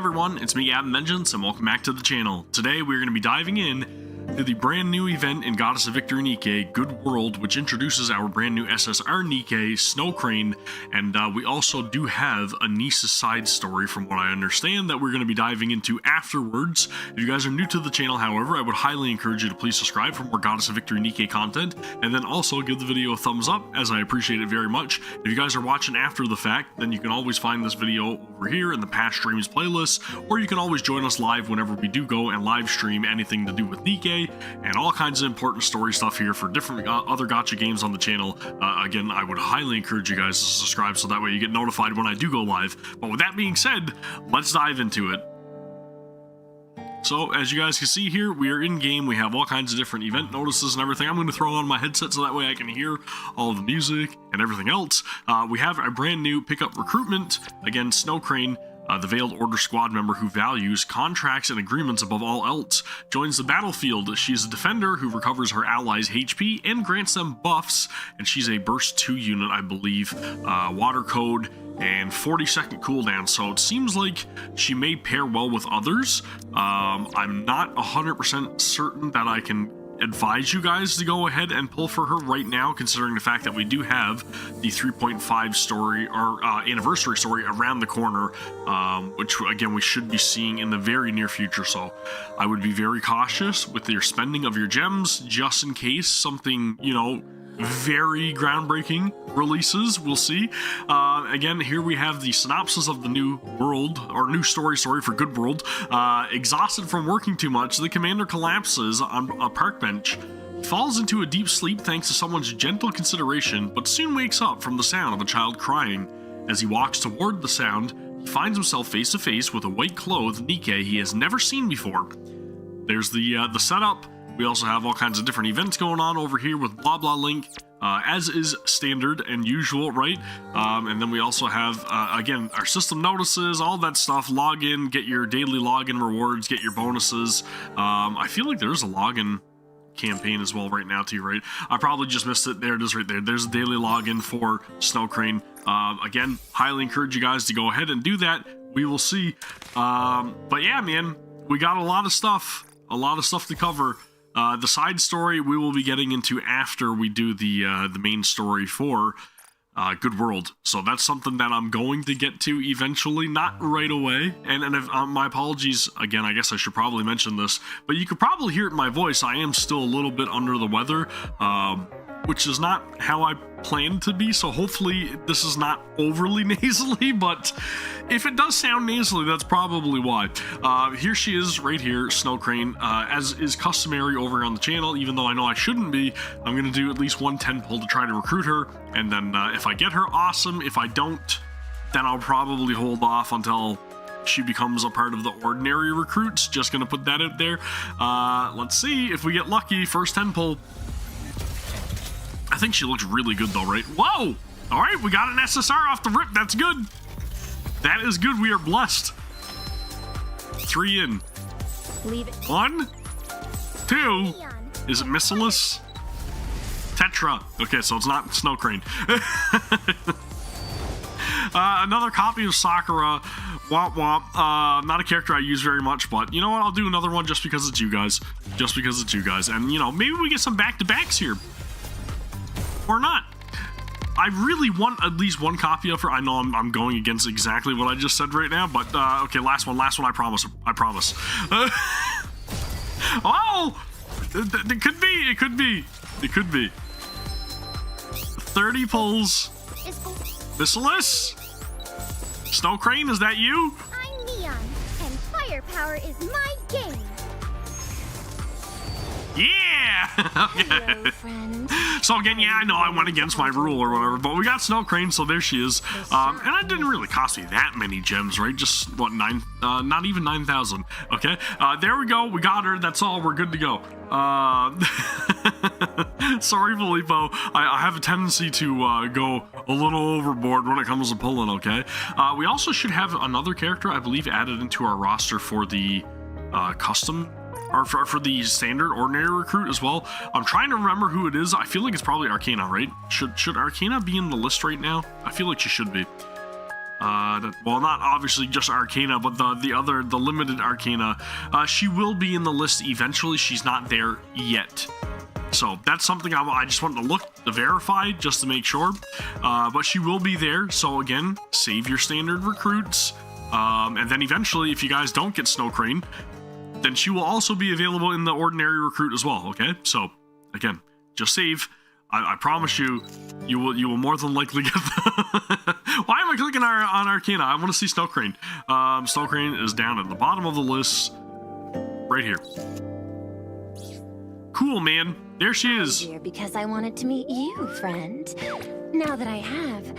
everyone, it's me Gavin, and welcome back to the channel. Today we're going to be diving in to the brand new event in Goddess of Victory NIKKE, Good World, which introduces our brand new SSR NIKKE, Snow Crane, and we also do have Anise's side story from what I understand that we're going to be diving into afterwards. If you guys are new to the channel, however, I would highly encourage you to please subscribe for more Goddess of Victory NIKKE content, and then also give the video a thumbs up, as I appreciate it very much. If you guys are watching after the fact, then you can always find this video over here in the past streams playlist, or you can always join us live whenever we do go and live stream anything to do with NIKKE, and all kinds of important story stuff here for different other gacha games on the channel. Again, I would highly encourage you guys to subscribe so that way you get notified when I do go live. But with that being said, let's dive into it. So, as you guys can see here, we are in game. We have all kinds of different event notices and everything. I'm going to throw on my headset so that way I can hear all of the music and everything else. We have a brand new pickup recruitment. Again, Snow Crane, the Veiled Order squad member who values contracts and agreements above all else, joins the battlefield. She's a defender who recovers her allies' HP and grants them buffs, and she's a burst 2 unit, I believe, water code, and 40-second cooldown, so it seems like she may pair well with others. I'm not 100% certain that I can advise you guys to go ahead and pull for her right now, considering the fact that we do have the 3.5 story or anniversary story around the corner, which again we should be seeing in the very near future. So I would be very cautious with your spending of your gems, just in case something, you know, very groundbreaking releases. We'll see. Again, here we have the synopsis of the new world, or new story for Good World. Exhausted from working too much, the commander collapses on a park bench. He falls into a deep sleep thanks to someone's gentle consideration, but soon wakes up from the sound of a child crying. As he walks toward the sound, he finds himself face to face with a white-clothed NIKKE he has never seen before. There's the setup. We also have all kinds of different events going on over here with blah blah link, as is standard and usual, right? And then we also have, again, our system notices, all that stuff, login, get your daily login rewards, get your bonuses. I feel like there's a login campaign as well right now too, right? I probably just missed it. There it is right there. There's a daily login for Snow Crane. Again, highly encourage you guys to go ahead and do that. We will see. But yeah, man, we got a lot of stuff to cover. The side story we will be getting into after we do the main story for Good World. So that's something that I'm going to get to eventually, not right away. And if, my apologies, again, I guess I should probably mention this, but you could probably hear it in my voice. I am still a little bit under the weather, which is not how I planned to be, so hopefully this is not overly nasally, but if it does sound nasally, that's probably why. Here she is right here, Snow Crane, as is customary over on the channel. Even though I know I shouldn't be, I'm going to do at least one 10 pull to try to recruit her, and then if I get her, awesome. If I don't, then I'll probably hold off until she becomes a part of the ordinary recruits. Just going to put that out there. Let's see if we get lucky. First 10 pull. I think she looks really good though, right? Whoa! Alright, we got an SSR off the rip. That's good. That is good. We are blessed. 3 in. Leave it. 1, 2. Is it Missilus? Tetra. Okay, so it's not Snow Crane. Another copy of Sakura. Womp womp. Not a character I use very much, but you know what? I'll do another one just because it's you guys. Just because it's you guys. And, you know, maybe we get some back-to-backs here. Or not. I really want at least one copy of her. I know I'm going against exactly what I just said right now, but okay, last one, I promise. Oh! It could be. 30 pulls. Missilus? Snow Crane, is that you? I'm Neon, and firepower is my game. Yeah! Okay. Hello, friend. So again, yeah, I know I went against my rule or whatever, but we got Snow Crane, so there she is. And it didn't really cost me that many gems, right? Just, what, not even 9,000. Okay, there we go. We got her. That's all. We're good to go. Sorry, Filippo. I have a tendency to go a little overboard when it comes to pulling, okay? We also should have another character, I believe, added into our roster for the custom, or for the standard ordinary recruit as well. I'm trying to remember who it is. I feel like it's probably Arcana, right? Should Arcana be in the list right now? I feel like she should be. well, not obviously just Arcana, but the limited Arcana. She will be in the list eventually. She's not there yet. So that's something I just wanted to verify just to make sure. But she will be there. So again, save your standard recruits. And then eventually, if you guys don't get Snow Crane, then she will also be available in the ordinary recruit as well. Okay, so again, just save. I promise you, you will more than likely get the Why am I clicking on Arcana? I want to see Snow Crane. Snow Crane is down at the bottom of the list, right here. Cool, man. There she is. Here because I wanted to meet you, friend. Now that I have,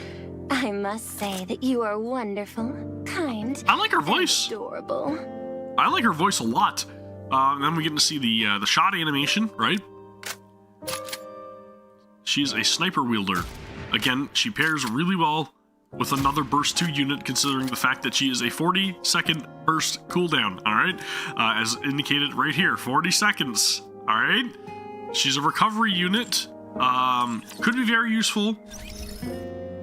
I must say that you are wonderful, kind. I like her voice. Adorable. I like her voice a lot. Then we get to see the shot animation, right? She's a sniper wielder. Again, she pairs really well with another burst 2 unit, considering the fact that she is a 40-second burst cooldown. All right, as indicated right here, 40 seconds. All right, she's a recovery unit. Could be very useful.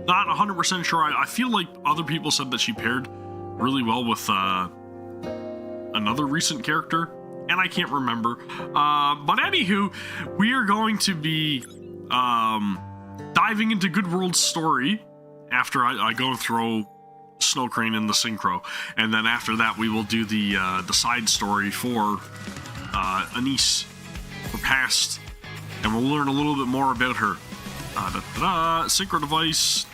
Not 100% sure. I feel like other people said that she paired really well with another recent character, and I can't remember. But anywho, we are going to be diving into Good World's story after I go and throw Snow Crane in the Synchro, and then after that we will do the side story for Anise, her past, and we'll learn a little bit more about her. Synchro device.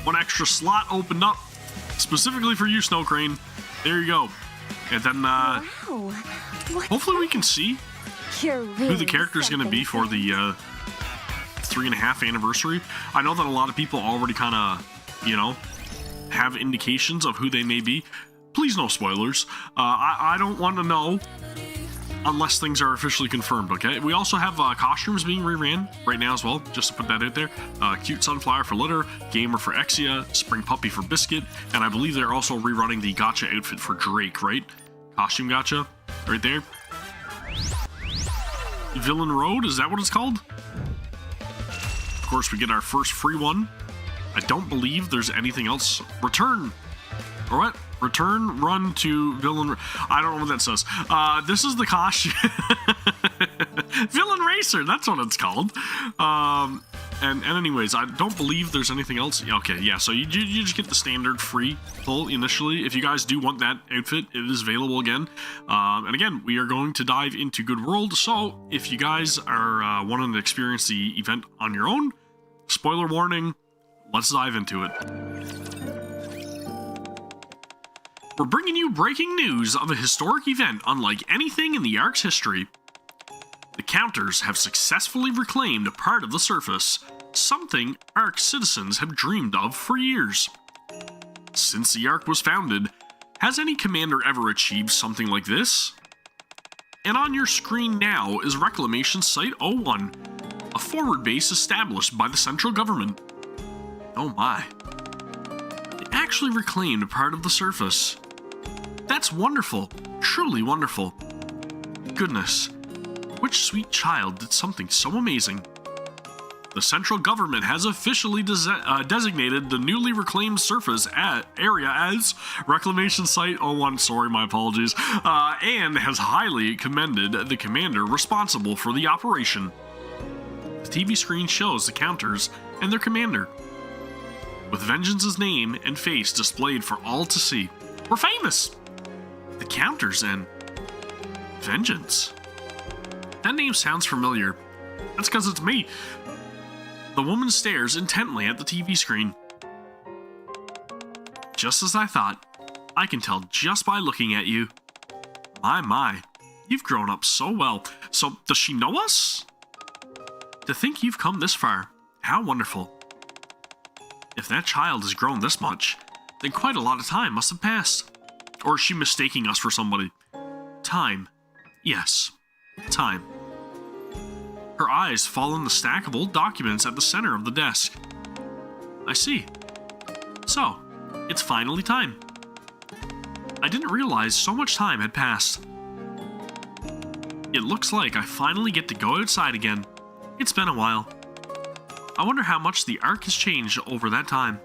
One extra slot opened up specifically for you, Snow Crane. There you go. And then Wow. hopefully we can see You're who really the character is going to be for the 3.5 anniversary. I know that a lot of people already kind of, have indications of who they may be. Please, no spoilers. I don't want to know unless things are officially confirmed, okay? We also have costumes being reran right now as well, just to put that out there. Cute Sunflower for Litter, Gamer for Exia, Spring Puppy for Biscuit, and I believe they're also rerunning the Gotcha outfit for Drake, right? Costume Gotcha, right there. Villain Road, is that what it's called? Of course, we get our first free one. I don't believe there's anything else. Return, or what? Return, run to Villain. I don't know what that says. This is the costume. Villain Racer, that's what it's called. And anyways, I don't believe there's anything else. Okay, yeah, so you just get the standard free pull initially. If you guys do want that outfit, it is available again. And again, we are going to dive into Good World. So if you guys are wanting to experience the event on your own, spoiler warning, let's dive into it. We're bringing you breaking news of a historic event unlike anything in the Ark's history. The Counters have successfully reclaimed a part of the surface, something Ark citizens have dreamed of for years. Since the Ark was founded, has any commander ever achieved something like this? And on your screen now is Reclamation Site 01, a forward base established by the central government. Oh my. They actually reclaimed a part of the surface. That's wonderful, truly wonderful. Goodness, which sweet child did something so amazing? The central government has officially designated the newly reclaimed surface area as Reclamation Site 01, sorry, my apologies, and has highly commended the commander responsible for the operation. The TV screen shows the Counters and their commander, with Vengeance's name and face displayed for all to see. We're famous! The Counters and Vengeance. That name sounds familiar. That's because it's me. The woman stares intently at the TV screen. Just as I thought. I can tell just by looking at you. My, you've grown up so well. So, does she know us? To think you've come this far. How wonderful. If that child has grown this much, then quite a lot of time must have passed. Or is she mistaking us for somebody? Time. Yes. Time. Her eyes fall on the stack of old documents at the center of the desk. I see. So, it's finally time. I didn't realize so much time had passed. It looks like I finally get to go outside again. It's been a while. I wonder how much the arc has changed over that time.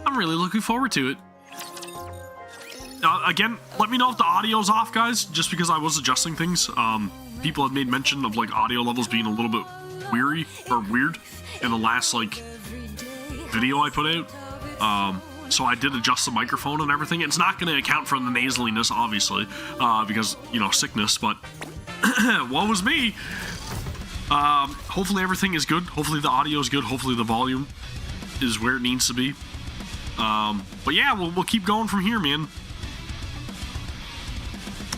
I'm really looking forward to it. Again, let me know if the audio's off, guys, just because I was adjusting things. People had made mention of, like, audio levels being a little bit weird in the last, like, video I put out. So I did adjust the microphone and everything. It's not going to account for the nasaliness, obviously, because, you know, sickness, but woe was me. Hopefully everything is good. Hopefully the audio is good. Hopefully the volume is where it needs to be. But yeah, we'll keep going from here, man.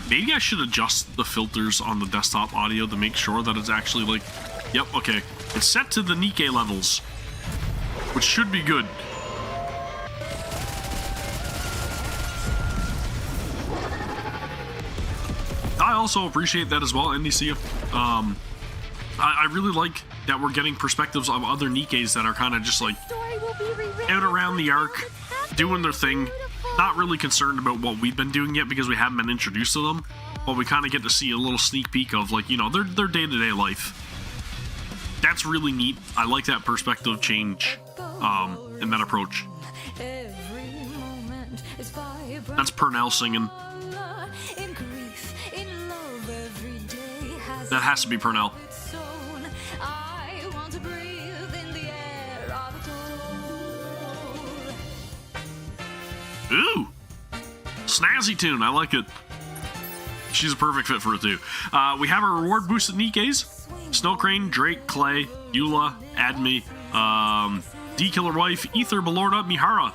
Maybe I should adjust the filters on the desktop audio to make sure that it's actually like... Yep, okay. It's set to the NIKKE levels, which should be good. I also appreciate that as well, Anise. I really like that we're getting perspectives of other NIKKEs that are kind of just like out around the arc, doing their thing, not really concerned about what we've been doing yet because we haven't been introduced to them, but we kind of get to see a little sneak peek of, like, you know, their day-to-day life. That's really neat. I like that perspective change, and that approach. That's Purnell singing. That has to be Purnell. Ooh! Snazzy tune, I like it. She's a perfect fit for it too. We have our reward boosted NIKKEs. Snow Crane, Drake, Clay, Eula, Admi, D-Killer Wife, Ether, Belorda, Mihara.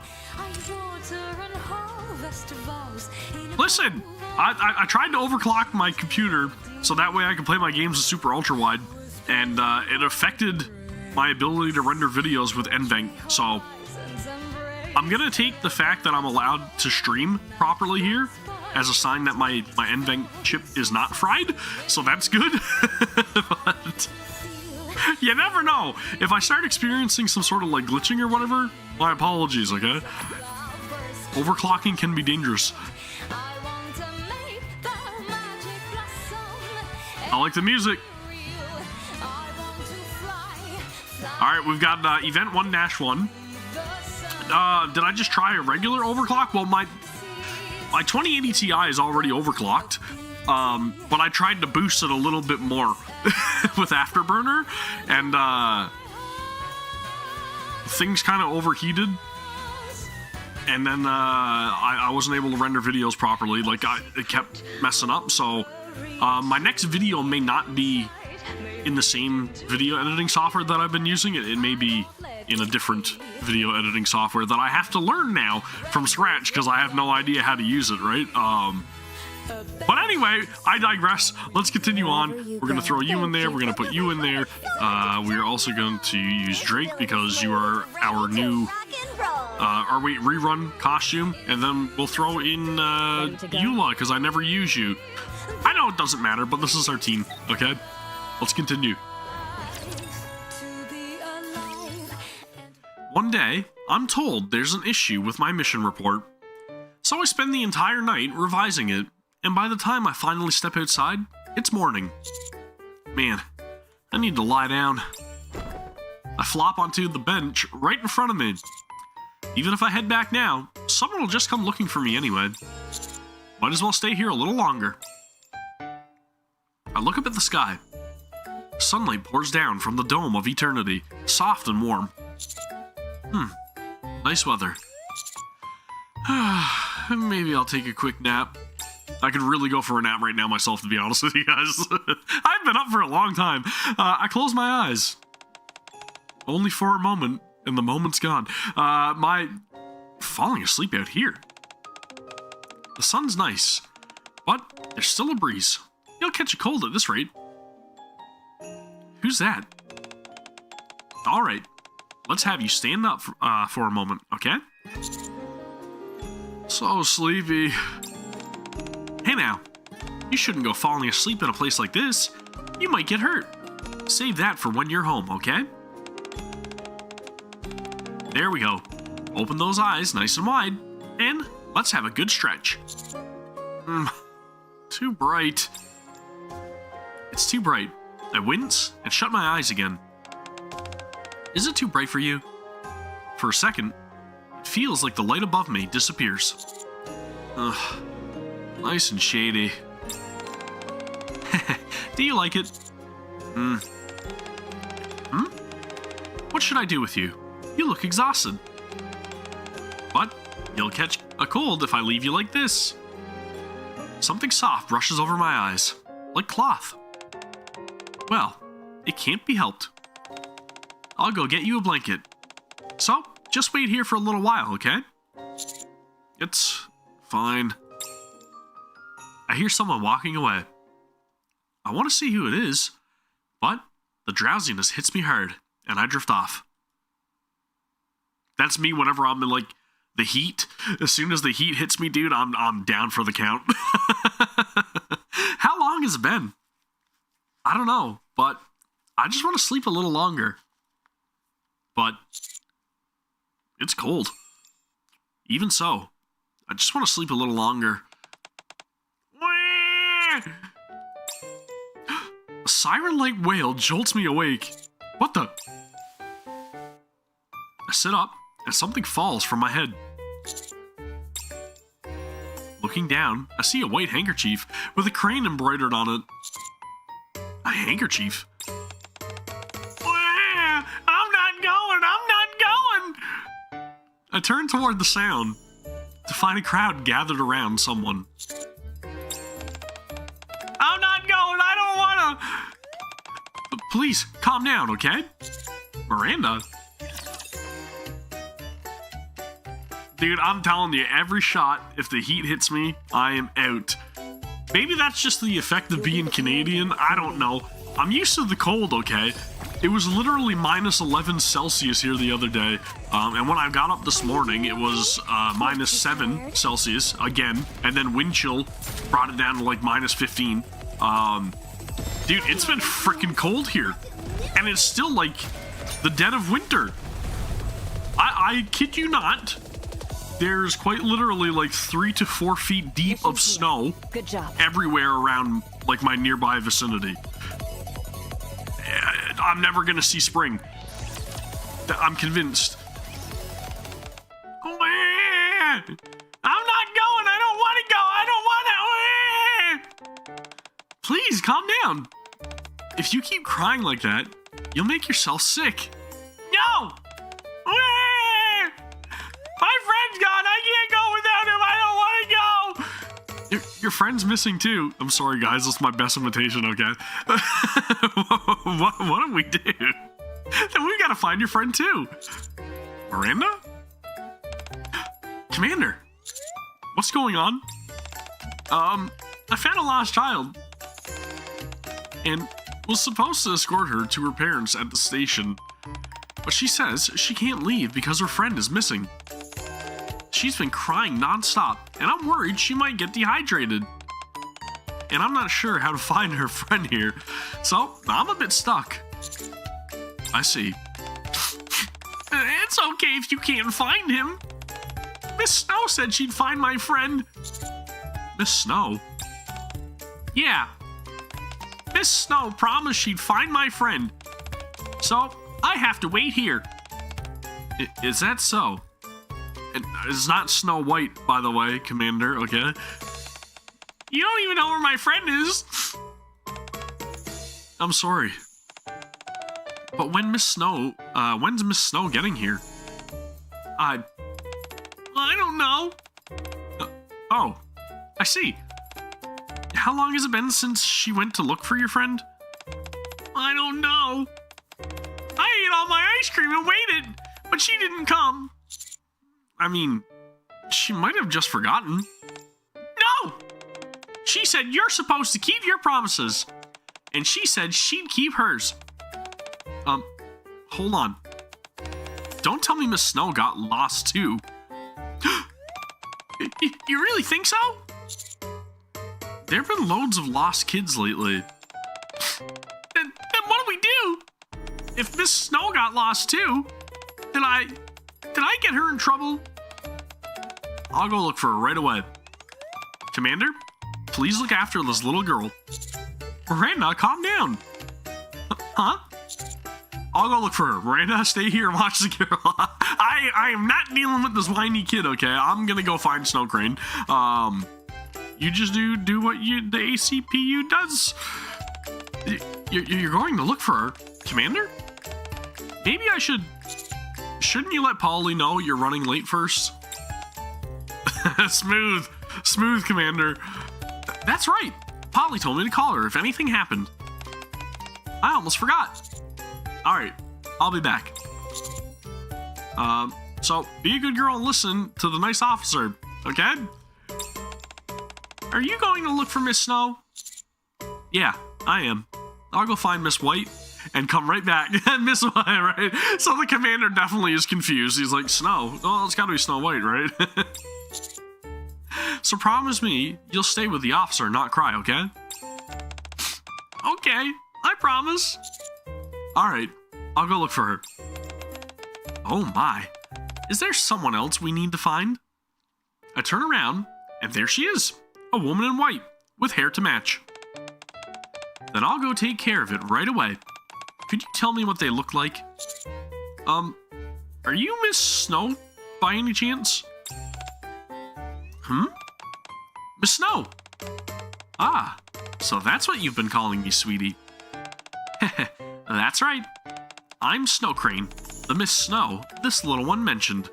Listen, I tried to overclock my computer so that way I could play my games with super ultra wide, and it affected my ability to render videos with NVENC, so I'm gonna take the fact that I'm allowed to stream properly here as a sign that my NVENC chip is not fried, so that's good. But you never know. If I start experiencing some sort of like glitching or whatever, my apologies, okay? Overclocking can be dangerous. I like the music. Alright, we've got event 1-1. Did I just try a regular overclock? Well, my 2080 Ti is already overclocked, but I tried to boost it a little bit more with Afterburner, and things kind of overheated, and then I wasn't able to render videos properly. Like, it kept messing up, so my next video may not be in the same video editing software that I've been using. It may be in a different video editing software that I have to learn now from scratch because I have no idea how to use it, right? But anyway, I digress. Let's continue on. We're going to throw you in there. We're going to put you in there. We're also going to use Drake because you are our new rerun costume. And then we'll throw in Eula because I never use you. I know it doesn't matter, but this is our team, okay? Let's continue. One day, I'm told there's an issue with my mission report. So I spend the entire night revising it, and by the time I finally step outside, it's morning. Man, I need to lie down. I flop onto the bench right in front of me. Even if I head back now, someone will just come looking for me anyway. Might as well stay here a little longer. I look up at the sky. Sunlight pours down from the dome of eternity, soft and warm. Nice weather. Maybe I'll take a quick nap. I could really go for a nap right now myself, to be honest with you guys. I've been up for a long time. I close my eyes. Only for a moment, and the moment's gone. My falling asleep out here. The sun's nice, but there's still a breeze. You'll catch a cold at this rate. Who's that? Alright, let's have you stand up for a moment, okay? So sleepy. Hey now, you shouldn't go falling asleep in a place like this. You might get hurt. Save that for when you're home, okay? There we go. Open those eyes nice and wide, and let's have a good stretch. Too bright. It's too bright. I wince and shut my eyes again. Is it too bright for you? For a second, it feels like the light above me disappears. Ugh, nice and shady. Do you like it? What should I do with you? You look exhausted. But you'll catch a cold if I leave you like this. Something soft brushes over my eyes, like cloth. Well, it can't be helped. I'll go get you a blanket. So, just wait here for a little while, okay? It's fine. I hear someone walking away. I want to see who it is, but the drowsiness hits me hard, and I drift off. That's me whenever I'm in, like, the heat. As soon as the heat hits me, dude, I'm down for the count. How long has it been? I don't know, but I just want to sleep a little longer. But it's cold. Even so, I just want to sleep a little longer. A siren-like wail jolts me awake. What the? I sit up and something falls from my head. Looking down, I see a white handkerchief with a crane embroidered on it. A handkerchief? I'm not going! I turn toward the sound to find a crowd gathered around someone. I'm not going! I don't wanna! Please, calm down, okay? Miranda? Dude, I'm telling you, every shot, if the heat hits me, I am out. Maybe that's just the effect of being Canadian, I don't know. I'm used to the cold, okay? It was literally minus 11 Celsius here the other day, and when I got up this morning, it was minus 7 Celsius again, and then wind chill brought it down to like minus 15. Dude, it's been freaking cold here, and it's still like the dead of winter. I kid you not. There's quite literally like 3 to 4 feet deep of snow everywhere around like my nearby vicinity. I'm never gonna see spring. I'm convinced. I'm not going. I don't want to go. I don't want to. Please calm down. If you keep crying like that, you'll make yourself sick. No. My friend's gone. I can't go without him. I don't want to go. Your friend's missing too. I'm sorry, guys. That's my best imitation, okay? what do we do? Then we gotta find your friend too. Miranda? Commander, what's going on? I found a lost child and was supposed to escort her to her parents at the station, but she says she can't leave because her friend is missing. She's been crying nonstop, and I'm worried she might get dehydrated. And I'm not sure how to find her friend here, so I'm a bit stuck. I see. It's okay if you can't find him. Miss Snow said she'd find my friend. Miss Snow? Yeah. Miss Snow promised she'd find my friend. So, I have to wait here. Is that so? It's not Snow White, by the way, Commander, okay? You don't even know where my friend is. I'm sorry. But when's Miss Snow getting here? I don't know. Oh, I see. How long has it been since she went to look for your friend? I don't know. I ate all my ice cream and waited, but she didn't come. I mean, she might have just forgotten. No! She said you're supposed to keep your promises. And she said she'd keep hers. Hold on. Don't tell me Miss Snow got lost too. You really think so? There have been loads of lost kids lately. Then what do we do? If Miss Snow got lost too, did I get her in trouble? I'll go look for her right away. Commander, please look after this little girl. Miranda, calm down. Huh? I'll go look for her. Miranda, stay here and watch the girl. I am not dealing with this whiny kid, okay? I'm gonna go find Snow Crane. You just do what the ACPU does. You're going to look for her, Commander? Maybe I should... Shouldn't you let Polly know you're running late first? Smooth, Commander. That's right. Polly told me to call her if anything happened. I almost forgot. All right, I'll be back. So be a good girl and listen to the nice officer, okay? Are you going to look for Miss Snow? Yeah, I am. I'll go find Miss White and come right back. Miss White, right? So the commander definitely is confused. He's like, Snow? Oh, it's got to be Snow White, right? So promise me you'll stay with the officer and not cry, okay? Okay, I promise. All right, I'll go look for her. Oh my, is there someone else we need to find? I turn around, and there she is, a woman in white, with hair to match. Then I'll go take care of it right away. Could you tell me what they look like? Are you Miss Snow, by any chance? Miss Snow! Ah, so that's what you've been calling me, sweetie. That's right. I'm Snow Crane, the Miss Snow this little one mentioned.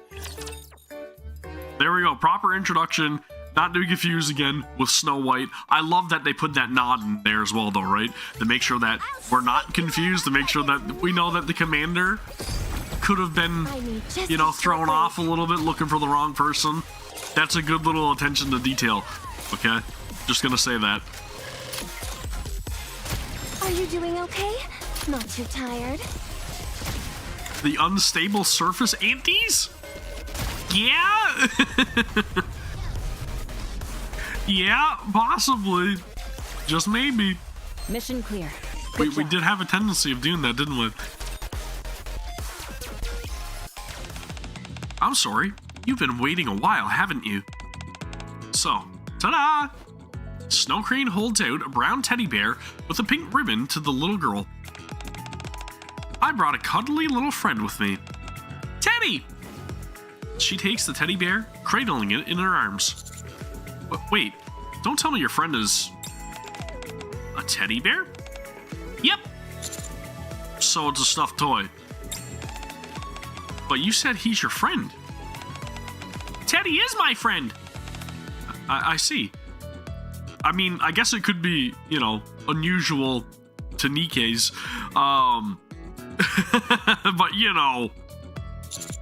There we go, proper introduction, not to be confused again with Snow White. I love that they put that nod in there as well though, right? To make sure that we're not confused, to make sure that we know that the commander could have been, you know, thrown off a little bit looking for the wrong person. That's a good little attention to detail, okay? Just gonna say that. Are you doing okay? Not too tired? The unstable surface antes? Yeah? Yeah, possibly. Just maybe. Mission clear. We did have a tendency of doing that, didn't we? I'm sorry. You've been waiting a while, haven't you? So, ta-da! Snow Crane holds out a brown teddy bear with a pink ribbon to the little girl. I brought a cuddly little friend with me. Teddy! She takes the teddy bear, cradling it in her arms. Wait, don't tell me your friend is... a teddy bear? Yep. So it's a stuffed toy. But you said he's your friend. Teddy is my friend. I see. I mean, I guess it could be, you know, unusual to NIKKE's. But, you know,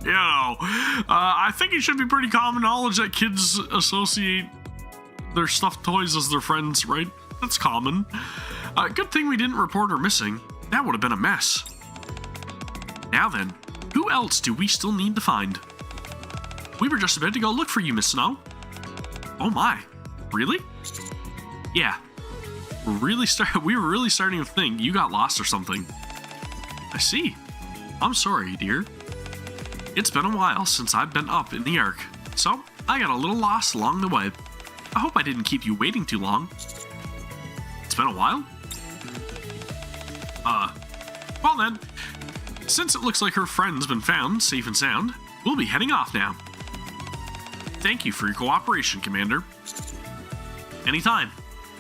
I think it should be pretty common knowledge that kids associate their stuffed toys as their friends, right? That's common. Good thing we didn't report her missing. That would have been a mess. Now then, who else do we still need to find? We were just about to go look for you, Miss Snow. Oh my, really? Yeah, we were really starting to think you got lost or something. I see. I'm sorry, dear. It's been a while since I've been up in the Ark, so I got a little lost along the way. I hope I didn't keep you waiting too long. It's been a while? Well then, since it looks like her friend's been found safe and sound, we'll be heading off now. Thank you for your cooperation, Commander. Anytime.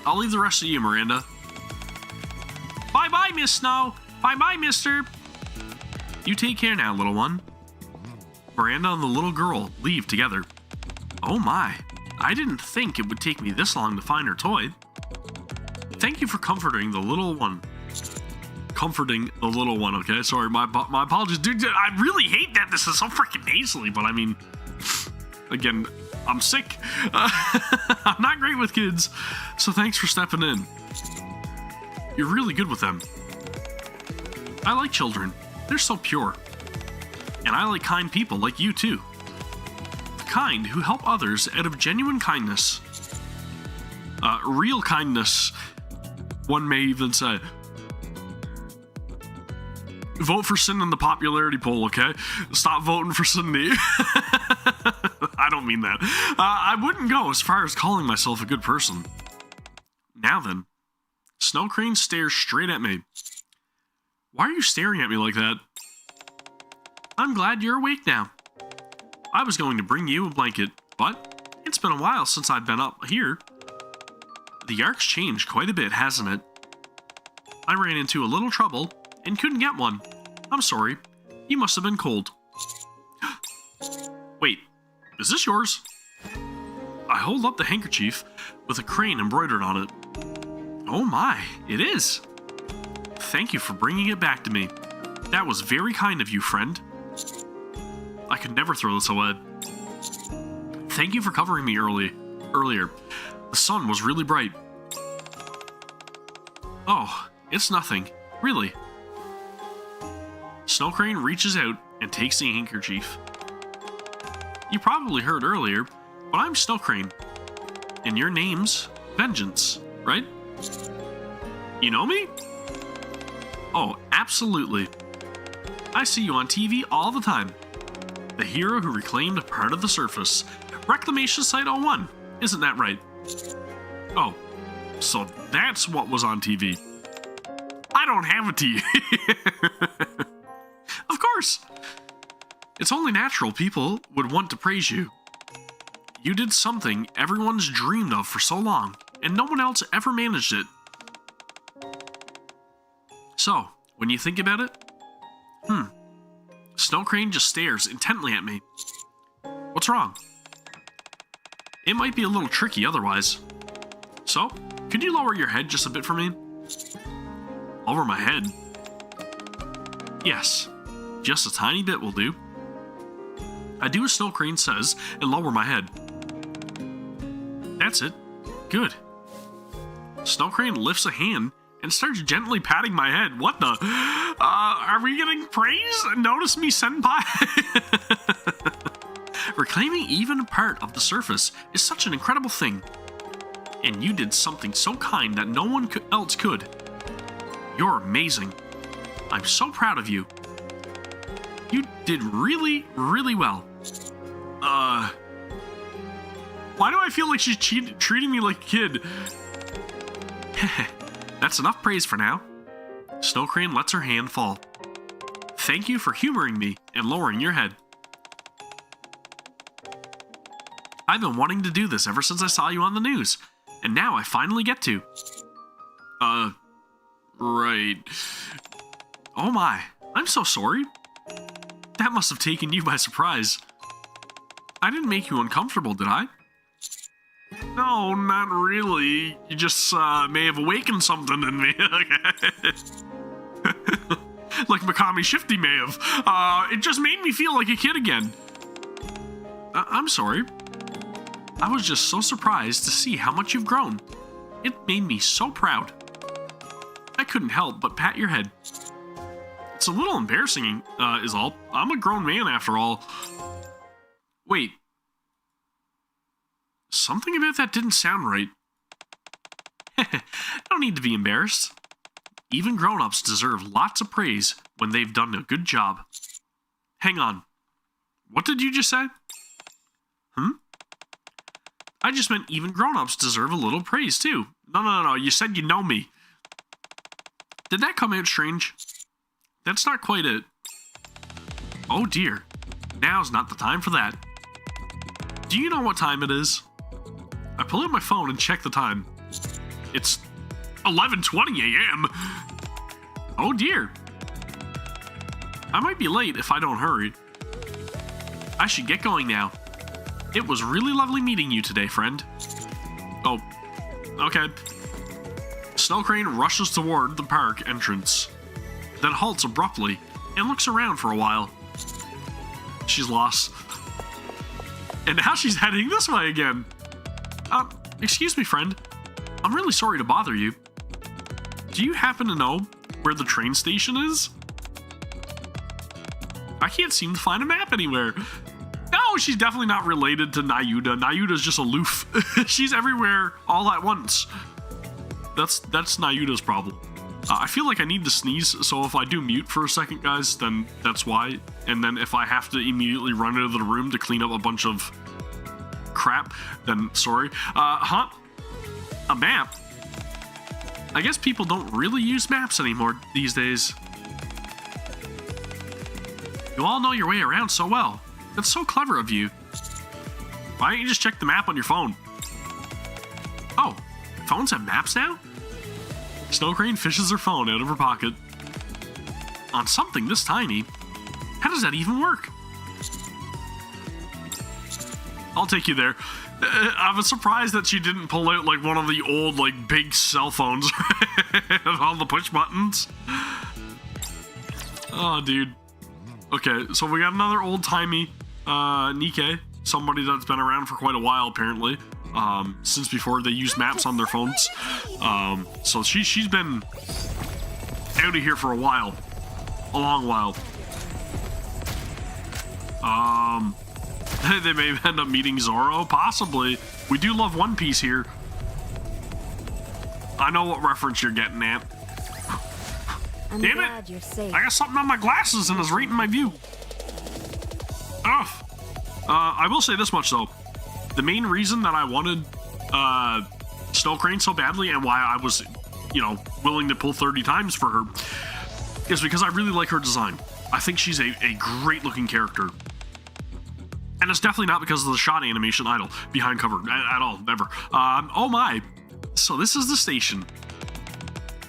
I'll leave the rest of you, Miranda. Bye-bye, Miss Snow. Bye-bye, mister. You take care now, little one. Miranda and the little girl leave together. Oh my, I didn't think it would take me this long to find her toy. Thank you for comforting the little one. Comforting the little one, okay? Sorry, my apologies. Dude, I really hate that this is so freaking nasally, but I mean... Again, I'm sick. I'm not great with kids, so thanks for stepping in. You're really good with them. I like children. They're so pure. And I like kind people like you too. The kind who help others out of genuine kindness. Real kindness, one may even say. Vote for Sin in the popularity poll, okay? Stop voting for Cindy. I don't mean that. I wouldn't go as far as calling myself a good person. Now then, Snow Crane stares straight at me. Why are you staring at me like that? I'm glad you're awake now. I was going to bring you a blanket, but it's been a while since I've been up here. The ark's changed quite a bit, hasn't it? I ran into a little trouble and couldn't get one. I'm sorry. You must have been cold. Wait, is this yours? I hold up the handkerchief with a crane embroidered on it. Oh my, it is. Thank you for bringing it back to me. That was very kind of you, friend. I could never throw this away. Thank you for covering me earlier. The sun was really bright. Oh, it's nothing. Really. Snow Crane reaches out and takes the handkerchief. You probably heard earlier, but I'm Snow Crane. And your name's Vengeance, right? You know me? Oh, absolutely. I see you on TV all the time. The hero who reclaimed part of the surface. Reclamation Site 01, isn't that right? Oh, so that's what was on TV. I don't have a TV. Of course. It's only natural people would want to praise you. You did something everyone's dreamed of for so long, and no one else ever managed it. So, when you think about it, Snow Crane just stares intently at me. What's wrong? It might be a little tricky otherwise. So, could you lower your head just a bit for me? Lower my head? Yes, just a tiny bit will do. I do as Snow Crane says and lower my head. That's it. Good. Snow Crane lifts a hand and starts gently patting my head. What the? Are we getting praise? Notice me, senpai? Reclaiming even a part of the surface is such an incredible thing. And you did something so kind that no one else could. You're amazing. I'm so proud of you. You did really, really well. Why do I feel like she's treating me like a kid? That's enough praise for now. Snow Crane lets her hand fall. Thank you for humoring me and lowering your head. I've been wanting to do this ever since I saw you on the news, and now I finally get to. Right. Oh my, I'm so sorry. That must have taken you by surprise. I didn't make you uncomfortable, did I? No, not really. You just may have awakened something in me. Like Makami Shifty may have. It just made me feel like a kid again. I'm sorry. I was just so surprised to see how much you've grown. It made me so proud. I couldn't help but pat your head. It's a little embarrassing, is all. I'm a grown man after all. Wait. Something about that didn't sound right. No need to be embarrassed. Even grown-ups deserve lots of praise when they've done a good job. Hang on. What did you just say? I just meant even grown-ups deserve a little praise, too. No. You said you know me. Did that come out strange? That's not quite it. Oh dear. Now's not the time for that. Do you know what time it is? I pull out my phone and check the time. It's 11:20 a.m. Oh dear. I might be late if I don't hurry. I should get going now. It was really lovely meeting you today, friend. Oh, okay. Snow Crane rushes toward the park entrance, then halts abruptly and looks around for a while. She's lost. And now she's heading this way again. Excuse me, friend. I'm really sorry to bother you. Do you happen to know where the train station is? I can't seem to find a map anywhere. No, she's definitely not related to Nayuda. Nayuda's just aloof. She's everywhere all at once. That's Nayuda's problem. I feel like I need to sneeze, so if I do mute for a second, guys, then that's why. And then if I have to immediately run into the room to clean up a bunch of crap, then sorry. A map? I guess people don't really use maps anymore these days. You all know your way around so well. That's so clever of you. Why don't you just check the map on your phone? Oh, phones have maps now? Snow Crane fishes her phone out of her pocket. On something this tiny? How does that even work? I'll take you there. I'm surprised that she didn't pull out like one of the old like big cell phones with all the push buttons. Oh, dude. Okay, so we got another old-timey NIKKE, somebody that's been around for quite a while apparently, since before they used maps on their phones. So she's been out of here for a while, a long while. They may end up meeting Zoro, possibly. We do love One Piece here. I know what reference you're getting at. Damn it! You're safe. I got something on my glasses and it's right in my view. Ugh. I will say this much though. The main reason that I wanted Snow Crane so badly and why I was, you know, willing to pull 30 times for her is because I really like her design. I think she's a great looking character. And it's definitely not because of the shot animation idle behind cover at all, never. Oh my. So this is the station.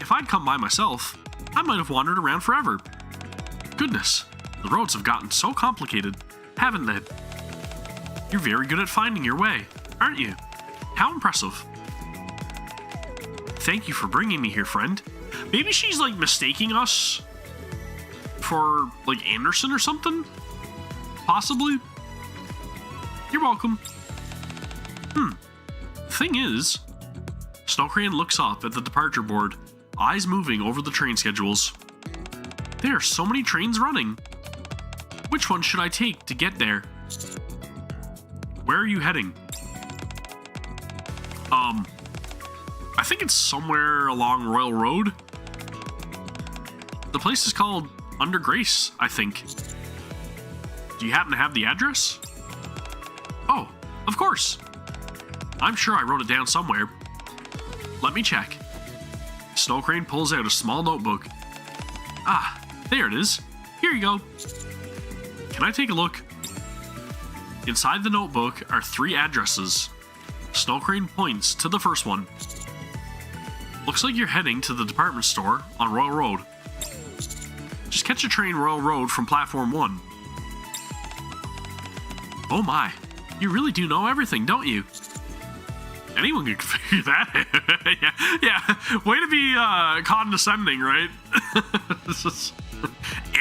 If I'd come by myself, I might have wandered around forever. Goodness, the roads have gotten so complicated, haven't they? You're very good at finding your way, aren't you? How impressive. Thank you for bringing me here, friend. Maybe she's like mistaking us for like Anderson or something? Possibly? You're welcome. Thing is, Snow Crane looks up at the departure board, eyes moving over the train schedules. There are so many trains running. Which one should I take to get there? Where are you heading? I think it's somewhere along Royal Road. The place is called Under Grace, I think. Do you happen to have the address? Oh, of course. I'm sure I wrote it down somewhere. Let me check. Snow Crane pulls out a small notebook. Ah, there it is. Here you go. Can I take a look? Inside the notebook are 3 addresses. Snow Crane points to the first one. Looks like you're heading to the department store on Royal Road. Just catch a train Royal Road from platform 1. Oh my. You really do know everything, don't you? Anyone could figure that out. yeah. Way to be condescending, right?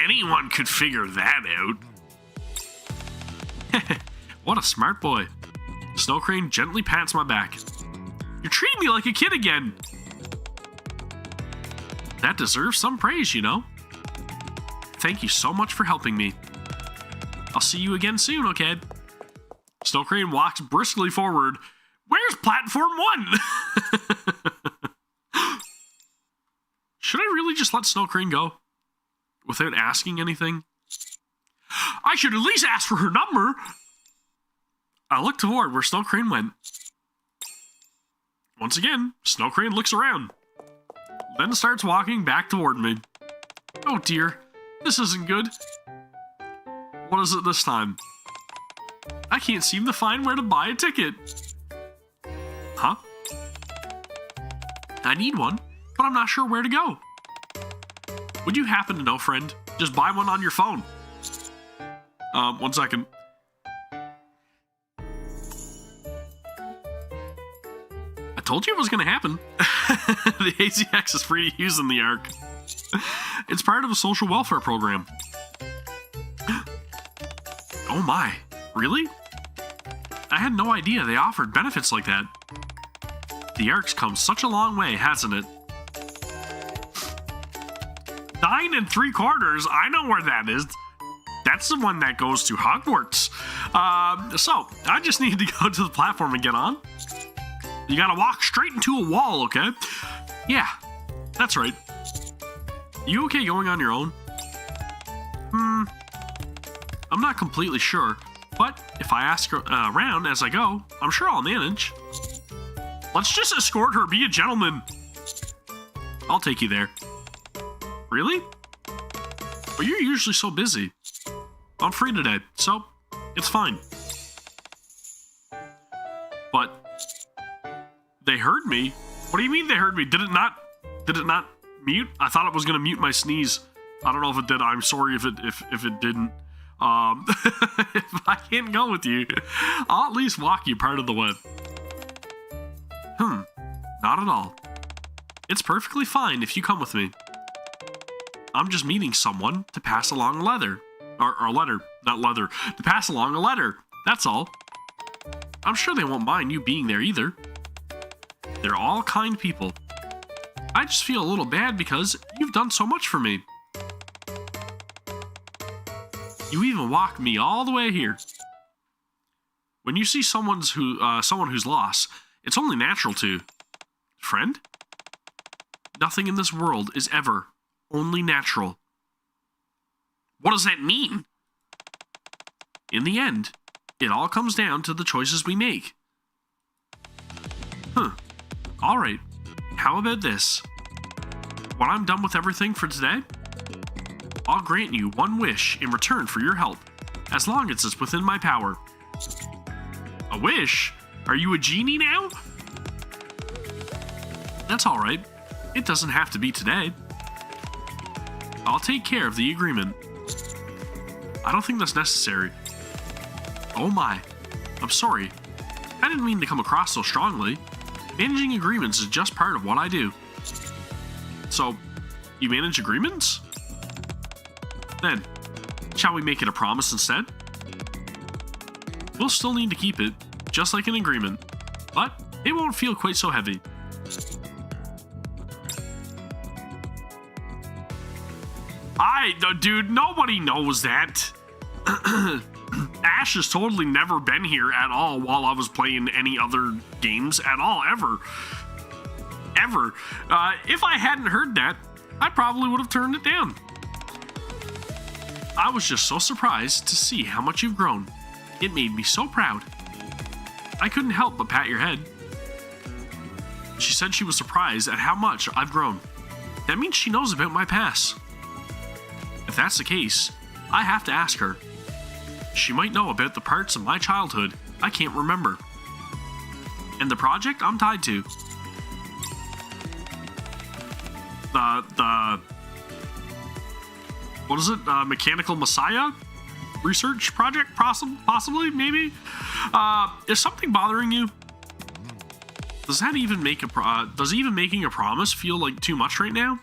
Anyone could figure that out. What a smart boy. Snow Crane gently pats my back. You're treating me like a kid again. That deserves some praise, you know. Thank you so much for helping me. I'll see you again soon, okay? Snow Crane walks briskly forward. Where's platform 1? Should I really just let Snow Crane go? Without asking anything? I should at least ask for her number. I look toward where Snow Crane went. Once again, Snow Crane looks around. Then starts walking back toward me. Oh dear, this isn't good. What is it this time? I can't seem to find where to buy a ticket. Huh? I need one, but I'm not sure where to go. Would you happen to know, friend? Just buy one on your phone. 1 second. I told you it was going to happen. The AZX is free to use in the Ark. It's part of a social welfare program. Oh my, really? I had no idea they offered benefits like that. The Ark's come such a long way, hasn't it? 9 3/4, I know where that is. That's the one that goes to Hogwarts. So, I just need to go to the platform and get on. You gotta walk straight into a wall, okay? Yeah, that's right. You okay going on your own? I'm not completely sure, but if I ask around as I go, I'm sure I'll manage. Let's just escort her, be a gentleman. I'll take you there. Really? But you're usually so busy. I'm free today, so it's fine. But they heard me? What do you mean they heard me? Did it not mute? I thought it was gonna mute my sneeze. I don't know if it did. I'm sorry if it didn't. If I can't go with you, I'll at least walk you part of the way. Not at all. It's perfectly fine if you come with me. I'm just meeting someone to pass along a letter. Or a letter, not leather. To pass along a letter. That's all. I'm sure they won't mind you being there either. They're all kind people. I just feel a little bad because you've done so much for me. You even walked me all the way here. When you see someone who's lost, it's only natural to. Friend? Nothing in this world is ever only natural. What does that mean? In the end, it all comes down to the choices we make. Alright, how about this? When I'm done with everything for today, I'll grant you one wish in return for your help, as long as it's within my power. A wish? Are you a genie now? That's alright. It doesn't have to be today. I'll take care of the agreement. I don't think that's necessary. Oh my. I'm sorry. I didn't mean to come across so strongly. Managing agreements is just part of what I do. So, you manage agreements? Then, shall we make it a promise instead? We'll still need to keep it, just like an agreement, but it won't feel quite so heavy. Dude, nobody knows that. Ash has totally never been here at all while I was playing any other games at all, ever. Ever. If I hadn't heard that, I probably would have turned it down. I was just so surprised to see how much you've grown. It made me so proud. I couldn't help but pat your head. She said she was surprised at how much I've grown. That means she knows about my past. If that's the case, I have to ask her. She might know about the parts of my childhood I can't remember. And the project I'm tied to. What is it? Mechanical Messiah? Research project? Possibly? Maybe? Is something bothering you? Does that even make does even making a promise feel like too much right now?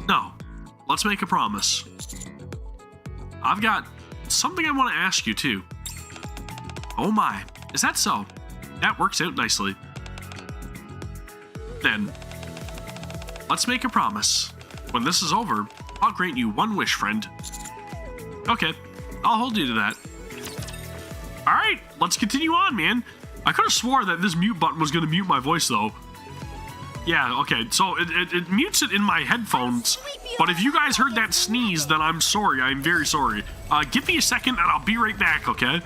No. Let's make a promise. I've got something I want to ask you too. Oh my, is that so? That works out nicely. Then, let's make a promise. When this is over, I'll grant you one wish, friend. Okay, I'll hold you to that. Alright, let's continue on, man. I could have swore that this mute button was going to mute my voice, though. Yeah, okay, so it mutes it in my headphones, but if you guys heard that sneeze, then I'm sorry, I'm very sorry. Give me a second and I'll be right back, okay?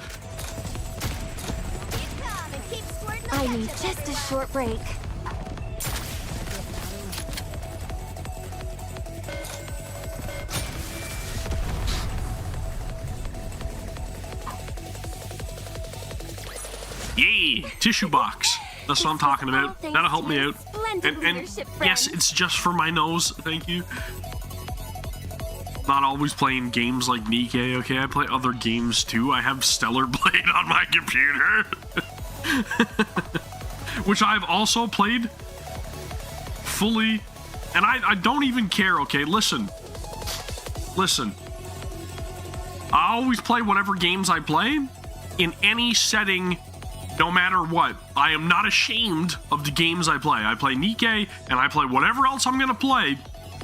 I need just a short break. Yay, tissue box. That's what I'm talking about. That'll help me out. And yes, it's just for my nose. Thank you. Not always playing games like NIKKE, okay? I play other games too. I have Stellar Blade on my computer. Which I've also played fully. And I don't even care, okay? Listen. Listen. I always play whatever games I play in any setting. No matter what, I am not ashamed of the games I play. I play NIKKE, and I play whatever else I'm gonna play,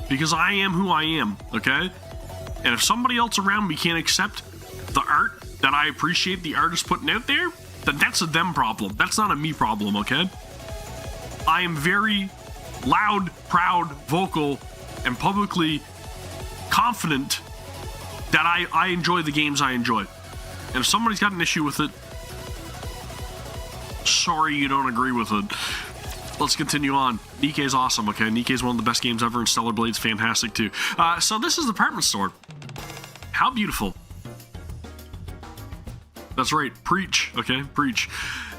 because I am who I am, okay? And if somebody else around me can't accept the art that I appreciate the artist putting out there, then that's a them problem. That's not a me problem, okay? I am very loud, proud, vocal, and publicly confident that I enjoy the games I enjoy. And if somebody's got an issue with it, sorry you don't agree with it. Let's continue on. NIKKE is awesome, okay? NIKKE is one of the best games ever, and Stellar Blade's fantastic too. So this is the department store. How beautiful. That's right. Preach. Okay, preach.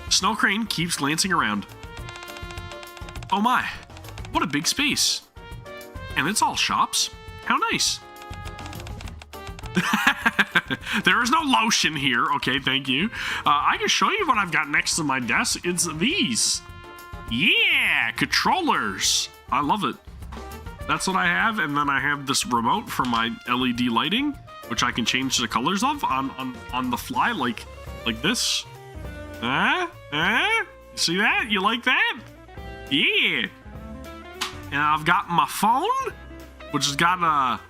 Snow Crane keeps glancing around. Oh my, what a big space. And it's all shops. How nice. There is no lotion here. Okay, thank you. I can show you what I've got next to my desk. It's these. Yeah, controllers. I love it. That's what I have, and then I have this remote for my LED lighting, which I can change the colors of on the fly, like this. See that? You like that? Yeah. And I've got my phone, which has got a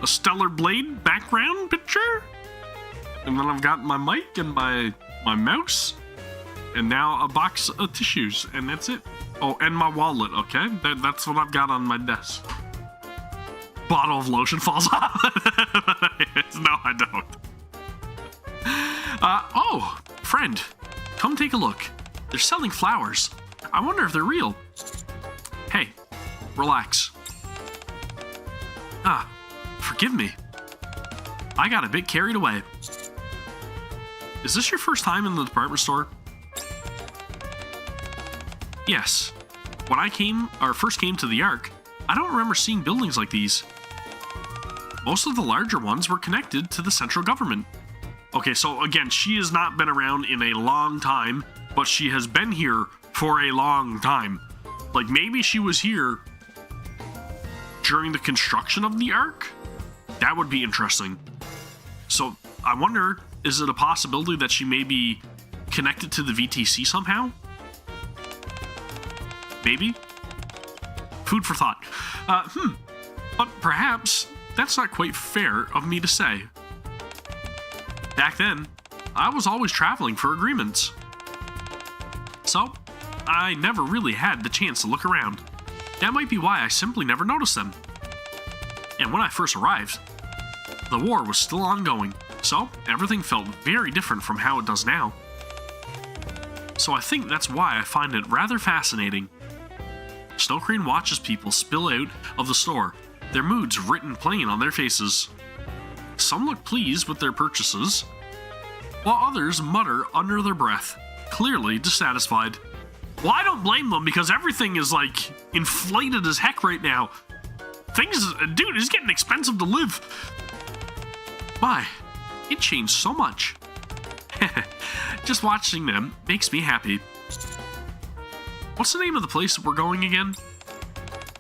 Stellar Blade background picture. And then I've got my mic and my mouse. And now a box of tissues, and that's it. Oh, and my wallet, okay? That's what I've got on my desk. Bottle of lotion falls off. No, I don't. Oh, friend, come take a look. They're selling flowers. I wonder if they're real. Hey, relax. Forgive me. I got a bit carried away. Is this your first time in the department store? Yes. When I first came to the Ark, I don't remember seeing buildings like these. Most of the larger ones were connected to the central government. Okay, so again, she has not been around in a long time, but she has been here for a long time. Like, maybe she was here during the construction of the Ark? That would be interesting. So, I wonder, is it a possibility that she may be connected to the VTC somehow? Maybe? Food for thought. But perhaps that's not quite fair of me to say. Back then, I was always traveling for agreements. So, I never really had the chance to look around. That might be why I simply never noticed them. And when I first arrived, the war was still ongoing, so everything felt very different from how it does now. So I think that's why I find it rather fascinating. Snow Crane watches people spill out of the store, their moods written plain on their faces. Some look pleased with their purchases, while others mutter under their breath, clearly dissatisfied. Well, I don't blame them, because everything is, like, inflated as heck right now. Dude, it's getting expensive to live. My, it changed so much. Just watching them makes me happy. What's the name of the place that we're going again?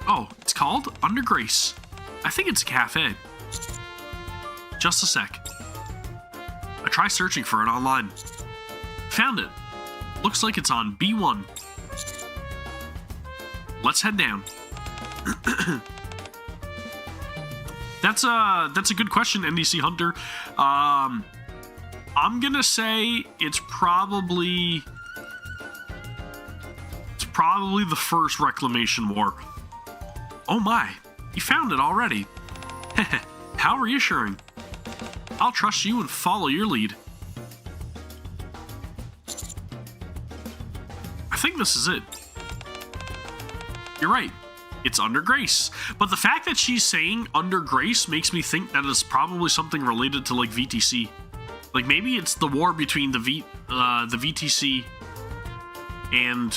Oh, it's called Under Grace. I think it's a cafe. Just a sec. I try searching for it online. Found it. Looks like it's on B1. Let's head down. That's a good question, NDC Hunter. I'm gonna say it's probably the first Reclamation War. Oh my, you found it already. How reassuring. I'll trust you and follow your lead. I think this is it. You're right. It's Under Grace. But the fact that she's saying Under Grace makes me think that it's probably something related to, like, VTC. Like, maybe it's the war between the VTC and...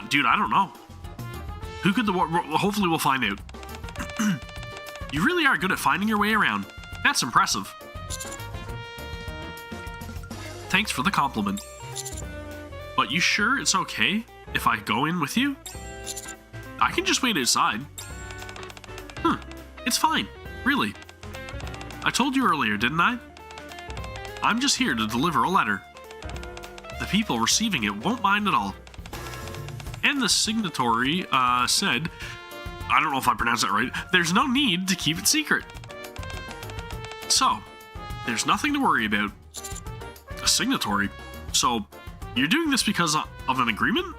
dude, I don't know. Who could the war... Hopefully we'll find out. You really are good at finding your way around. That's impressive. Thanks for the compliment. But you sure it's okay if I go in with you? I can just wait outside. It's fine, really. I told you earlier, didn't I? I'm just here to deliver a letter. The people receiving it won't mind at all. And the signatory said, I don't know if I pronounced that right, there's no need to keep it secret. So, there's nothing to worry about. A signatory? So, you're doing this because of an agreement?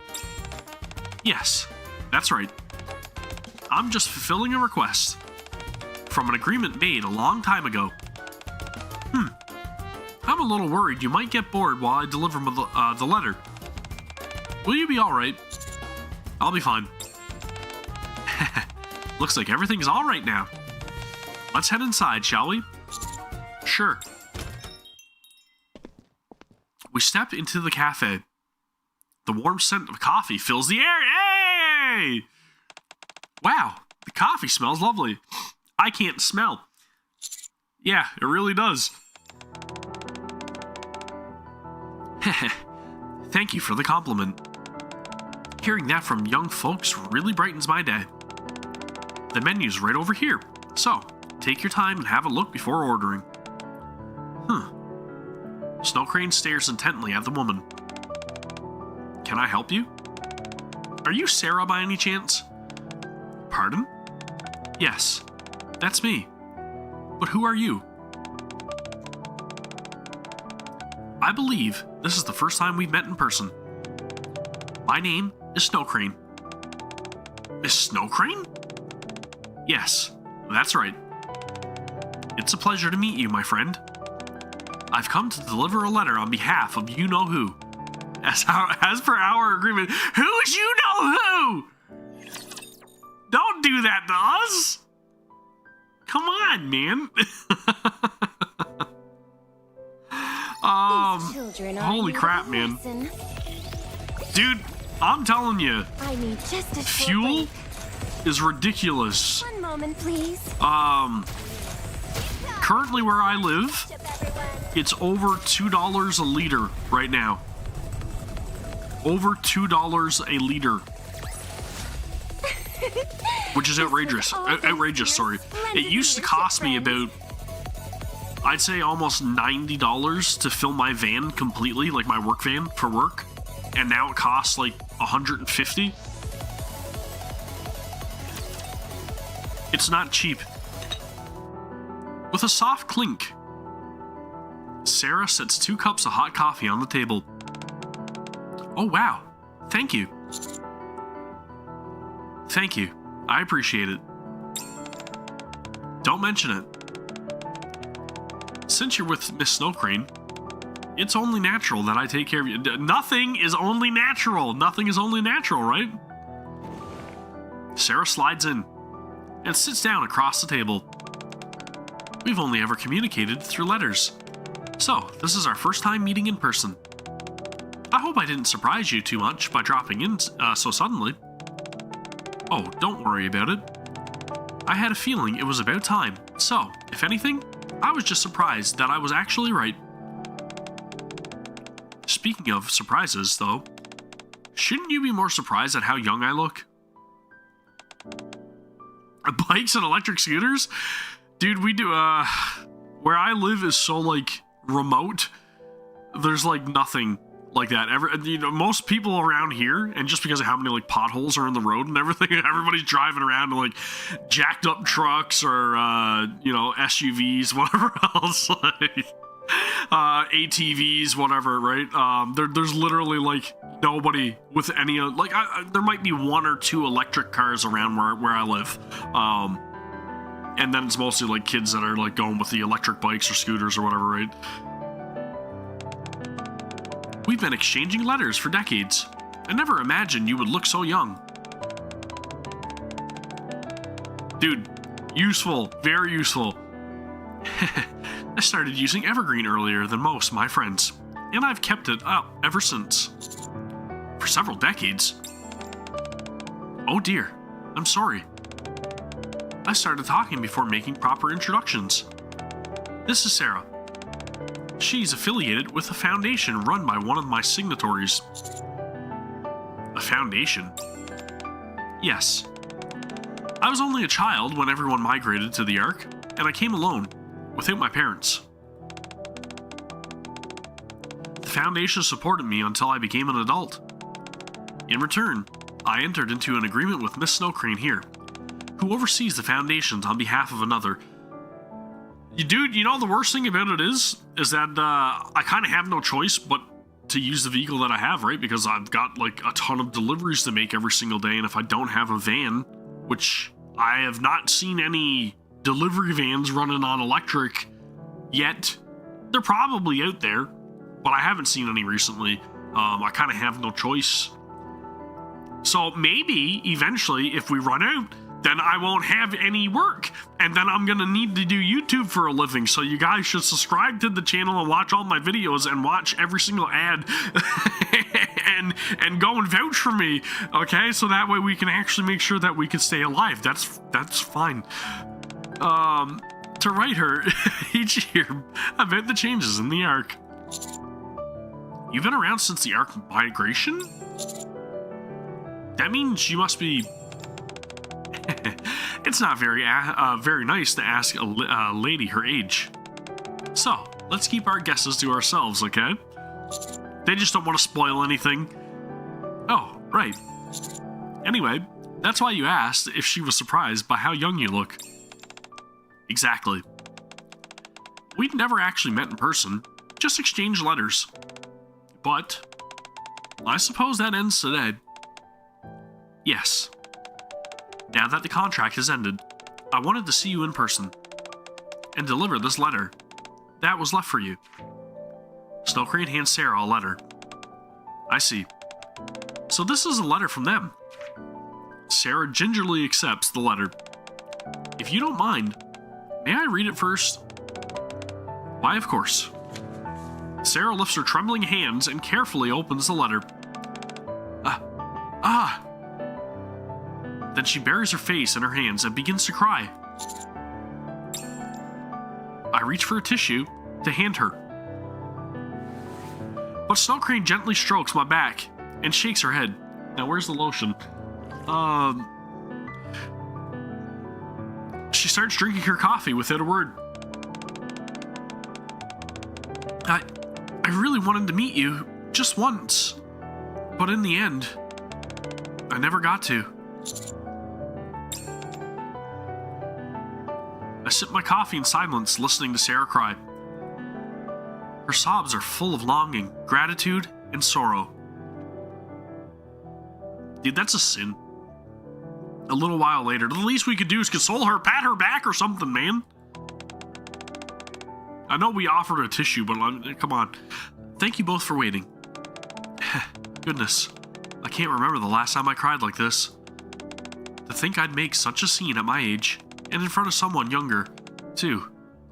Yes, that's right. I'm just fulfilling a request from an agreement made a long time ago. I'm a little worried you might get bored while I deliver the letter. Will you be alright? I'll be fine. Looks like everything's alright now. Let's head inside, shall we? Sure. We step into the cafe. The warm scent of coffee fills the air. Hey! Wow, the coffee smells lovely. I can't smell. Yeah, it really does. Thank you for the compliment. Hearing that from young folks really brightens my day. The menu's right over here, so take your time and have a look before ordering. Snow Crane stares intently at the woman. Can I help you? Are you Sarah by any chance? Pardon? Yes, that's me. But who are you? I believe this is the first time we've met in person. My name is Snow Crane. Is Snow Crane? Yes, that's right. It's a pleasure to meet you, my friend. I've come to deliver a letter on behalf of you-know-who. As per our agreement, who's you-know-who? Don't do that to us! Come on, man. Holy crap, man. Dude, I'm telling you, I need just a fuel is ridiculous. One moment, please. Currently where I live, it's over $2 a liter right now. Over $2 a liter. Which is outrageous. Outrageous, sorry. It used to cost me about, I'd say almost $90 to fill my van completely, like my work van for work. And now it costs like $150. It's not cheap. With a soft clink, Sarah sets 2 cups of hot coffee on the table. Oh wow, thank you. Thank you, I appreciate it. Don't mention it. Since you're with Miss Snow Crane, it's only natural that I take care of you. Nothing is only natural. Nothing is only natural, right? Sarah slides in and sits down across the table. We've only ever communicated through letters, so this is our first time meeting in person. I hope I didn't surprise you too much by dropping in so suddenly. Oh, don't worry about it. I had a feeling it was about time, so, if anything, I was just surprised that I was actually right. Speaking of surprises, though, shouldn't you be more surprised at how young I look? Bikes and electric scooters? Dude, we do, where I live is so, like, remote. There's, like, nothing like that. Most people around here, and just because of how many, like, potholes are in the road and everything, everybody's driving around in, like, jacked up trucks or, SUVs, whatever else, like, ATVs, whatever, right? There's literally, like, nobody with any, like, there might be 1 or 2 electric cars around where I live. And then it's mostly, like, kids that are, like, going with the electric bikes or scooters or whatever, right? We've been exchanging letters for decades. I never imagined you would look so young. Dude, useful, very useful. I started using Evergreen earlier than most my friends, and I've kept it up ever since. For several decades. Oh dear, I'm sorry. I started talking before making proper introductions. This is Sarah. She's affiliated with a foundation run by one of my signatories. A foundation? Yes. I was only a child when everyone migrated to the Ark, and I came alone, without my parents. The foundation supported me until I became an adult. In return, I entered into an agreement with Miss Snow Crane here, who oversees the foundations on behalf of another. Dude, you know the worst thing about it is that I kind of have no choice but to use the vehicle that I have, right? Because I've got like a ton of deliveries to make every single day, and if I don't have a van, which I have not seen any delivery vans running on electric yet, they're probably out there, but I haven't seen any recently. I kind of have no choice. So maybe eventually, if we run out, then I won't have any work. And then I'm gonna need to do YouTube for a living. So you guys should subscribe to the channel and watch all my videos and watch every single ad and go and vouch for me. Okay, so that way we can actually make sure that we can stay alive. That's fine. To write her each year about the changes in the Ark. You've been around since the Ark migration? That means you must be... It's not very nice to ask a lady her age. So, let's keep our guesses to ourselves, okay? They just don't want to spoil anything. Oh, right. Anyway, that's why you asked if she was surprised by how young you look. Exactly. We'd never actually met in person, just exchanged letters. But I suppose that ends today. Yes. Now that the contract has ended, I wanted to see you in person and deliver this letter that was left for you. Snow Crane hands Sarah a letter. I see. So this is a letter from them. Sarah gingerly accepts the letter. If you don't mind, may I read it first? Why, of course. Sarah lifts her trembling hands and carefully opens the letter. Then she buries her face in her hands and begins to cry. I reach for a tissue to hand her. But Snow Crane gently strokes my back and shakes her head. Now, where's the lotion? She starts drinking her coffee without a word. I really wanted to meet you just once, but in the end, I never got to. I sip my coffee in silence, listening to Sarah cry. Her sobs are full of longing, gratitude, and sorrow. Dude, that's a sin. A little while later, the least we could do is console her, pat her back or something, man. I know we offered a tissue, but come on. Thank you both for waiting. Goodness, I can't remember the last time I cried like this. To think I'd make such a scene at my age, and in front of someone younger, too.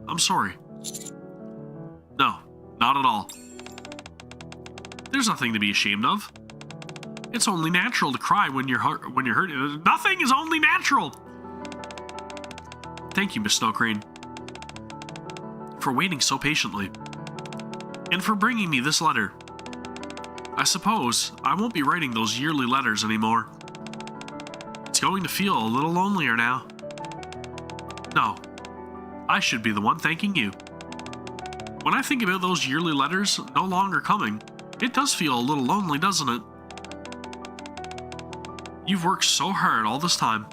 I'm sorry. No, not at all. There's nothing to be ashamed of. It's only natural to cry when you're hurt. Nothing is only natural. Thank you, Miss Snow Crane, for waiting so patiently, and for bringing me this letter. I suppose I won't be writing those yearly letters anymore. It's going to feel a little lonelier now. No, I should be the one thanking you. When I think about those yearly letters no longer coming, it does feel a little lonely, doesn't it? You've worked so hard all this time.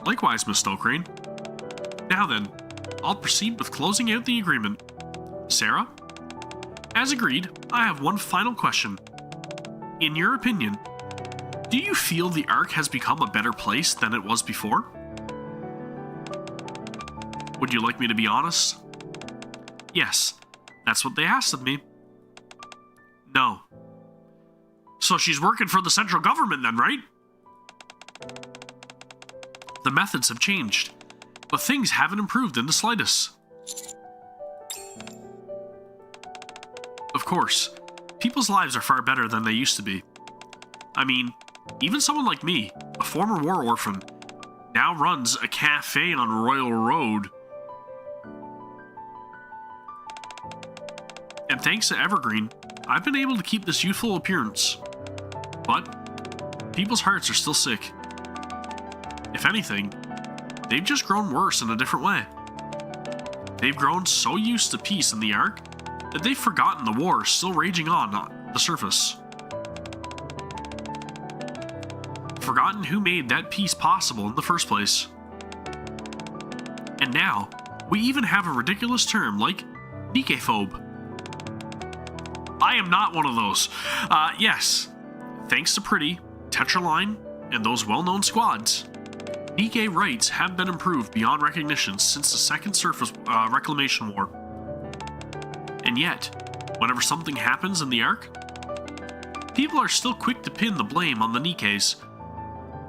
Likewise, Miss Snow Crane. Now then, I'll proceed with closing out the agreement. Sarah? As agreed, I have one final question. In your opinion, do you feel the Ark has become a better place than it was before? Would you like me to be honest? Yes, that's what they asked of me. No. So she's working for the central government then, right? The methods have changed, but things haven't improved in the slightest. Of course, people's lives are far better than they used to be. I mean, even someone like me, a former war orphan, now runs a cafe on Royal Road. And thanks to Evergreen, I've been able to keep this youthful appearance. But people's hearts are still sick. If anything, they've just grown worse in a different way. They've grown so used to peace in the Ark that they've forgotten the war still raging on the surface. Forgotten who made that peace possible in the first place. And now, we even have a ridiculous term like NIKKE-phobe. I am not one of those. Yes, thanks to Pretty, Tetraline, and those well-known squads, NIKKE rights have been improved beyond recognition since the Second Surface Reclamation War. And yet, whenever something happens in the Ark, people are still quick to pin the blame on the NIKKEs.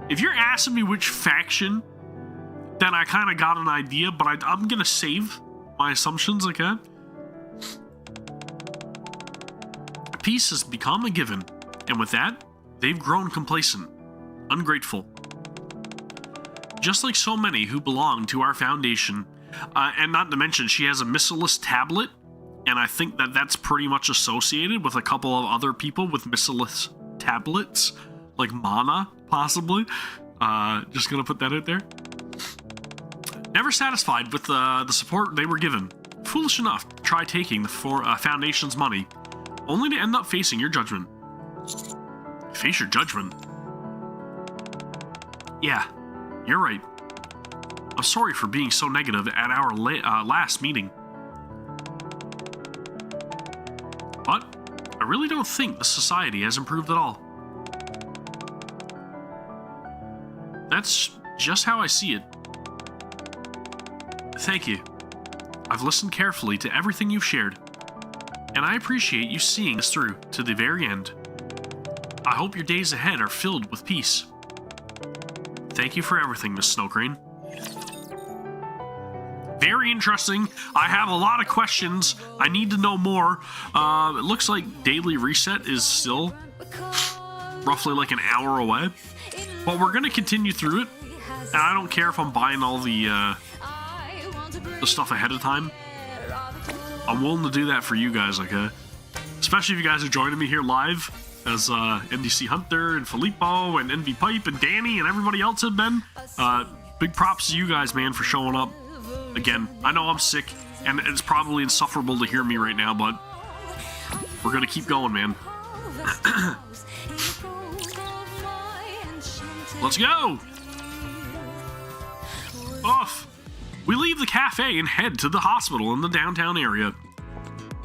If you're asking me which faction, then I kind of got an idea, but I'm going to save my assumptions, okay? Peace has become a given, and with that, they've grown complacent, ungrateful. Just like so many who belong to our foundation, and not to mention she has a missileless tablet, and I think that that's pretty much associated with a couple of other people with missileless tablets, like Mana, possibly. Just gonna put that out there. Never satisfied with the support they were given, foolish enough to try taking the Foundation's money, only to end up facing your judgment. Face your judgment? Yeah, you're right. I'm sorry for being so negative at our last meeting. But I really don't think the society has improved at all. That's just how I see it. Thank you. I've listened carefully to everything you've shared, and I appreciate you seeing us through to the very end. I hope your days ahead are filled with peace. Thank you for everything, Miss Snowcrane. Very interesting. I have a lot of questions. I need to know more. It looks like Daily Reset is still roughly like an hour away. But we're going to continue through it. And I don't care if I'm buying all the stuff ahead of time. I'm willing to do that for you guys, okay? Especially if you guys are joining me here live, as NDC Hunter and Filippo and NV Pipe and Danny and everybody else have been. Big props to you guys, man, for showing up. Again, I know I'm sick, and it's probably insufferable to hear me right now, but we're going to keep going, man. Let's go! Off! We leave the cafe and head to the hospital in the downtown area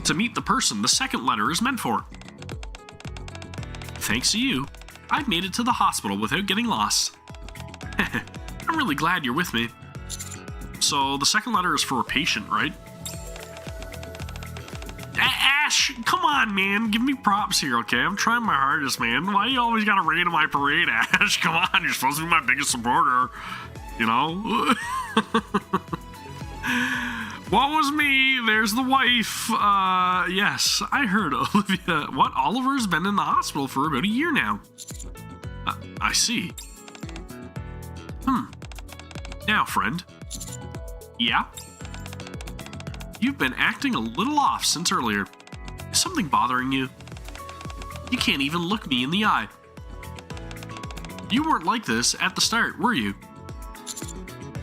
to meet the person the second letter is meant for. Thanks to you, I've made it to the hospital without getting lost. I'm really glad you're with me. So the second letter is for a patient, right? Ash, come on, man. Give me props here, okay? I'm trying my hardest, man. Why you always gotta rain on my parade, Ash? Come on, you're supposed to be my biggest supporter. You know? What was me? There's the wife. Yes, I heard Olivia. What? Oliver's been in the hospital for about a year now. I see. Now, friend. Yeah? You've been acting a little off since earlier. Is something bothering you? You can't even look me in the eye. You weren't like this at the start, were you?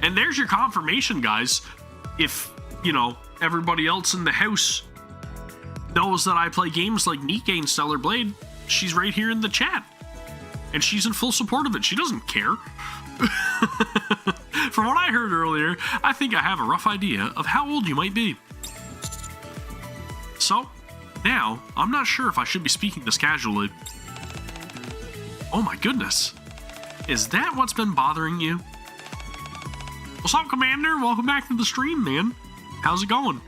And there's your confirmation, guys. If, you know, everybody else in the house knows that I play games like NIKKE and Stellar Blade, she's right here in the chat. And she's in full support of it. She doesn't care. From what I heard earlier, I think I have a rough idea of how old you might be. So, now, I'm not sure if I should be speaking this casually. Oh my goodness. Is that what's been bothering you? What's up, Commander? Welcome back to the stream, man. How's it going?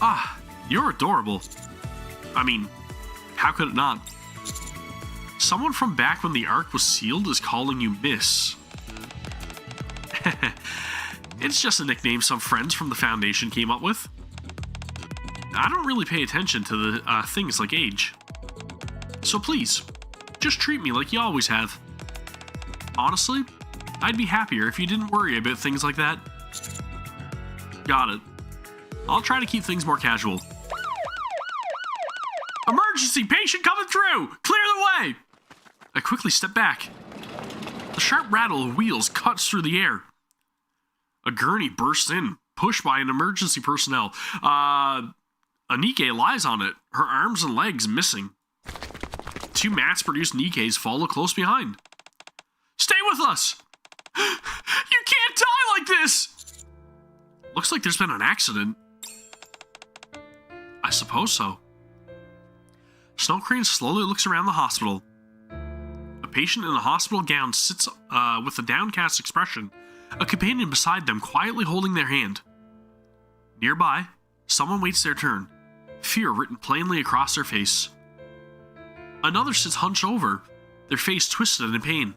Ah, you're adorable. I mean, how could it not? Someone from back when the Ark was sealed is calling you Miss. It's just a nickname some friends from the Foundation came up with. I don't really pay attention to the things like age. So please, just treat me like you always have. Honestly, I'd be happier if you didn't worry about things like that. Got it. I'll try to keep things more casual. Emergency! Patient coming through! Clear the way! I quickly step back. The sharp rattle of wheels cuts through the air. A gurney bursts in, pushed by an emergency personnel. NIKKE lies on it, her arms and legs missing. Two mass-produced NIKKEs follow close behind. Stay with us! You can't die like this! Looks like there's been an accident. I suppose so. Snowcrane slowly looks around the hospital. A patient in a hospital gown sits with a downcast expression, a companion beside them quietly holding their hand. Nearby, someone waits their turn, fear written plainly across their face. Another sits hunched over, their face twisted in pain.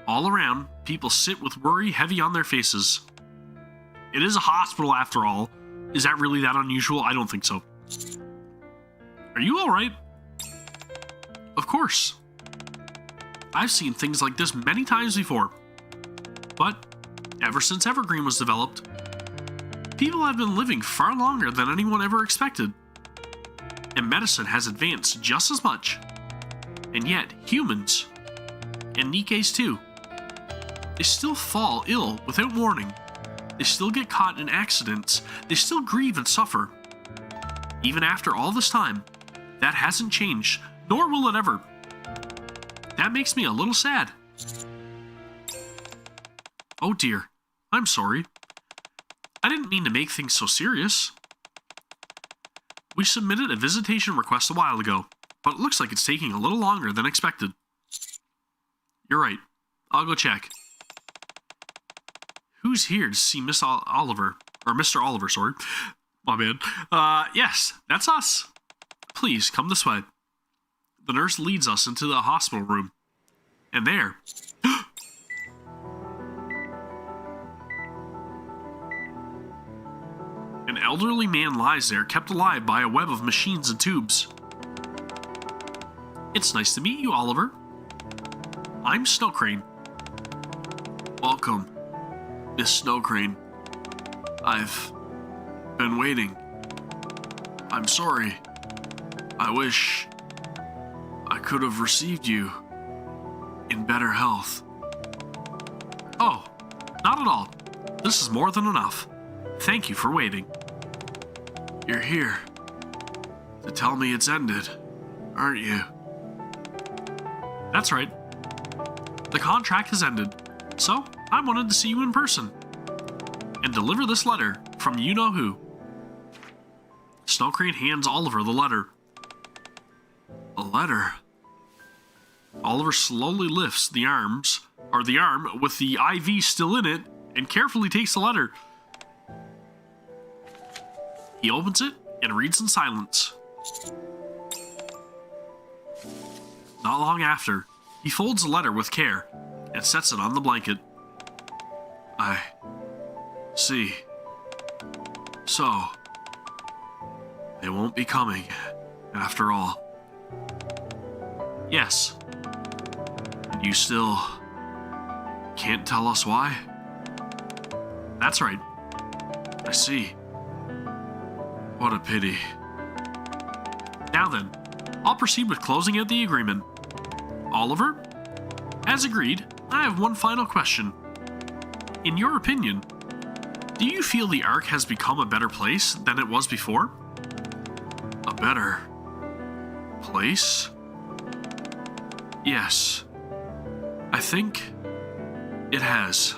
All around, people sit with worry heavy on their faces. It is a hospital after all. Is that really that unusual? I don't think so. Are you alright? Of course. I've seen things like this many times before. But ever since Evergreen was developed, people have been living far longer than anyone ever expected. And medicine has advanced just as much. And yet, humans, and NIKKEs too, they still fall ill without warning. They still get caught in accidents. They still grieve and suffer. Even after all this time, that hasn't changed, nor will it ever. That makes me a little sad. Oh dear, I'm sorry. I didn't mean to make things so serious. We submitted a visitation request a while ago, but it looks like it's taking a little longer than expected. You're right. I'll go check. Who's here to see Miss Oliver? Or Mr. Oliver, sorry. My bad. Yes, that's us. Please, come this way. The nurse leads us into the hospital room. And there... An elderly man lies there, kept alive by a web of machines and tubes. It's nice to meet you, Oliver. I'm Snowcrane. Welcome, Miss Snowcrane. I've been waiting. I'm sorry. I wish I could have received you in better health. Oh, not at all. This is more than enough. Thank you for waiting. You're here to tell me it's ended, aren't you? That's right. The contract has ended, so I wanted to see you in person and deliver this letter from you-know-who. Snowcrane hands Oliver the letter. A letter? Oliver slowly lifts the arm with the IV still in it and carefully takes the letter. He opens it and reads in silence. Not long after, he folds the letter with care and sets it on the blanket. I see. So, they won't be coming after all. Yes. And you still can't tell us why? That's right. I see. What a pity. Now then, I'll proceed with closing out the agreement. Oliver, as agreed, I have one final question. In your opinion, do you feel the Ark has become a better place than it was before? A better place? Yes. I think it has.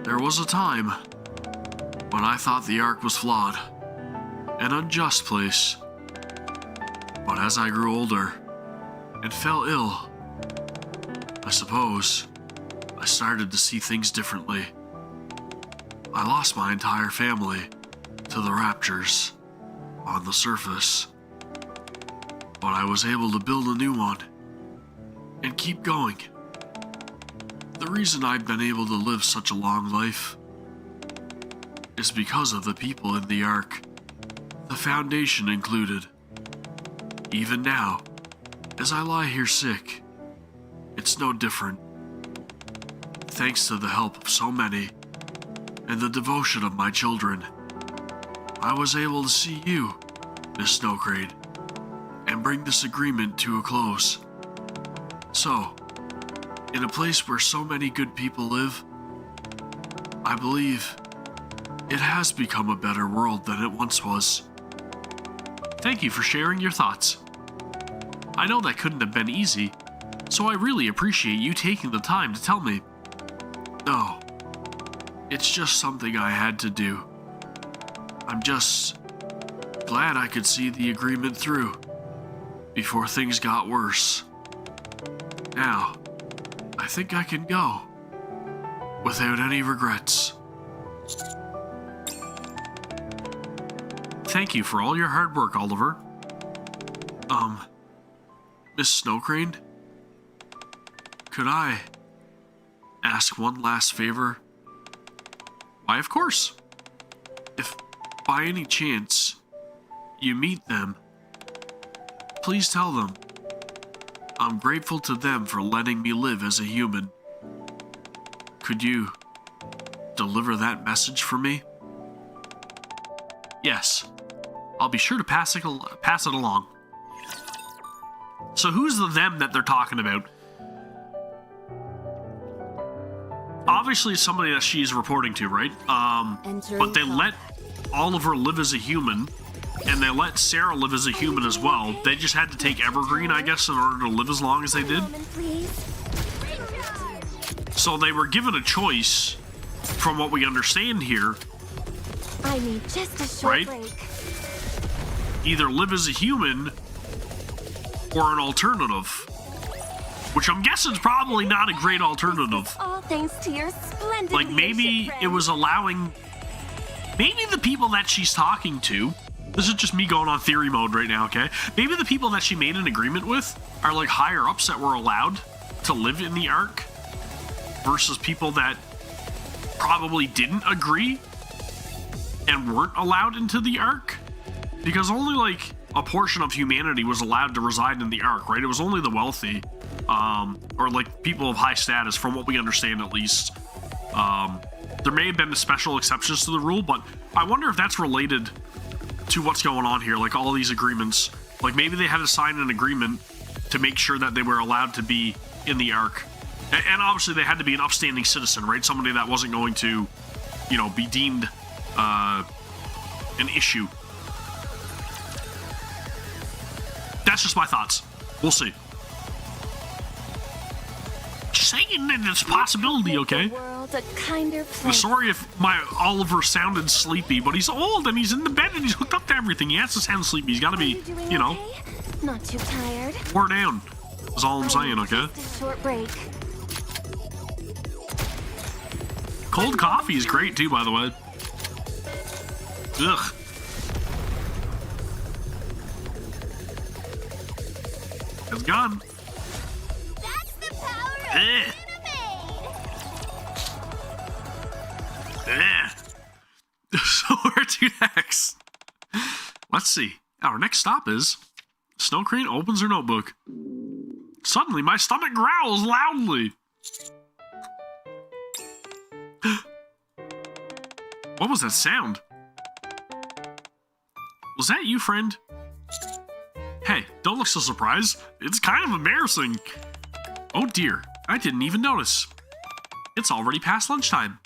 There was a time when I thought the Ark was flawed, an unjust place. But as I grew older and fell ill, I suppose I started to see things differently. I lost my entire family to the raptures on the surface, but I was able to build a new one and keep going. The reason I've been able to live such a long life is because of the people in the Ark, the Foundation included. Even now, as I lie here sick, it's no different. Thanks to the help of so many and the devotion of my children, I was able to see you, Miss Snowcrane, and bring this agreement to a close. So, in a place where so many good people live, I believe it has become a better world than it once was. Thank you for sharing your thoughts. I know that couldn't have been easy, so I really appreciate you taking the time to tell me. No, it's just something I had to do. I'm just glad I could see the agreement through before things got worse. Now, I think I can go without any regrets. Thank you for all your hard work, Oliver. Miss Snowcrane? Could I ask one last favor? Why, of course. If by any chance you meet them, please tell them I'm grateful to them for letting me live as a human. Could you deliver that message for me? Yes. I'll be sure to pass it along. So who's the them that they're talking about? Obviously it's somebody that she's reporting to, right? But they let Oliver live as a human, and they let Sarah live as a human as well. They just had to take Evergreen, I guess, in order to live as long as they did. So they were given a choice, from what we understand here. I need just a short break. Either live as a human or an alternative, which I'm guessing is probably not a great alternative. All thanks to your splendid like maybe it was allowing, maybe the people that she's talking to, this is just me going on theory mode right now, okay? Maybe the people that she made an agreement with are like higher ups that were allowed to live in the Ark versus people that probably didn't agree and weren't allowed into the Ark, because only like a portion of humanity was allowed to reside in the Ark, right? It was only the wealthy, or like people of high status, from what we understand at least. There may have been special exceptions to the rule, but I wonder if that's related to what's going on here, like all these agreements. Like maybe they had to sign an agreement to make sure that they were allowed to be in the Ark. And obviously they had to be an upstanding citizen, right? Somebody that wasn't going to, you know, be deemed an issue. That's just my thoughts. We'll see. Just saying that it's a possibility, okay? Sorry if my Oliver sounded sleepy, but he's old and he's in the bed and he's hooked up to everything. He has to sound sleepy. He's got to be, you know, not too tired. Wore down. That's all I'm saying, okay? Just a short break. Cold coffee is great too, by the way. Ugh. It's gone. That's the power of being a maid. So where to next? Let's see. Our next stop is Snow Crane opens her notebook. Suddenly, my stomach growls loudly. What was that sound? Was that you, friend? Hey, don't look so surprised. It's kind of embarrassing. Oh dear, I didn't even notice. It's already past lunchtime.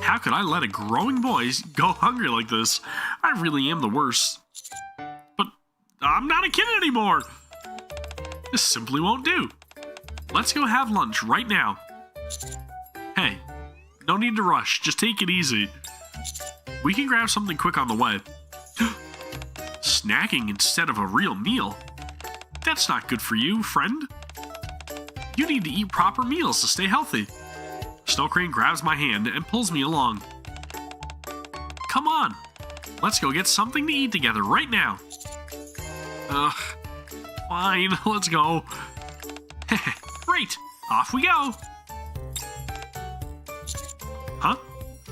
How could I let a growing boy go hungry like this? I really am the worst. But I'm not a kid anymore. This simply won't do. Let's go have lunch right now. Hey, no need to rush. Just take it easy. We can grab something quick on the way. Snacking instead of a real meal? That's not good for you, friend. You need to eat proper meals to stay healthy. Snow Crane grabs my hand and pulls me along. Come on, let's go get something to eat together right now. Ugh, fine, let's go. Great, off we go. Huh?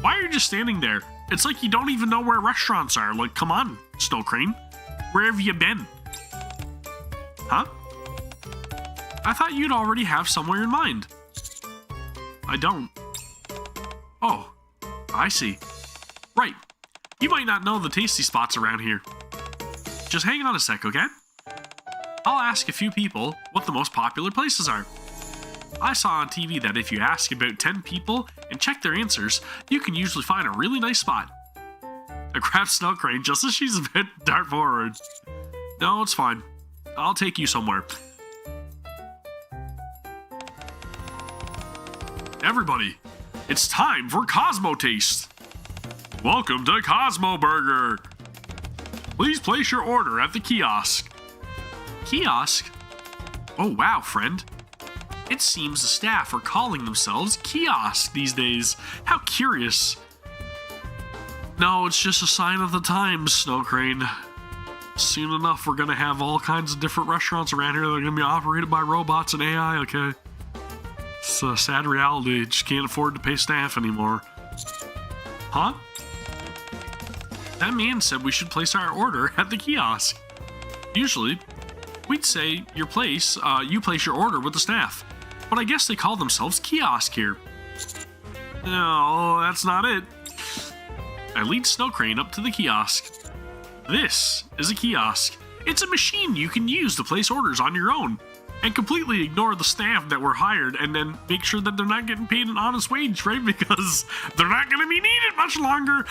Why are you just standing there? It's like you don't even know where restaurants are. Like, come on, Snow Crane. Where have you been? Huh? I thought you'd already have somewhere in mind. I don't. Oh, I see. Right. You might not know the tasty spots around here. Just hang on a sec, okay? I'll ask a few people what the most popular places are. I saw on TV that if you ask about 10 people and check their answers, you can usually find a really nice spot. I grabbed Snow Crane just as she's about to dart forward. No, it's fine. I'll take you somewhere. Everybody, it's time for Cosmo Taste. Welcome to Cosmo Burger. Please place your order at the kiosk. Kiosk? Oh wow, friend. It seems the staff are calling themselves Kiosk these days. How curious. No, it's just a sign of the times, Snow Crane. Soon enough, we're gonna have all kinds of different restaurants around here that are gonna be operated by robots and AI, okay? It's a sad reality. Just can't afford to pay staff anymore. Huh? That man said we should place our order at the kiosk. Usually, we'd say you place your order with the staff. But I guess they call themselves kiosk here. No, that's not it. I lead Snow Crane up to the kiosk. This is a kiosk. It's a machine you can use to place orders on your own and completely ignore the staff that were hired and then make sure that they're not getting paid an honest wage, right? Because they're not going to be needed much longer.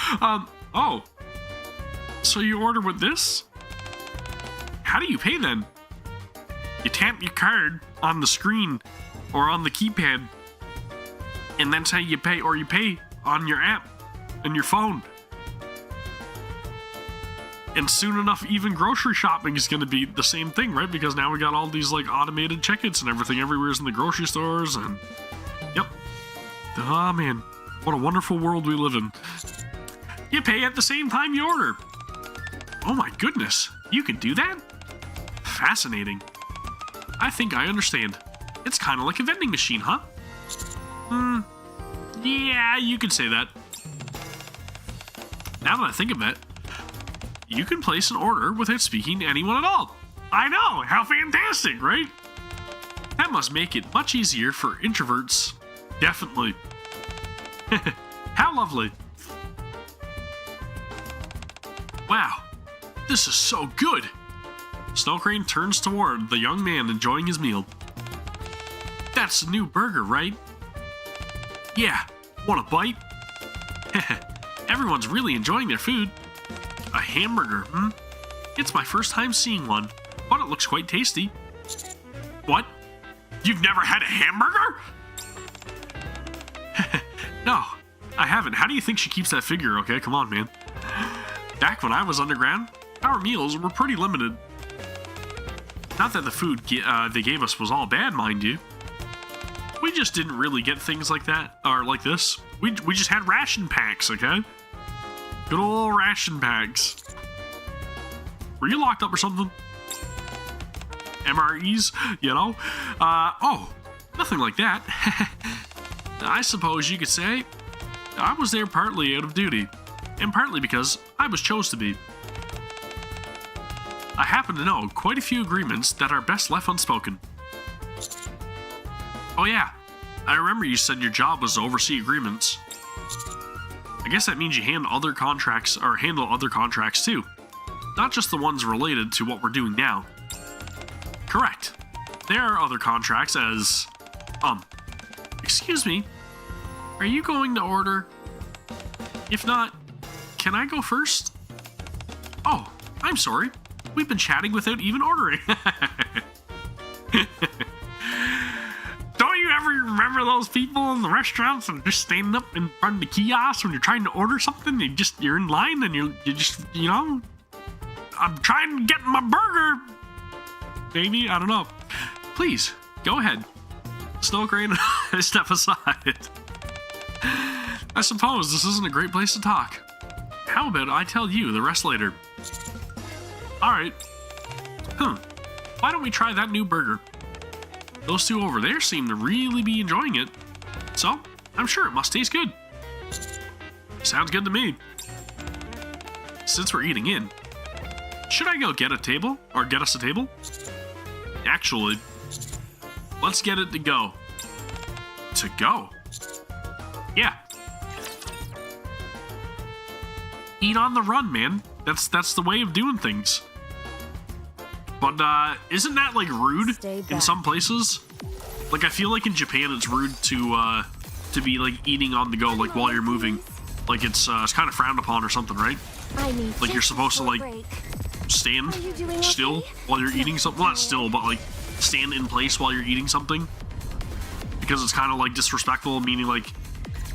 Oh. So you order with this? How do you pay then? You tap your card on the screen or on the keypad, and that's how you pay, or you pay on your app and your phone. And soon enough, even grocery shopping is going to be the same thing, right? Because now we got all these like automated check-ins and everything everywhere's in the grocery stores, and yep. Oh man, what a wonderful world we live in. You pay at the same time you order. Oh my goodness, you can do that? Fascinating. I think I understand. It's kind of like a vending machine, huh? Yeah, you could say that. Now that I think of it, you can place an order without speaking to anyone at all. I know, how fantastic, right? That must make it much easier for introverts. Definitely. How lovely. Wow, this is so good. Snow Crane turns toward the young man enjoying his meal. That's a new burger, right? Yeah, want a bite? Everyone's really enjoying their food. A hamburger, It's my first time seeing one, but it looks quite tasty. What? You've never had a hamburger? No, I haven't. How do you think she keeps that figure, okay? Come on, man. Back when I was underground, our meals were pretty limited. Not that the food they gave us was all bad, mind you. We just didn't really get things like that, or like this. We just had ration packs, okay? Good old ration packs. Were you locked up or something? MREs, you know? Oh, nothing like that. I suppose you could say I was there partly out of duty, and partly because I was chose to be. I happen to know quite a few agreements that are best left unspoken. Oh yeah, I remember you said your job was to oversee agreements. I guess that means you handle other contracts too. Not just the ones related to what we're doing now. Correct. There are other contracts as... Excuse me, are you going to order? If not, can I go first? Oh, I'm sorry. We've been chatting without even ordering. Don't you ever remember those people in the restaurants and just standing up in front of the kiosk when you're trying to order something? You're in line and you just, you know, I'm trying to get my burger. Maybe, I don't know. Please, go ahead. Snow Crane, step aside. I suppose this isn't a great place to talk. How about I tell you the rest later? Alright. Why don't we try that new burger? Those two over there seem to really be enjoying it. So, I'm sure it must taste good. Sounds good to me. Since we're eating in, should I go get a table? Or get us a table? Actually, let's get it to go. To go? Yeah. Eat on the run, man. That's the way of doing things. But isn't that like rude in some places? Like I feel like in Japan it's rude to be like eating on the go, like while you're moving. Like it's kind of frowned upon or something, right? Like you're supposed to like stand still while you're eating something. Well, not still, but like stand in place while you're eating something. Because it's kind of like disrespectful, meaning like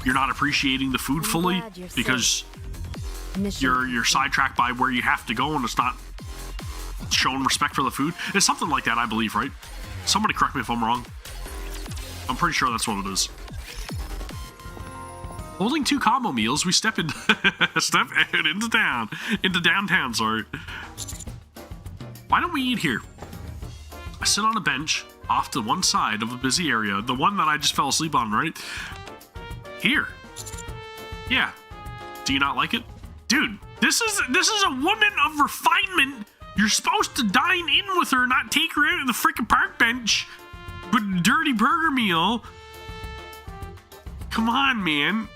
you're not appreciating the food fully because you're sidetracked by where you have to go and it's not showing respect for the food. It's something like that, I believe, right? Somebody correct me if I'm wrong. I'm pretty sure that's what it is. Holding 2 combo meals, we step out into downtown, sorry. Why don't we eat here? I sit on a bench off to one side of a busy area. The one that I just fell asleep on, right? Here. Yeah. Do you not like it? Dude, this is a woman of refinement. You're supposed to dine in with her, not take her out of the freaking park bench with a dirty burger meal. Come on, man.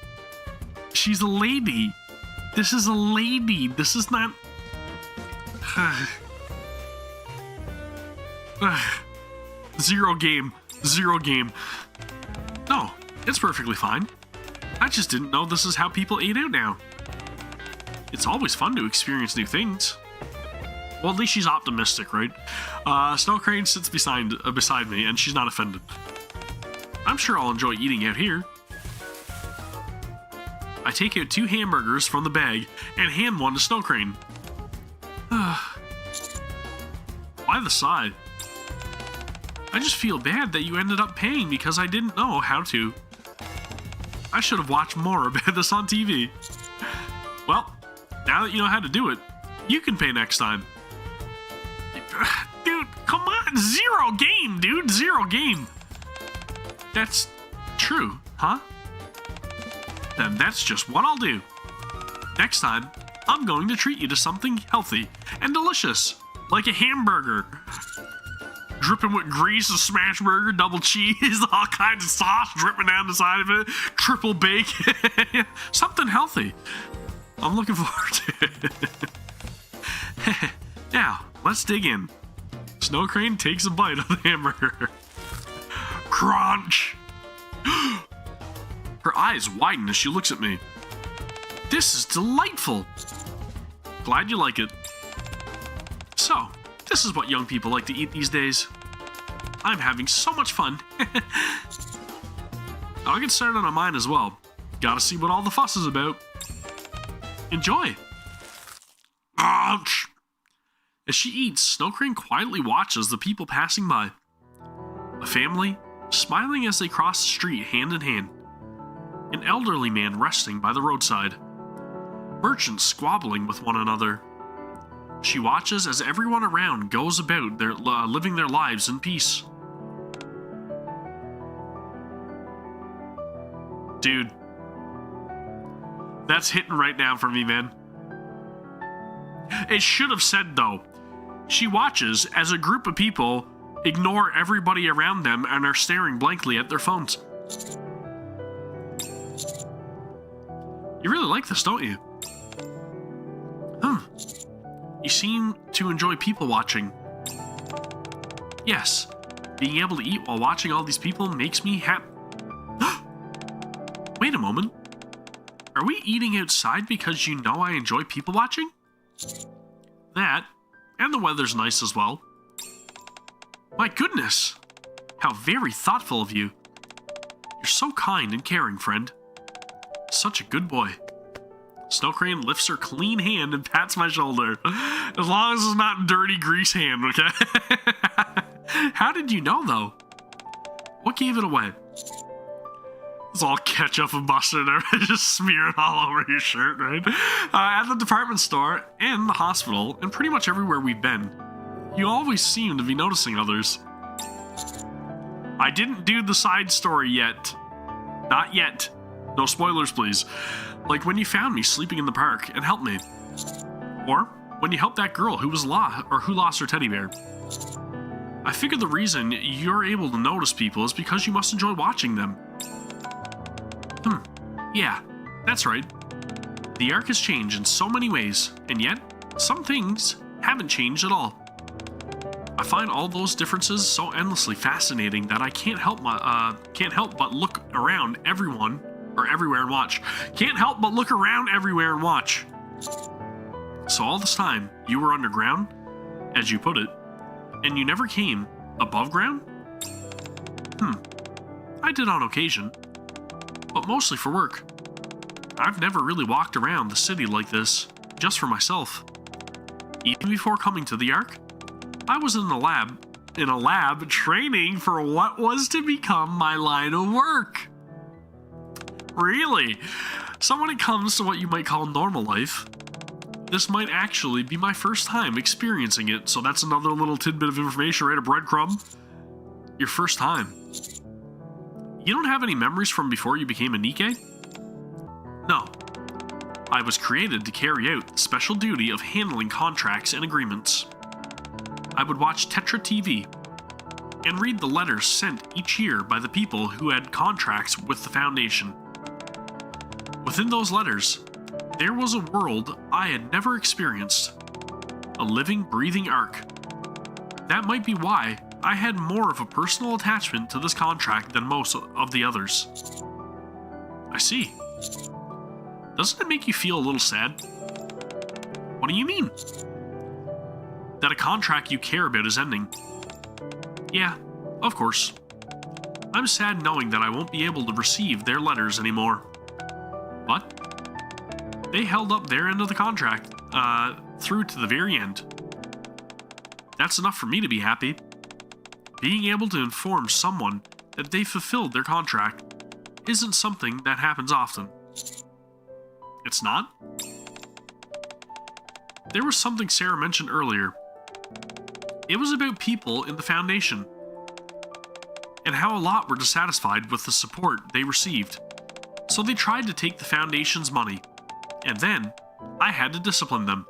She's a lady. This is a lady. This is not... Zero game. Zero game. No, it's perfectly fine. I just didn't know this is how people ate out now. It's always fun to experience new things. Well, at least she's optimistic, right? Snow Crane sits beside me, and she's not offended. I'm sure I'll enjoy eating out here. I take out 2 hamburgers from the bag and hand one to Snow Crane. Why the sigh? I just feel bad that you ended up paying because I didn't know how to. I should have watched more about this on TV. Well, now that you know how to do it, you can pay next time. Dude, come on! Zero game, dude! Zero game! That's true, huh? Then that's just what I'll do. Next time, I'm going to treat you to something healthy and delicious, like a hamburger. Dripping with grease, a smash burger, double cheese, all kinds of sauce dripping down the side of it, triple bacon. Something healthy. I'm looking forward to it. Now, let's dig in. Snow Crane takes a bite of the hamburger. Crunch! Her eyes widen as she looks at me. This is delightful. Glad you like it. So, this is what young people like to eat these days. I'm having so much fun. I'll get started on mine as well. Gotta see what all the fuss is about. Enjoy. Ouch! As she eats, Snow Crane quietly watches the people passing by. A family, smiling as they cross the street hand in hand. An elderly man resting by the roadside. Merchants squabbling with one another. She watches as everyone around goes about their living their lives in peace. Dude, that's hitting right now for me, man. It should have said, though, she watches as a group of people ignore everybody around them and are staring blankly at their phones. You really like this, don't you? You seem to enjoy people watching. Yes, being able to eat while watching all these people makes me happy. Wait a moment. Are we eating outside because you know I enjoy people watching? That, and the weather's nice as well. My goodness! How very thoughtful of you. You're so kind and caring, friend. Such a good boy. Snow Crane lifts her clean hand and pats my shoulder. As long as it's not dirty grease hand, okay? How did you know, though? What gave it away? It's all ketchup and mustard and just smearing all over your shirt, right? At the department store and the hospital and pretty much everywhere we've been, you always seem to be noticing others. I didn't do the side story yet. Not yet. No spoilers, please. Like when you found me sleeping in the park and helped me. Or when you helped that girl who lost her teddy bear. I figured the reason you're able to notice people is because you must enjoy watching them. Yeah, that's right. The Ark has changed in so many ways, and yet, some things haven't changed at all. I find all those differences so endlessly fascinating that I can't help but look around everywhere and watch. Can't help but look around everywhere and watch. So all this time, you were underground, as you put it, and you never came above ground? I did on occasion, but mostly for work. I've never really walked around the city like this, just for myself. Even before coming to the Ark, I was in a lab training for what was to become my line of work. Really? So when it comes to what you might call normal life, this might actually be my first time experiencing it, so that's another little tidbit of information, right? A breadcrumb. Your first time. You don't have any memories from before you became a NIKKE? No. I was created to carry out the special duty of handling contracts and agreements. I would watch Tetra TV and read the letters sent each year by the people who had contracts with the Foundation. Within those letters, there was a world I had never experienced. A living, breathing ark. That might be why I had more of a personal attachment to this contract than most of the others. I see. Doesn't it make you feel a little sad? What do you mean? That a contract you care about is ending. Yeah, of course. I'm sad knowing that I won't be able to receive their letters anymore. But they held up their end of the contract, through to the very end. That's enough for me to be happy. Being able to inform someone that they fulfilled their contract isn't something that happens often. It's not? There was something Sarah mentioned earlier. It was about people in the Foundation, and how a lot were dissatisfied with the support they received. So they tried to take the Foundation's money, and then I had to discipline them.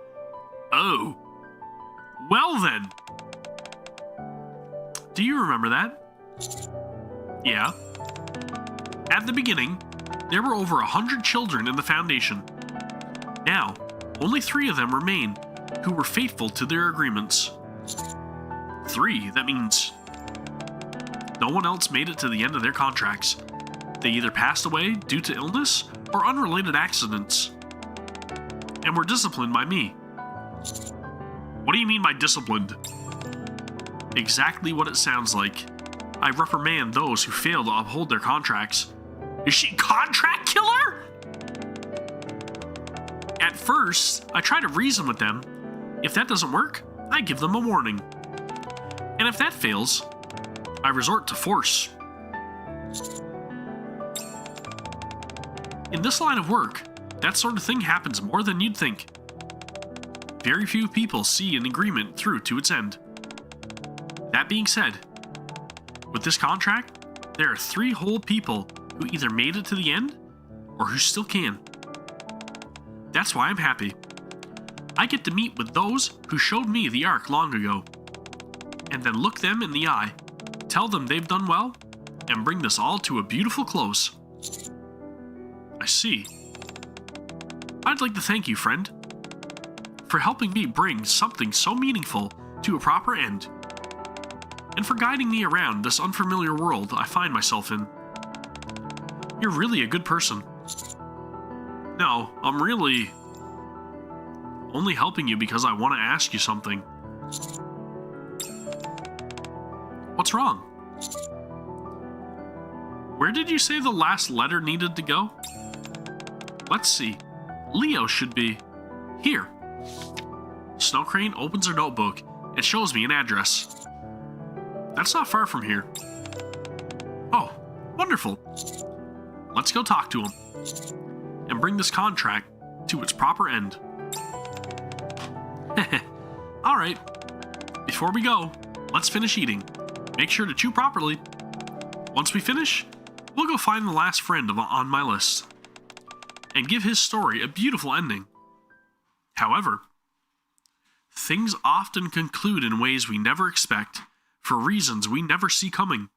Oh. Well then. Do you remember that? Yeah. At the beginning, there were over 100 children in the Foundation. Now, only 3 of them remain who were faithful to their agreements. 3, that means no one else made it to the end of their contracts. They either passed away due to illness or unrelated accidents, and were disciplined by me. What do you mean by disciplined? Exactly what it sounds like. I reprimand those who fail to uphold their contracts. Is she contract killer? At first, I try to reason with them. If that doesn't work, I give them a warning. And if that fails, I resort to force. In this line of work, that sort of thing happens more than you'd think. Very few people see an agreement through to its end. That being said, with this contract, there are 3 whole people who either made it to the end or who still can. That's why I'm happy. I get to meet with those who showed me the ark long ago, and then look them in the eye, tell them they've done well, and bring this all to a beautiful close. I see. I'd like to thank you, friend, for helping me bring something so meaningful to a proper end, and for guiding me around this unfamiliar world I find myself in. You're really a good person. No, I'm really only helping you because I want to ask you something. What's wrong? Where did you say the last letter needed to go? Let's see. Leo should be here. Snow Crane opens her notebook and shows me an address. That's not far from here. Oh, wonderful. Let's go talk to him and bring this contract to its proper end. Alright, before we go, let's finish eating. Make sure to chew properly. Once we finish, we'll go find the last friend on my list and give his story a beautiful ending. However, things often conclude in ways we never expect, for reasons we never see coming.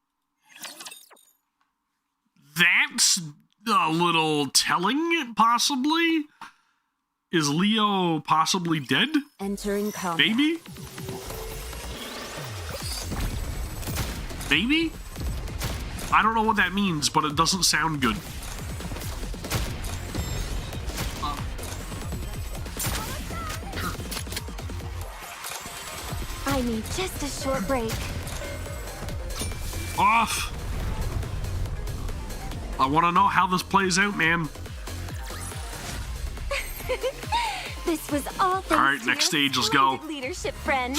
That's a little telling, possibly. Is Leo possibly dead? Entering combat. Maybe? Maybe? I don't know what that means, but it doesn't sound good. I need just a short break. Off! I want to know how this plays out, man. This was all thanks Alright, to next your stage, let's go. splendid leadership, friend.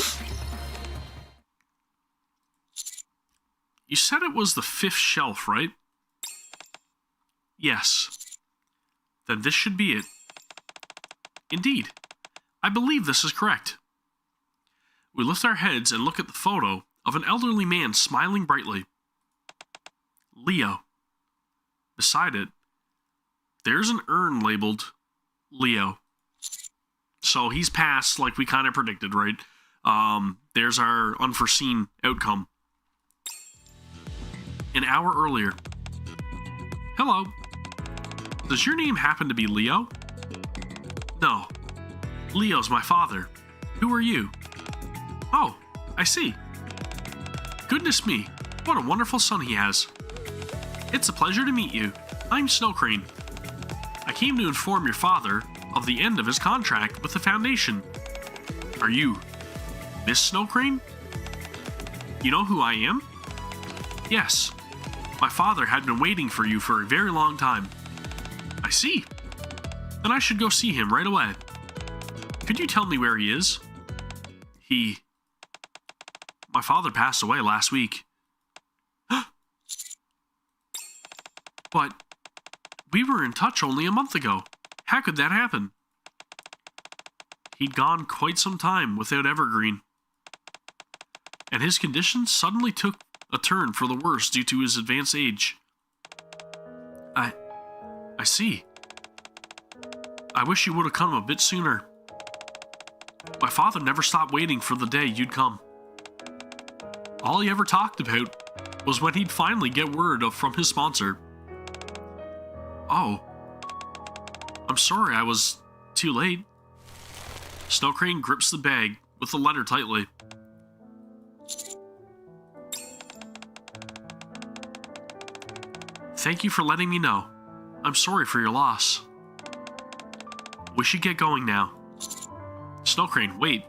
You said it was the 5th shelf, right? Yes. Then this should be it. Indeed. I believe this is correct. We lift our heads and look at the photo of an elderly man smiling brightly. Leo. Beside it, there's an urn labeled Leo. So he's passed like we kind of predicted, right? There's our unforeseen outcome. An hour earlier. Hello. Does your name happen to be Leo? No. Leo's my father. Who are you? Oh, I see. Goodness me, what a wonderful son he has. It's a pleasure to meet you. I'm Snow Crane. I came to inform your father of the end of his contract with the Foundation. Are you Miss Snow Crane? You know who I am? Yes. My father had been waiting for you for a very long time. I see. Then I should go see him right away. Could you tell me where he is? My father passed away last week. But we were in touch only a month ago. How could that happen? He'd gone quite some time without Evergreen, and his condition suddenly took a turn for the worse due to his advanced age. I see. I wish you would have come a bit sooner. My father never stopped waiting for the day you'd come. All he ever talked about was when he'd finally get word from his sponsor. Oh. I'm sorry I was too late. Snow Crane grips the bag with the letter tightly. Thank you for letting me know. I'm sorry for your loss. We should get going now. Snow Crane, wait.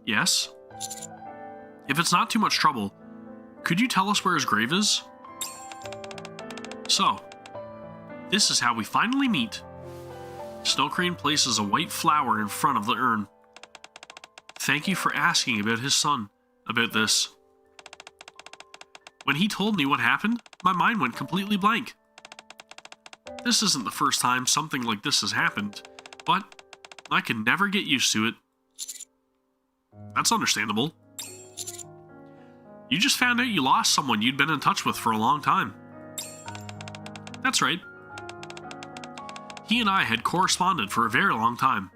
Yes? If it's not too much trouble, could you tell us where his grave is? So, this is how we finally meet. Snow Crane places a white flower in front of the urn. Thank you for asking about his son, about this. When he told me what happened, my mind went completely blank. This isn't the first time something like this has happened, but I can never get used to it. That's understandable. You just found out you lost someone you'd been in touch with for a long time. That's right. He and I had corresponded for a very long time.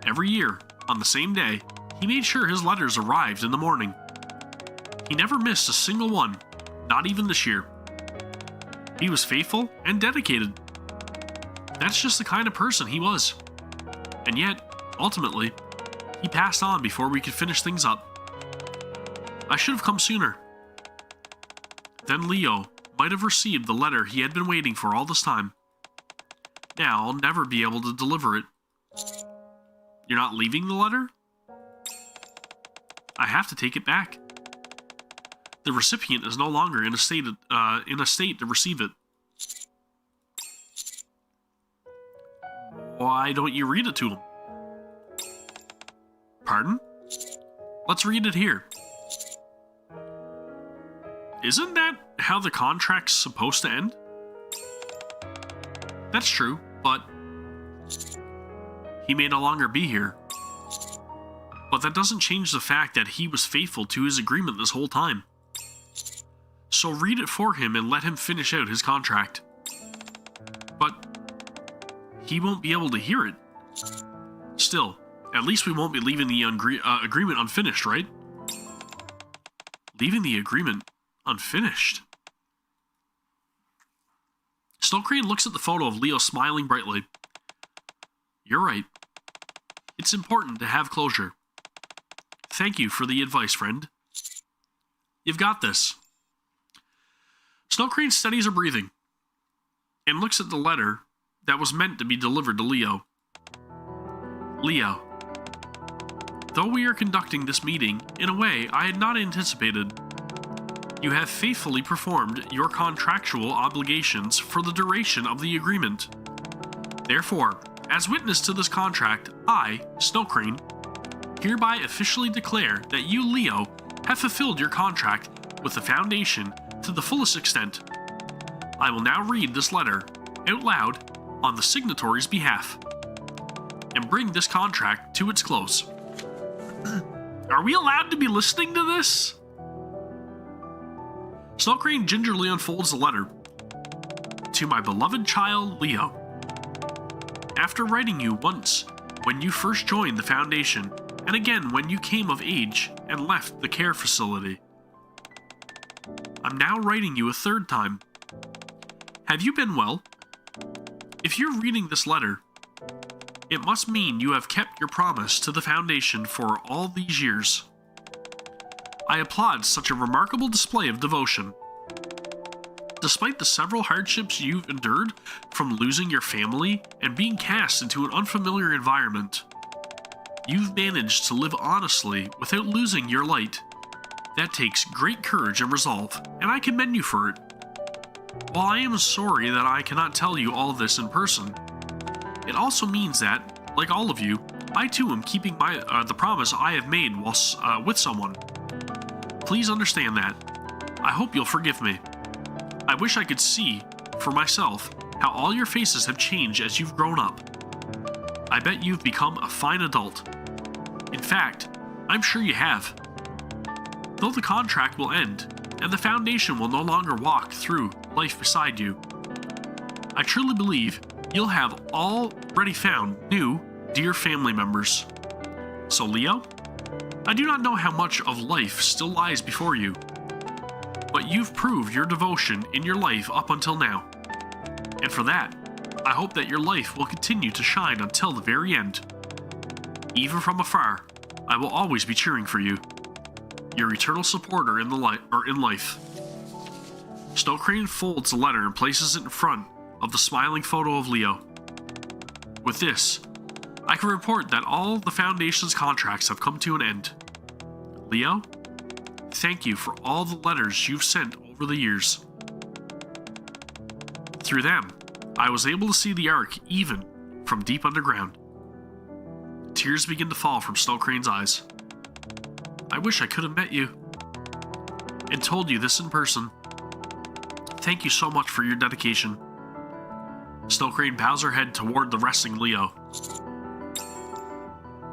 Every year, on the same day, he made sure his letters arrived in the morning. He never missed a single one, not even this year. He was faithful and dedicated. That's just the kind of person he was. And yet, ultimately, he passed on before we could finish things up. I should have come sooner. Then Leo might have received the letter he had been waiting for all this time. Now I'll never be able to deliver it. You're not leaving the letter? I have to take it back. The recipient is no longer in a state to receive it. Why don't you read it to him? Pardon? Let's read it here. Isn't that how the contract's supposed to end? That's true, but he may no longer be here. But that doesn't change the fact that he was faithful to his agreement this whole time. So read it for him and let him finish out his contract. But he won't be able to hear it. Still, at least we won't be leaving the agreement unfinished, right? Leaving the agreement unfinished? Snow Crane looks at the photo of Leo smiling brightly. You're right. It's important to have closure. Thank you for the advice, friend. You've got this. Snow Crane steadies her breathing and looks at the letter that was meant to be delivered to Leo. Leo, though we are conducting this meeting in a way I had not anticipated, you have faithfully performed your contractual obligations for the duration of the agreement. Therefore, as witness to this contract, I, Snow Crane, hereby officially declare that you, Leo, have fulfilled your contract with the Foundation to the fullest extent. I will now read this letter out loud on the signatory's behalf and bring this contract to its close. Are we allowed to be listening to this? Snow Crane gingerly unfolds the letter. To my beloved child, Leo. After writing you once when you first joined the Foundation, and again when you came of age and left the care facility, I'm now writing you a third time. Have you been well? If you're reading this letter, it must mean you have kept your promise to the Foundation for all these years. I applaud such a remarkable display of devotion. Despite the several hardships you've endured, from losing your family and being cast into an unfamiliar environment, you've managed to live honestly without losing your light. That takes great courage and resolve, and I commend you for it. While I am sorry that I cannot tell you all this in person, it also means that, like all of you, I too am keeping the promise I have made while with someone. Please understand that. I hope you'll forgive me. I wish I could see, for myself, how all your faces have changed as you've grown up. I bet you've become a fine adult. In fact, I'm sure you have. Though the contract will end, and the Foundation will no longer walk through life beside you, I truly believe you'll have already found new, dear family members. So Leo, I do not know how much of life still lies before you, but you've proved your devotion in your life up until now. And for that, I hope that your life will continue to shine until the very end. Even from afar, I will always be cheering for you. Your eternal supporter in life. Snow Crane folds the letter and places it in front of the smiling photo of Leo. With this, I can report that all the Foundation's contracts have come to an end. Leo, thank you for all the letters you've sent over the years. Through them, I was able to see the Ark even from deep underground. Tears begin to fall from Snow Crane's eyes. I wish I could have met you and told you this in person. Thank you so much for your dedication. Snow Crane bows her head toward the resting Leo.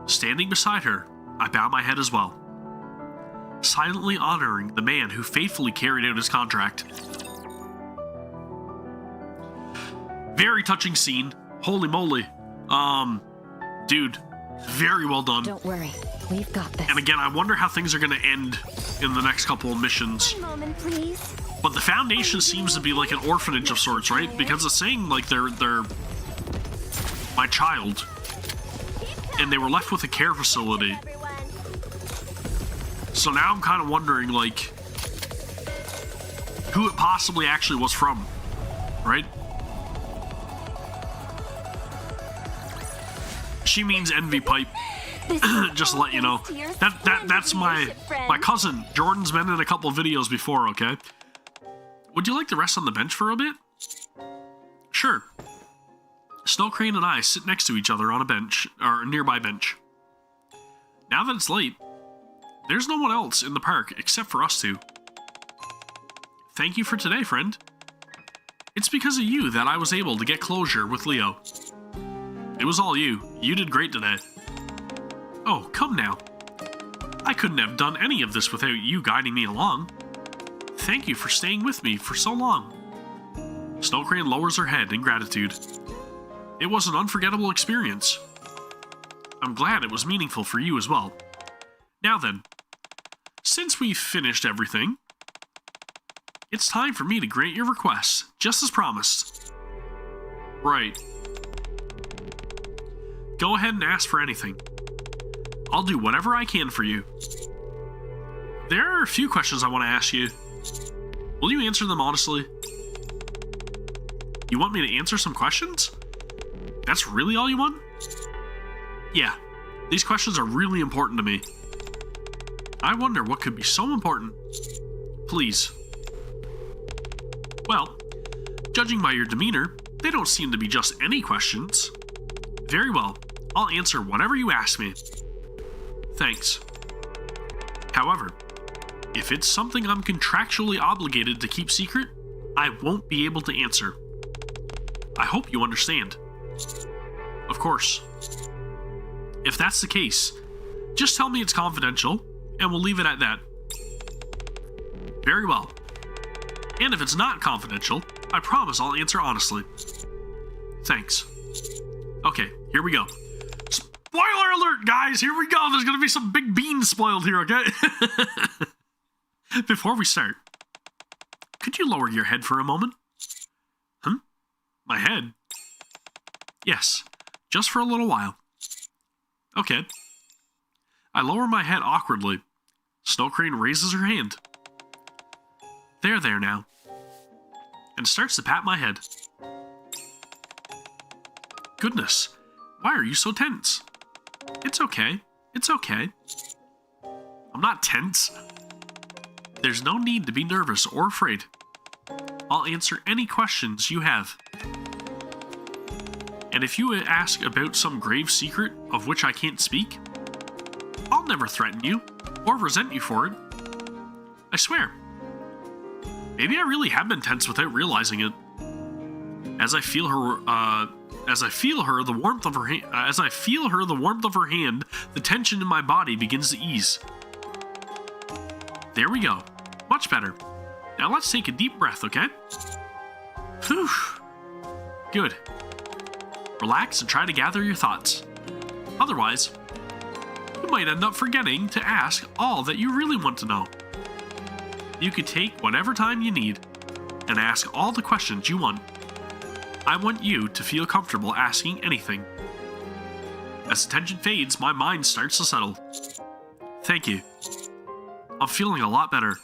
Standing beside her, I bow my head as well, silently honoring the man who faithfully carried out his contract. Very touching scene. Holy moly. Dude, very well done. Don't worry, we've got this. And again, I wonder how things are going to end in the next couple of missions. One moment, please. But the Foundation seems to be like an orphanage of sorts, right? Because it's saying like they're my child, and they were left with a care facility. So now I'm kind of wondering like who it possibly actually was from, right? She means Envy Pipe. Just to let you know. That's my cousin. Jordan's been in a couple of videos before, okay? Would you like to rest on the bench for a bit? Sure. Snow Crane and I sit next to each other on a bench, or a nearby bench. Now that it's late, there's no one else in the park except for us two. Thank you for today, friend. It's because of you that I was able to get closure with Leo. It was all you. You did great today. Oh, come now. I couldn't have done any of this without you guiding me along. Thank you for staying with me for so long. Snow Crane lowers her head in gratitude. It was an unforgettable experience. I'm glad it was meaningful for you as well. Now then, since we've finished everything, it's time for me to grant your request, just as promised. Right. Go ahead and ask for anything. I'll do whatever I can for you. There are a few questions I want to ask you. Will you answer them honestly? You want me to answer some questions? That's really all you want? Yeah, these questions are really important to me. I wonder what could be so important. Please. Well, judging by your demeanor, they don't seem to be just any questions. Very well, I'll answer whatever you ask me. Thanks. However, if it's something I'm contractually obligated to keep secret, I won't be able to answer. I hope you understand. Of course. If that's the case, Just tell me it's confidential, and we'll leave it at that. Very well. And if it's not confidential, I promise I'll answer honestly. Thanks. Okay, here we go. Spoiler alert, guys! Here we go! There's gonna be some big beans spoiled here, okay? Before we start, could you lower your head for a moment? My head? Yes, just for a little while. Okay. I lower my head awkwardly. Snow Crane raises her hand. There now. And starts to pat my head. Goodness, why are you so tense? It's okay. It's okay. I'm not tense. There's no need to be nervous or afraid. I'll answer any questions you have. And if you ask about some grave secret of which I can't speak, I'll never threaten you or resent you for it. I swear. Maybe I really have been tense without realizing it. As I feel her the warmth of her hand, the tension in my body begins to ease. There we go. Much better. Now let's take a deep breath, okay? Whew. Good. Relax and try to gather your thoughts. Otherwise, you might end up forgetting to ask all that you really want to know. You could take whatever time you need and ask all the questions you want. I want you to feel comfortable asking anything. As the tension fades, my mind starts to settle. Thank you. I'm feeling a lot better.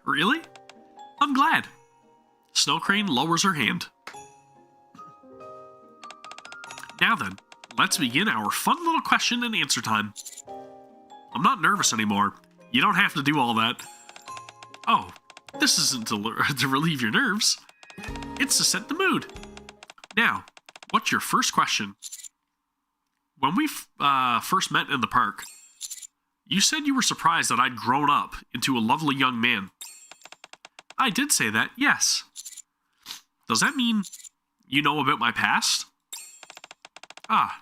Really? I'm glad. Snow Crane lowers her hand. Now then, let's begin our fun little question and answer time. I'm not nervous anymore. You don't have to do all that. Oh, this isn't to relieve your nerves. It's to set the mood. Now, what's your first question? When we first met in the park, you said you were surprised that I'd grown up into a lovely young man. I did say that, yes. Does that mean you know about my past? Ah,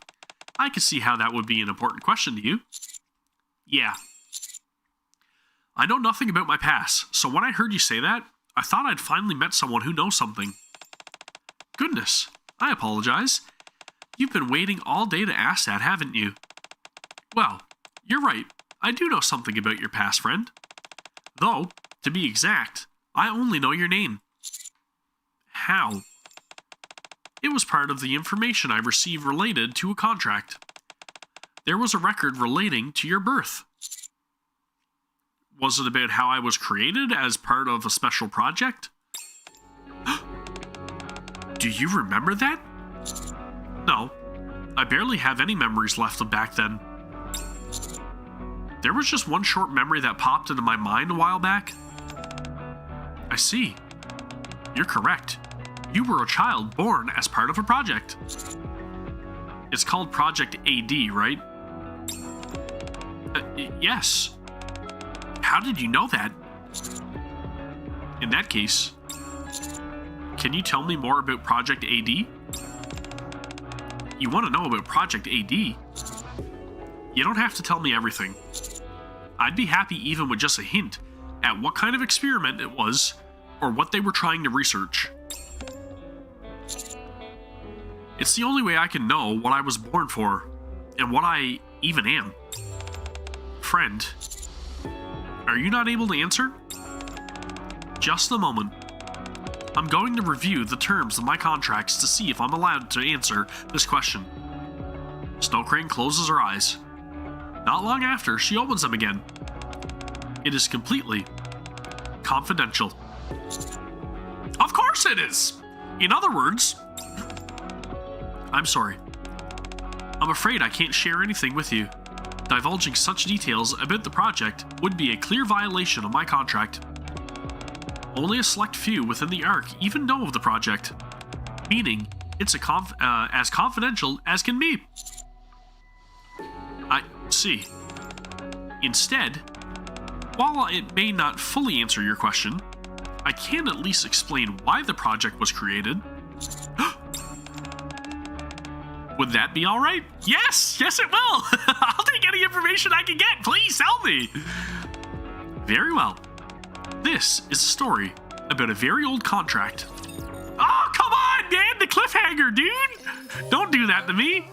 I can see how that would be an important question to you. Yeah. I know nothing about my past, so when I heard you say that, I thought I'd finally met someone who knows something. Goodness, I apologize. You've been waiting all day to ask that, haven't you? Well, you're right. I do know something about your past, friend. Though, to be exact, I only know your name. How? It was part of the information I received related to a contract. There was a record relating to your birth. Was it about how I was created as part of a special project? Do you remember that? No, I barely have any memories left of back then. There was just one short memory that popped into my mind a while back. I see. You're correct. You were a child born as part of a project. It's called Project AD, right? Yes. How did you know that? In that case, can you tell me more about Project AD? You want to know about Project AD? You don't have to tell me everything. I'd be happy even with just a hint at what kind of experiment it was or what they were trying to research. It's the only way I can know what I was born for and what I even am. Friend, are you not able to answer? Just a moment. I'm going to review the terms of my contracts to see if I'm allowed to answer this question. Snow Crane closes her eyes. Not long after, she opens them again. It is completely confidential. Of course it is! In other words, I'm sorry. I'm afraid I can't share anything with you. Divulging such details about the project would be a clear violation of my contract. Only a select few within the Ark even know of the project, meaning it's as confidential as can be. I see. Instead, while it may not fully answer your question, I can at least explain why the project was created. Would that be all right? Yes, yes it will. I'll take any information I can get. Please tell me. Very well. This is a story about a very old contract. Oh, come on, man, the cliffhanger, dude. Don't do that to me.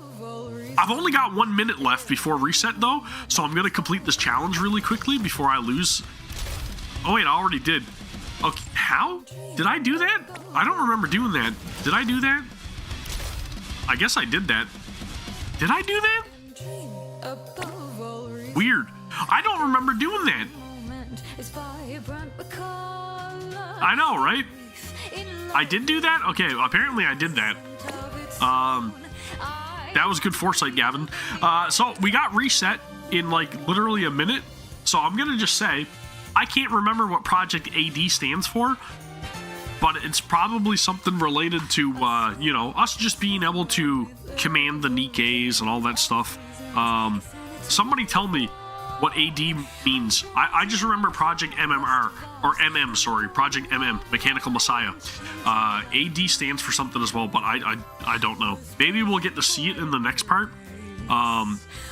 I've only got 1 minute left before reset, though, so I'm going to complete this challenge really quickly before I lose. Oh, wait, I already did. Okay, how? Did I do that? I don't remember doing that. Did I do that? I guess I did that. Did I do that? Weird. I don't remember doing that. I know, right? I did do that? Okay, apparently I did that. That was good foresight, Gavin. So we got reset in like literally a minute. So I'm gonna just say, I can't remember what Project AD stands for, but it's probably something related to, you know, us just being able to command the NIKKEs and all that stuff. Somebody tell me what AD means. I just remember Project MMR, or MM, sorry, Project MM, Mechanical Messiah. AD stands for something as well, but I don't know. Maybe we'll get to see it in the next part.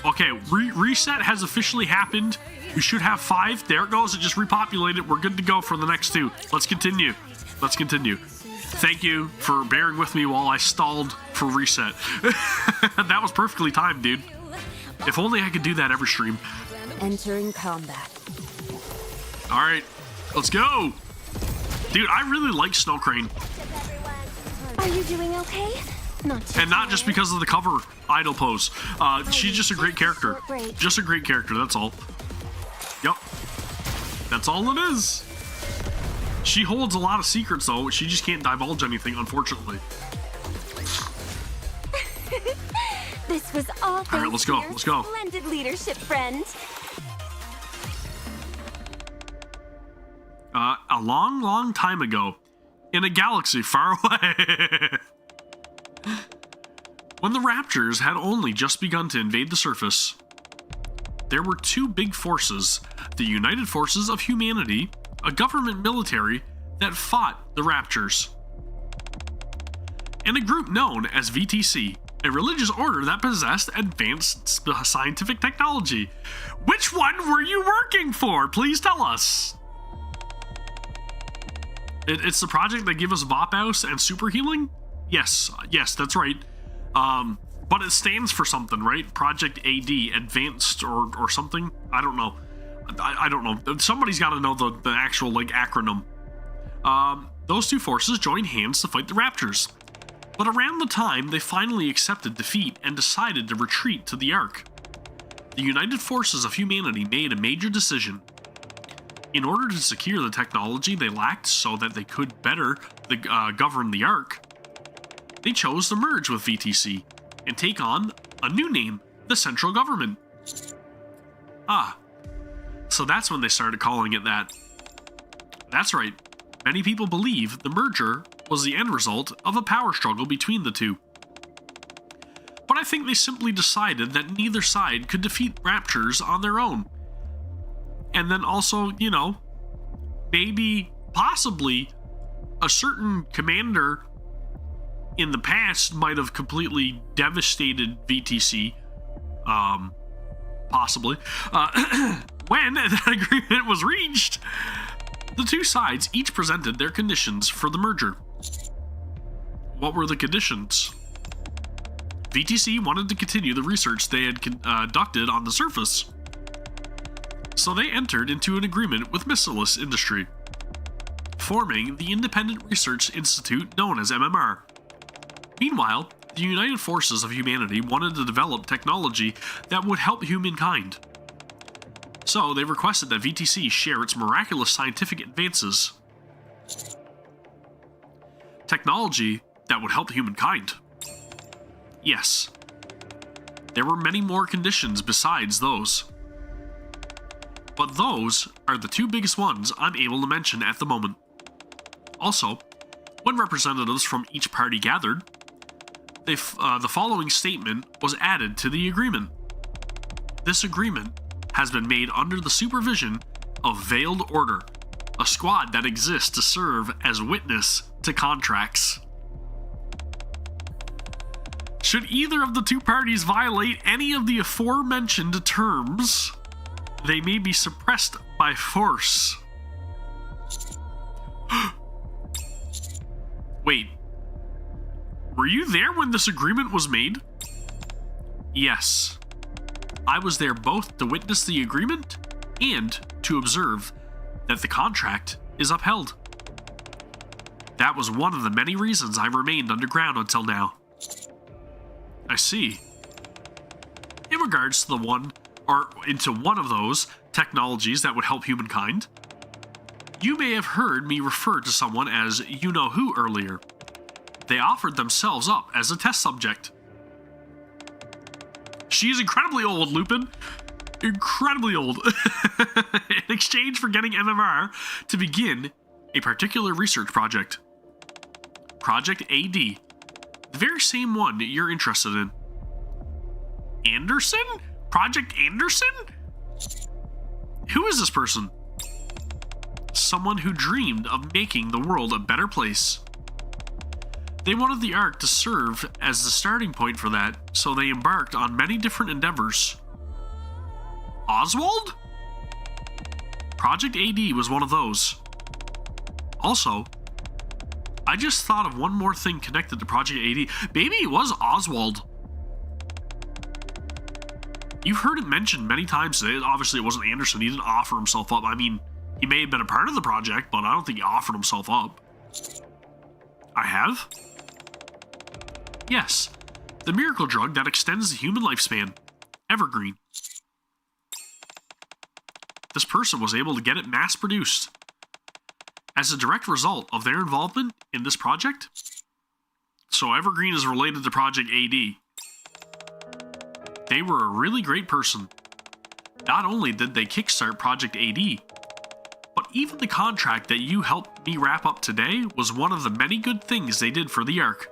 Okay, reset has officially happened. We should have 5. There it goes. It just repopulated. We're good to go for the next 2. Let's continue. Let's continue. Thank you for bearing with me while I stalled for reset. That was perfectly timed, dude. If only I could do that every stream. Entering combat. All right, let's go. Dude, I really like Snow Crane. Are you doing okay? And not just because of the cover idol pose. She's just a great character. Just a great character, that's all. Yep. That's all it is. She holds a lot of secrets, though. She just can't divulge anything, unfortunately. This was all thanks right, let's go. to your Let's go. Splendid leadership, friend. A long, long time ago, in a galaxy far away, when the Raptors had only just begun to invade the surface, there were 2 big forces, the United Forces of Humanity, a government military that fought the Raptors, and a group known as VTC, a religious order that possessed advanced scientific technology. Which one were you working for? Please tell us. It's the project that gave us Vophouse and super healing? Yes, that's right. But it stands for something, right? Project AD, advanced or something? I don't know. I don't know. Somebody's got to know the actual like acronym. Those 2 forces joined hands to fight the Raptors. But around the time they finally accepted defeat and decided to retreat to the Ark, the United Forces of Humanity made a major decision. In order to secure the technology they lacked so that they could better govern the Ark, they chose to merge with VTC and take on a new name, the Central Government. So that's when they started calling it that. That's right. Many people believe the merger was the end result of a power struggle between the 2. But I think they simply decided that neither side could defeat Raptors on their own. And then also, you know, maybe, possibly, a certain commander in the past might have completely devastated VTC. Possibly. When that agreement was reached, the 2 sides each presented their conditions for the merger. What were the conditions? VTC wanted to continue the research they had conducted on the surface, so they entered into an agreement with Missilus Industry, forming the Independent Research Institute known as MMR. Meanwhile, the United Forces of Humanity wanted to develop technology that would help humankind. So they requested that VTC share its miraculous scientific advances. Technology that would help humankind. Yes. There were many more conditions besides those. But those are the 2 biggest ones I'm able to mention at the moment. Also, when representatives from each party gathered, the following statement was added to the agreement. This agreement has been made under the supervision of Veiled Order, a squad that exists to serve as witness to contracts. Should either of the two parties violate any of the aforementioned terms, they may be suppressed by force. Wait. Were you there when this agreement was made? Yes. I was there both to witness the agreement and to observe that the contract is upheld. That was one of the many reasons I remained underground until now. I see. In regards to into one of those technologies that would help humankind, you may have heard me refer to someone as you-know-who earlier. They offered themselves up as a test subject. She is incredibly old, Lupin. Incredibly old. In exchange for getting MMR to begin a particular research project. Project AD. The very same one you're interested in. Anderson? Project Anderson? Who is this person? Someone who dreamed of making the world a better place. They wanted the Ark to serve as the starting point for that, so they embarked on many different endeavors. Oswald? Project AD was one of those. Also, I just thought of one more thing connected to Project AD. Maybe it was Oswald. You've heard it mentioned many times today. Obviously, it wasn't Anderson. He didn't offer himself up. I mean, he may have been a part of the project, but I don't think he offered himself up. I have? Yes. The miracle drug that extends the human lifespan. Evergreen. This person was able to get it mass-produced. As a direct result of their involvement in this project. So Evergreen is related to Project AD. They were a really great person. Not only did they kickstart Project AD, but even the contract that you helped me wrap up today was one of the many good things they did for the Ark.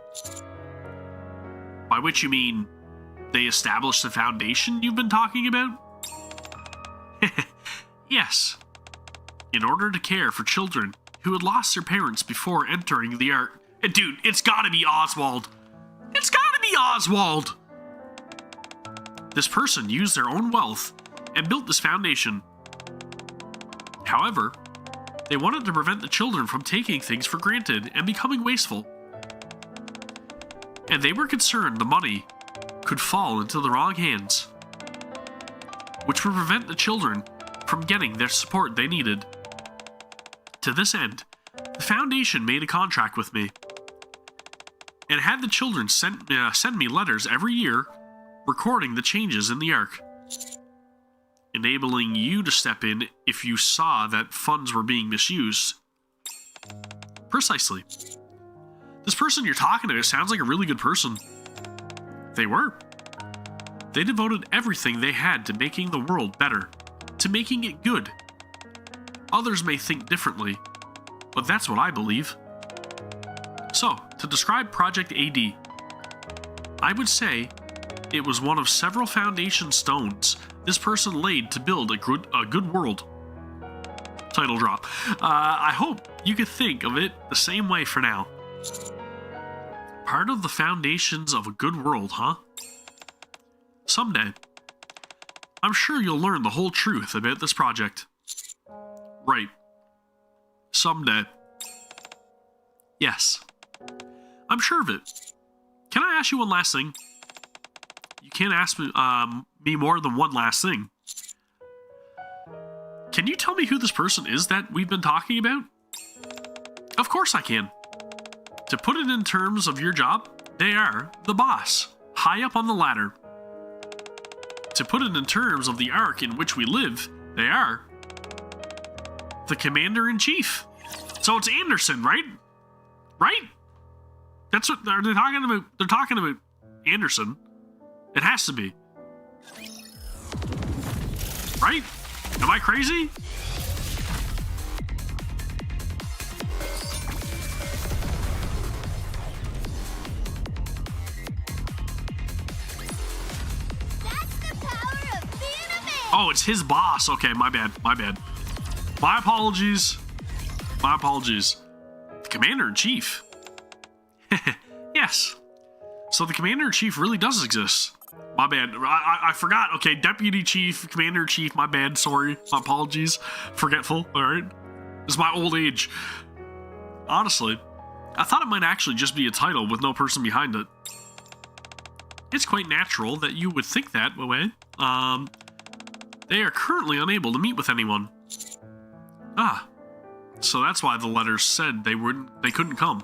By which you mean, they established the foundation you've been talking about? Yes. In order to care for children who had lost their parents before entering the Ark. And dude, it's gotta be Oswald. It's gotta be Oswald! This person used their own wealth and built this foundation. However, they wanted to prevent the children from taking things for granted and becoming wasteful. And they were concerned the money could fall into the wrong hands, which would prevent the children from getting their support they needed. To this end, the foundation made a contract with me and had the children send me letters every year recording the changes in the Ark, enabling you to step in if you saw that funds were being misused. Precisely. This person you're talking to sounds like a really good person. They were. They devoted everything they had to making the world better, to making it good. Others may think differently, but that's what I believe. So, to describe Project AD, I would say it was one of several foundation stones this person laid to build a good world. Title drop. I hope you could think of it the same way for now. Part of the foundations of a good world, huh? Someday, I'm sure you'll learn the whole truth about this project. Right. Someday. Yes. I'm sure of it. Can I ask you one last thing? You can't ask me more than one last thing. Can you tell me who this person is that we've been talking about? Of course I can. To put it in terms of your job, they are the boss, high up on the ladder. To put it in terms of the Ark in which we live, they are the commander-in-chief. So it's Anderson, right? Right? That's what they're talking about. They're talking about Anderson. It has to be. Right? Am I crazy? Oh, it's his boss. Okay, my bad. My bad. My apologies. My apologies. The commander-in-chief. Yes. So the Commander-in-Chief really does exist. My bad. I forgot. Okay, Deputy Chief, Commander-in-Chief, my bad. Sorry. My apologies. Forgetful. Alright. It's my old age. Honestly, I thought it might actually just be a title with no person behind it. It's quite natural that you would think that way. They are currently unable to meet with anyone. Ah. So that's why the letters said they couldn't come.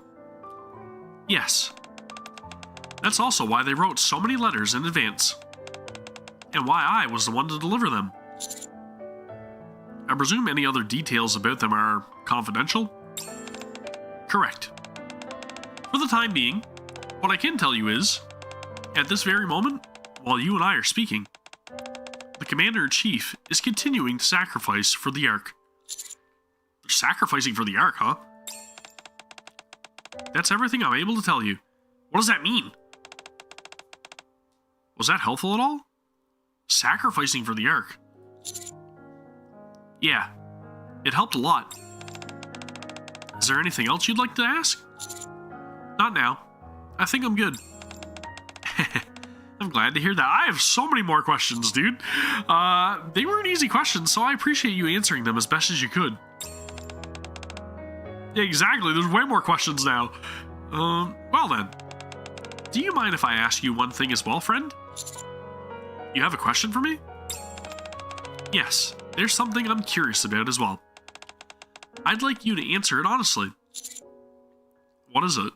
Yes. That's also why they wrote so many letters in advance. And why I was the one to deliver them. I presume any other details about them are confidential? Correct. For the time being, what I can tell you is, at this very moment, while you and I are speaking, the Commander-in-Chief is continuing to sacrifice for the Ark. They're sacrificing for the Ark, huh? That's everything I'm able to tell you. What does that mean? Was that helpful at all? Sacrificing for the Ark. Yeah, it helped a lot. Is there anything else you'd like to ask? Not now. I think I'm good. I'm glad to hear that. I have so many more questions, dude. They weren't easy questions, so I appreciate you answering them as best as you could. Yeah, exactly. There's way more questions now. Well then. Do you mind if I ask you one thing as well, friend? You have a question for me? Yes, there's something I'm curious about as well. I'd like you to answer it honestly. What is it?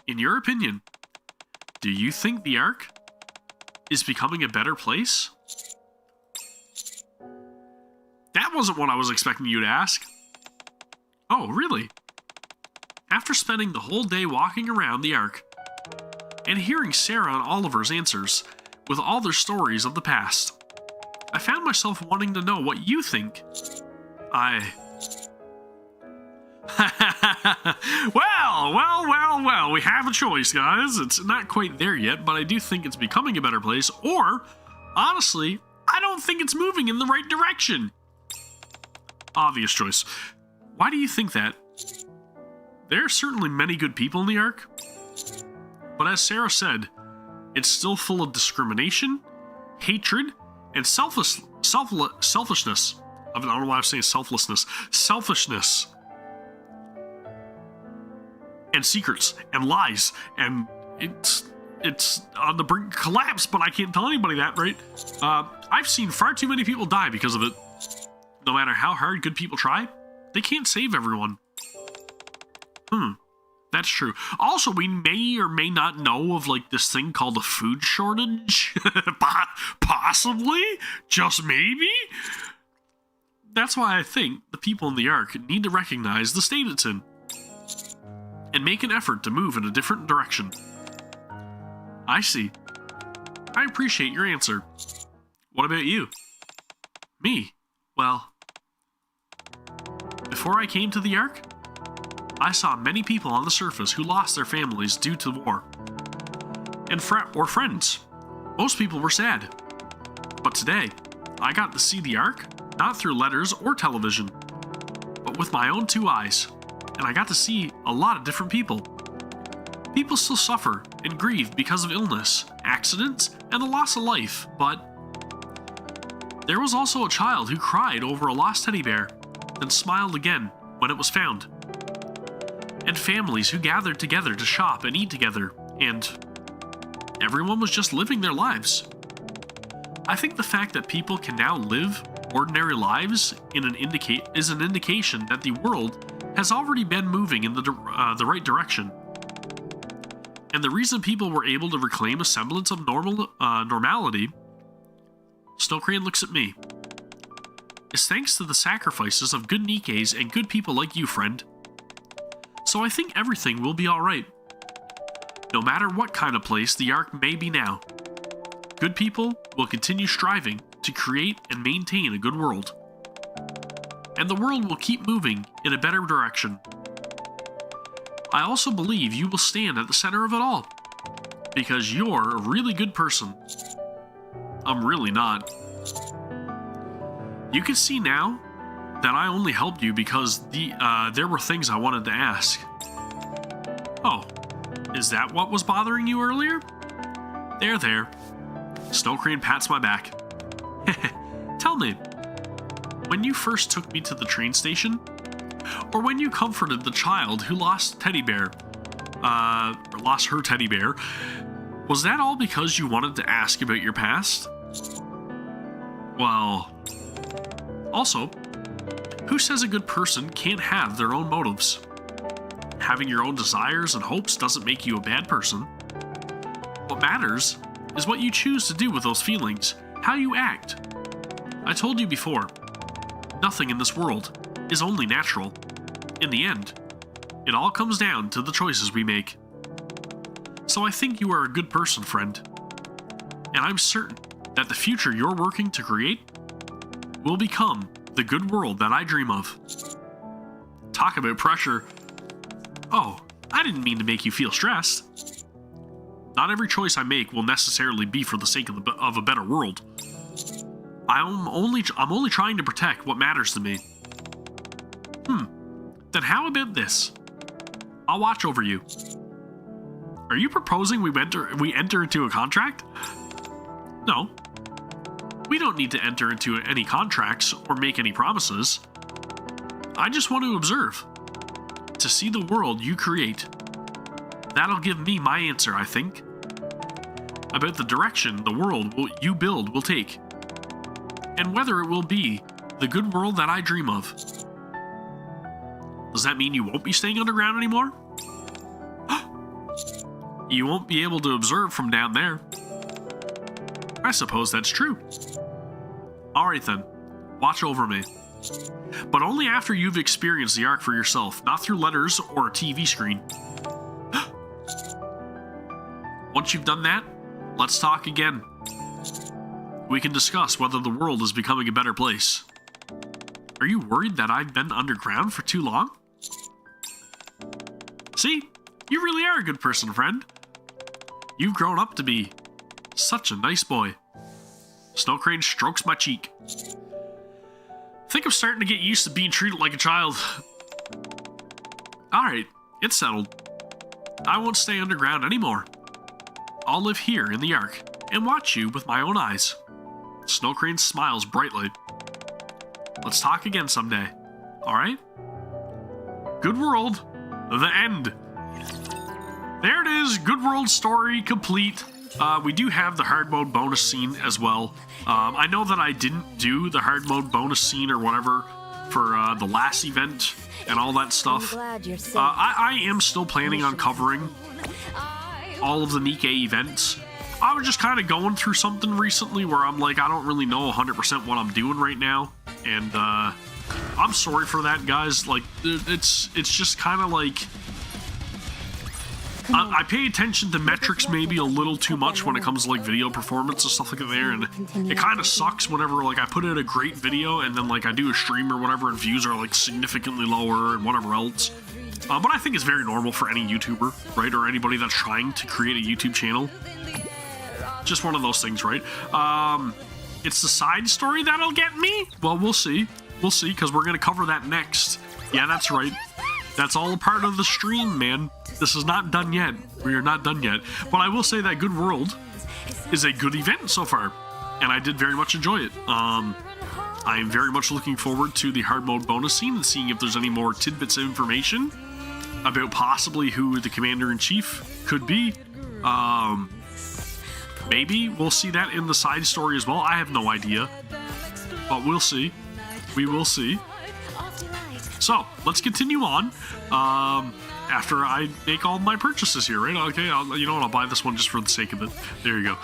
In your opinion, do you think the Ark is becoming a better place? That wasn't what I was expecting you to ask. Oh, really? After spending the whole day walking around the Ark and hearing Sarah and Oliver's answers with all their stories of the past, I found myself wanting to know what you think. Well, we have a choice, guys. It's not quite there yet, but I do think it's becoming a better place, or, honestly, I don't think it's moving in the right direction. Obvious choice. Why do you think that? There are certainly many good people in the Ark, but as Sarah said, it's still full of discrimination, hatred, and selfishness. I don't know why I'm saying selflessness. Selfishness. And secrets and lies, and it's on the brink of collapse, but I can't tell anybody that, right? I've seen far too many people die because of it. No matter how hard good people try, they can't save everyone. That's true. Also, we may or may not know of like this thing called a food shortage. Possibly? Just maybe? That's why I think the people in the Ark need to recognize the state it's in and make an effort to move in a different direction. I see. I appreciate your answer. What about you? Me? Well, before I came to the Ark, I saw many people on the surface who lost their families due to war. And friends. Most people were sad. But today, I got to see the Ark, not through letters or television, but with my own two eyes. And I got to see a lot of different people. People still suffer and grieve because of illness, accidents, and the loss of life, but there was also a child who cried over a lost teddy bear, then smiled again when it was found. And families who gathered together to shop and eat together, and everyone was just living their lives. I think the fact that people can now live ordinary lives is an indication that the world has already been moving in the right direction. And the reason people were able to reclaim a semblance of normality, Snow Crane looks at me, is thanks to the sacrifices of good Nikkes and good people like you, friend. So I think everything will be alright. No matter what kind of place the Ark may be now, good people will continue striving to create and maintain a good world. And the world will keep moving in a better direction. I also believe you will stand at the center of it all, because you're a really good person. I'm really not. You can see now that I only helped you because there were things I wanted to ask. Oh, Is that what was bothering you earlier? There, there. Snow Crane pats my back. Tell me, when you first took me to the train station, or when you comforted the child who lost teddy bear, or lost her teddy bear, was that all because you wanted to ask about your past? Well, also, who says a good person can't have their own motives? Having your own desires and hopes doesn't make you a bad person. What matters is what you choose to do with those feelings, how you act. I told you before, nothing in this world is only natural. In the end, it all comes down to the choices we make. So I think you are a good person, friend. And I'm certain that the future you're working to create will become the good world that I dream of. Talk about pressure. Oh, I didn't mean to make you feel stressed. Not every choice I make will necessarily be for the sake of a better world. I'm only trying to protect what matters to me. Then how about this? I'll watch over you. Are you proposing we enter into a contract? No. We don't need to enter into any contracts or make any promises. I just want to observe. To see the world you create. That'll give me my answer, I think. About the direction the world you build will take. And whether it will be the good world that I dream of. Does that mean you won't be staying underground anymore? You won't be able to observe from down there. I suppose that's true. Alright then, watch over me. But only after you've experienced the arc for yourself, not through letters or a TV screen. Once you've done that, let's talk again. We can discuss whether the world is becoming a better place. Are you worried that I've been underground for too long? See, you really are a good person, friend. You've grown up to be such a nice boy. Snow Crane strokes my cheek. Think I'm starting to get used to being treated like a child. Alright, it's settled. I won't stay underground anymore. I'll live here in the Ark and watch you with my own eyes. Snow Crane smiles brightly. Let's talk again someday. Alright? Good World, the end. There it is, Good World story complete. We do have the hard mode bonus scene as well. I know that I didn't do the hard mode bonus scene or whatever for the last event and all that stuff. I am still planning on covering all of the NIKKE events. I was just kind of going through something recently where I'm like, I don't really know 100% what I'm doing right now. And I'm sorry for that, guys. Like, it's just kind of like... I pay attention to metrics maybe a little too much when it comes to like video performance and stuff like that there, and it kind of sucks whenever like I put out a great video and then like I do a stream or whatever and views are like significantly lower and whatever else. But I think it's very normal for any YouTuber, right, or anybody that's trying to create a YouTube channel. Just one of those things, right? It's the side story that'll get me? Well, we'll see. We'll see, because we're going to cover that next. Yeah, that's right. That's all a part of the stream, man. This is not done yet. We are not done yet. But I will say that Good World is a good event so far, and I did very much enjoy it. I am very much looking forward to the hard mode bonus scene and seeing if there's any more tidbits of information about possibly who the Commander-in-Chief could be. Maybe we'll see that in the side story as well. I have no idea, but we'll see. We will see. So, let's continue on, after I make all my purchases here, right? Okay, you know what, I'll buy this one just for the sake of it. There you go.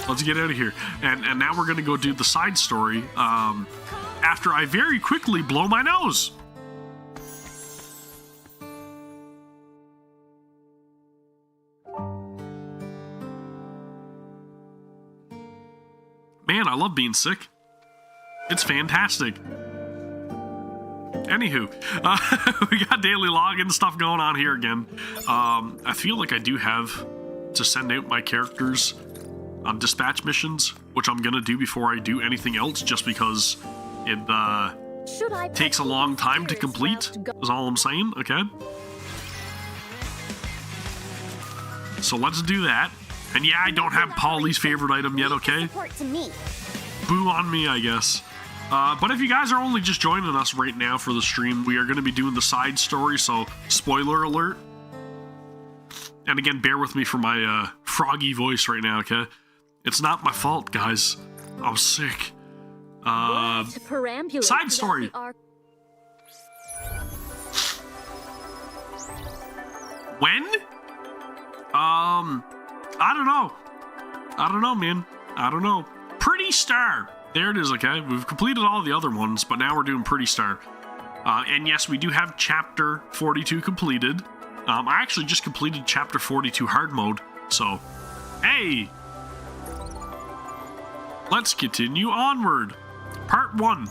Let's get out of here. And now we're going to go do the side story, after I very quickly blow my nose. Man, I love being sick. It's fantastic. Anywho, we got daily login stuff going on here again. I feel like I do have to send out my characters on dispatch missions, which I'm gonna do before I do anything else, just because it takes a long time to complete, is all I'm saying, okay? So let's do that. And yeah, I don't have Polly's favorite item yet, okay? Support to me. Boo on me, I guess. But if you guys are only just joining us right now for the stream, we are going to be doing the side story, so spoiler alert. And again, bear with me for my froggy voice right now, okay? It's not my fault, guys. I was sick. Side story. When? I don't know. I don't know, man. I don't know. Pretty Star. There it is, okay? We've completed all the other ones, but now we're doing Pretty Star. And yes, we do have Chapter 42 completed. I actually just completed Chapter 42 hard mode, so... Hey! Let's continue onward. Part 1.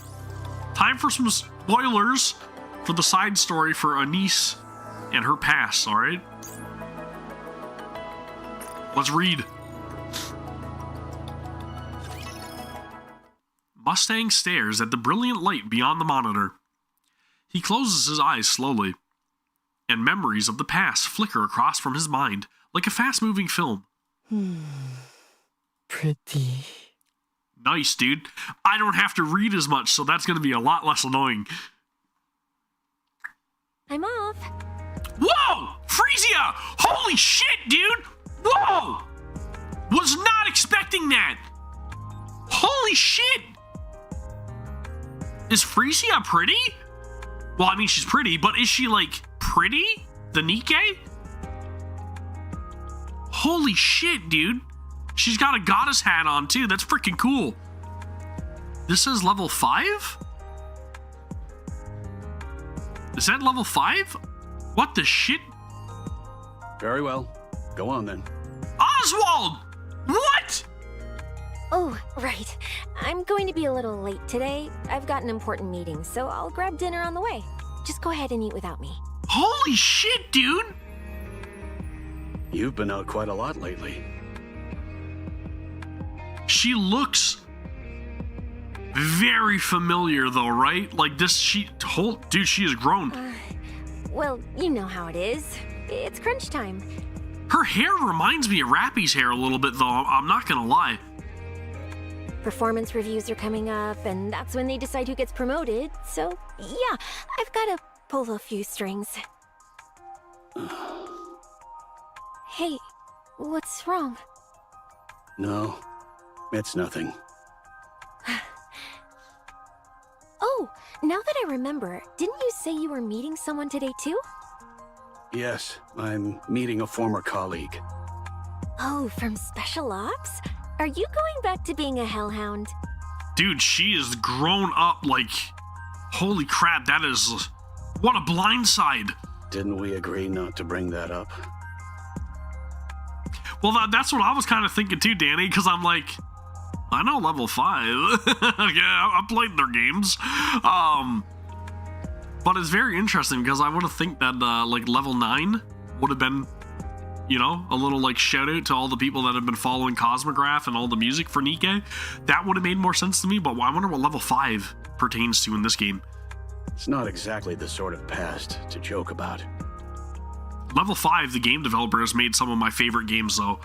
Time for some spoilers for the side story for Anise and her past, alright? Let's read. Mustang stares at the brilliant light beyond the monitor. He closes his eyes slowly, and memories of the past flicker across from his mind like a fast-moving film. Pretty. Nice, dude. I don't have to read as much, so that's going to be a lot less annoying. I'm off. Whoa! Frisia! Holy shit, dude! Whoa! Was not expecting that! Holy shit! Is Frisia pretty? Well, I mean, she's pretty, but is she, like, pretty? The NIKKE? Holy shit, dude. She's got a goddess hat on, too. That's freaking cool. This says level 5? Is that level 5? What the shit? Very well. Go on, then. Oswald! What? Oh, right. I'm going to be a little late today. I've got an important meeting, so I'll grab dinner on the way. Just go ahead and eat without me. Holy shit, dude! You've been out quite a lot lately. She looks very familiar, though, right? Like this, dude, she has grown. Well, you know how it is. It's crunch time. Her hair reminds me of Rappy's hair a little bit, though. I'm not gonna lie. Performance reviews are coming up, and that's when they decide who gets promoted. So, yeah, I've got to pull a few strings. Hey, what's wrong? No, it's nothing. Oh, now that I remember, didn't you say you were meeting someone today too? Yes, I'm meeting a former colleague. Oh, from Special Ops? Are you going back to being a hellhound? Dude, she is grown up like... Holy crap, that is... What a blindside. Didn't we agree not to bring that up? Well, that's what I was kind of thinking too, Danny, because I'm like... I know level 5. Yeah, I played their games. But it's very interesting because I would have think that like level 9 would have been, you know, a little like shout out to all the people that have been following Cosmograph and all the music for NIKKE. That would have made more sense to me, but I wonder what level 5 pertains to in this game. It's not exactly the sort of past to joke about. Level 5, the game developer, has made some of my favorite games though.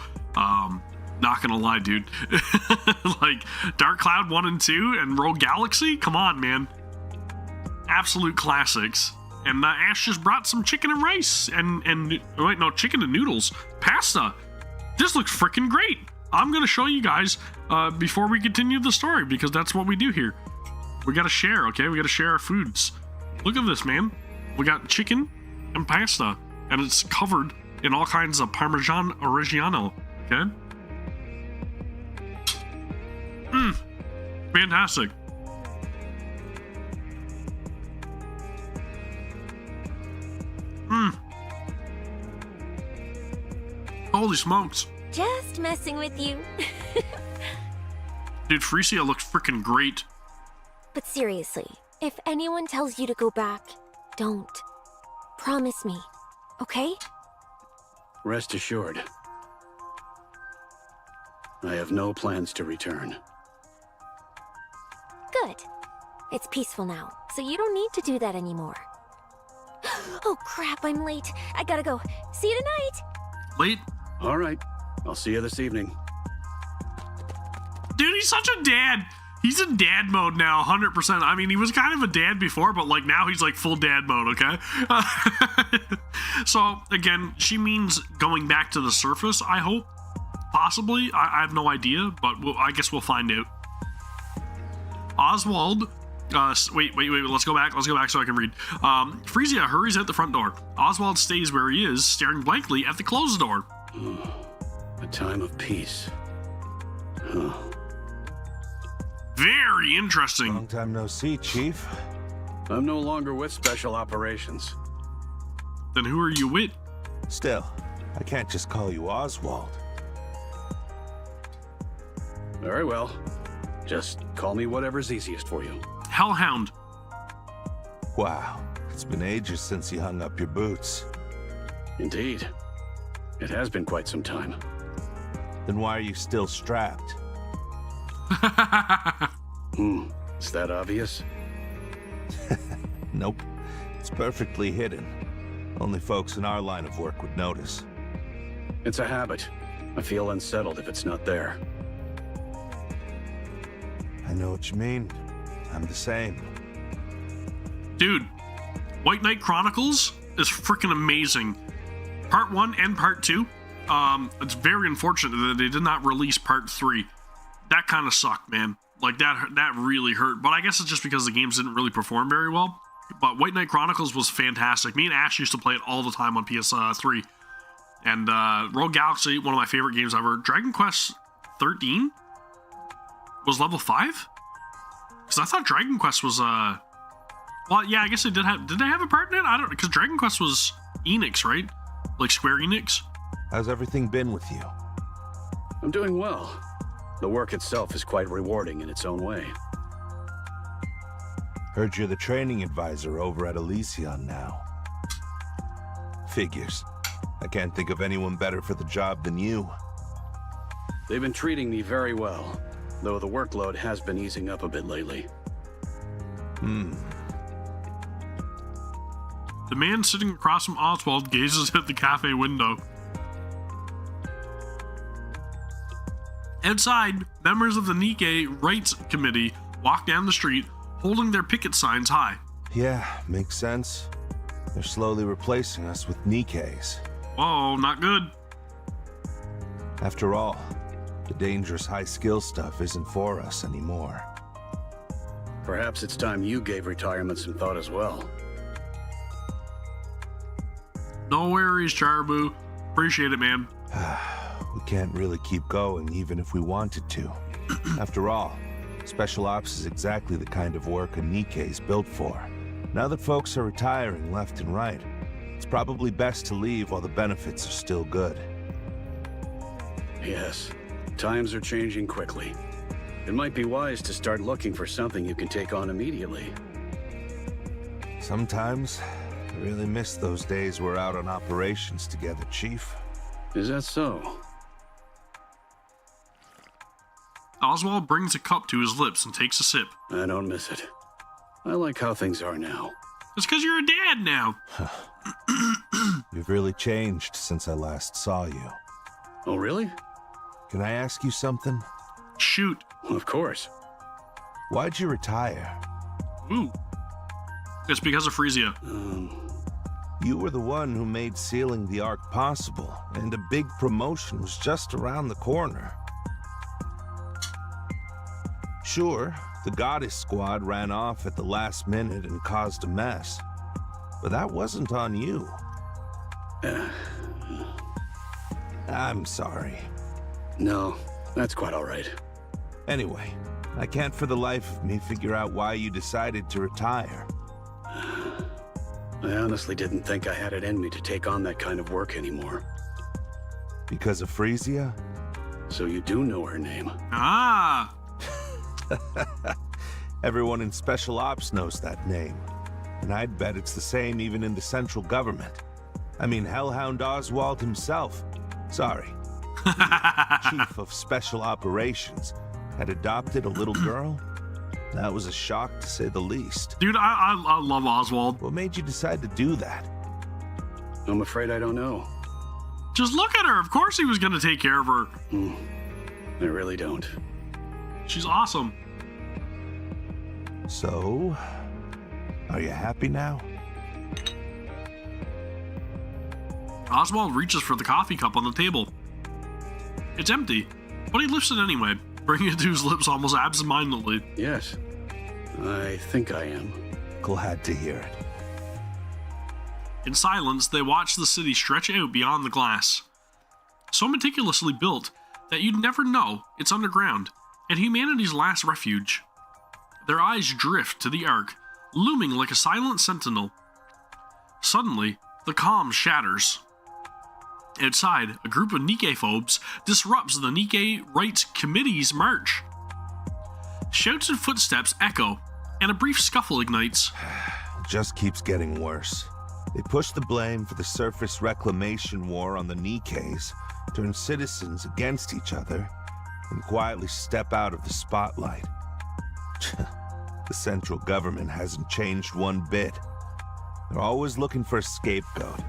Not gonna lie, dude. Like Dark Cloud 1 and 2 and Rogue Galaxy? Come on, man. Absolute classics. And Ash just brought some chicken and rice and wait, no, chicken and noodles. Pasta. This looks freaking great. I'm gonna show you guys before we continue the story because that's what we do here. We gotta share, okay? We gotta share our foods. Look at this, man. We got chicken and pasta and it's covered in all kinds of Parmesan Reggiano, okay? Fantastic. Holy smokes. Just messing with you. Dude, Frisia looks freaking great. But seriously, if anyone tells you to go back, don't. Promise me, okay? Rest assured, I have no plans to return. Good. It's peaceful now, so you don't need to do that anymore. Oh crap, I'm late. I gotta go. See you tonight. Late? All right. I'll see you this evening. Dude, he's such a dad. He's in dad mode now, 100%. I mean, he was kind of a dad before, but like now he's like full dad mode, okay? So, again, she means going back to the surface, I hope. Possibly. I have no idea, but I guess we'll find out. Oswald... wait, let's go back so I can read. Frisia hurries out the front door. Oswald stays where he is, staring blankly at the closed door. A time of peace. Huh. Very interesting. Long time no see, Chief. I'm no longer with Special Operations. Then who are you with? Still, I can't just call you Oswald. Very well. Just call me whatever's easiest for you. Hellhound. Wow, it's been ages since you hung up your boots. Indeed. It has been quite some time. Then why are you still strapped? Is that obvious? Nope. It's perfectly hidden. Only folks in our line of work would notice. It's a habit. I feel unsettled if it's not there. I know what you mean. I'm the same. Dude, White Knight Chronicles is freaking amazing. Part 1 and Part 2. It's very unfortunate that they did not release Part 3. That kind of sucked, man. Like, that really hurt. But I guess it's just because the games didn't really perform very well. But White Knight Chronicles was fantastic. Me and Ash used to play it all the time on PS3. And Rogue Galaxy, one of my favorite games ever. Dragon Quest 13 was level 5? Because I thought Dragon Quest was, well, yeah, I guess they did they have a part in it? I don't, because Dragon Quest was Enix, right? Like Square Enix? How's everything been with you? I'm doing well. The work itself is quite rewarding in its own way. Heard you're the training advisor over at Elysion now. Figures. I can't think of anyone better for the job than you. They've been treating me very well, though the workload has been easing up a bit lately. The man sitting across from Oswald gazes at the cafe window. Outside, members of the NIKKE Rights Committee walk down the street, holding their picket signs high. Yeah, makes sense. They're slowly replacing us with NIKKEs. Whoa, not good. After all, the dangerous high-skill stuff isn't for us anymore. Perhaps it's time you gave retirement some thought as well. No worries, Charboo. Appreciate it, man. We can't really keep going even if we wanted to. After all, Special Ops is exactly the kind of work a NIKKE is built for. Now that folks are retiring left and right, it's probably best to leave while the benefits are still good. Yes, times are changing quickly. It might be wise to start looking for something you can take on immediately. Sometimes, I really miss those days we're out on operations together, Chief. Is that so? Oswald brings a cup to his lips and takes a sip. I don't miss it. I like how things are now. It's because you're a dad now. You've really changed since I last saw you. Oh, really? Can I ask you something? Shoot. Of course. Why'd you retire? Ooh. It's because of Frisia. You were the one who made sealing the Ark possible, and a big promotion was just around the corner. Sure, the Goddess Squad ran off at the last minute and caused a mess, but that wasn't on you. I'm sorry. No, that's quite all right. Anyway, I can't for the life of me figure out why you decided to retire. I honestly didn't think I had it in me to take on that kind of work anymore. Because of Frisia? So you do know her name? Ah. Everyone in Special Ops knows that name. And I'd bet it's the same even in the central government. I mean, Hellhound Oswald himself. Sorry. Chief of Special Operations had adopted a little girl? That was a shock to say the least. Dude, I love Oswald. What made you decide to do that? I'm afraid I don't know. Just look at her. Of course he was going to take care of her. I really don't. She's awesome. So, are you happy now? Oswald reaches for the coffee cup on the table. It's empty, but he lifts it anyway, bringing it to his lips almost absentmindedly. Yes, I think I am. Glad to hear it. In silence, they watch the city stretch out beyond the glass. So meticulously built that you'd never know it's underground and humanity's last refuge. Their eyes drift to the Ark, looming like a silent sentinel. Suddenly, the calm shatters. Outside, a group of NIKKE phobes disrupts the NIKKE Rights Committee's march. Shouts and footsteps echo, and a brief scuffle ignites. It just keeps getting worse. They push the blame for the surface reclamation war on the NIKKEs, turn citizens against each other, and quietly step out of the spotlight. The central government hasn't changed one bit. They're always looking for a scapegoat.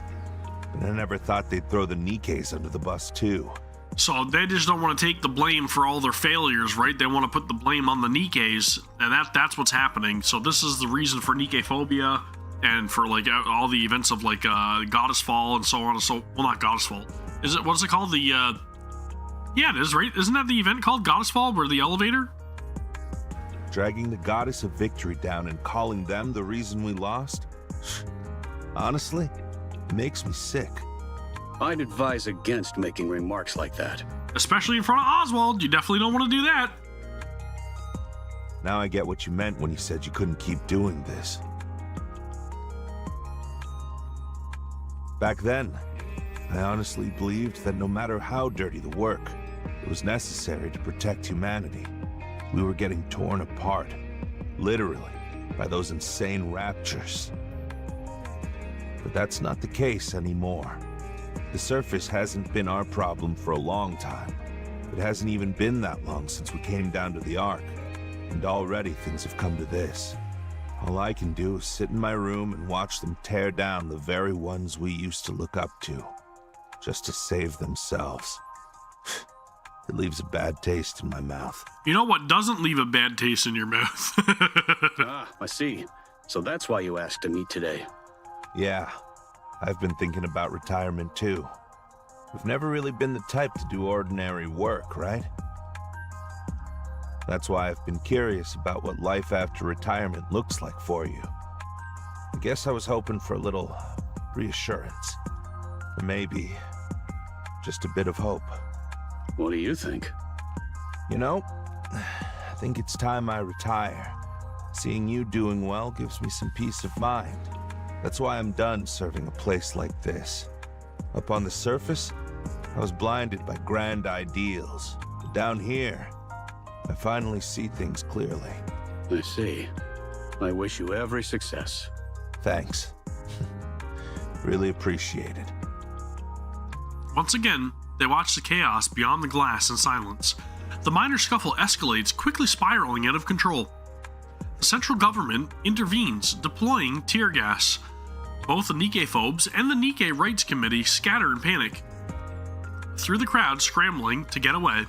But I never thought they'd throw the NIKKEs under the bus, too. So they just don't want to take the blame for all their failures, right? They want to put the blame on the NIKKEs, and that's what's happening. So this is the reason for NIKKE phobia and for like all the events of like Goddess Fall and so on and so. Well, not Goddess Fall. Is it? What's it called? Yeah, it is, right? Isn't that the event called Goddess Fall, where the elevator? Dragging the Goddess of Victory down and calling them the reason we lost? Honestly, it makes me sick. I'd advise against making remarks like that. Especially in front of Oswald. You definitely don't want to do that. Now I get what you meant when you said you couldn't keep doing this. Back then, I honestly believed that no matter how dirty the work, it was necessary to protect humanity. We were getting torn apart, literally, by those insane raptures. But that's not the case anymore. The surface hasn't been our problem for a long time. It hasn't even been that long since we came down to the Ark, and already things have come to this. All I can do is sit in my room and watch them tear down the very ones we used to look up to, just to save themselves. It leaves a bad taste in my mouth. You know what doesn't leave a bad taste in your mouth? I see. So that's why you asked to meet today. Yeah, I've been thinking about retirement too. We've never really been the type to do ordinary work, right? That's why I've been curious about what life after retirement looks like for you. I guess I was hoping for a little reassurance. Or maybe just a bit of hope. What do you think? You know, I think it's time I retire. Seeing you doing well gives me some peace of mind. That's why I'm done serving a place like this. Up on the surface, I was blinded by grand ideals. But down here, I finally see things clearly. I see. I wish you every success. Thanks. Really appreciate it. Once again, they watch the chaos beyond the glass in silence. The minor scuffle escalates, quickly spiraling out of control. The central government intervenes, deploying tear gas. Both the NIKKE phobes and the NIKKE Rights Committee scatter in panic. Through the crowd scrambling to get away,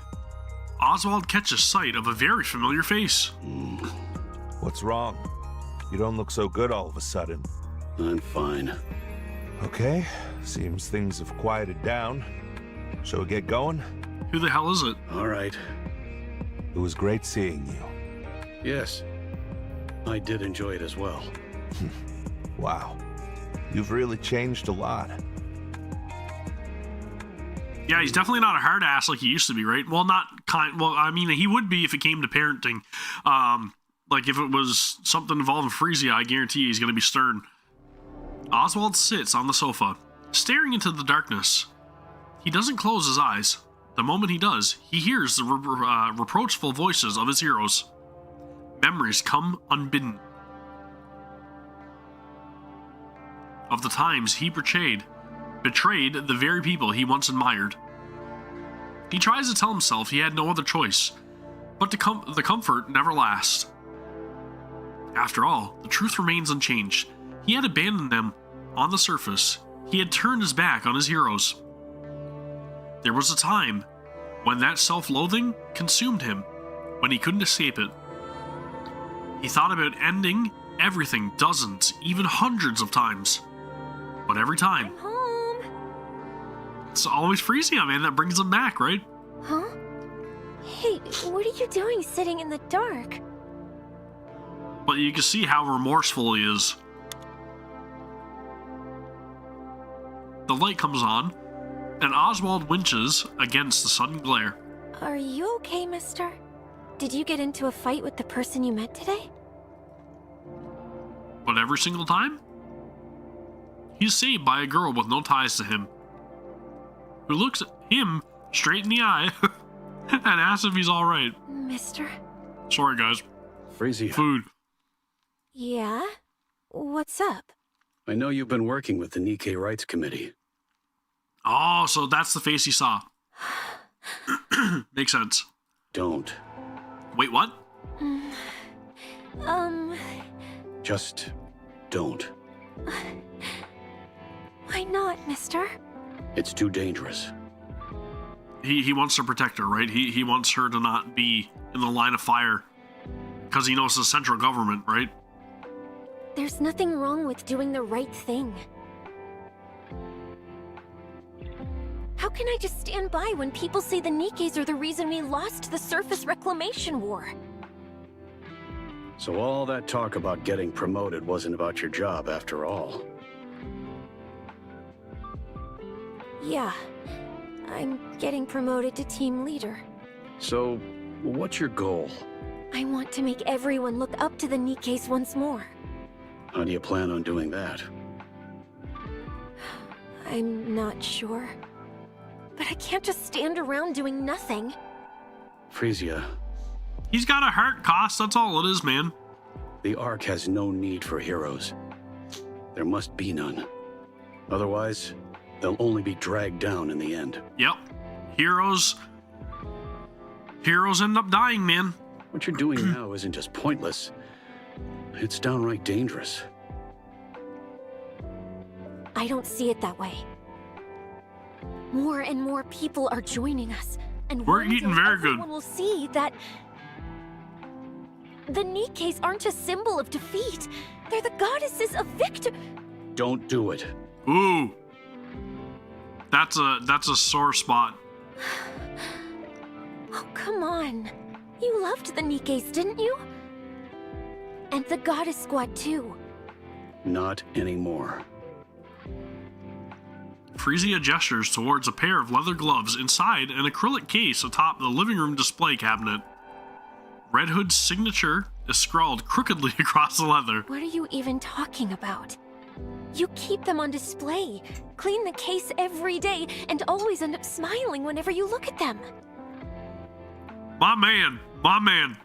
Oswald catches sight of a very familiar face. What's wrong? You don't look so good all of a sudden. I'm fine. Okay, seems things have quieted down. Shall we get going? Who the hell is it? All right. It was great seeing you. Yes. I did enjoy it as well. Wow. You've really changed a lot. Yeah, he's definitely not a hard ass like he used to be, right? Well, I mean, he would be if it came to parenting. Like if it was something involving Frisia, I guarantee he's going to be stern. Oswald sits on the sofa, staring into the darkness. He doesn't close his eyes. The moment he does, he hears the reproachful voices of his heroes. Memories come unbidden. Of the times he betrayed the very people he once admired. He tries to tell himself he had no other choice, but the comfort never lasts. After all, the truth remains unchanged. He had abandoned them on the surface. He had turned his back on his heroes. There was a time when that self-loathing consumed him, when he couldn't escape it. He thought about ending everything dozens, even hundreds of times. But every time, I'm home. it's always Frisia, man, that brings him back, right? Huh? Hey, what are you doing sitting in the dark? But you can see how remorseful he is. The light comes on, and Oswald winches against the sudden glare. Are you okay, mister? Did you get into a fight with the person you met today? But every single time, he's saved by a girl with no ties to him, who looks at him straight in the eye and asks if he's alright. Mister? Sorry, guys. Frisia, Food. Yeah? What's up? I know you've been working with the NIKKE Rights Committee. Oh, so that's the face he saw. Makes sense. Don't. Wait, what? Just don't. Why not, mister? It's too dangerous. He wants to protect her, right? He wants her to not be in the line of fire. Because he knows the central government, right? There's nothing wrong with doing the right thing. How can I just stand by when people say the Nikkes are the reason we lost the surface reclamation war? So all that talk about getting promoted wasn't about your job after all. Yeah. I'm getting promoted to team leader. So, what's your goal? I want to make everyone look up to the Nikkes once more. How do you plan on doing that? I'm not sure. But I can't just stand around doing nothing. Frisia, He's got a heart, Cost. That's all it is, man. the Ark has no need for heroes. There must be none. Otherwise, they'll only be dragged down in the end. Yep. Heroes end up dying, man. What you're doing now isn't just pointless. It's downright dangerous. I don't see it that way. More and more people are joining us, and We're one eating day very good. everyone will see that the Nikkes aren't a symbol of defeat. They're the goddesses of victory. Don't do it. Ooh. That's a sore spot. Oh, come on. You loved the Nikkes, didn't you? And the goddess squad too. Not anymore. Frisia gestures towards a pair of leather gloves inside an acrylic case atop the living room display cabinet. Red Hood's signature is scrawled crookedly across the leather. What are you even talking about? You keep them on display, clean the case every day, and always end up smiling whenever you look at them. My man, my man.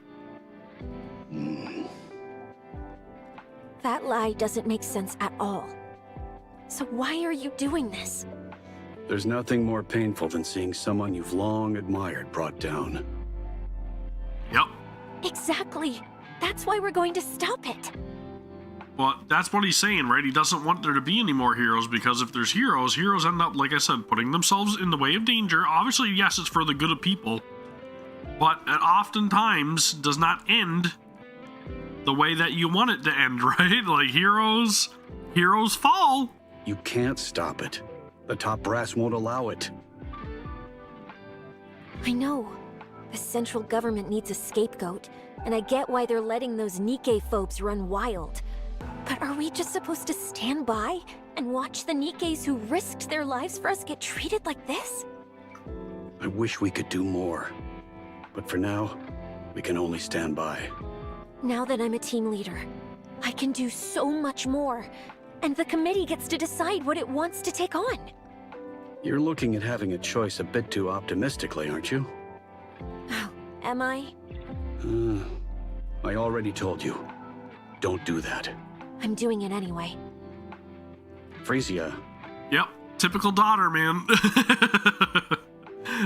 That lie doesn't make sense at all. So why are you doing this? There's nothing more painful than seeing someone you've long admired brought down. Yep. Exactly. That's why we're going to stop it. Well, that's what he's saying, right? He doesn't want there to be any more heroes, because if there's heroes end up, like I said, putting themselves in the way of danger. Obviously, yes, it's for the good of people, but it oftentimes does not end the way that you want it to end, right? Like heroes fall. You can't stop it. The top brass won't allow it. I know. The central government needs a scapegoat, and I get why they're letting those Nikke phobes run wild. But are we just supposed to stand by and watch the Nikkes who risked their lives for us get treated like this? I wish we could do more. But for now, we can only stand by. Now that I'm a team leader, I can do so much more, and the committee gets to decide what it wants to take on. You're looking at having a choice a bit too optimistically, aren't you? Oh, am I? I already told you. Don't do that. I'm doing it anyway. Frisia, Yep. Typical daughter, man.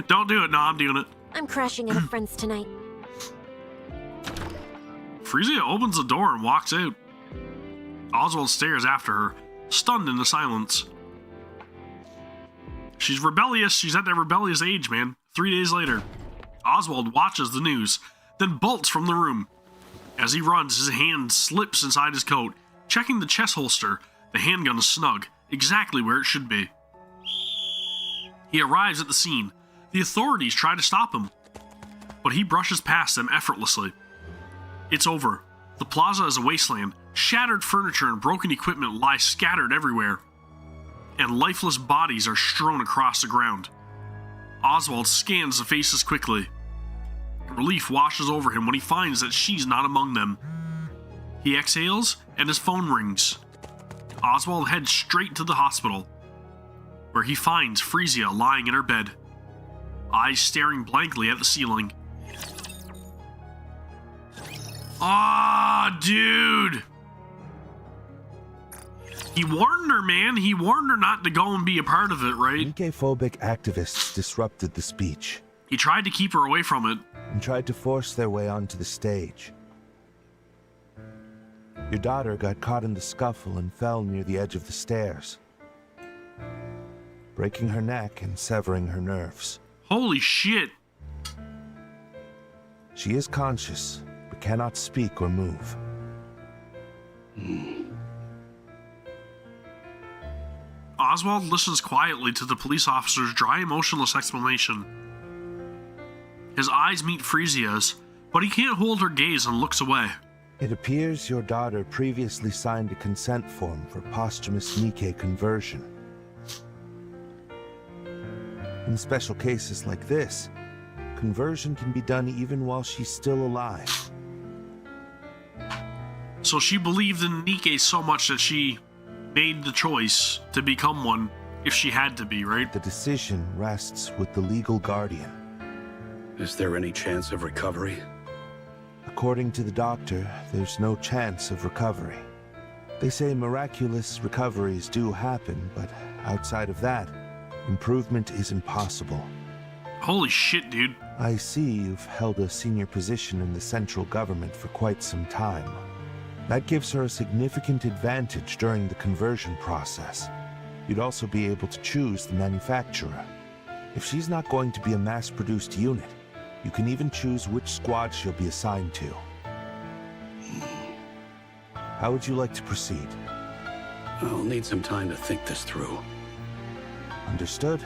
Don't do it. No, I'm doing it. I'm crashing at a friend's tonight. Frisia opens the door and walks out. Oswald stares after her, stunned into silence. She's rebellious. She's at that rebellious age, man. 3 days later, Oswald watches the news, then bolts from the room. As he runs, his hand slips inside his coat. Checking the chest holster, the handgun is snug, exactly where it should be. He arrives at the scene. The authorities try to stop him, but he brushes past them effortlessly. It's over. The plaza is a wasteland. Shattered furniture and broken equipment lie scattered everywhere, and lifeless bodies are strewn across the ground. Oswald scans the faces quickly. Relief washes over him when he finds that she's not among them. He exhales, and his phone rings. Oswald heads straight to the hospital, where he finds Frisia lying in her bed, eyes staring blankly at the ceiling. Ah, dude! He warned her, man. He warned her not to go and be a part of it, right? Nikke-phobic activists disrupted the speech He tried to keep her away from it. and tried to force their way onto the stage. Your daughter got caught in the scuffle and fell near the edge of the stairs, breaking her neck and severing her nerves. Holy shit. She is conscious, but cannot speak or move. Oswald listens quietly to the police officer's dry, emotionless explanation. His eyes meet Frisia's, but he can't hold her gaze and looks away. It appears your daughter previously signed a consent form for posthumous Nikke conversion. In special cases like this, conversion can be done even while she's still alive. So she believed in Nikke so much that she made the choice to become one if she had to be, right? The decision rests with the legal guardian. Is there any chance of recovery? According to the doctor, there's no chance of recovery. They say miraculous recoveries do happen, but outside of that, improvement is impossible. Holy shit, dude. I see you've held a senior position in the central government for quite some time. That gives her a significant advantage during the conversion process. You'd also be able to choose the manufacturer. If she's not going to be a mass-produced unit, you can even choose which squad she'll be assigned to. How would you like to proceed? I'll need some time to think this through. Understood.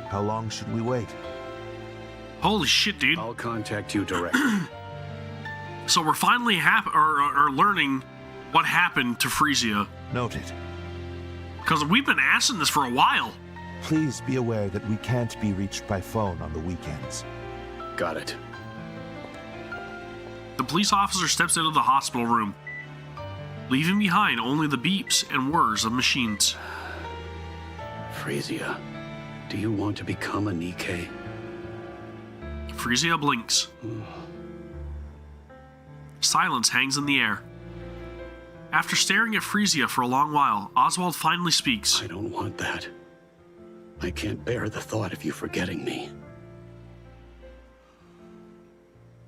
How long should we wait? Holy shit, dude. I'll contact you directly. So we're finally learning what happened to Frisia. Noted. Because we've been asking this for a while. Please be aware that we can't be reached by phone on the weekends. Got it. The police officer steps into the hospital room, leaving behind only the beeps and whirs of machines. Frisia, do you want to become a Nikke? Frisia blinks. Silence hangs in the air. After staring at Frisia for a long while, Oswald finally speaks. I don't want that. I can't bear the thought of you forgetting me.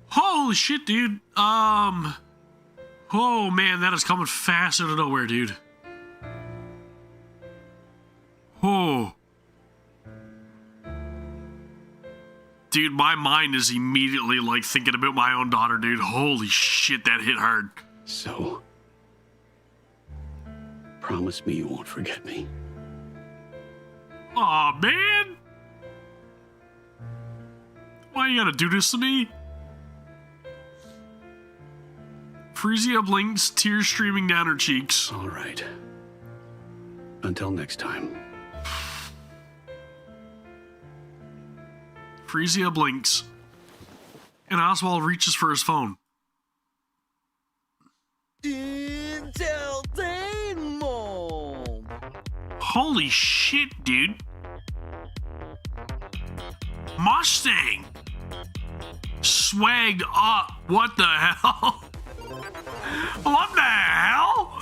Holy shit, dude. Oh man, that is coming fast out of nowhere, dude. Oh. Dude, my mind is immediately like thinking about my own daughter, dude. Holy shit, that hit hard. So, promise me you won't forget me. Aw, man. Why you gotta do this to me? Frisia blinks, tears streaming down her cheeks. All right. Until next time. Frisia blinks, and Oswald reaches for his phone. Holy shit, dude. Mustang. Swagged up. What the hell? What the hell?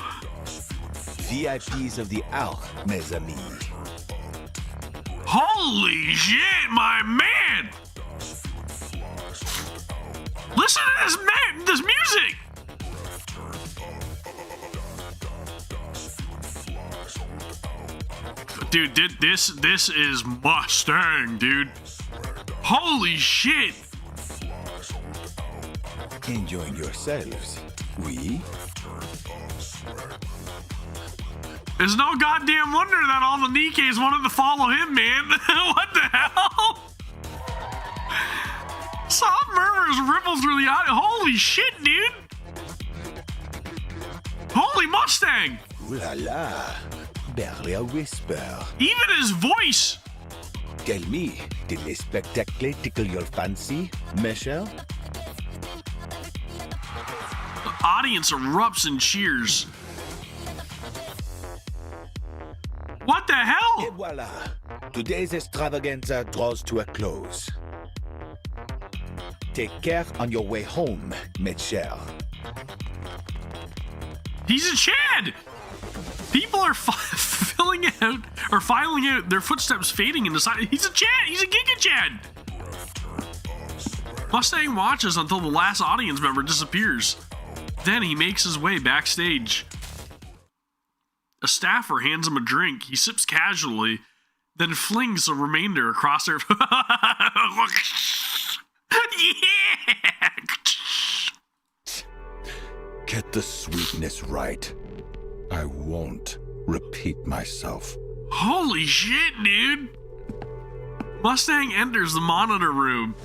VIPs of the hour, mes amis. Holy shit, my man! Listen to this music! dude, this is Mustang, dude. Holy shit. Enjoying yourselves, oui? It's no goddamn wonder that all the Nikkes wanted to follow him, man. What the hell? Soft murmurs ripple through the eye. Holy shit, dude. Holy Mustang. Ooh la la, barely a whisper. Even his voice. Tell me, did les spectacles tickle your fancy, Michelle? The audience erupts in cheers. What the hell? Et voila, today's extravaganza draws to a close. Take care on your way home, Michelle. He's a Chad. People are filing out their footsteps fading in the side. He's a Chad. He's a Giga Chad. Mustang watches until the last audience member disappears. Then he makes his way backstage. A staffer hands him a drink. He sips casually, then flings the remainder across their... Yeah! Get the sweetness right. I won't repeat myself. Holy shit, dude! Mustang enters the monitor room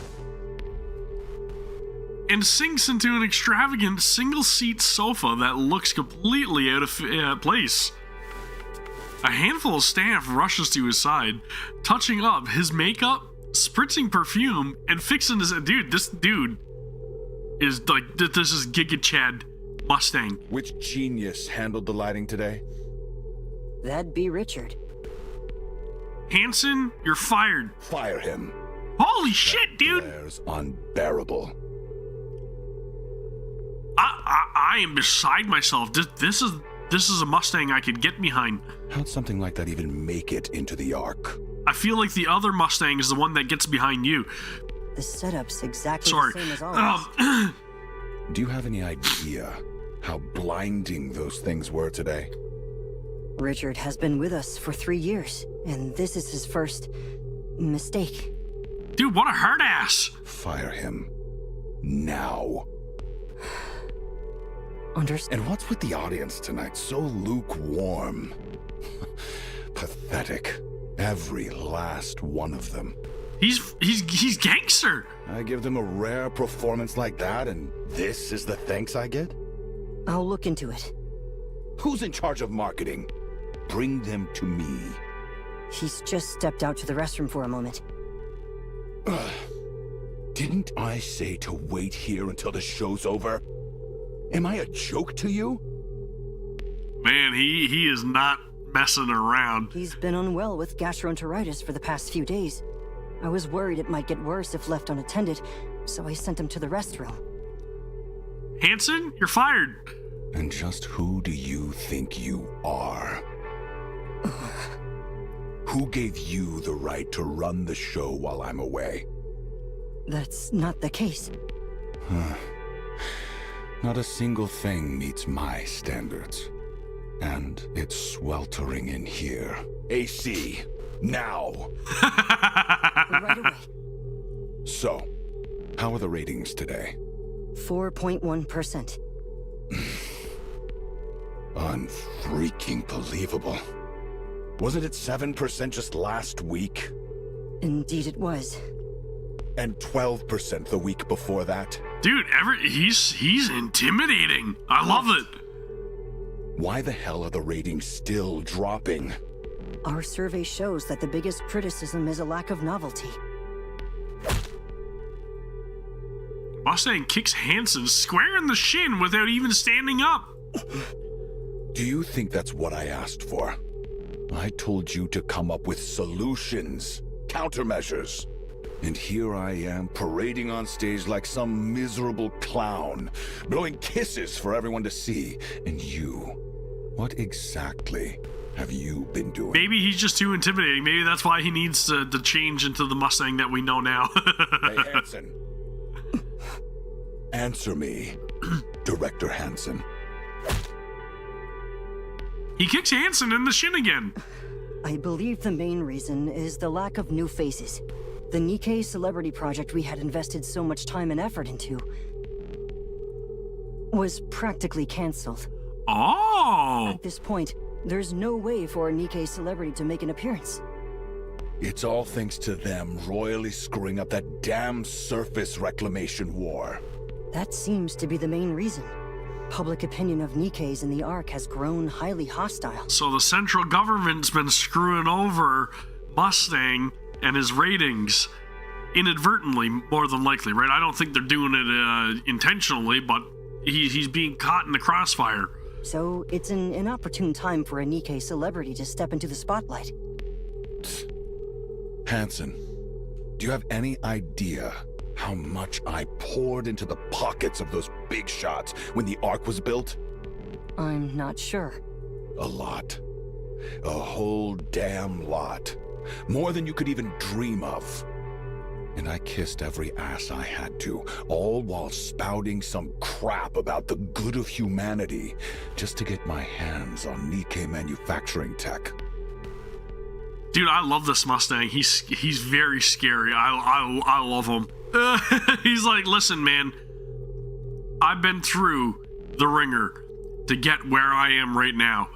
and sinks into an extravagant single-seat sofa that looks completely out of place. A handful of staff rushes to his side, touching up his makeup, spritzing perfume, and fixing his... Dude, this dude is like... This is Giga Chad Mustang. Which genius handled the lighting today? That'd be Richard. Hanson, you're fired. Fire him. Holy shit, dude! Glare's unbearable. I am beside myself. This is a Mustang I could get behind. How'd something like that even make it into the Ark? I feel like the other Mustang is the one that gets behind you. The setup's exactly Sorry. the same as always. Do you have any idea how blinding those things were today? Richard has been with us for 3 years, and this is his first mistake. Dude, what a hard ass. Fire him. Now. Understand? And what's with the audience tonight? So lukewarm. Pathetic. Every last one of them. He's gangster. I give them a rare performance like that, and this is the thanks I get? I'll look into it. Who's in charge of marketing? Bring them to me. He's just stepped out to the restroom for a moment. Didn't I say to wait here until the show's over? Am I a joke to you? Man, he is not messing around. He's been unwell with gastroenteritis for the past few days. I was worried it might get worse if left unattended, so I sent him to the restroom. Hanson, you're fired. And just who do you think you are? Who gave you the right to run the show while I'm away? That's not the case. Not a single thing meets my standards. And it's sweltering in here. AC, now! Right away. So, how are the ratings today? 4.1%. Unfreaking believable. Wasn't it 7% just last week? Indeed it was. And 12% the week before that? Dude, he's intimidating. I love it. Why the hell are the ratings still dropping? Our survey shows that the biggest criticism is a lack of novelty. Mustang kicks Hanson square in the shin without even standing up. Do you think that's what I asked for? I told you to come up with solutions, countermeasures. And here I am, parading on stage like some miserable clown, blowing kisses for everyone to see. And you, what exactly have you been doing? Maybe he's just too intimidating. Maybe that's why he needs to change into the Mustang that we know now. Hey, Hanson. Answer me, Director Hanson. He kicks Hanson in the shin again. I believe the main reason is the lack of new faces. The NIKKE celebrity project we had invested so much time and effort into was practically cancelled. Oh! At this point, there's no way for a NIKKE celebrity to make an appearance. It's all thanks to them royally screwing up that damn surface reclamation war. That seems to be the main reason. Public opinion of NIKKEs in the Ark has grown highly hostile. So the central government's been screwing over Mustang and his ratings inadvertently, more than likely, right? I don't think they're doing it intentionally, but he's being caught in the crossfire. So it's an inopportune time for a NIKKE celebrity to step into the spotlight. Hansen, do you have any idea how much I poured into the pockets of those big shots when the Ark was built? I'm not sure. A lot. A whole damn lot. More than you could even dream of. And I kissed every ass I had to, all while spouting some crap about the good of humanity, just to get my hands on NIKKE manufacturing tech. Dude, I love this Mustang. He's very scary. I love him. He's like, listen, man, I've been through the ringer to get where I am right now.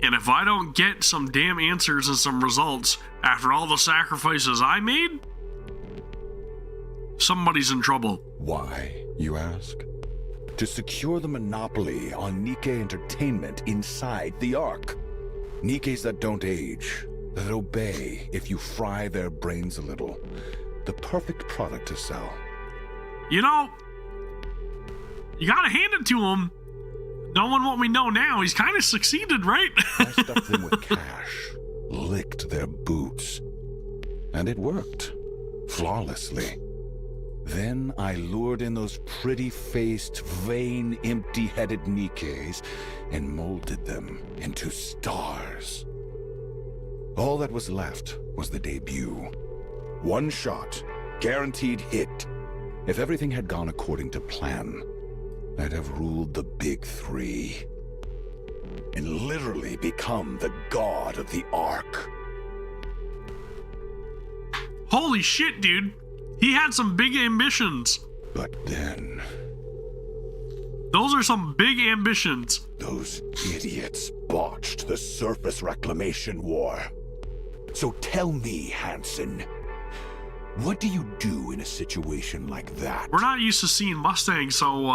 And if I don't get some damn answers and some results after all the sacrifices I made, somebody's in trouble. Why, you ask? To secure the monopoly on NIKKE entertainment inside the Ark. NIKKEs that don't age, that obey if you fry their brains a little. The perfect product to sell. You know, you gotta hand it to him. Knowing what we know now, he's kind of succeeded, right? I stuffed them with cash, licked their boots, and it worked flawlessly. Then I lured in those pretty-faced, vain, empty-headed NIKKEs and molded them into stars. All that was left was the debut. One shot, guaranteed hit. If everything had gone according to plan, I'd have ruled the big three. And literally become the god of the Ark. Holy shit, dude. He had some big ambitions. But then, Those are some big ambitions. those idiots botched the surface reclamation war. So tell me, Hansen, what do you do in a situation like that? We're not used to seeing Mustang so,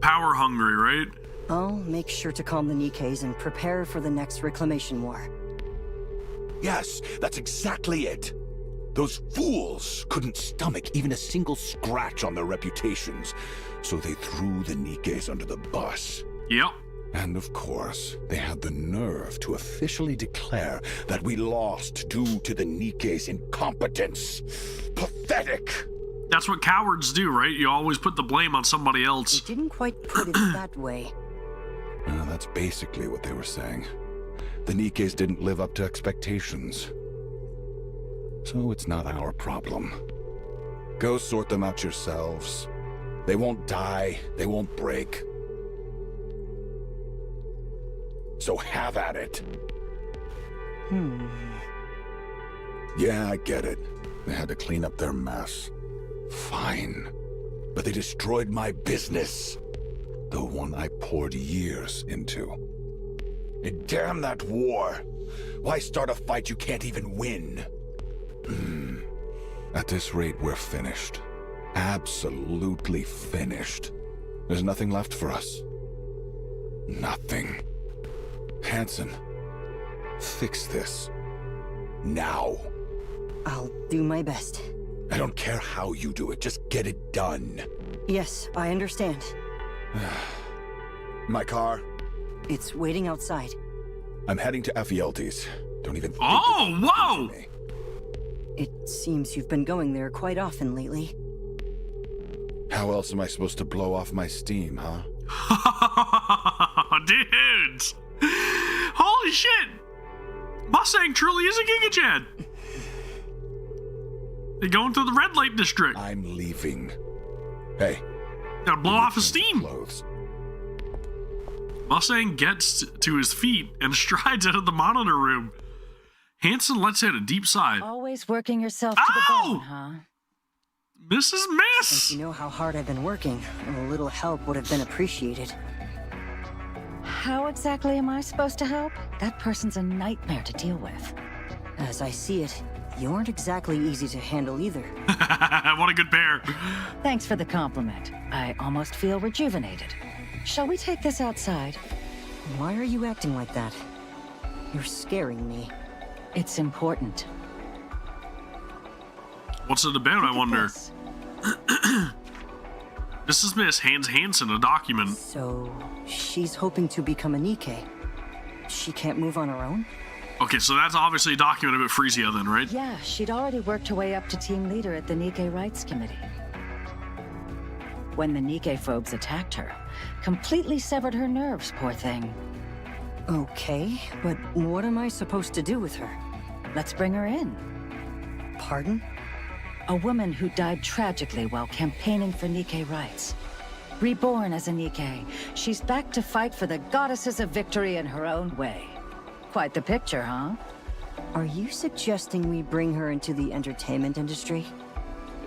power hungry, right? I'll make sure to calm the NIKKEs and prepare for the next reclamation war. Yes, that's exactly it. Those fools couldn't stomach even a single scratch on their reputations, so they threw the NIKKEs under the bus. Yep. And of course, they had the nerve to officially declare that we lost due to the NIKKE's incompetence. Pathetic! That's what cowards do, right? You always put the blame on somebody else. They didn't quite put it that way. That's basically what they were saying. The NIKKEs didn't live up to expectations. So it's not our problem. Go sort them out yourselves. They won't die, they won't break. So have at it. Yeah, I get it. They had to clean up their mess. Fine. But they destroyed my business. The one I poured years into. And damn that war! Why start a fight you can't even win? At this rate, we're finished. Absolutely finished. There's nothing left for us. Nothing. Hansen, fix this. Now. I'll do my best. I don't care how you do it, just get it done. Yes, I understand. My car? It's waiting outside. I'm heading to Ephialtes. Don't even think Oh, about whoa! me. It seems you've been going there quite often lately. How else am I supposed to blow off my steam, huh? Dudes! Holy shit! Mustang truly is a Giga Chad! They going to the red light district. I'm leaving. Hey. Gotta blow off his change steam. Clothes. Mustang gets to his feet and strides out of the monitor room. Hansen lets out a deep sigh. Always working yourself to the bone, huh? Mrs. Miss! Since you know how hard I've been working, a little help would have been appreciated. How exactly am I supposed to help? That person's a nightmare to deal with. As I see it, you aren't exactly easy to handle either. What a good pair. Thanks for the compliment. I almost feel rejuvenated. Shall we take this outside? Why are you acting like that? You're scaring me. It's important. What's it about, I wonder? Yes. Mrs. Miss hands Hansen a document. So, she's hoping to become a NIKKE. She can't move on her own? Okay, so that's obviously a document about Frisia then, right? Yeah, she'd already worked her way up to team leader at the NIKKE Rights Committee. When the NIKKE phobes attacked her, completely severed her nerves, poor thing. Okay, but what am I supposed to do with her? Let's bring her in. Pardon? A woman who died tragically while campaigning for NIKKE rights. Reborn as a NIKKE, she's back to fight for the goddesses of victory in her own way. Quite the picture, huh? Are you suggesting we bring her into the entertainment industry?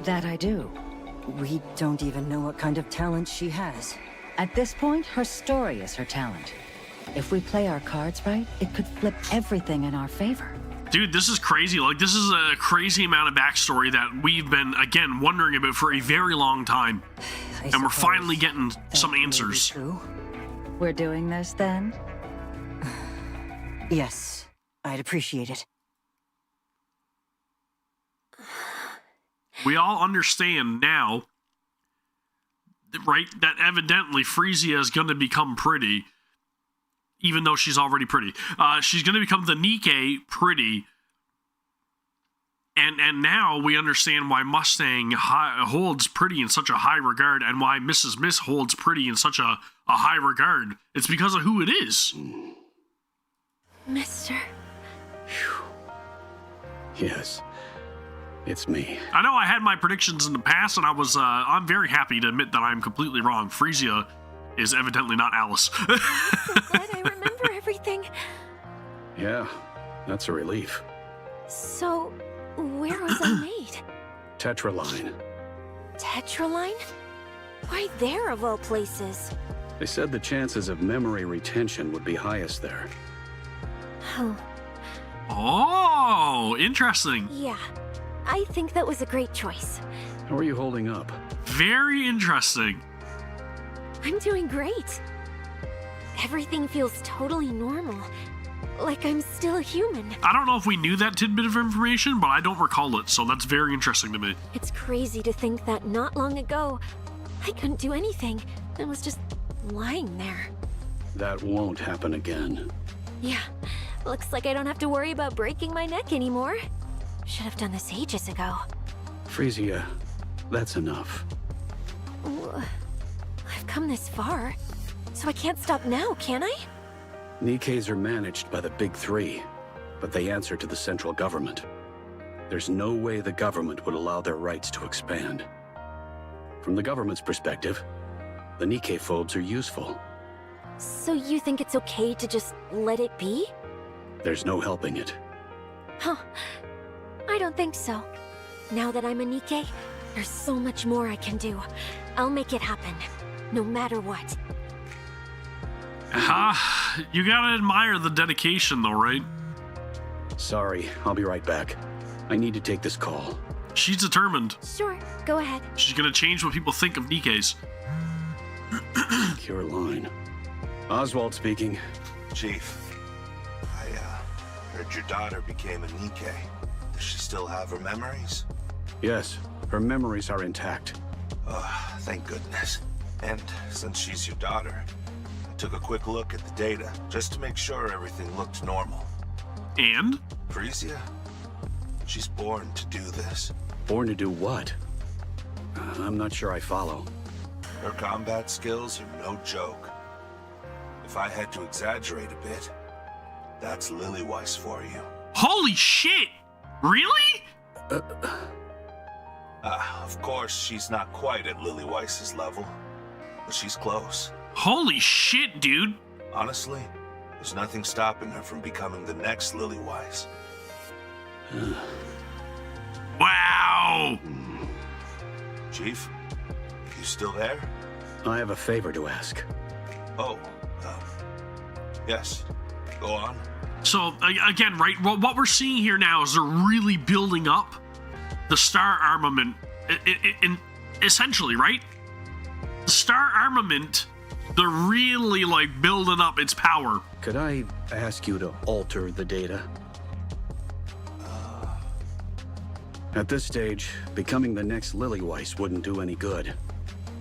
That I do. We don't even know what kind of talent she has. At this point, her story is her talent. If we play our cards right, it could flip everything in our favor. Dude, this is crazy. Like, this is a crazy amount of backstory that we've been, again, wondering about for a very long time. And we're finally getting some answers. True. We're doing this, then? Yes, I'd appreciate it. We all understand now, right, that evidently Frisia is going to become pretty, even though she's already pretty. She's going to become the NIKKE pretty. And now we understand why Mustang holds pretty in such a high regard and why Mrs. Miss holds pretty in such a high regard. It's because of who it is. Mister. Yes, it's me. I know I had my predictions in the past, and I'm very happy to admit that I'm completely wrong. Frisia is evidently not Alice. So glad I remember everything. Yeah, that's a relief. So, where was I made? Tetraline. Tetraline? Why there of all places? They said the chances of memory retention would be highest there. Oh, Oh, interesting. yeah. I think that was a great choice. How are you holding up? Very interesting. I'm doing great. Everything feels totally normal. Like I'm still a human. I don't know if we knew that tidbit of information, but I don't recall it, so that's very interesting to me. It's crazy to think that not long ago, I couldn't do anything and was just lying there. That won't happen again. Yeah, looks like I don't have to worry about breaking my neck anymore. Should have done this ages ago. Frisia, that's enough. I've come this far, so I can't stop now, can I? NIKKEs are managed by the Big Three, but they answer to the central government. There's no way the government would allow their rights to expand. From the government's perspective, the NIKKE phobes are useful. So you think it's okay to just let it be? There's no helping it. Huh. I don't think so. Now that I'm a NIKKE, there's so much more I can do. I'll make it happen, no matter what. You gotta admire the dedication though, right? Sorry, I'll be right back. I need to take this call. She's determined. Sure, go ahead. She's gonna change what people think of NIKKEs. Secure line. Oswald speaking. Chief, I heard your daughter became a NIKKE. Does she still have her memories? Yes, her memories are intact. Oh, thank goodness. And since she's your daughter, I took a quick look at the data just to make sure everything looked normal. And? Frisia, she's born to do this. Born to do what? I'm not sure I follow. Her combat skills are no joke. If I had to exaggerate a bit, that's Lillyweiss for you. Holy shit! Really? Of course, she's not quite at Lillyweiss's level, but she's close. Holy shit, dude. Honestly, there's nothing stopping her from becoming the next Lillyweiss. Wow! Chief, you still there? I have a favor to ask. Oh, yes. Go on. So, again, right, what we're seeing here now is they're really building up the Star armament, essentially, right? The Star armament, they're really, like, building up its power. Could I ask you to alter the data? At this stage, becoming the next Lillyweiss wouldn't do any good.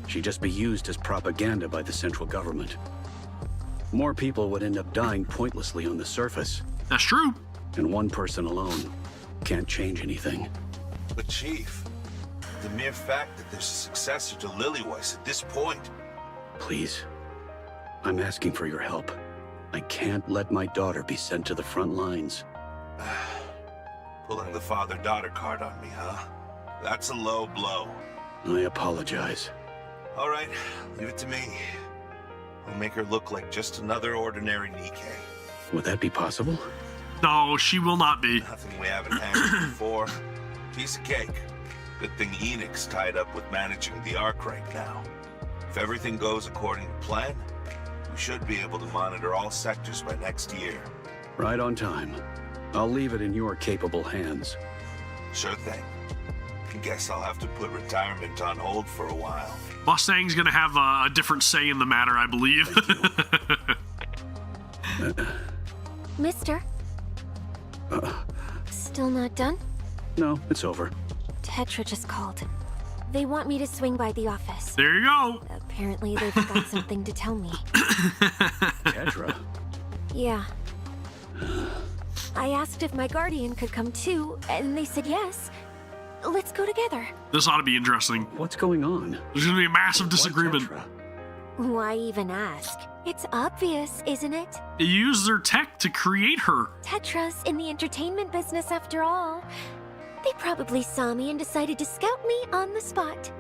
She'd just be used as propaganda by the central government. More people would end up dying pointlessly on the surface. That's true. And one person alone can't change anything. But Chief, the mere fact that there's a successor to Lillyweiss at this point... Please, I'm asking for your help. I can't let my daughter be sent to the front lines. Pulling the father-daughter card on me, huh? That's a low blow. I apologize. All right, leave it to me. I'll make her look like just another ordinary NIKKE. Would that be possible? No, she will not be. Nothing we haven't handled before. Piece of cake. Good thing Enix's tied up with managing the Ark right now. If everything goes according to plan, we should be able to monitor all sectors by next year. Right on time. I'll leave it in your capable hands. Sure thing. Guess I'll have to put retirement on hold for a while. Mustang's gonna have a different say in the matter, I believe. Mister? Still not done? No, it's over. Tetra just called. They want me to swing by the office. There you go. Apparently they've got something to tell me. Tetra? Yeah. I asked if my guardian could come too, and they said yes. Let's go together. This ought to be interesting. What's going on? There's gonna be a massive disagreement. Why Tetra? Why even ask? It's obvious, isn't it? They used their tech to create her. Tetra's in the entertainment business after all. They probably saw me and decided to scout me on the spot.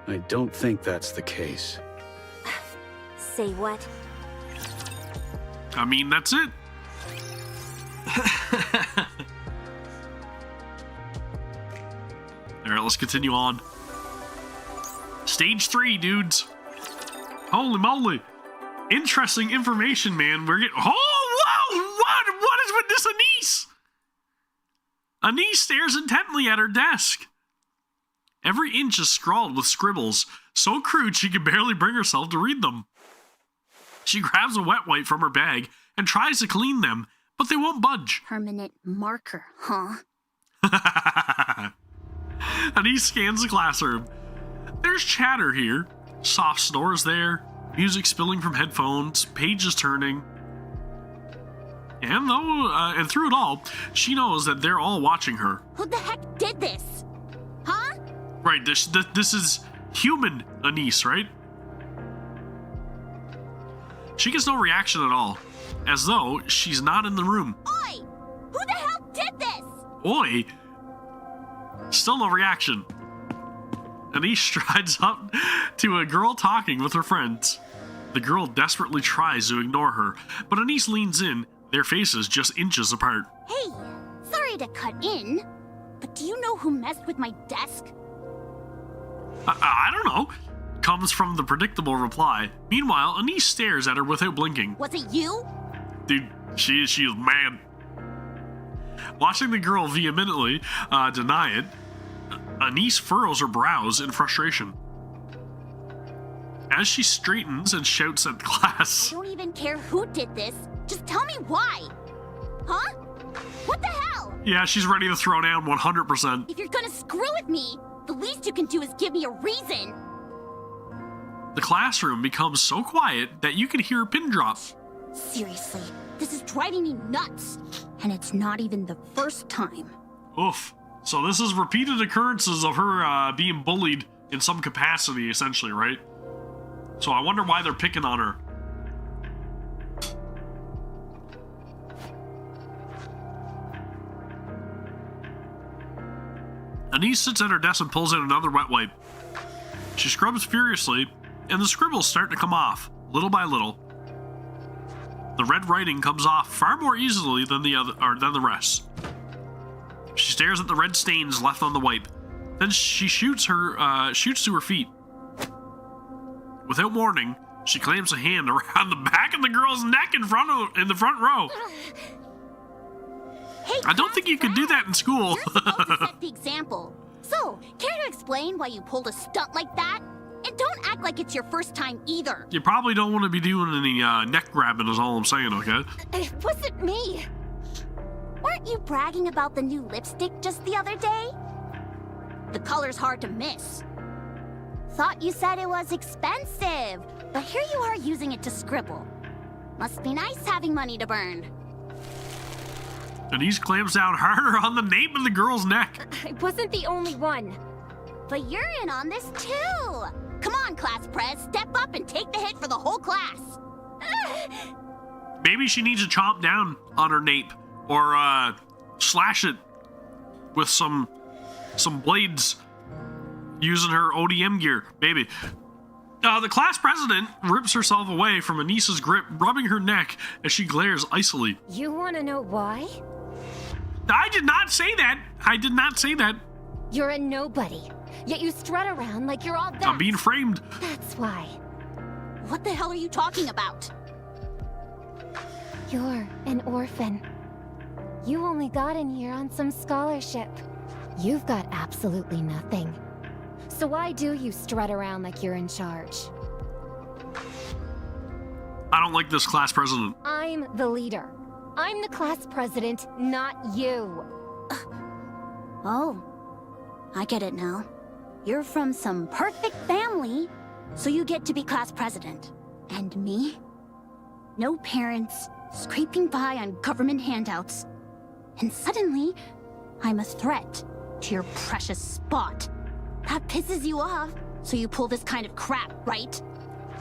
I don't think that's the case. Say what? I mean, that's it. Alright, let's continue on. Stage 3, dudes. Holy moly. Interesting information, man. We're getting... Oh, wow! What is with this Anise? Anise stares intently at her desk. Every inch is scrawled with scribbles, so crude she can barely bring herself to read them. She grabs a wet wipe from her bag and tries to clean them, but they won't budge. Permanent marker, huh? Anise scans the classroom. There's chatter here. Soft snores there. Music spilling from headphones. Pages turning. And through it all, she knows that they're all watching her. Who the heck did this? Huh? Right, this is human Anise, right? She gets no reaction at all, as though she's not in the room. Oi! Who the hell did this? Oi! Still no reaction. Anise strides up to a girl talking with her friends. The girl desperately tries to ignore her, but Anise leans in, their faces just inches apart. Hey, sorry to cut in, but do you know who messed with my desk? I don't know, comes from the predictable reply. Meanwhile, Anise stares at her without blinking. Was it you? Dude, she is mad. Watching the girl vehemently deny it, Anise furrows her brows in frustration. As she straightens and shouts at the class. I don't even care who did this. Just tell me why. Huh? What the hell? Yeah, she's ready to throw down 100%. If you're gonna screw with me, the least you can do is give me a reason. The classroom becomes so quiet that you can hear a pin drop. Seriously, this is driving me nuts. And it's not even the first time. Oof. So this is repeated occurrences of her being bullied in some capacity, essentially, right? So I wonder why they're picking on her. Anise sits at her desk and pulls out another wet wipe. She scrubs furiously, and the scribbles start to come off, little by little. The red writing comes off far more easily than the rest. She stares at the red stains left on the wipe. Then she shoots to her feet. Without warning, she clamps a hand around the back of the girl's neck in the front row. Hey, I don't think you could do that in school. You're supposed to set the example. So, care to explain why you pulled a stunt like that? And don't act like it's your first time either. You probably don't want to be doing any neck grabbing is all I'm saying, okay? It wasn't me. Weren't you bragging about the new lipstick just the other day? The color's hard to miss. Thought you said it was expensive, but here you are using it to scribble. Must be nice having money to burn. Anise clamps down harder on the nape of the girl's neck. I wasn't the only one. But you're in on this too. Come on, class pres, step up and take the hit for the whole class. Maybe she needs to chomp down on her nape or slash it with some blades using her ODM gear. Maybe. The class president rips herself away from Anise's grip, rubbing her neck as she glares icily. You want to know why? I did not say that. I did not say that. You're a nobody, yet you strut around like you're all that. I'm being framed. That's why. What the hell are you talking about? You're an orphan. You only got in here on some scholarship. You've got absolutely nothing. So why do you strut around like you're in charge? I don't like this class president. I'm the leader. I'm the class president, not you. Oh, I get it now. You're from some perfect family, so you get to be class president. And me? No parents, scraping by on government handouts. And suddenly, I'm a threat to your precious spot. That pisses you off, so you pull this kind of crap, right?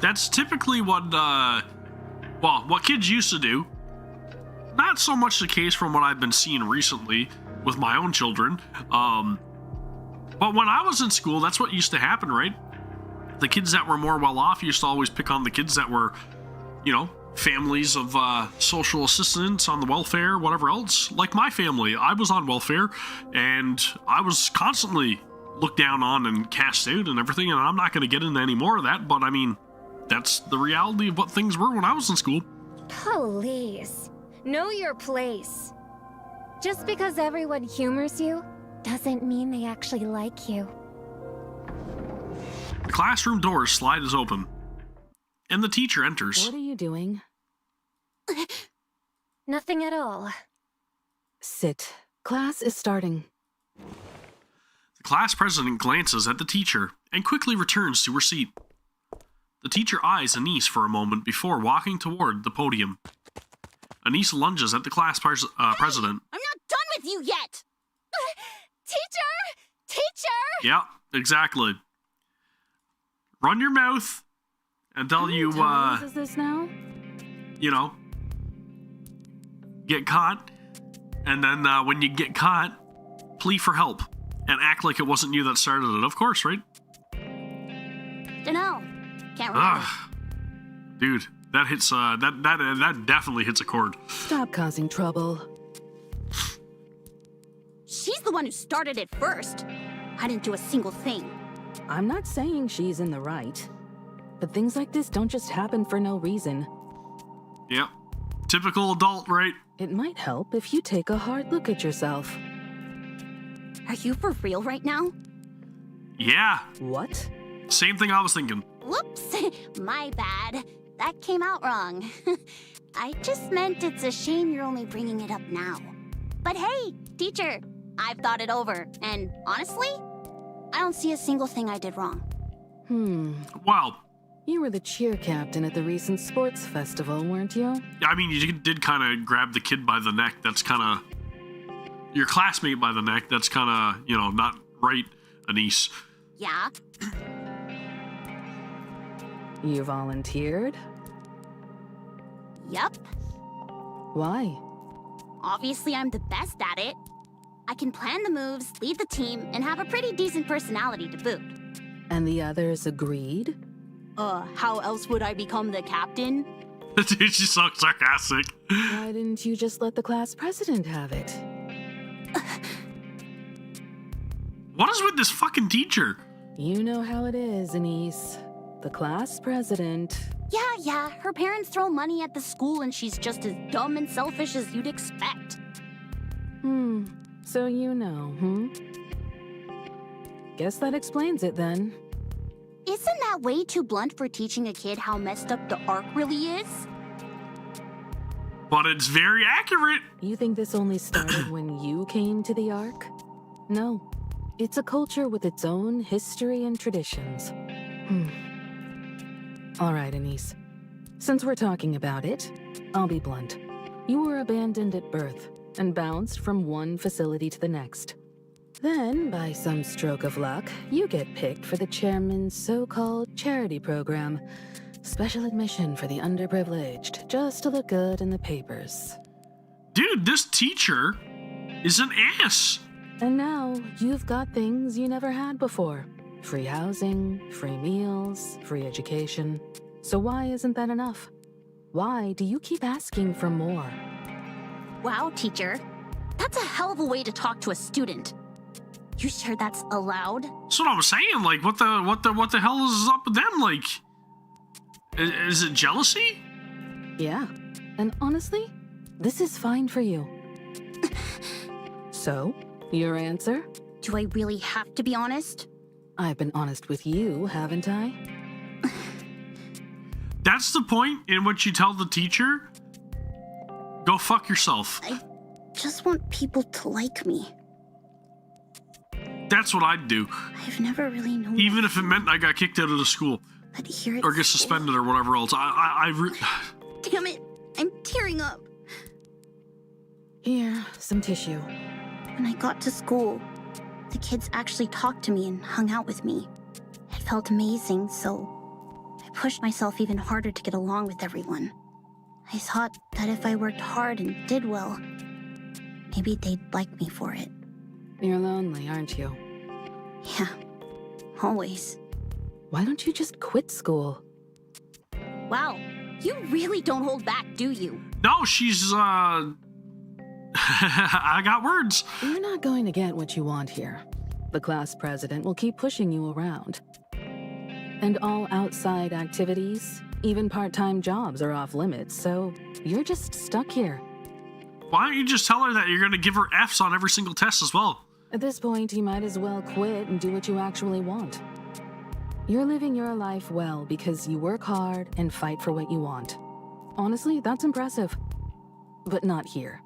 That's typically what kids used to do. Not so much the case from what I've been seeing recently with my own children. But when I was in school, that's what used to happen, right? The kids that were more well off used to always pick on the kids that were, families of social assistance on the welfare, whatever else. Like my family, I was on welfare, and I was constantly looked down on and cast out and everything, and I'm not going to get into any more of that, but I mean, that's the reality of what things were when I was in school. Please, know your place. Just because everyone humors you doesn't mean they actually like you. The classroom doors slide open, and the teacher enters. What are you doing? Nothing at all. Sit. Class is starting. The class president glances at the teacher and quickly returns to her seat. The teacher eyes Anise for a moment before walking toward the podium. Anise lunges at the class president. I'm not done with you yet! Teacher! Yeah, exactly. Run your mouth until you, Is this now? get caught. And then when you get caught, plea for help and act like it wasn't you that started it. Of course, right? Dunno. Can't remember. Dude, that hits, that definitely hits a chord. Stop causing trouble. She's the one who started it first. I didn't do a single thing. I'm not saying she's in the right, but things like this don't just happen for no reason. Yep. Typical adult, right? It might help if you take a hard look at yourself. Are you for real right now? Yeah. What? Same thing I was thinking. Whoops, my bad. That came out wrong. I just meant it's a shame you're only bringing it up now. But hey, teacher, I've thought it over, and honestly, I don't see a single thing I did wrong. Wow. You were the cheer captain at the recent sports festival, weren't you? I mean, you did kind of grab the kid by the neck. That's kind of... Your classmate by the neck. That's kind of, not right, Anise. Yeah? You volunteered? Yup. Why? Obviously, I'm the best at it. I can plan the moves, lead the team, and have a pretty decent personality to boot. And the others agreed? How else would I become the captain? Dude, she's so sarcastic. Why didn't you just let the class president have it? What is with this fucking teacher? You know how it is, Anise. The class president. Yeah, her parents throw money at the school and she's just as dumb and selfish as you'd expect. So you know, Guess that explains it then. Isn't that way too blunt for teaching a kid how messed up the Ark really is? But it's very accurate. You think this only started when you came to the Ark? No. It's a culture with its own history and traditions. All right, Anise. Since we're talking about it, I'll be blunt. You were abandoned at birth and bounced from one facility to the next. Then, by some stroke of luck, you get picked for the chairman's so-called charity program. Special admission for the underprivileged, just to look good in the papers. Dude, this teacher is an ass. And now, you've got things you never had before. Free housing, free meals, free education. So why isn't that enough? Why do you keep asking for more? Wow, teacher. That's a hell of a way to talk to a student. You sure that's allowed? That's what I'm saying. Like, what the hell is up with them? Like, is it jealousy? Yeah. And honestly, this is fine for you. So, your answer? Do I really have to be honest? I've been honest with you, haven't I? That's the point in which you tell the teacher, go fuck yourself. I just want people to like me. That's what I'd do. I've never really known. Even if it meant I got kicked out of the school. But here at or get suspended or whatever else. Damn it. I'm tearing up. Here, some tissue. When I got to school, the kids actually talked to me and hung out with me. It felt amazing, so I pushed myself even harder to get along with everyone. I thought that if I worked hard and did well, maybe they'd like me for it. You're lonely, aren't you? Yeah, always. Why don't you just quit school? Wow, you really don't hold back, do you? No, she's, I got words. You're not going to get what you want here. The class president will keep pushing you around. And all outside activities, even part-time jobs are off limits, so you're just stuck here. Why don't you just tell her that you're going to give her Fs on every single test as well? At this point, you might as well quit and do what you actually want. You're living your life well because you work hard and fight for what you want. Honestly, that's impressive. But not here.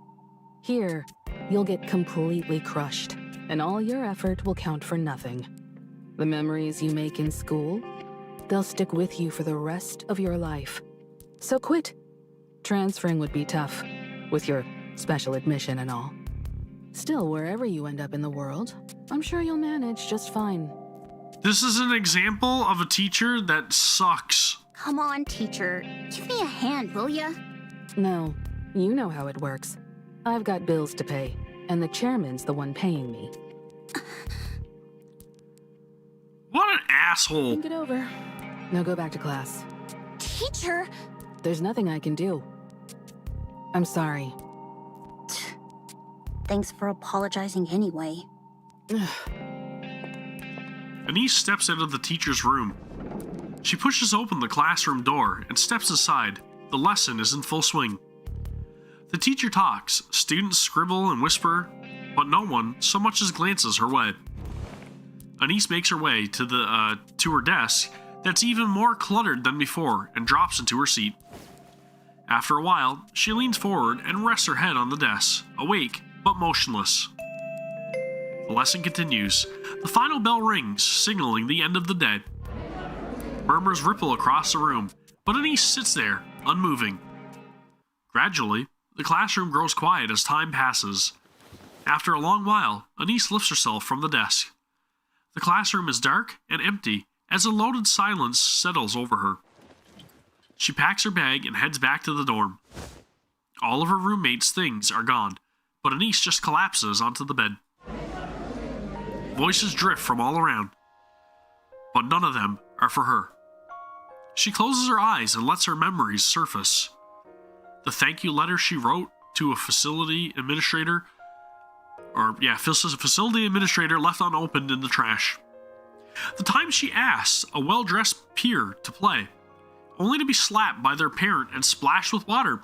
Here, you'll get completely crushed, and all your effort will count for nothing. The memories you make in school, they'll stick with you for the rest of your life. So quit. Transferring would be tough, with your special admission and all. Still, wherever you end up in the world, I'm sure you'll manage just fine. This is an example of a teacher that sucks. Come on, teacher. Give me a hand, will ya? No, you know how it works. I've got bills to pay, and the chairman's the one paying me. What an asshole. Think it over. Now go back to class. Teacher! There's nothing I can do. I'm sorry. Thanks for apologizing anyway. Anise steps out of the teacher's room. She pushes open the classroom door and steps aside. The lesson is in full swing. The teacher talks, students scribble and whisper, but no one so much as glances her way. Anise makes her way to her desk that's even more cluttered than before and drops into her seat. After a while, she leans forward and rests her head on the desk, awake but motionless. The lesson continues. The final bell rings, signaling the end of the day. Murmurs ripple across the room, but Anise sits there, unmoving. Gradually, the classroom grows quiet as time passes. After a long while, Anise lifts herself from the desk. The classroom is dark and empty as a loaded silence settles over her. She packs her bag and heads back to the dorm. All of her roommates' things are gone, but Anise just collapses onto the bed. Voices drift from all around, but none of them are for her. She closes her eyes and lets her memories surface. The thank you letter she wrote to a facility administrator, facility administrator left unopened in the trash. The time she asks a well-dressed peer to play, only to be slapped by their parent and splashed with water.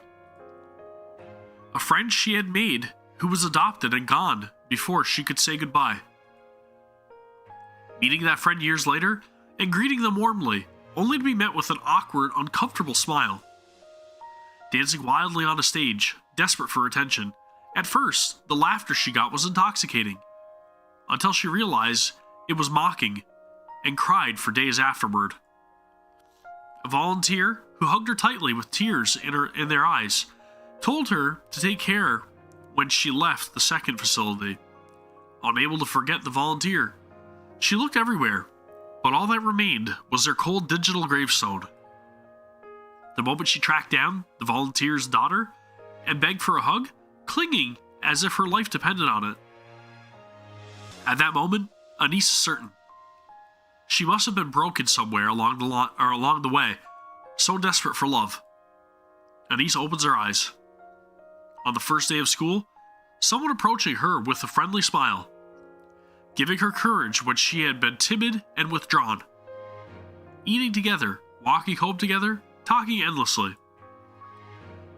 A friend she had made who was adopted and gone before she could say goodbye. Meeting that friend years later and greeting them warmly, only to be met with an awkward, uncomfortable smile. Dancing wildly on a stage, desperate for attention. At first, the laughter she got was intoxicating, until she realized it was mocking and cried for days afterward. A volunteer who hugged her tightly with tears in their eyes told her to take care when she left the second facility. Unable to forget the volunteer, she looked everywhere, but all that remained was their cold digital gravestone. The moment she tracked down the volunteer's daughter and begged for a hug, clinging as if her life depended on it. At that moment, Anise is certain. She must have been broken somewhere along the way, so desperate for love. Anise opens her eyes. On the first day of school, someone approaching her with a friendly smile, giving her courage when she had been timid and withdrawn. Eating together, walking home together, talking endlessly.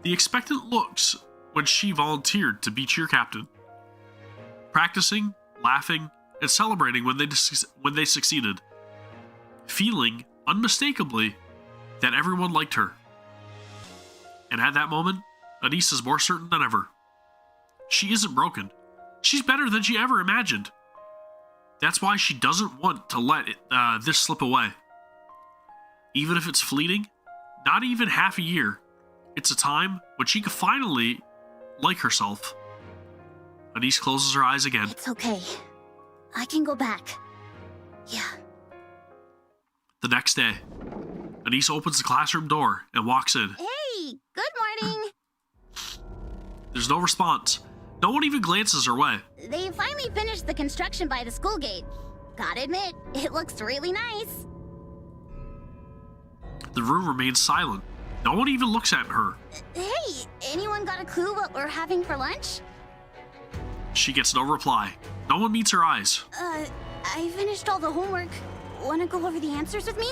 The expectant looks when she volunteered to be cheer captain. Practicing, laughing, and celebrating when they succeeded. Feeling, unmistakably, that everyone liked her. And at that moment, Anise is more certain than ever. She isn't broken. She's better than she ever imagined. That's why she doesn't want to let this slip away. Even if it's fleeting, not even half a year, it's a time when she can finally like herself. Anise closes her eyes again. It's okay. I can go back. Yeah. The next day, Anise opens the classroom door and walks in. Hey, good morning. There's no response. No one even glances her way. They finally finished the construction by the school gate. Gotta admit, it looks really nice. The room remains silent. No one even looks at her. Hey, anyone got a clue what we're having for lunch? She gets no reply. No one meets her eyes. I finished all the homework. Wanna go over the answers with me?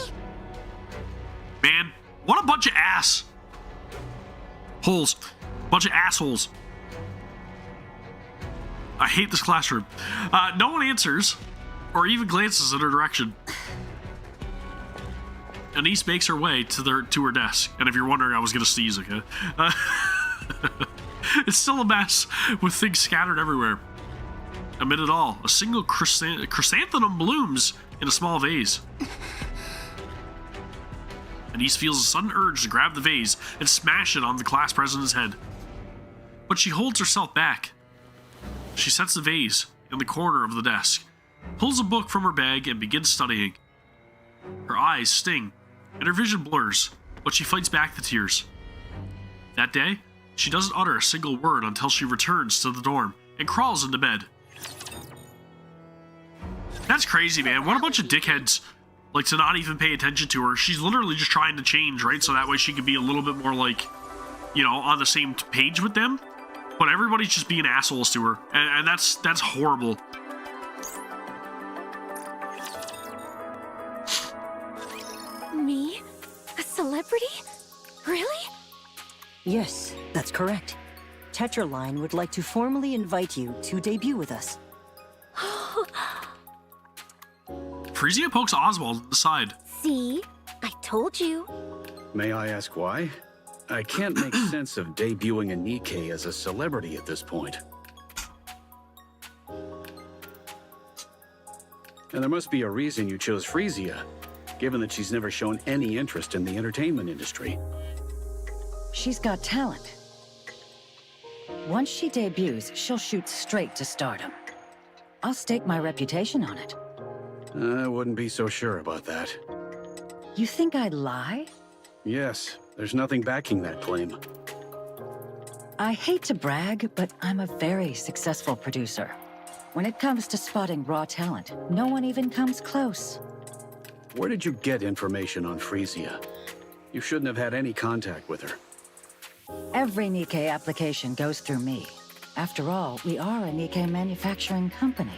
Man, what a bunch of holes. Bunch of assholes. I hate this classroom. No one answers or even glances in her direction. Anise makes her way to her desk. And if you're wondering, I was going to sneeze, okay? It's still a mess with things scattered everywhere. Amid it all, a single chrysanthemum blooms in a small vase. Anise feels a sudden urge to grab the vase and smash it on the class president's head. But she holds herself back. She sets the vase in the corner of the desk, pulls a book from her bag, and begins studying. Her eyes sting, and her vision blurs, but she fights back the tears. That day, she doesn't utter a single word until she returns to the dorm and crawls into bed. That's crazy, man. What a bunch of dickheads, like, to not even pay attention to her. She's literally just trying to change, right? So that way she could be a little bit more, like, you know, on the same page with them. But everybody's just being assholes to her. And that's horrible. Me? A celebrity? Really? Yes, that's correct. Tetraline would like to formally invite you to debut with us. Frisia pokes Oswald in the side. See? I told you. May I ask why? I can't make sense of debuting a NIKKE as a celebrity at this point. And there must be a reason you chose Frisia, given that she's never shown any interest in the entertainment industry. She's got talent. Once she debuts, she'll shoot straight to stardom. I'll stake my reputation on it. I wouldn't be so sure about that. You think I'd lie? Yes, there's nothing backing that claim. I hate to brag, but I'm a very successful producer. When it comes to spotting raw talent, no one even comes close. Where did you get information on Frisia? You shouldn't have had any contact with her. Every NIKKE application goes through me. After all, we are a NIKKE manufacturing company.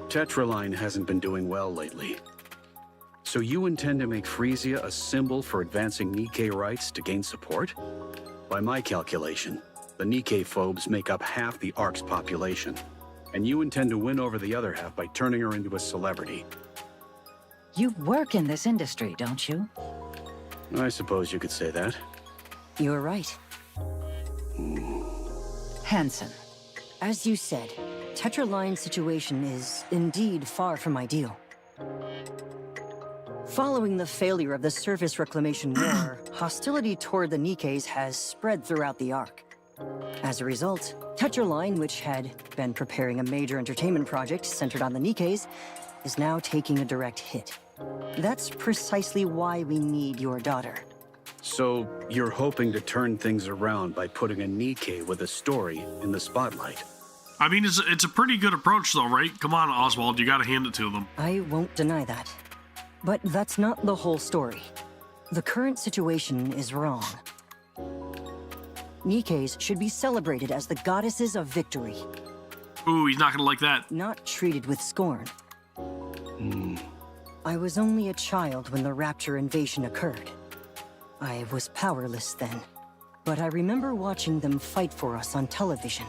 Tetraline hasn't been doing well lately. So you intend to make Frisia a symbol for advancing NIKKE rights to gain support? By my calculation, the NIKKE phobes make up half the Ark's population. And you intend to win over the other half by turning her into a celebrity. You work in this industry, don't you? I suppose you could say that. You're right. Hansen. As you said, Tetraline's situation is indeed far from ideal. Following the failure of the Surface Reclamation War, hostility toward the NIKKEs has spread throughout the Ark. As a result, Tetraline, which had been preparing a major entertainment project centered on the NIKKEs, is now taking a direct hit. That's precisely why we need your daughter. So you're hoping to turn things around by putting a NIKKE with a story in the spotlight? I mean, it's a pretty good approach, though, right? Come on, Oswald, you gotta hand it to them. I won't deny that. But that's not the whole story. The current situation is wrong. NIKKEs should be celebrated as the goddesses of victory, Ooh, he's not gonna like that. not treated with scorn. I was only a child when the Rapture invasion occurred. I was powerless then, but I remember watching them fight for us on television.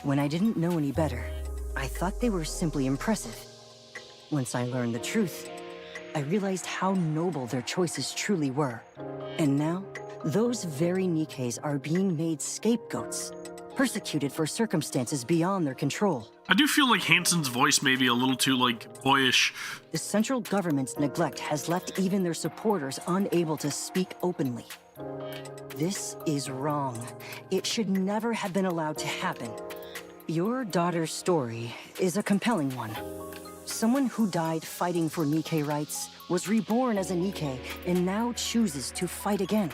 When I didn't know any better, I thought they were simply impressive. Once I learned the truth, I realized how noble their choices truly were. And now, those very NIKKEs are being made scapegoats, persecuted for circumstances beyond their control. I do feel like Hansen's voice may be a little too, boyish. The central government's neglect has left even their supporters unable to speak openly. This is wrong. It should never have been allowed to happen. Your daughter's story is a compelling one. Someone who died fighting for NIKKE rights, was reborn as a NIKKE, and now chooses to fight again.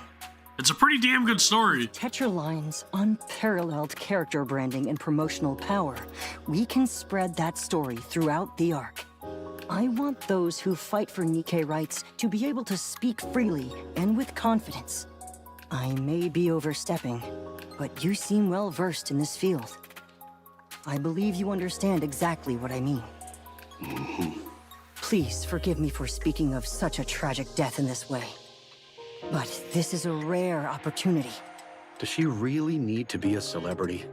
It's a pretty damn good story. Tetraline's unparalleled character branding and promotional power, we can spread that story throughout the Ark. I want those who fight for NIKKE rights to be able to speak freely and with confidence. I may be overstepping, but you seem well versed in this field. I believe you understand exactly what I mean. Please forgive me for speaking of such a tragic death in this way. But this is a rare opportunity. Does she really need to be a celebrity?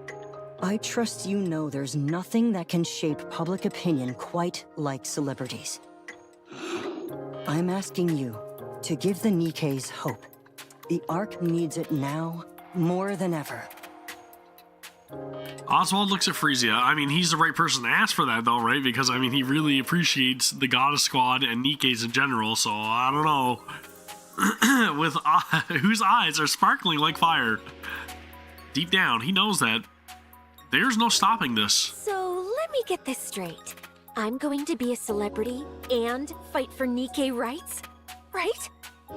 I trust you know there's nothing that can shape public opinion quite like celebrities. I'm asking you to give the NIKKEs hope. The Ark needs it now more than ever. Oswald looks at Frisia. I mean, he's the right person to ask for that, though, right? Because, I mean, he really appreciates the Goddess Squad and NIKKEs in general, so I don't know. With whose eyes are sparkling like fire. Deep down, he knows that there's no stopping this. So let me get this straight. I'm going to be a celebrity and fight for NIKKE rights, right?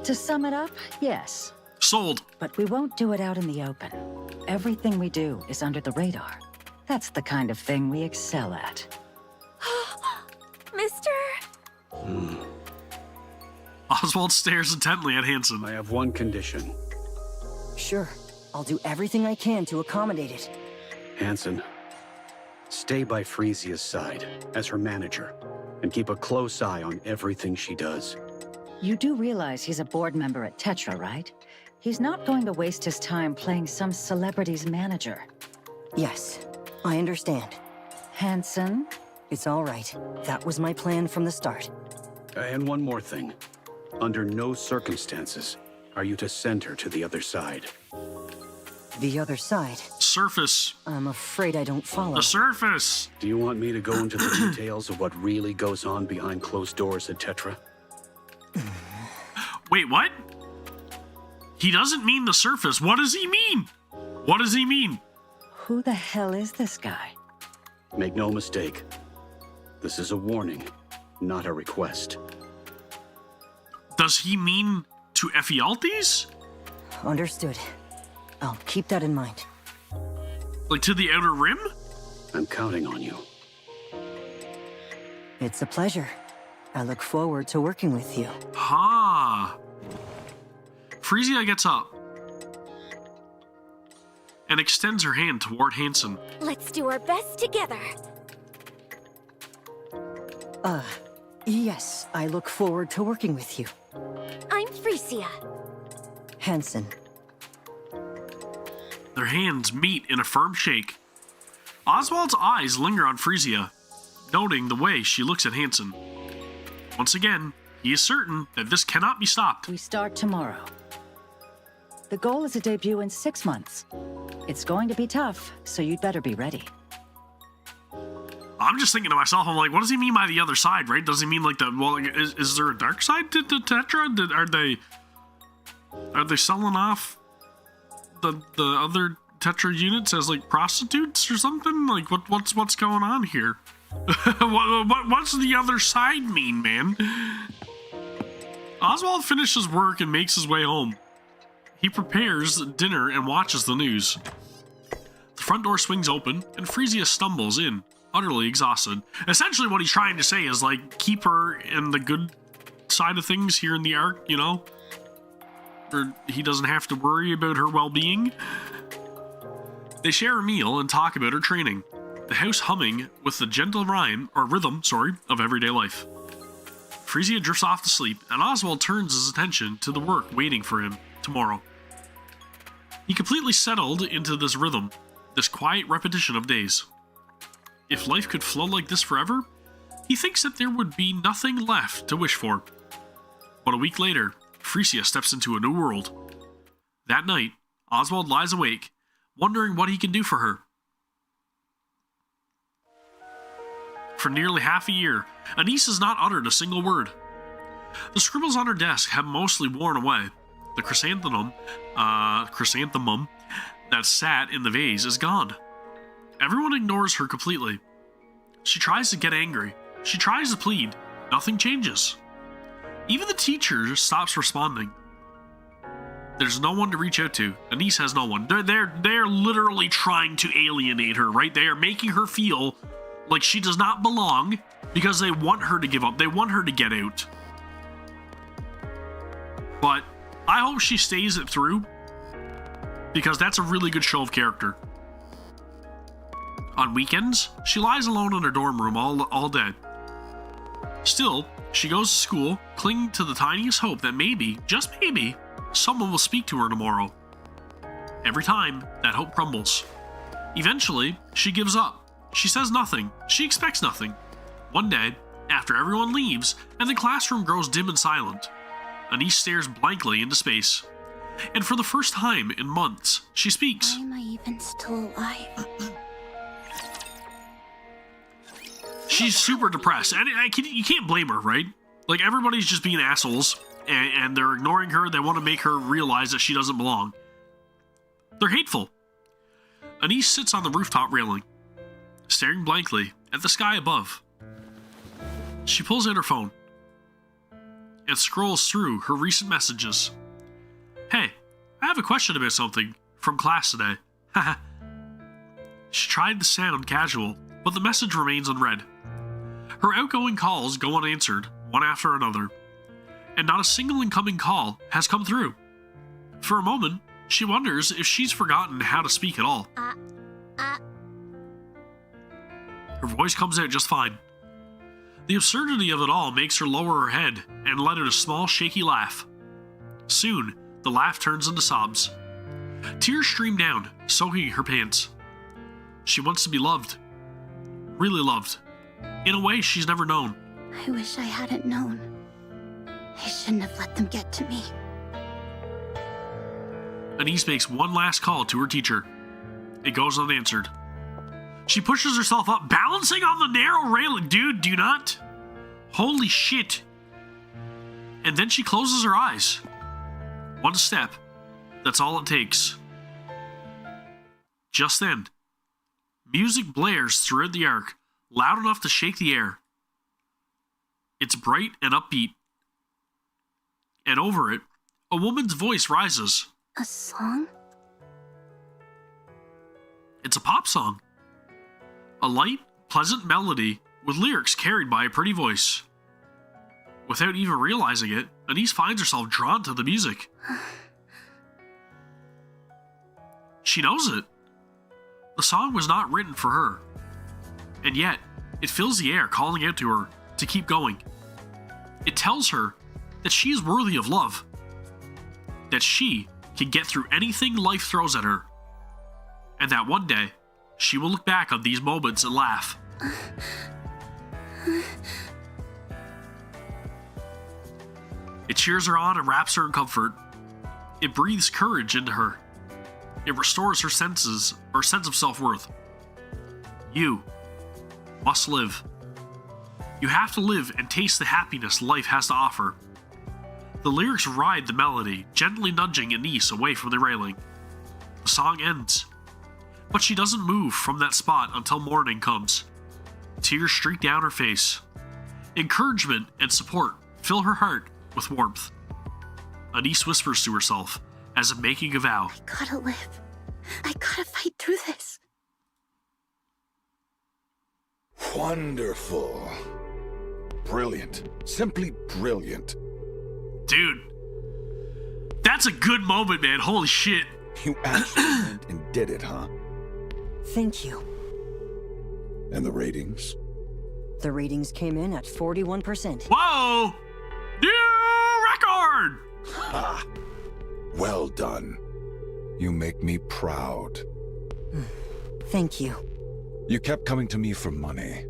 To sum it up, yes. Sold. But we won't do it out in the open. Everything we do is under the radar. That's the kind of thing we excel at. Mister? Oswald stares intently at Hansen. I have one condition. Sure, I'll do everything I can to accommodate it. Hansen, stay by Frisia's side as her manager, and keep a close eye on everything she does. You do realize he's a board member at Tetra, right? He's not going to waste his time playing some celebrity's manager. Yes, I understand. Hansen? It's all right. That was my plan from the start. And one more thing. Under no circumstances are you to send her to the other side. The other side? Surface. I'm afraid I don't follow. The surface. Do you want me to go into the details of what really goes on behind closed doors at Tetra? Wait, what? He doesn't mean the surface. What does he mean? What does he mean? Who the hell is this guy? Make no mistake. This is a warning, not a request. Does he mean to Ephialtes? Understood. I'll keep that in mind. Like to the Outer Rim? I'm counting on you. It's a pleasure. I look forward to working with you. Ha. Frisia gets up. and extends her hand toward Hansen. Let's do our best together. Yes, I look forward to working with you. I'm Frisia. Hansen. Their hands meet in a firm shake. Oswald's eyes linger on Frisia, noting the way she looks at Hansen. Once again, he is certain that this cannot be stopped. We start tomorrow. The goal is a debut in 6 months. It's going to be tough, so you'd better be ready. I'm just thinking to myself, I'm like, what does he mean by the other side, right? Does he mean like is there a dark side to Tetra? Are they selling off the other Tetra units as like prostitutes or something? Like what's going on here? What's the other side mean, man? Oswald finishes work and makes his way home. He prepares dinner and watches the news. The front door swings open and Frisia stumbles in, utterly exhausted. Essentially what he's trying to say is like, keep her in the good side of things here in the Ark, you know? Or he doesn't have to worry about her well-being. They share a meal and talk about her training, the house humming with the gentle rhythm of everyday life. Frisia drifts off to sleep, and Oswald turns his attention to the work waiting for him tomorrow. He completely settled into this rhythm, this quiet repetition of days. If life could flow like this forever, he thinks that there would be nothing left to wish for. But a week later, Frisia steps into a new world. That night, Oswald lies awake, wondering what he can do for her. For nearly half a year, Anise has not uttered a single word. The scribbles on her desk have mostly worn away. The chrysanthemum that sat in the vase is gone. Everyone ignores her completely. She tries to get angry. She tries to plead. Nothing changes. Even the teacher stops responding. There's no one to reach out to. Anise has no one. They're literally trying to alienate her, right? They are making her feel like she does not belong because they want her to give up. They want her to get out. But I hope she stays it through because that's a really good show of character. On weekends, she lies alone in her dorm room all day. Still, she goes to school, clinging to the tiniest hope that maybe, just maybe, someone will speak to her tomorrow. Every time, that hope crumbles. Eventually, she gives up. She says nothing. She expects nothing. One day, after everyone leaves and the classroom grows dim and silent, Anise stares blankly into space. And for the first time in months, she speaks. Why am I even still alive? She's super depressed, and you can't blame her, right? Like, everybody's just being assholes, and they're ignoring her. They want to make her realize that she doesn't belong. They're hateful. Anise sits on the rooftop railing, staring blankly at the sky above. She pulls out her phone and scrolls through her recent messages. Hey, I have a question about something from class today. Haha. She tried to sound casual, but the message remains unread. Her outgoing calls go unanswered, one after another, and not a single incoming call has come through. For a moment, she wonders if she's forgotten how to speak at all. Her voice comes out just fine. The absurdity of it all makes her lower her head and let out a small, shaky laugh. Soon, the laugh turns into sobs. Tears stream down, soaking her pants. She wants to be loved. Really loved. In a way she's never known. I wish I hadn't known. I shouldn't have let them get to me. Anise makes one last call to her teacher. It goes unanswered. She pushes herself up, balancing on the narrow railing. Dude, do not. Holy shit. And then she closes her eyes. One step. That's all it takes. Just then, music blares throughout the Ark, loud enough to shake the air. It's bright and upbeat. And over it, a woman's voice rises. A song? It's a pop song. A light, pleasant melody with lyrics carried by a pretty voice. Without even realizing it, Anise finds herself drawn to the music. She knows it. The song was not written for her. And yet, it fills the air, calling out to her to keep going. It tells her that she is worthy of love. That she can get through anything life throws at her. And that one day, she will look back on these moments and laugh. It cheers her on and wraps her in comfort. It breathes courage into her. It restores her sense of self-worth. You must live. You have to live and taste the happiness life has to offer. The lyrics ride the melody, gently nudging Anise away from the railing. The song ends, but she doesn't move from that spot until morning comes. Tears streak down her face. Encouragement and support fill her heart with warmth. Anise whispers to herself as if making a vow. I gotta live. I gotta fight through this. Wonderful. Brilliant. Simply brilliant. Dude, that's a good moment, man. Holy shit. You actually went and did it, huh? Thank you. And the ratings? The ratings came in at 41%. Whoa! New record! Ha! Well done. You make me proud. Thank you. You kept coming to me for money,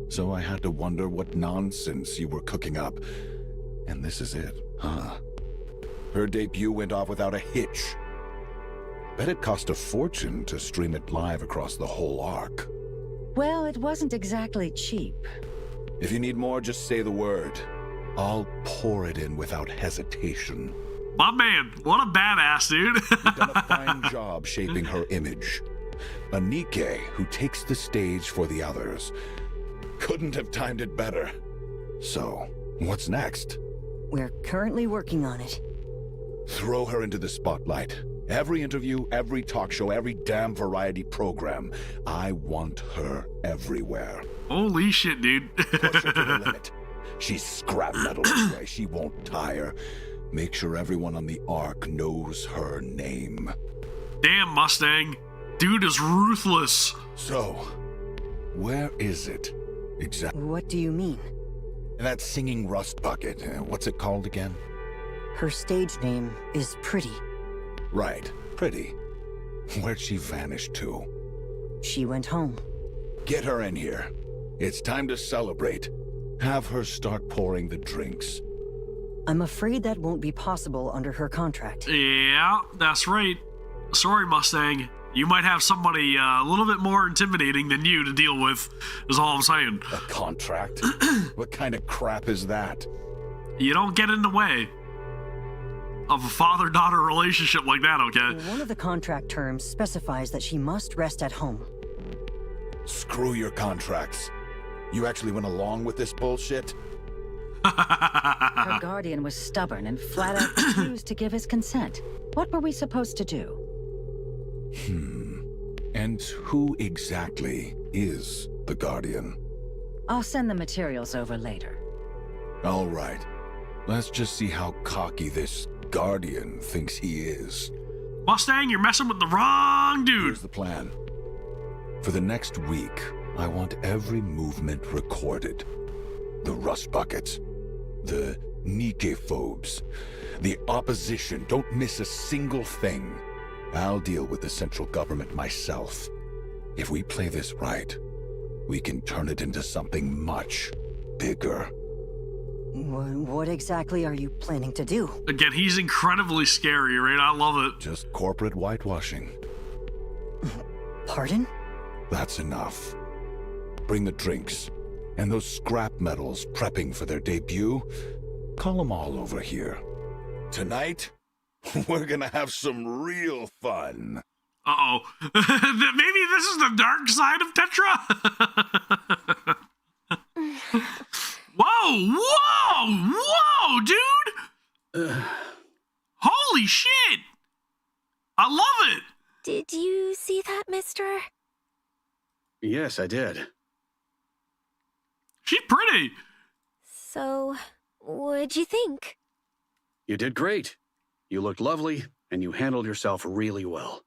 so I had to wonder what nonsense you were cooking up. And this is it, huh? Her debut went off without a hitch. Bet it cost a fortune to stream it live across the whole arc. Well, it wasn't exactly cheap. If you need more, just say the word. I'll pour it in without hesitation. My man, what a badass, dude. You've done a fine job shaping her image. A NIKKE who takes the stage for the others. Couldn't have timed it better. So, what's next? We're currently working on it. Throw her into the spotlight. Every interview, every talk show, every damn variety program. I want her everywhere. Holy shit, dude. Push her to the limit. She's scrap metal anyway. She won't tire. Make sure everyone on the arc knows her name. Damn, Mustang. Dude is ruthless. So, where is it exactly? What do you mean? That singing rust bucket. What's it called again? Her stage name is Pretty. Right, Pretty. Where'd she vanish to? She went home. Get her in here. It's time to celebrate. Have her start pouring the drinks. I'm afraid that won't be possible under her contract. Yeah, that's right. Sorry, Mustang. You might have somebody a little bit more intimidating than you to deal with, is all I'm saying. A contract? What kind of crap is that? You don't get in the way of a father-daughter relationship like that, okay? One of the contract terms specifies that she must rest at home. Screw your contracts. You actually went along with this bullshit? Her guardian was stubborn and flat out refused to give his consent. What were we supposed to do? And who exactly is the Guardian? I'll send the materials over later. All right. Let's just see how cocky this Guardian thinks he is. Mustang, you're messing with the wrong dude. Here's the plan. For the next week, I want every movement recorded. The rust buckets, the NIKKE-phobes, the opposition. Don't miss a single thing. I'll deal with the central government myself. If we play this right, we can turn it into something much bigger. What exactly are you planning to do? Again, he's incredibly scary, right? I love it. Just corporate whitewashing. Pardon? That's enough. Bring the drinks. And those scrap metals prepping for their debut, call them all over here. Tonight, we're gonna have some real fun. Uh-oh. Maybe this is the dark side of Tetra? Whoa! Whoa! Whoa, dude! Holy shit! I love it! Did you see that, mister? Yes, I did. She's pretty. So, what'd you think? You did great. You looked lovely, and you handled yourself really well.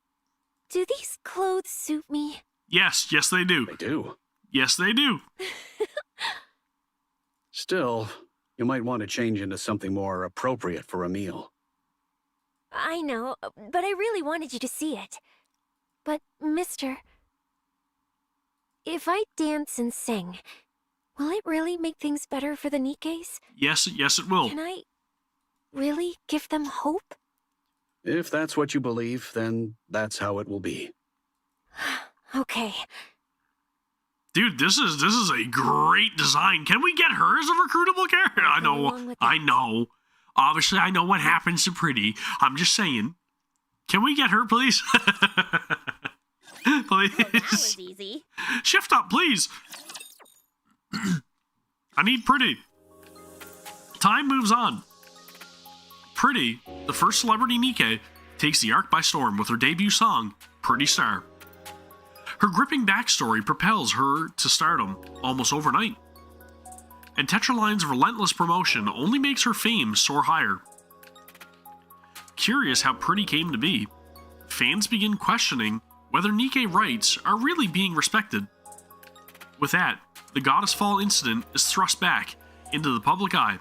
Do these clothes suit me? Yes, yes they do. They do. Yes they do. Still, you might want to change into something more appropriate for a meal. I know, but I really wanted you to see it. But, mister, if I dance and sing, will it really make things better for the Nikkes? Yes, yes it will. Can I really give them hope? If that's what you believe, then that's how it will be. Okay. Dude, this is a great design. Can we get her as a recruitable character? I know. Obviously, I know what happens to Pretty. I'm just saying. Can we get her, please? Please. Oh, that was easy. Shift up, please. I need Pretty. Time moves on. Pretty, the first celebrity Nikke, takes the arc by storm with her debut song, Pretty Star. Her gripping backstory propels her to stardom almost overnight. And Tetraline's relentless promotion only makes her fame soar higher. Curious how Pretty came to be, fans begin questioning whether Nikke rights are really being respected. With that, the Goddess Fall incident is thrust back into the public eye,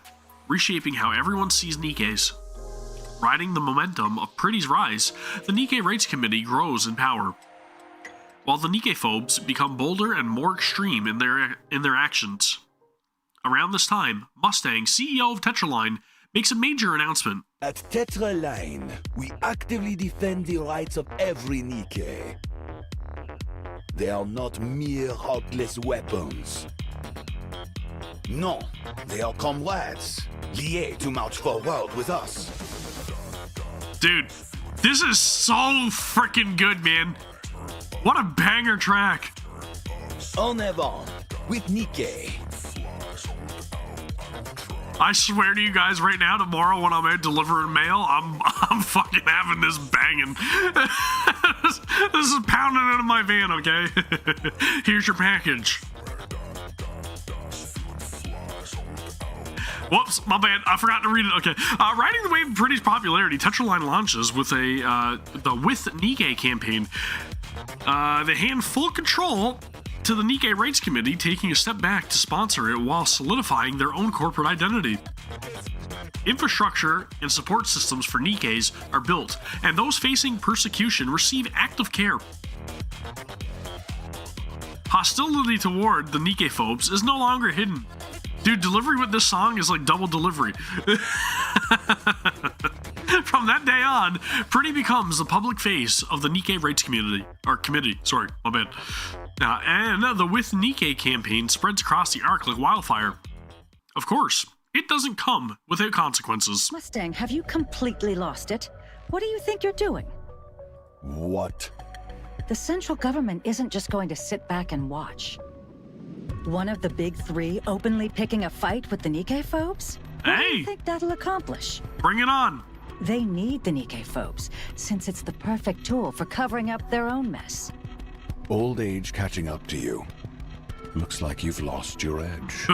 reshaping how everyone sees Nikkes. Riding the momentum of Pretty's rise, the Nikke Rights Committee grows in power, while the Nikke-phobes become bolder and more extreme in their actions. Around this time, Mustang, CEO of Tetraline, makes a major announcement. At Tetraline, we actively defend the rights of every Nikke. They are not mere heartless weapons. No, they are comrades, liés to march forward with us. Dude, this is so freaking good, man. What a banger track. En avant, with Nikke. I swear to you guys right now, tomorrow when I'm out delivering mail, I'm fucking having this banging. This is pounding out of my van, okay? Here's your package. Whoops, my bad. I forgot to read it. Okay. Riding the wave of Pretty's popularity, Tetraline launches with the With Nikke campaign. They hand full control to the Nikke Rights Committee, taking a step back to sponsor it while solidifying their own corporate identity. Infrastructure and support systems for Nikkes are built, and those facing persecution receive active care. Hostility toward the Nikke-phobes is no longer hidden. Dude, delivery with this song is like double delivery. From that day on, Pretty becomes the public face of the Nikke Rights committee. Sorry, my bad. And the With Nikke campaign spreads across the arc like wildfire. Of course, it doesn't come without consequences. Mustang, have you completely lost it? What do you think you're doing? What? The central government isn't just going to sit back and watch. One of the big three openly picking a fight with the Nikke-phobes? What do you think that'll accomplish? Bring it on. They need the Nikke-phobes, since it's the perfect tool for covering up their own mess. Old age catching up to you. Looks like you've lost your edge.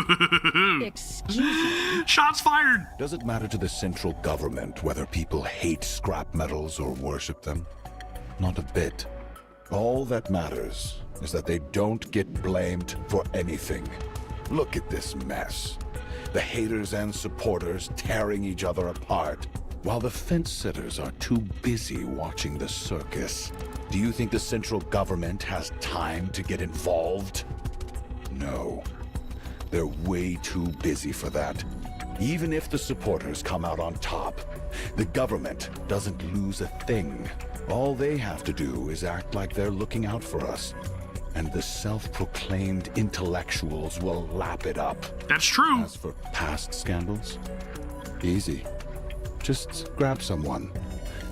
Excuse me? Shots fired! Does it matter to the central government whether people hate scrap metals or worship them? Not a bit. All that matters is that they don't get blamed for anything. Look at this mess. The haters and supporters tearing each other apart, while the fence-sitters are too busy watching the circus. Do you think the central government has time to get involved? No. They're way too busy for that. Even if the supporters come out on top, the government doesn't lose a thing. All they have to do is act like they're looking out for us. And the self-proclaimed intellectuals will lap it up. That's true. As for past scandals, easy. Just grab someone,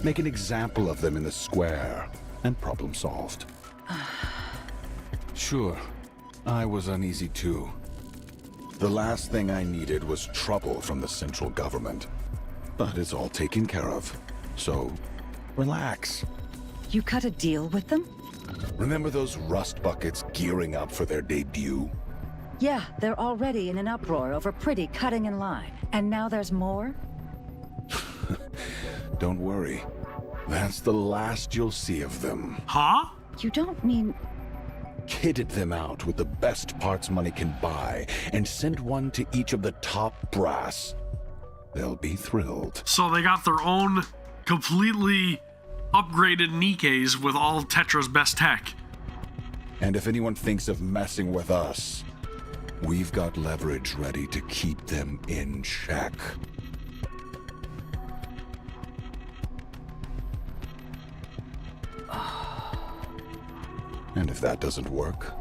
make an example of them in the square, and problem solved. Sure, I was uneasy too. The last thing I needed was trouble from the central government. But it's all taken care of, so relax. You cut a deal with them? Remember those rust buckets gearing up for their debut? Yeah, they're already in an uproar over Pretty cutting in line. And now there's more? Don't worry. That's the last you'll see of them. Huh? You don't mean... Kitted them out with the best parts money can buy and sent one to each of the top brass. They'll be thrilled. So they got their own completely upgraded Nikkes with all of Tetra's best tech. And if anyone thinks of messing with us, we've got leverage ready to keep them in check. And if that doesn't work,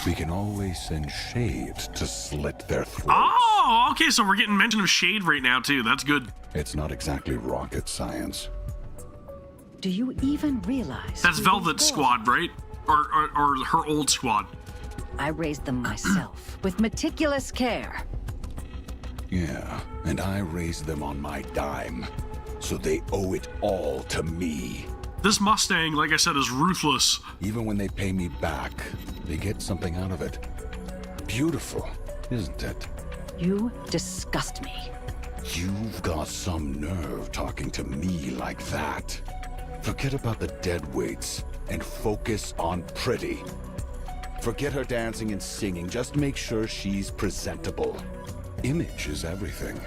we can always send Shade to slit their throats. Oh, okay, so we're getting mention of Shade right now, too. That's good. It's not exactly rocket science. Do you even realize... That's who Velvet these Squad, right? Or her old squad. I raised them myself, with meticulous care. Yeah, and I raised them on my dime, so they owe it all to me. This Mustang, like I said, is ruthless. Even when they pay me back, they get something out of it. Beautiful, isn't it? You disgust me. You've got some nerve talking to me like that. Forget about the dead weights and focus on Pretty. Forget her dancing and singing, just make sure she's presentable. Image is everything.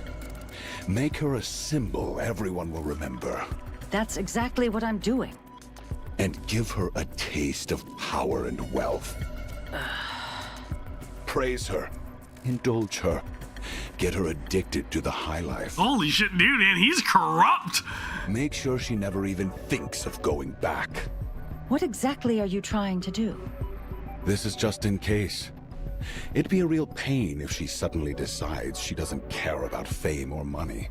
Make her a symbol everyone will remember. That's exactly what I'm doing. And give her a taste of power and wealth. Praise her. Indulge her. Get her addicted to the high life. Holy shit, dude, man, he's corrupt. Make sure she never even thinks of going back. What exactly are you trying to do? This is just in case. It'd be a real pain if she suddenly decides she doesn't care about fame or money.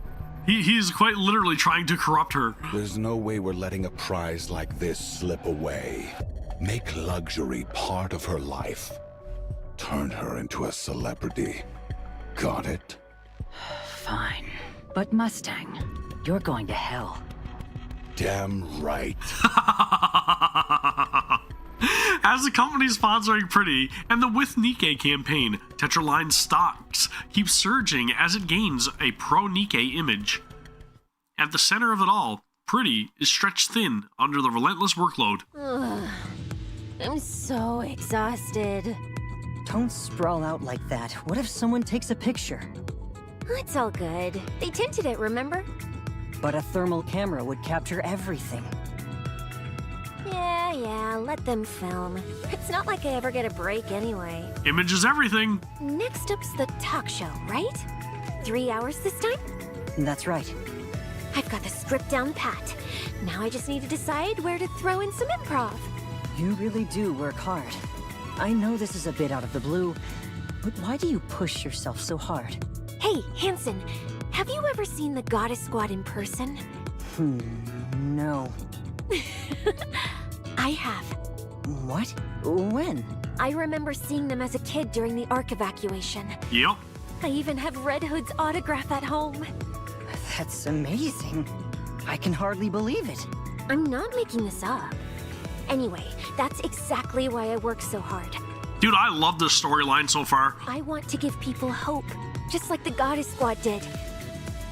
He's quite literally trying to corrupt her. There's no way we're letting a prize like this slip away. Make luxury part of her life. Turn her into a celebrity. Got it? Fine. But Mustang, you're going to hell. Damn right. As the company sponsoring Pretty and the With Nikke campaign, Tetraline stocks keep surging as it gains a pro-Nikke image. At the center of it all, Pretty is stretched thin under the relentless workload. Ugh. I'm so exhausted. Don't sprawl out like that. What if someone takes a picture? It's all good. They tinted it, remember? But a thermal camera would capture everything. Yeah, let them film. It's not like I ever get a break anyway. Image is everything. Next up's the talk show, right? 3 hours this time? That's right. I've got the script down pat. Now I just need to decide where to throw in some improv. You really do work hard. I know this is a bit out of the blue, but why do you push yourself so hard? Hey, Hanson, have you ever seen the Goddess Squad in person? No. I have. What? When? I remember seeing them as a kid during the Ark evacuation. Yep. I even have Red Hood's autograph at home. That's amazing. I can hardly believe it. I'm not making this up. Anyway, that's exactly why I work so hard. Dude, I love this storyline so far. I want to give people hope, just like the Goddess Squad did.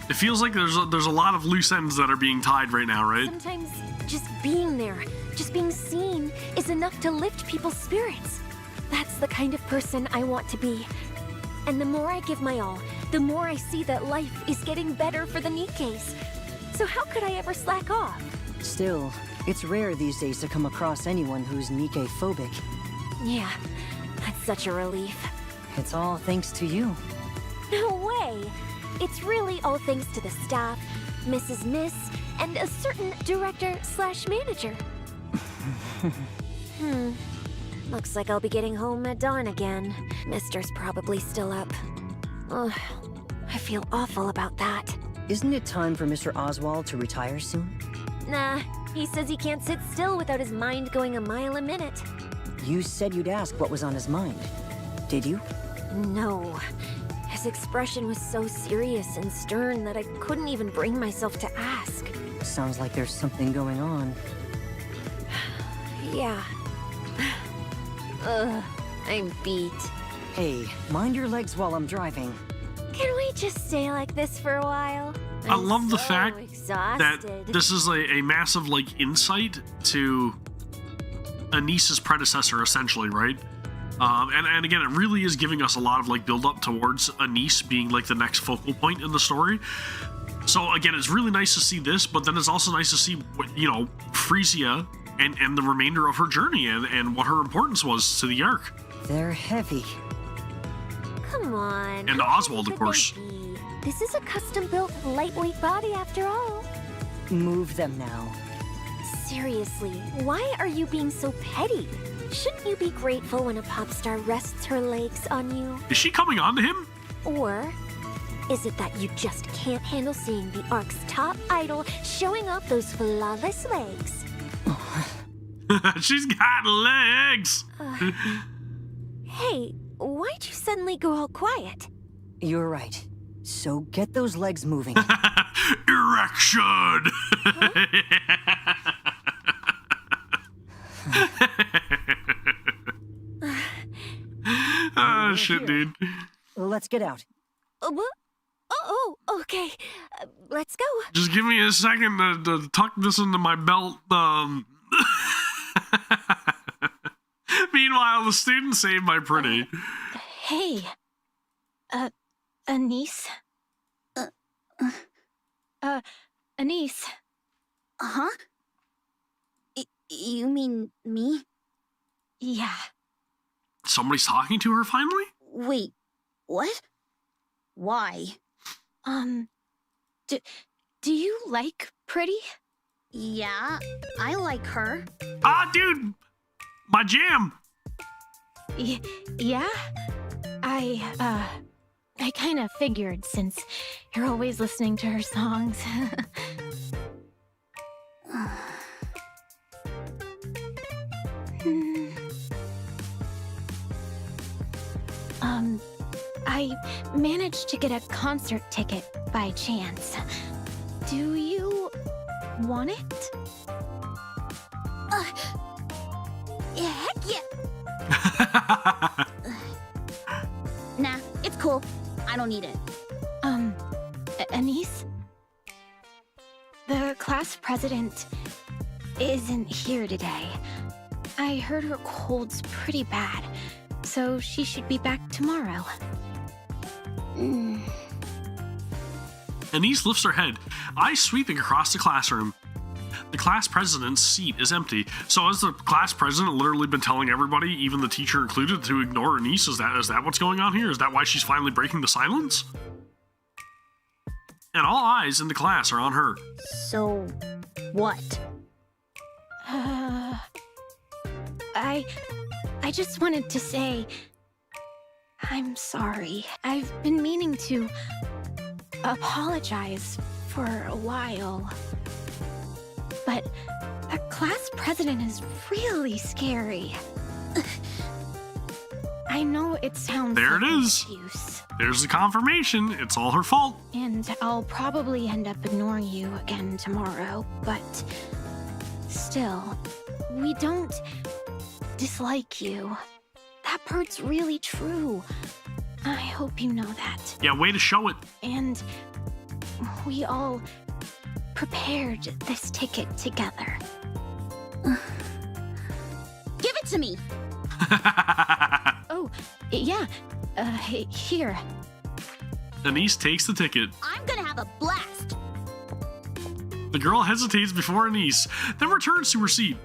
It feels like there's a lot of loose ends that are being tied right now, right? Sometimes just being there, just being seen, is enough to lift people's spirits. That's the kind of person I want to be. And the more I give my all, the more I see that life is getting better for the Nikkes. So how could I ever slack off? Still, it's rare these days to come across anyone who's Nikke-phobic. Yeah, that's such a relief. It's all thanks to you. No way! It's really all thanks to the staff, Mrs. Miss, and a certain director/manager. Looks like I'll be getting home at dawn again. Mister's probably still up. Ugh, I feel awful about that. Isn't it time for Mr. Oswald to retire soon? Nah, he says he can't sit still without his mind going a mile a minute. You said you'd ask what was on his mind. Did you? No. His expression was so serious and stern that I couldn't even bring myself to ask. Sounds like there's something going on. Yeah. Ugh, I'm beat. Hey, mind your legs while I'm driving. Can we just stay like this for a while? I love the so fact exhausted. this is a massive like insight to Anise's predecessor, essentially, right? And again, it really is giving us a lot of like build up towards Anise being like the next focal point in the story. So again, it's really nice to see this, but then it's also nice to see what, you know, Frisia and the remainder of her journey and what her importance was to the arc. They're heavy. Come on. And how Oswald, heavy of could they course. be? This is a custom-built, lightweight body after all. Move them now. Seriously, why are you being so petty? Shouldn't you be grateful when a pop star rests her legs on you? Is she coming on to him? Or is it that you just can't handle seeing the Ark's top idol showing off those flawless legs? She's got legs. Hey, why'd you suddenly go all quiet? You're right. So get those legs moving. Erection. Oh shit, dude. Let's get out. What? Okay. Let's go. Just give me a second to tuck this into my belt. Meanwhile, the student saved my pretty. Hey. Anise? Anise. Huh? You mean me? Yeah. Somebody's talking to her finally? Wait, what? Why? Do you like Pretty? Yeah, I like her. Ah, dude! My jam! Yeah? I kind of figured since you're always listening to her songs. I managed to get a concert ticket by chance. Do you want it? Yeah, heck yeah! Nah, it's cool. I don't need it. Anise? The class president isn't here today. I heard her cold's pretty bad, so she should be back tomorrow. Anise lifts her head, eyes sweeping across the classroom. The class president's seat is empty. So has the class president literally been telling everybody, even the teacher included, to ignore Anise? Is that what's going on here? Is that why she's finally breaking the silence? And all eyes in the class are on her. So, what? I just wanted to say, I'm sorry. I've been meaning to apologize for a while. But the class president is really scary. I know it sounds There like it an is. excuse, There's the confirmation. It's all her fault. and I'll probably end up ignoring you again tomorrow, but still, we don't dislike you. That part's really true. I hope you know that. Yeah, way to show it. And we all prepared this ticket together. Give it to me! Oh, yeah. Here. Anise takes the ticket. I'm gonna have a blast! The girl hesitates before Anise, then returns to her seat.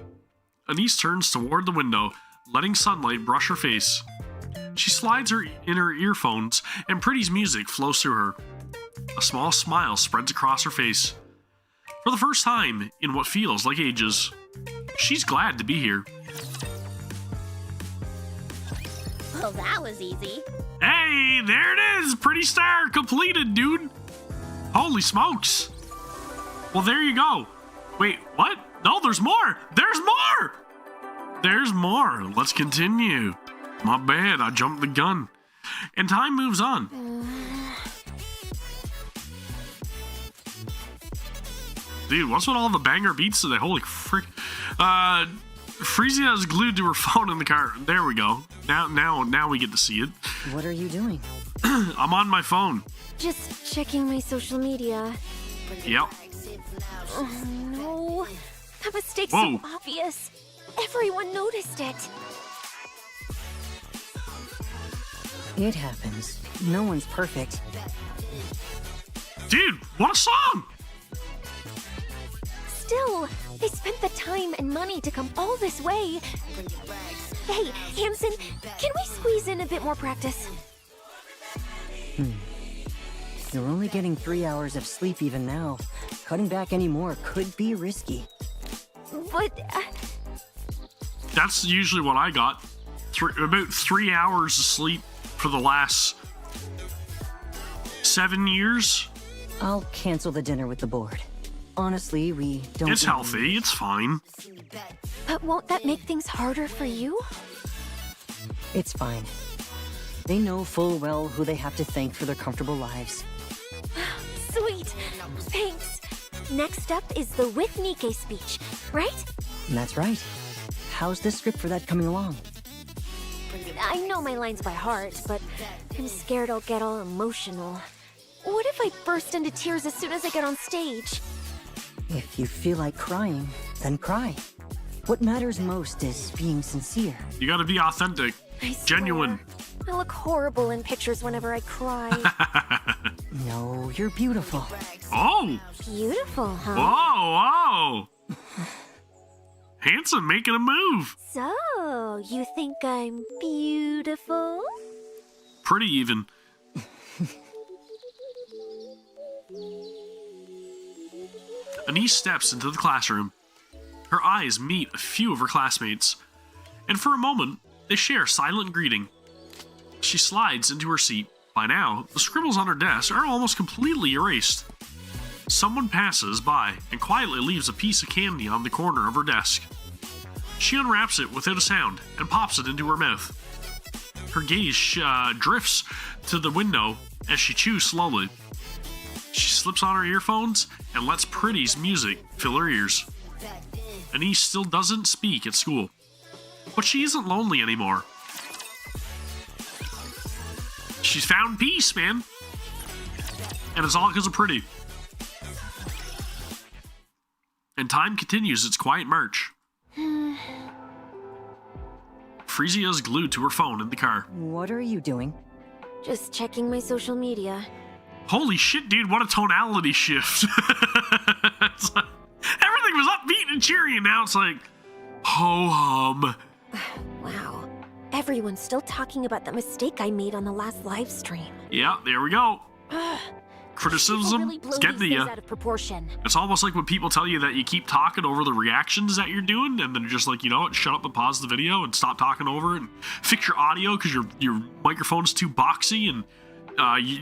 Anise turns toward the window, letting sunlight brush her face. She slides her in her earphones, and Pretty's music flows through her. A small smile spreads across her face. For the first time in what feels like ages, she's glad to be here. Well, that was easy. Hey, there it is! Pretty Star completed, dude! Holy smokes! Well, there you go. Wait, what? No, there's more! There's more! There's more. Let's continue. My bad, I jumped the gun. And time moves on. Dude, what's with all the banger beats today? Holy frick. Frisia is glued to her phone in the car. There we go. Now we get to see it. What are you doing? I'm on my phone. Just checking my social media. Yep. Oh no. That mistake's Whoa. so obvious. Everyone noticed it. It happens. No one's perfect. Dude, what a song! Still, they spent the time and money to come all this way. Hey, Hanson, can we squeeze in a bit more practice? You're only getting 3 hours of sleep even now. Cutting back any more could be risky. But, That's usually what I got. About 3 hours of sleep for the last 7 years. I'll cancel the dinner with the board. Honestly, we don't... It's healthy, it's fine. but won't that make things harder for you? It's fine. They know full well who they have to thank for their comfortable lives. Sweet. Thanks. Next up is the with NIKKE speech, right? That's right. How's the script for that coming along? I know my lines by heart, but I'm scared I'll get all emotional. What if I burst into tears as soon as I get on stage? If you feel like crying, then cry. What matters most is being sincere. You gotta be authentic. I swear, Genuine. I look horrible in pictures whenever I cry. No, you're beautiful. Oh! Beautiful, huh? Whoa, whoa! Handsome, making a move. So, you think I'm beautiful? Pretty even. Anise steps into the classroom. Her eyes meet a few of her classmates, and for a moment, they share a silent greeting. She slides into her seat. By now, the scribbles on her desk are almost completely erased. Someone passes by and quietly leaves a piece of candy on the corner of her desk. She unwraps it without a sound and pops it into her mouth. Her gaze drifts to the window as she chews slowly. She slips on her earphones and lets Pretty's music fill her ears. Anise still doesn't speak at school, but she isn't lonely anymore. She's found peace, man. And it's all because of Pretty. And time continues its quiet march. Freezia's glued to her phone in the car. What are you doing? Just checking my social media. Holy shit, dude, what a tonality shift. It's like, everything was upbeat and cheery, and now it's like, ho-hum. Wow. Everyone's still talking about that mistake I made on the last live stream. Yeah, there we go. People Criticism, really blow it's getting to these you. things out of proportion. It's almost like when people tell you that you keep talking over the reactions that you're doing, and then you're just like, you know what, shut up and pause the video and stop talking over it and fix your audio because your microphone's too boxy and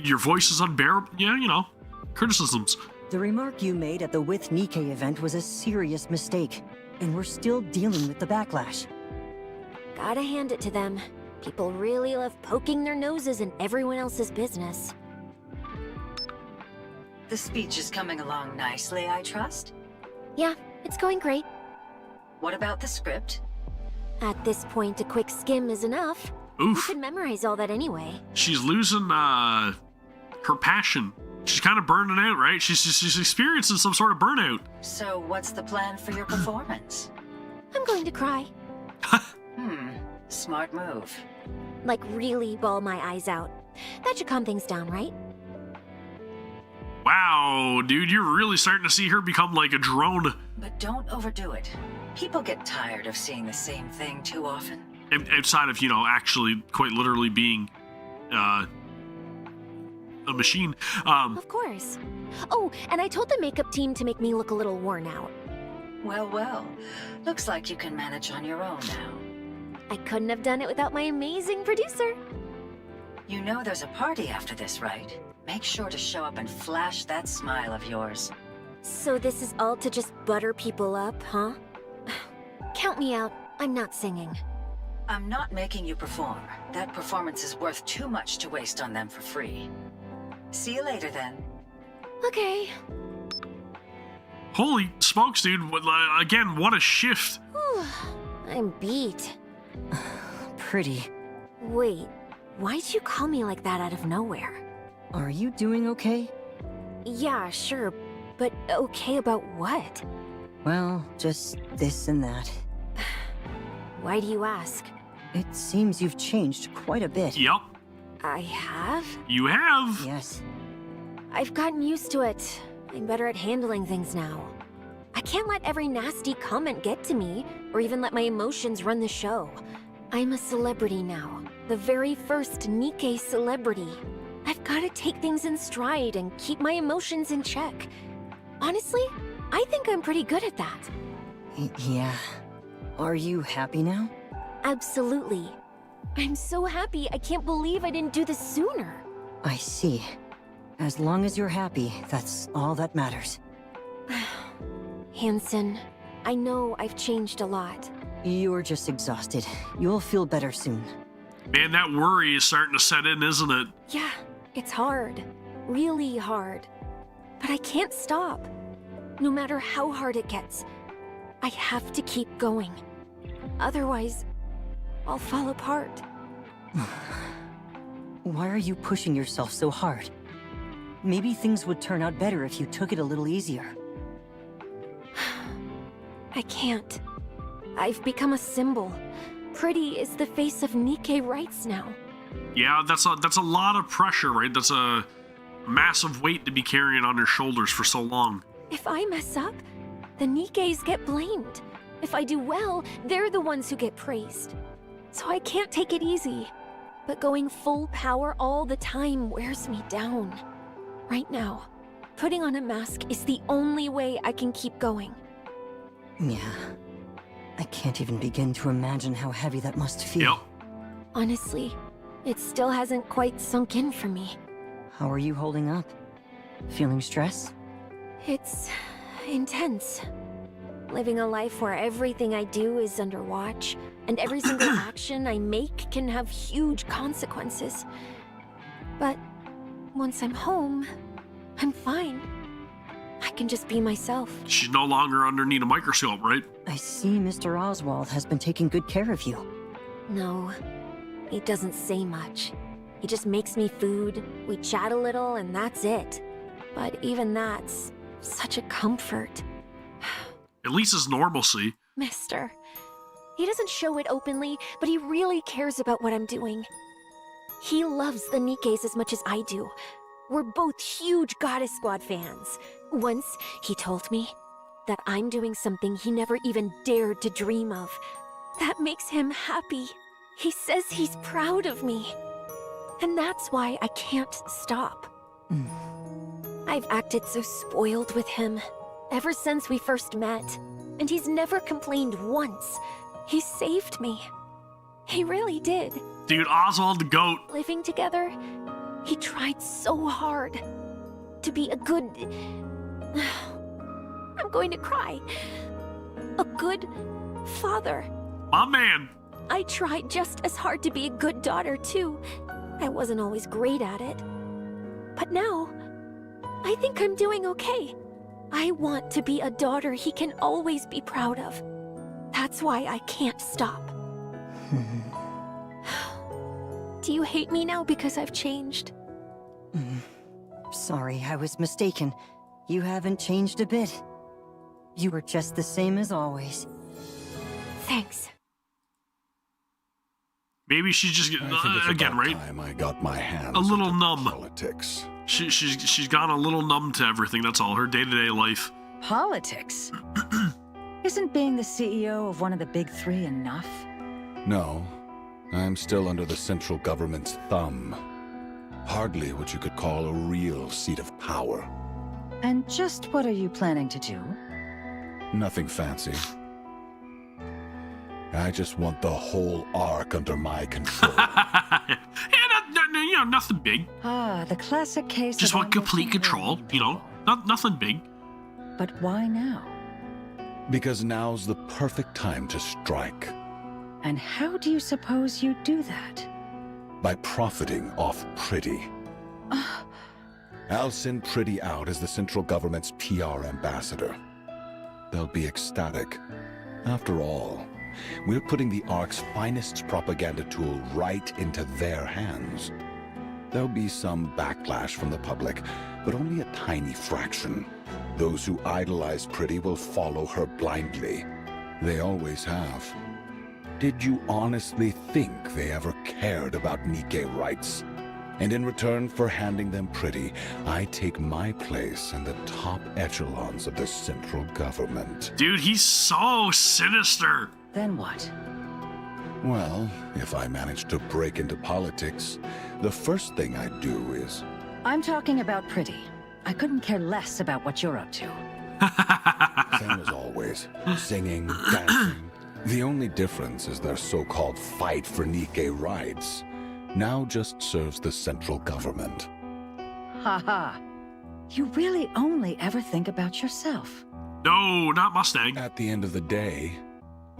your voice is unbearable. Yeah, you know, criticisms. The remark you made at the With NIKKE event was a serious mistake, and we're still dealing with the backlash. Gotta hand it to them. People really love poking their noses in everyone else's business. The speech is coming along nicely, I trust? Yeah, it's going great. What about the script? At this point, a quick skim is enough. You Oof. could memorize all that anyway. She's losing her passion. She's kind of burning out, right? She's experiencing some sort of burnout. So what's the plan for your performance? I'm going to cry. Smart move. Like, really bawl my eyes out. That should calm things down, right? Wow, dude, you're really starting to see her become like a drone. But don't overdo it. People get tired of seeing the same thing too often. Outside of, you know, actually quite literally being a machine. Of course. Oh, and I told the makeup team to make me look a little worn out. Well. Looks like you can manage on your own now. I couldn't have done it without my amazing producer. You know there's a party after this, right? Make sure to show up and flash that smile of yours. So this is all to just butter people up, huh? Count me out. I'm not singing. I'm not making you perform. That performance is worth too much to waste on them for free. See you later, then. Okay. Holy smokes, dude. Again, what a shift. Whew. I'm beat. Pretty. Wait, why'd you call me like that out of nowhere? Are you doing okay? Yeah, sure, But okay about what? Well, just this and that. Why do you ask? It seems you've changed quite a bit. Yep, I have? you have. Yes. I've gotten used to it. I'm better at handling things now. I can't let every nasty comment get to me, or even let my emotions run the show. I'm a celebrity now. The very first NIKKE celebrity. I've got to take things in stride and keep my emotions in check. Honestly, I think I'm pretty good at that. Yeah. Are you happy now? Absolutely. I'm so happy I can't believe I didn't do this sooner. I see. As long as you're happy, that's all that matters. Hanson, I know I've changed a lot. You're just exhausted. You'll feel better soon. Man, that worry is starting to set in, isn't it? Yeah, it's hard. Really hard. But I can't stop. No matter how hard it gets, I have to keep going. Otherwise, I'll fall apart. Why are you pushing yourself so hard? Maybe things would turn out better if you took it a little easier. I can't. I've become a symbol. Pretty is the face of NIKKE rights now. Yeah, that's a lot of pressure, right? That's a massive weight to be carrying on your shoulders for so long. If I mess up, the NIKKEs get blamed. If I do well, they're the ones who get praised. So I can't take it easy. But going full power all the time wears me down. Right now, putting on a mask is the only way I can keep going. Yeah. I can't even begin to imagine how heavy that must feel. Yep. Honestly, it still hasn't quite sunk in for me. How are you holding up? Feeling stress? It's intense. Living a life where everything I do is under watch, and every single action I make can have huge consequences. But once I'm home, I'm fine. I can just be myself. She's no longer underneath a microscope, right? I see Mr. Oswald has been taking good care of you. No, he doesn't say much. He just makes me food, we chat a little, and that's it. But even that's such a comfort. At least it's normalcy. Mister. He doesn't show it openly, but he really cares about what I'm doing. He loves the NIKKEs as much as I do. We're both huge Goddess Squad fans. Once, he told me that I'm doing something he never even dared to dream of. That makes him happy. He says he's proud of me. And that's why I can't stop. I've acted so spoiled with him ever since we first met, and he's never complained once. He saved me. He really did. Dude, Oswald the GOAT. Living together, he tried so hard to be a good... I'm going to cry. A good father. My man. I tried just as hard to be a good daughter, too. I wasn't always great at it. But now, I think I'm doing okay. I want to be a daughter he can always be proud of. That's why I can't stop. Do you hate me now because I've changed? Sorry, I was mistaken. You haven't changed a bit. You were just the same as always. Thanks. Maybe she's just I think it's again, about right? time I got my hands A little into numb. politics. She's gone a little numb to everything. That's all. Her day-to-day life. Politics? Isn't being the CEO of one of the big three enough? No, I'm still under the central government's thumb. Hardly what you could call a real seat of power. And just what are you planning to do? Nothing fancy. I just want the whole Ark under my control. Yeah, nothing big. Ah, the classic case Just of want complete ambition control, and you know? Nothing big. But why now? Because now's the perfect time to strike. And how do you suppose you do that? By profiting off Pretty. I'll send Pretty out as the central government's PR ambassador. They'll be ecstatic. After all, we're putting the Ark's finest propaganda tool right into their hands. There'll be some backlash from the public, but only a tiny fraction. Those who idolize Pretty will follow her blindly. They always have. Did you honestly think they ever cared about NIKKE rights? And in return for handing them Pretty, I take my place in the top echelons of the central government. Dude, he's so sinister. Then what? Well, if I manage to break into politics, the first thing I'd do is... I'm talking about Pretty. I couldn't care less about what you're up to. Same as always. Singing, dancing. The only difference is their so-called fight for NIKKE rights now just serves the central government. Haha. You really only ever think about yourself. No, not Mustang. At the end of the day,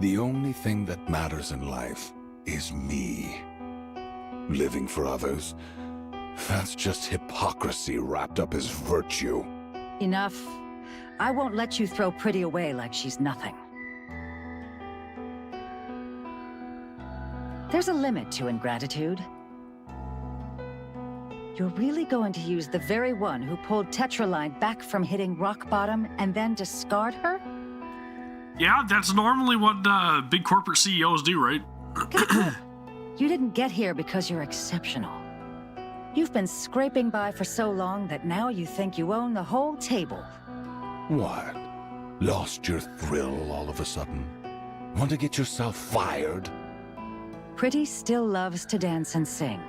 the only thing that matters in life is me. Living for others, that's just hypocrisy wrapped up as virtue. Enough. I won't let you throw Pretty away like she's nothing. There's a limit to ingratitude. You're really going to use the very one who pulled Tetraline back from hitting rock bottom and then discard her? Yeah, that's normally what big corporate CEOs do, right? You didn't get here because you're exceptional. You've been scraping by for so long that now you think you own the whole table. What? Lost your thrill all of a sudden? Want to get yourself fired? Pretty still loves to dance and sing.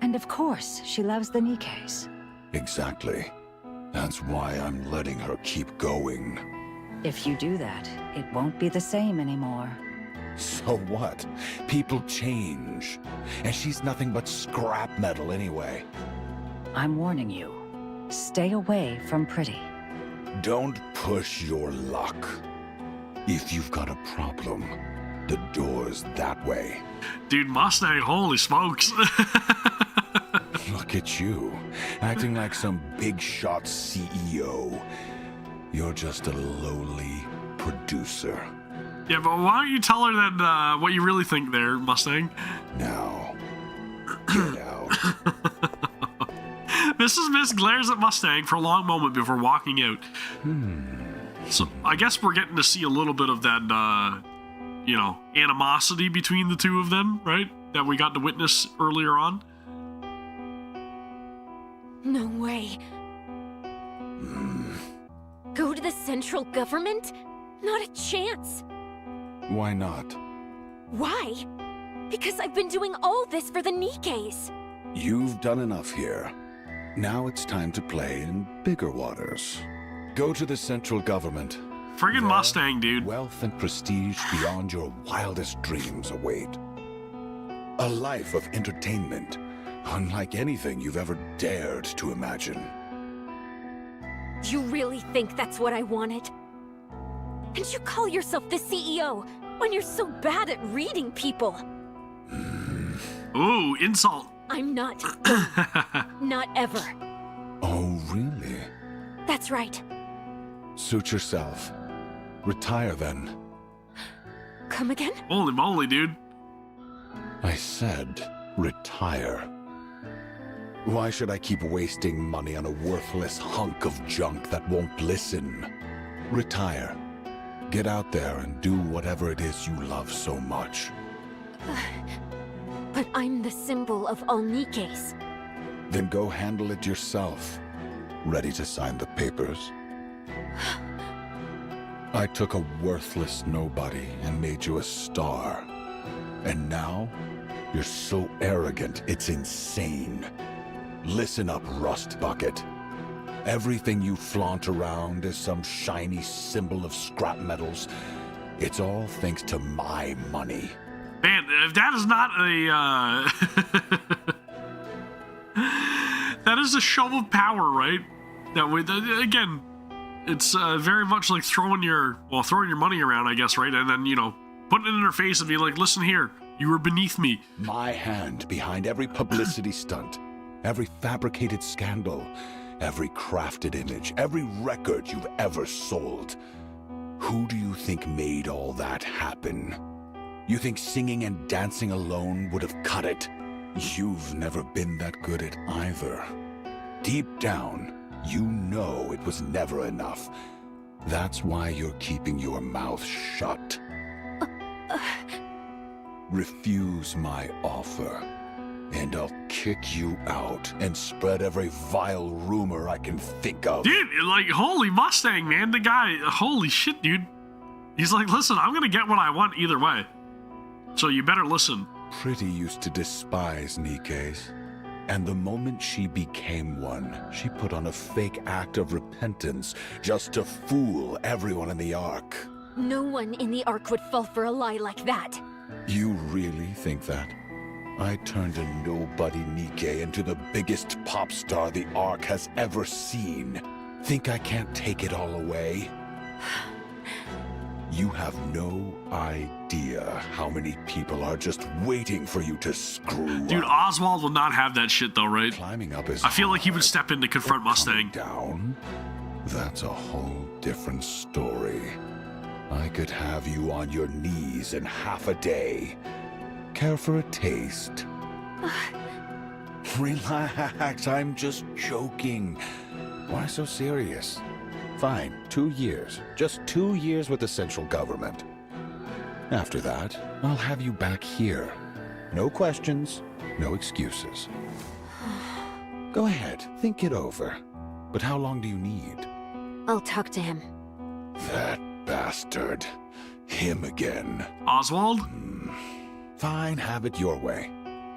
And of course, she loves the NIKKEs. Exactly. That's why I'm letting her keep going. If you do that, it won't be the same anymore. So what? People change. And she's nothing but scrap metal anyway. I'm warning you. Stay away from Pretty. Don't push your luck. If you've got a problem, the door's that way. Dude, Mustang, holy smokes. Look at you, acting like some big shot CEO. You're just a lowly producer. Yeah, but why don't you tell her that what you really think there, Mustang? Now, get out. Mrs. Miss glares at Mustang for a long moment before walking out. So I guess we're getting to see a little bit of that, you know, animosity between the two of them, right? That we got to witness earlier on. No way. Go to the central government? Not a chance. Why not? Why? Because I've been doing all this for the NIKKEs. You've done enough here. Now it's time to play in bigger waters. Go to the central government. Friggin' There, Mustang, dude. Wealth and prestige beyond your wildest dreams await. A life of entertainment, unlike anything you've ever dared to imagine. You really think that's what I wanted? And you call yourself the CEO when you're so bad at reading people? Ooh, insult. I'm not. Not ever. Oh, really? That's right. Suit yourself. Retire then. Come again? Holy moly, dude. I said, retire. Why should I keep wasting money on a worthless hunk of junk that won't listen? Retire. Get out there and do whatever it is you love so much. But I'm the symbol of all NIKKEs. Then go handle it yourself. Ready to sign the papers? I took a worthless nobody and made you a star. And now, you're so arrogant, it's insane. Listen up, Rust Bucket. Everything you flaunt around is some shiny symbol of scrap metals. It's all thanks to my money. Man, if that is not a, that is a show of power, right? That way, again, it's very much like throwing your money around, I guess, right? And then, you know, putting it in her face and being like, listen here, you were beneath me. My hand behind every publicity stunt, every fabricated scandal, every crafted image, every record you've ever sold. Who do you think made all that happen? You think singing and dancing alone would have cut it? You've never been that good at either. Deep down, you know it was never enough. That's why you're keeping your mouth shut. Refuse my offer, and I'll kick you out and spread every vile rumor I can think of. Dude, like, holy Mustang, man. The guy, holy shit, dude. He's like, listen, I'm gonna get what I want either way. So you better listen. Pretty used to despise Nikke's. And the moment she became one, she put on a fake act of repentance just to fool everyone in the Ark. No one in the Ark would fall for a lie like that. You really think that? I turned a nobody Nikke into the biggest pop star the Ark has ever seen. Think I can't take it all away? You have no idea how many people are just waiting for you to screw Dude, up. Oswald will not have that shit though, right? Climbing up is I feel like he would hard, step in to confront but Mustang. coming down, that's a whole different story. I could have you on your knees in half a day. Care for a taste? Relax, I'm just joking. Why so serious? Fine, 2 years. Just 2 years with the central government. After that, I'll have you back here. No questions, no excuses. Go ahead, think it over. But how long do you need? I'll talk to him. That bastard. Him again. Oswald? Fine, have it your way.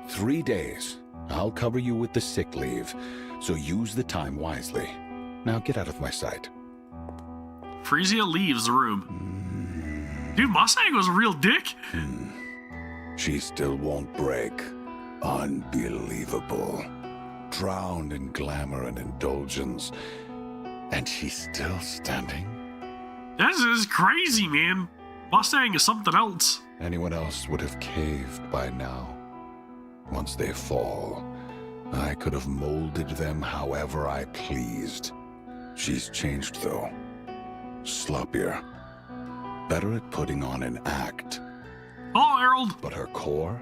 3 days. I'll cover you with the sick leave, so use the time wisely. Now get out of my sight. Frezia leaves the room. Dude, Mustang was a real dick. She still won't break. Unbelievable. Drowned in glamour and indulgence. And she's still standing? This is crazy, man. Mustang is something else. Anyone else would have caved by now. Once they fall, I could have molded them however I pleased. She's changed, though. Sloppier. Better at putting on an act. Oh, Harold. But her core?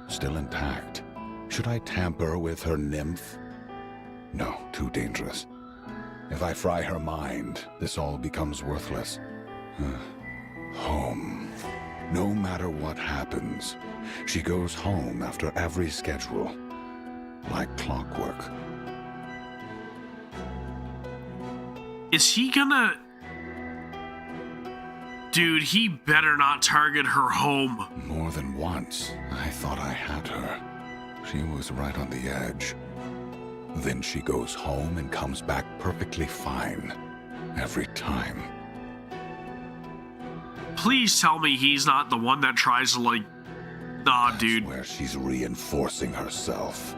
Still intact. Should I tamper with her nymph? No, too dangerous. If I fry her mind, this all becomes worthless. Home. No matter what happens, she goes home after every schedule. Like clockwork. Is he gonna... Dude, he better not target her home. More than once, I thought I had her. She was right on the edge. Then she goes home and comes back perfectly fine. Every time. Please tell me he's not the one that tries to, like... Nah, That's dude. where she's reinforcing herself.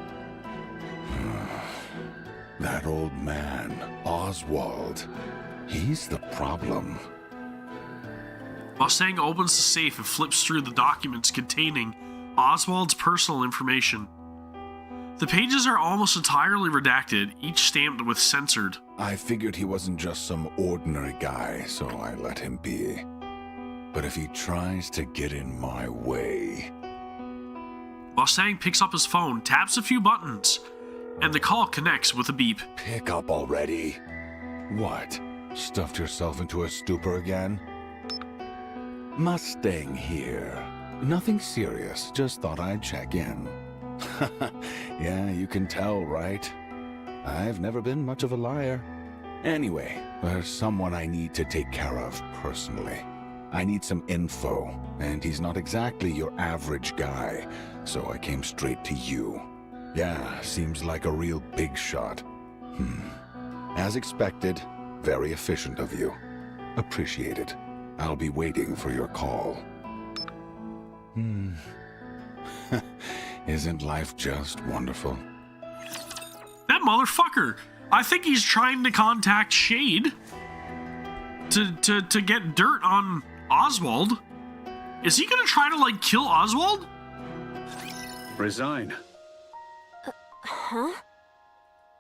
That old man, Oswald. He's the problem. Mustang opens the safe and flips through the documents containing Oswald's personal information. The pages are almost entirely redacted, each stamped with censored. I figured he wasn't just some ordinary guy, so I let him be. But if he tries to get in my way... Mustang picks up his phone, taps a few buttons, and the call connects with a beep. Pick up already. What? Stuffed yourself into a stupor again? Mustang here. Nothing serious, just thought I'd check in. Yeah, you can tell, right? I've never been much of a liar. Anyway, there's someone I need to take care of personally. I need some info, and he's not exactly your average guy, so I came straight to you. Yeah, seems like a real big shot. As expected, very efficient of you. Appreciate it. I'll be waiting for your call. Isn't life just wonderful? That motherfucker! I think he's trying to contact Shade to get dirt on Oswald. Is he gonna try to, like, kill Oswald? Resign. Huh?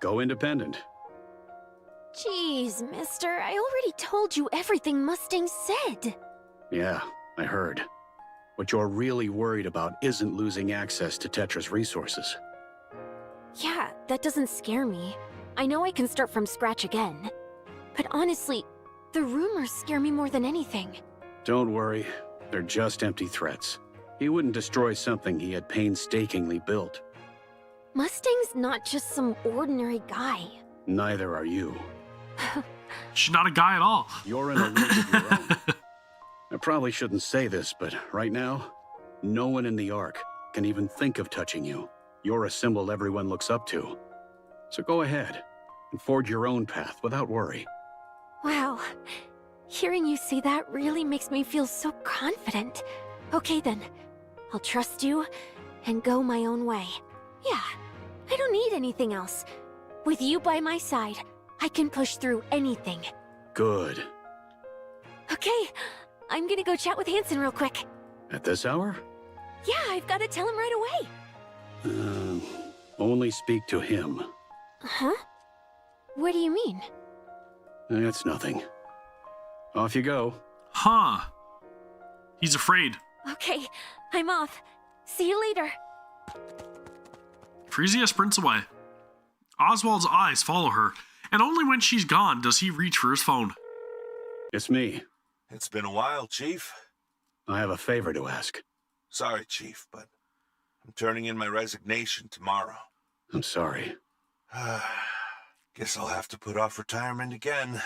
Go independent. Jeez, mister, I already told you everything Mustang said. Yeah, I heard. What you're really worried about isn't losing access to Tetra's resources. Yeah, that doesn't scare me. I know I can start from scratch again. But honestly, the rumors scare me more than anything. Don't worry, they're just empty threats. He wouldn't destroy something he had painstakingly built. Mustang's not just some ordinary guy. Neither are you. She's not a guy at all. You're in a league of your own. I probably shouldn't say this, but right now, no one in the Ark can even think of touching you. You're a symbol everyone looks up to. So go ahead and forge your own path without worry. Wow. Hearing you say that really makes me feel so confident. Okay then, I'll trust you and go my own way. Yeah, I don't need anything else. With you by my side, I can push through anything. Good. Okay, I'm gonna go chat with Hanson real quick. At this hour? Yeah, I've gotta tell him right away. Only speak to him. Huh? What do you mean? It's nothing. Off you go. Huh. He's afraid. Okay, I'm off. See you later. Frisia sprints away. Oswald's eyes follow her, and only when she's gone does he reach for his phone. It's me. It's been a while, Chief. I have a favor to ask. Sorry, Chief, but I'm turning in my resignation tomorrow. I'm sorry. Guess I'll have to put off retirement again.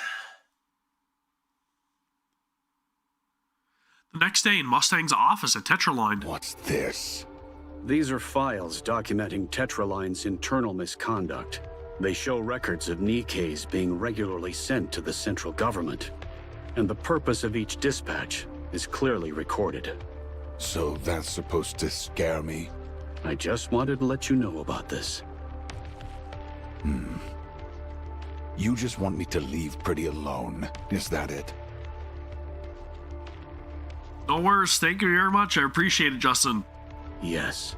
The next day in Mustang's office at Tetraline. What's this? These are files documenting Tetraline's internal misconduct. They show records of NIKKEs being regularly sent to the central government. And the purpose of each dispatch is clearly recorded. So that's supposed to scare me? I just wanted to let you know about this. You just want me to leave Pretty alone, is that it? No worries, thank you very much. I appreciate it, Justin. Yes.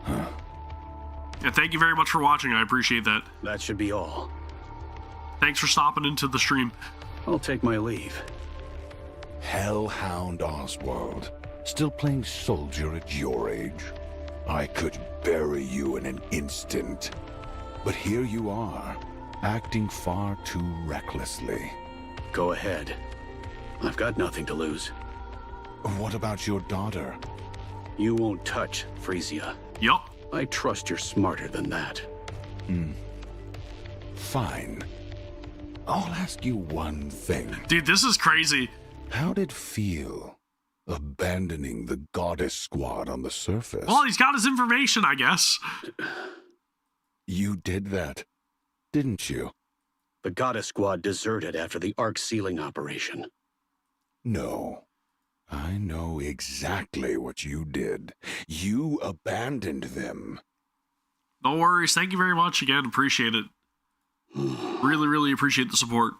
And thank you very much for watching. I appreciate that. That should be all. Thanks for stopping into the stream. I'll take my leave. Hellhound Oswald. Still playing soldier at your age? I could bury you in an instant. But here you are, acting far too recklessly. Go ahead. I've got nothing to lose. What about your daughter? You won't touch Frisia. Yup. I trust you're smarter than that. Fine. I'll ask you one thing. Dude, this is crazy. How'd it feel, abandoning the Goddess Squad on the surface? Well, he's got his information, I guess. You did that, didn't you? The Goddess Squad deserted after the Ark sealing operation. No. I know exactly what you did. You abandoned them. No worries. Thank you very much again. Appreciate it. Really, really appreciate the support.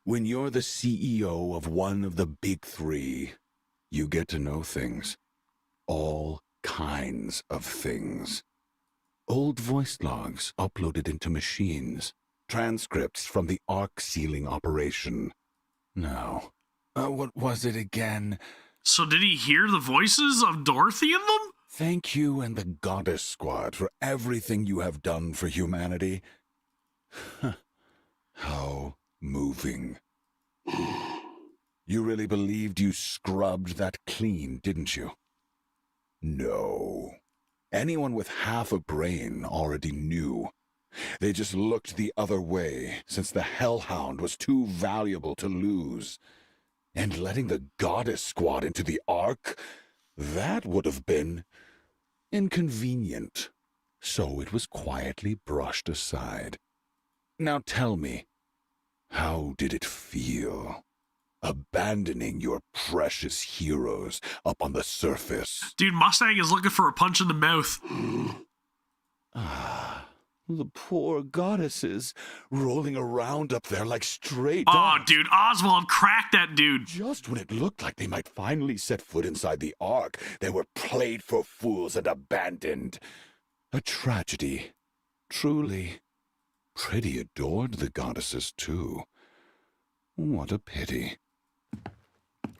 When you're the CEO of one of the big three, you get to know things. All kinds of things. Old voice logs uploaded into machines. Transcripts from the Ark sealing operation. Now, what was it again? So did he hear the voices of Dorothy in them? Thank you and the Goddess Squad for everything you have done for humanity. How moving. You really believed you scrubbed that clean, didn't you? No. Anyone with half a brain already knew. They just looked the other way, since the Hellhound was too valuable to lose. And letting the Goddess Squad into the Ark, that would have been inconvenient. So it was quietly brushed aside. Now tell me, how did it feel? Abandoning your precious heroes up on the surface. Dude, Mustang is looking for a punch in the mouth. The poor goddesses rolling around up there like stray Oh, dogs. dude, Oswald cracked that dude. Just when it looked like they might finally set foot inside the Ark, they were played for fools and abandoned. A tragedy. Truly. Pretty adored the goddesses, too. What a pity.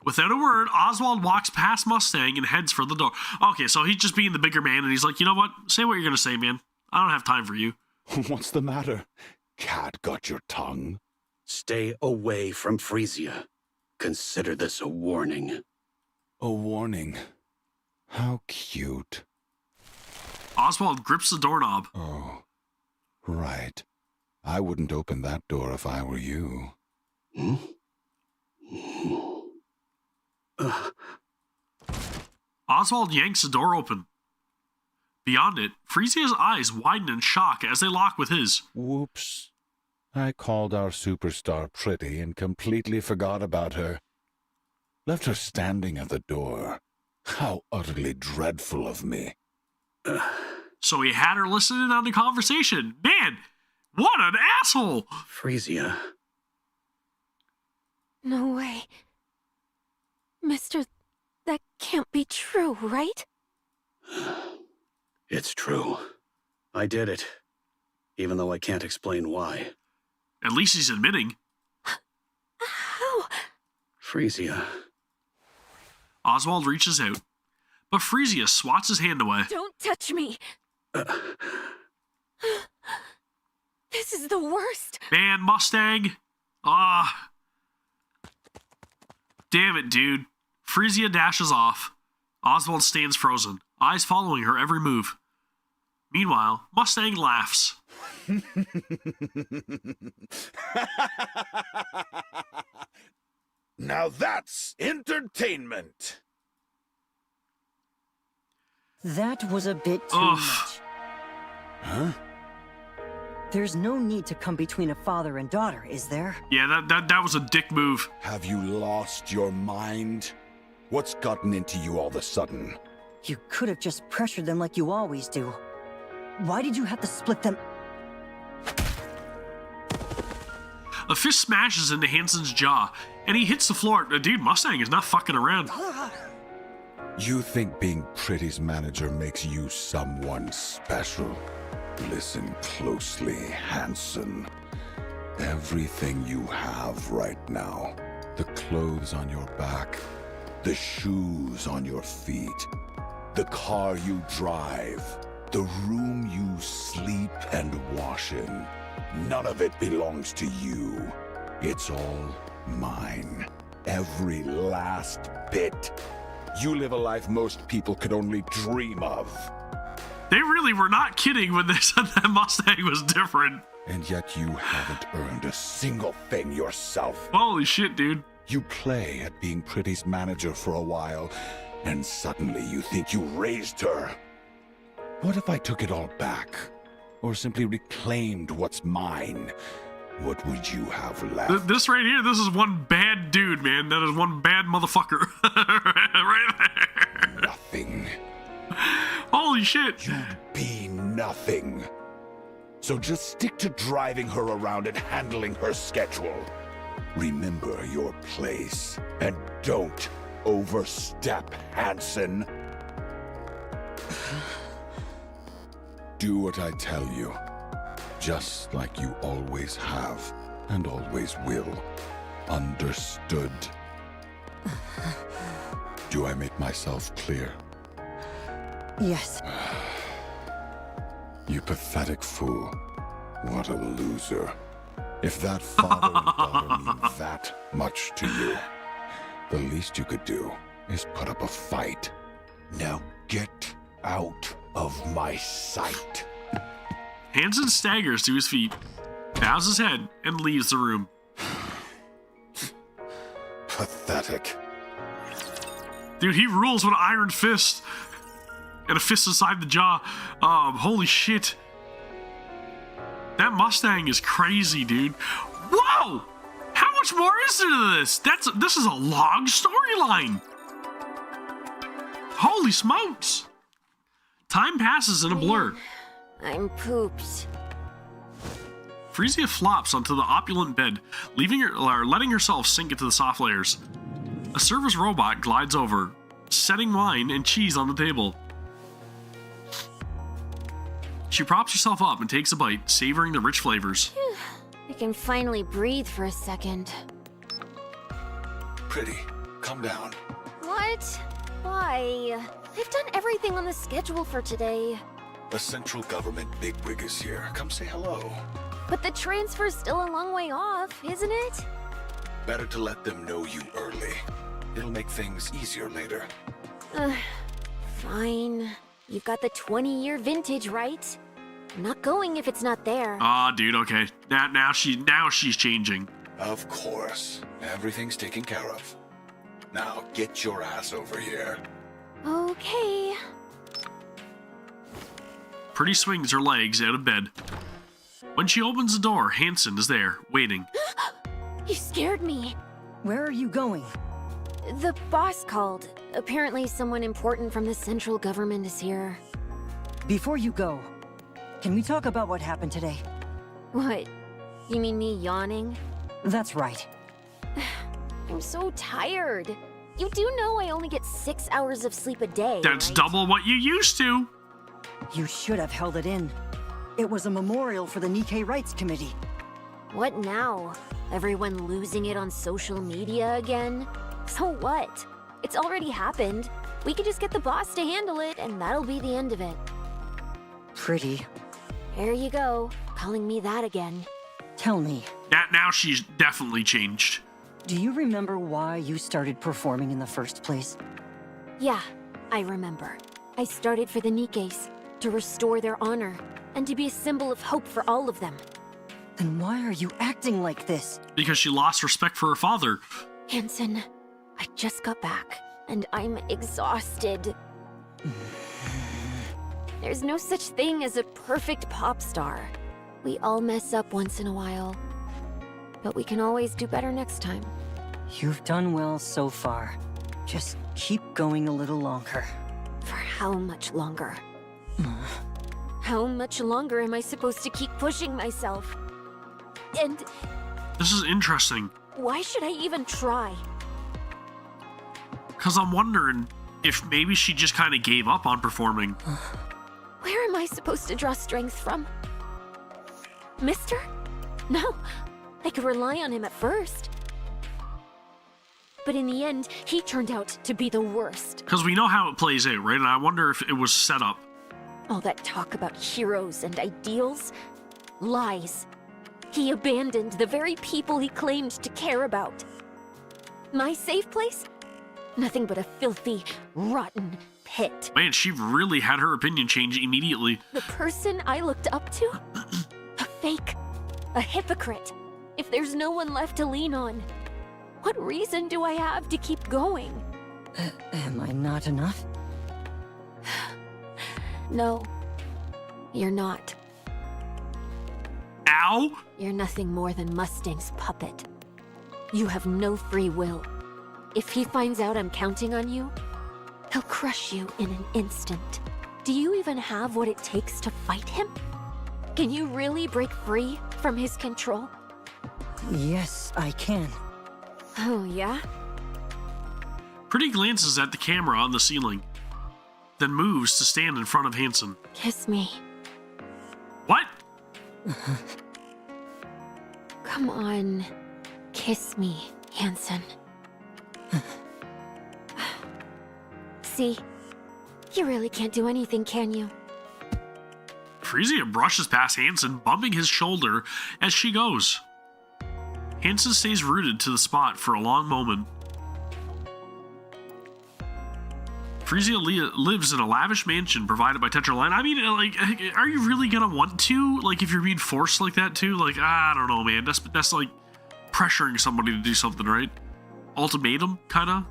Without a word, Oswald walks past Mustang and heads for the door. Okay, so he's just being the bigger man, and he's like, you know what? Say what you're gonna say, man. I don't have time for you. What's the matter? Cat got your tongue? Stay away from Frisia. Consider this a warning. A warning. How cute. Oswald grips the doorknob. Oh, right. I wouldn't open that door if I were you. Hmm? Oswald yanks the door open. Beyond it, Frisia's eyes widen in shock as they lock with his. Whoops. I called our superstar pretty and completely forgot about her. Left her standing at the door. How utterly dreadful of me. So he had her listening on the conversation. Man, what an asshole! Frisia. No way. Mister, that can't be true, right? It's true. I did it. Even though I can't explain why. At least he's admitting. How? Frisia. Oswald reaches out, but Frisia swats his hand away. Don't touch me! This is the worst! Man, Mustang. Damn it, dude. Frisia dashes off. Oswald stands frozen, eyes following her every move. Meanwhile, Mustang laughs. Now that's entertainment. That was a bit too Ugh. much. Huh? There's no need to come between a father and daughter, is there? Yeah, that was a dick move. Have you lost your mind? What's gotten into you all of a sudden? You could have just pressured them like you always do. Why did you have to split them? A fist smashes into Hansen's jaw, and he hits the floor. Dude, Mustang is not fucking around. You think being Pretty's manager makes you someone special? Listen closely, Hansen. Everything you have right now, the clothes on your back, the shoes on your feet, the car you drive, the room you sleep and wash in, none of it belongs to you. It's all mine. Every last bit. You live a life most people could only dream of. They really were not kidding when they said that Mustang was different. And yet you haven't earned a single thing yourself. Holy shit, dude. You play at being Pretty's manager for a while, and suddenly you think you raised her. What if I took it all back? Or simply reclaimed what's mine? What would you have left? This right here, this is one bad dude, man. That is one bad motherfucker. Right there. Nothing. Holy shit. You'd be nothing. So just stick to driving her around and handling her schedule. Remember your place, and don't overstep, Hansen. Do what I tell you, just like you always have and always will. Understood? Do I make myself clear? Yes. You pathetic fool. What a loser. If that father and daughter mean that much to you, the least you could do is put up a fight. Now get out of my sight. Hansen staggers to his feet, bows his head, and leaves the room. Pathetic. Dude, he rules with an iron fist. And a fist inside the jaw. Holy shit. That Mustang is crazy, dude. Whoa! How much more is there to this? This is a long storyline. Holy smokes. Time passes in a blur. I'm pooped. Frisia flops onto the opulent bed, letting herself sink into the soft layers. A service robot glides over, setting wine and cheese on the table. She props herself up and takes a bite, savoring the rich flavors. I can finally breathe for a second. Pretty, come down. What? Why? I've done everything on the schedule for today. The central government bigwig is here. Come say hello. But the transfer's still a long way off, isn't it? Better to let them know you early. It'll make things easier later. Fine. You've got the 20-year vintage, right? I'm not going if it's not there. Ah, dude, okay. Now she's changing. Of course. Everything's taken care of. Now, get your ass over here. Okay. Pretty swings her legs out of bed. When she opens the door, Hansen is there, waiting. You scared me. Where are you going? The boss called. Apparently someone important from the central government is here. Before you go, can we talk about what happened today? What? You mean me yawning? That's right. I'm so tired. You do know I only get 6 hours of sleep a day, That's right? double what you used to. You should have held it in. It was a memorial for the NIKKE Rights Committee. What now? Everyone losing it on social media again? So what? It's already happened. We could just get the boss to handle it, and that'll be the end of it. Pretty. There you go, calling me that again. Tell me, Now she's definitely changed. do you remember why you started performing in the first place? Yeah, I remember. I started for the Nikkes, to restore their honor, and to be a symbol of hope for all of them. Then why are you acting like this? Because she lost respect for her father. Hansen, I just got back, and I'm exhausted. There's no such thing as a perfect pop star. We all mess up once in a while. But we can always do better next time. You've done well so far. Just keep going a little longer. For how much longer? How much longer am I supposed to keep pushing myself? And This is interesting. why should I even try? Because I'm wondering if maybe she just kind of gave up on performing. Where am I supposed to draw strength from? Mister? No, I could rely on him at first. But in the end, he turned out to be the worst. Because we know how it plays out, right? And I wonder if it was set up. All that talk about heroes and ideals? Lies. He abandoned the very people he claimed to care about. My safe place? Nothing but a filthy, rotten pit. Man, she really had her opinion change immediately. The person I looked up to? A fake. A hypocrite. If there's no one left to lean on, what reason do I have to keep going? Am I not enough? No, you're not. Ow! You're nothing more than Mustang's puppet. You have no free will. If he finds out I'm counting on you, he'll crush you in an instant. Do you even have what it takes to fight him? Can you really break free from his control? Yes, I can. Oh, yeah? Pretty glances at the camera on the ceiling, then moves to stand in front of Hansen. Kiss me. What? Come on. Kiss me, Hansen. See? You really can't do anything, can you? Frisia brushes past Hansen, bumping his shoulder as she goes. Hansen stays rooted to the spot for a long moment. Frisia lives in a lavish mansion provided by Tetraline. I mean, like, are you really gonna want to? Like, if you're being forced like that too? Like, I don't know, man. That's like pressuring somebody to do something, right? Ultimatum, kinda.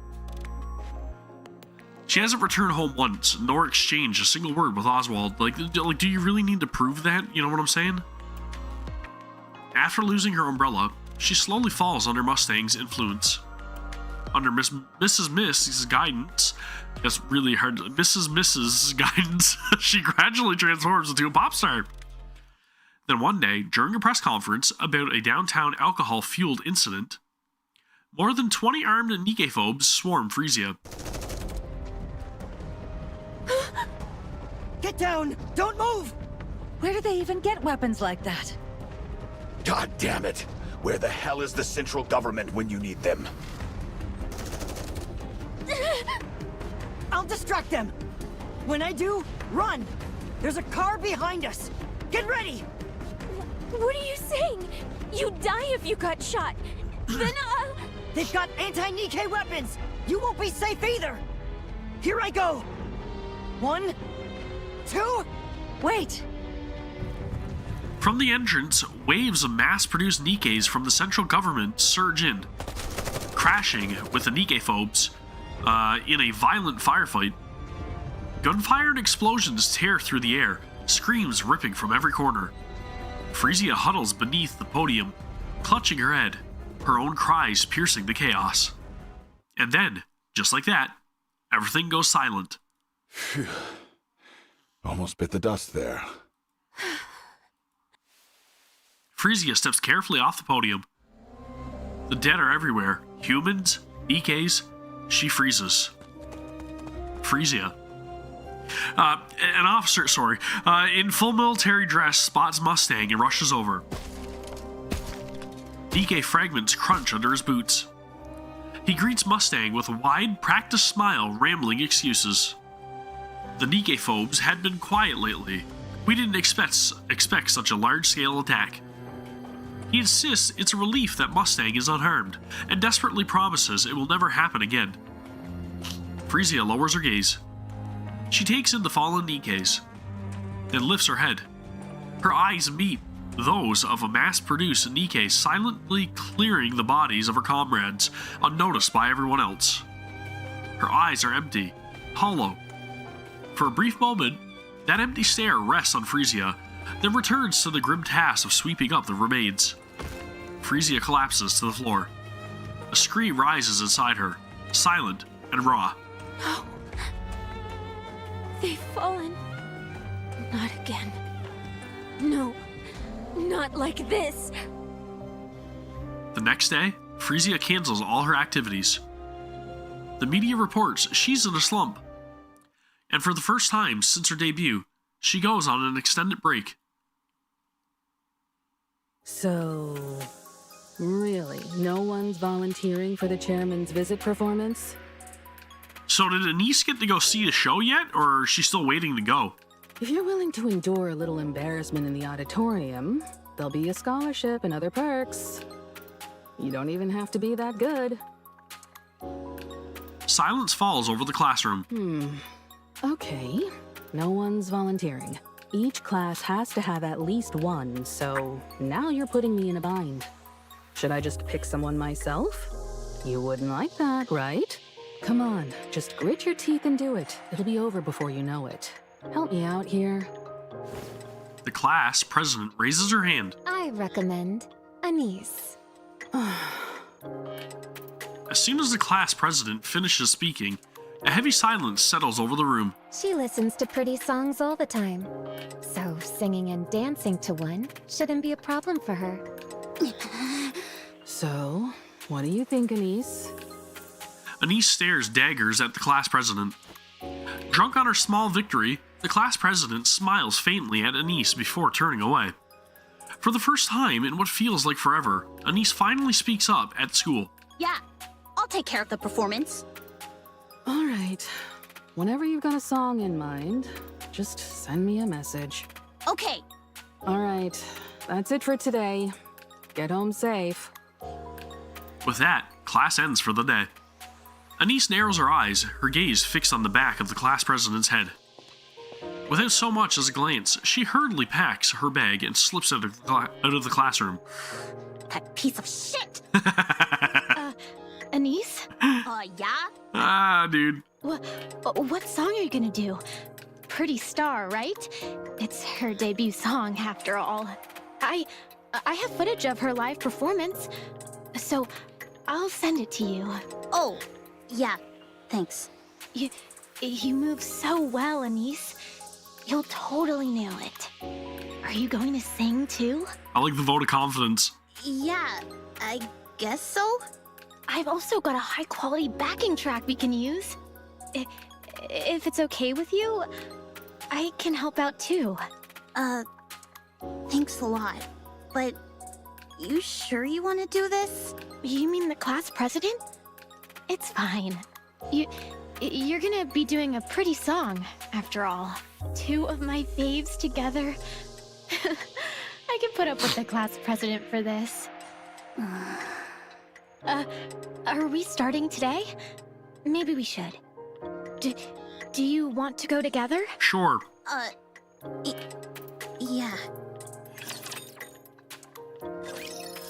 She hasn't returned home once, nor exchanged a single word with Oswald. Like, do you really need to prove that? You know what I'm saying? After losing her umbrella, she slowly falls under Mustang's influence. Under Mrs. Miss's guidance, that's really hard. Mrs. guidance, she gradually transforms into a pop star. Then one day, during a press conference about a downtown alcohol-fueled incident, more than 20 armed NIKKE phobes swarm Frisia. Get down! Don't move! Where do they even get weapons like that? God damn it! Where the hell is the central government when you need them? I'll distract them. When I do, run! There's a car behind us! Get ready! What are you saying? You'd die if you got shot. Then, They've got anti-NIKKE weapons! You won't be safe either! Here I go! 1, 2... Wait! From the entrance, waves of mass-produced NIKKEs from the central government surge in, crashing with the NIKKE-phobes in a violent firefight. Gunfire and explosions tear through the air, screams ripping from every corner. Frisia huddles beneath the podium, clutching her head, her own cries piercing the chaos. And then, just like that, everything goes silent. Phew. Almost bit the dust there. Frisia steps carefully off the podium. The dead are everywhere. Humans, NIKKEs. She freezes. Frisia. An officer, in full military dress spots Mustang and rushes over. NIKKE fragments crunch under his boots. He greets Mustang with a wide, practiced smile, rambling excuses. The NIKKE-phobes had been quiet lately. We didn't expect such a large-scale attack. He insists it's a relief that Mustang is unharmed, and desperately promises it will never happen again. Frisia lowers her gaze. She takes in the fallen NIKKEs, then lifts her head. Her eyes meet those of a mass-produced NIKKE silently clearing the bodies of her comrades, unnoticed by everyone else. Her eyes are empty, hollow. For a brief moment, that empty stare rests on Frisia, then returns to the grim task of sweeping up the remains. Frisia collapses to the floor. A scream rises inside her, silent and raw. No. They've fallen. Not again. No. Not like this. The next day, Frisia cancels all her activities. The media reports she's in a slump. And for the first time since her debut, she goes on an extended break. So, really, no one's volunteering for the chairman's visit performance? So did Anise get to go see the show yet, or is she still waiting to go? If you're willing to endure a little embarrassment in the auditorium, there'll be a scholarship and other perks. You don't even have to be that good. Silence falls over the classroom. Okay, no one's volunteering. Each class has to have at least one, so now you're putting me in a bind. Should I just pick someone myself? You wouldn't like that, right? Come on, just grit your teeth and do it. It'll be over before you know it. Help me out here. The class president raises her hand. I recommend Anise. As soon as the class president finishes speaking, a heavy silence settles over the room. She listens to pretty songs all the time. So singing and dancing to one shouldn't be a problem for her. So, what do you think, Anise? Anise stares daggers at the class president. Drunk on her small victory, the class president smiles faintly at Anise before turning away. For the first time in what feels like forever, Anise finally speaks up at school. Yeah, I'll take care of the performance. All right. Whenever you've got a song in mind, just send me a message. Okay. All right. That's it for today. Get home safe. With that, class ends for the day. Anise narrows her eyes, her gaze fixed on the back of the class president's head. Without so much as a glance, she hurriedly packs her bag and slips out of the classroom. That piece of shit! Anise? Yeah? Dude. What song are you gonna do? Pretty Star, right? It's her debut song, after all. I have footage of her live performance, so I'll send it to you. Oh, yeah, thanks. You move so well, Anise. You'll totally nail it. Are you going to sing too? I like the vote of confidence. Yeah, I guess so. I've also got a high-quality backing track we can use. If it's okay with you, I can help out too. Thanks a lot. But you sure you want to do this? You mean the class president? It's fine. you're gonna be doing a pretty song, after all. Two of my faves together. I can put up with the class president for this. Are we starting today? Maybe we should. Do you want to go together? Sure. Yeah.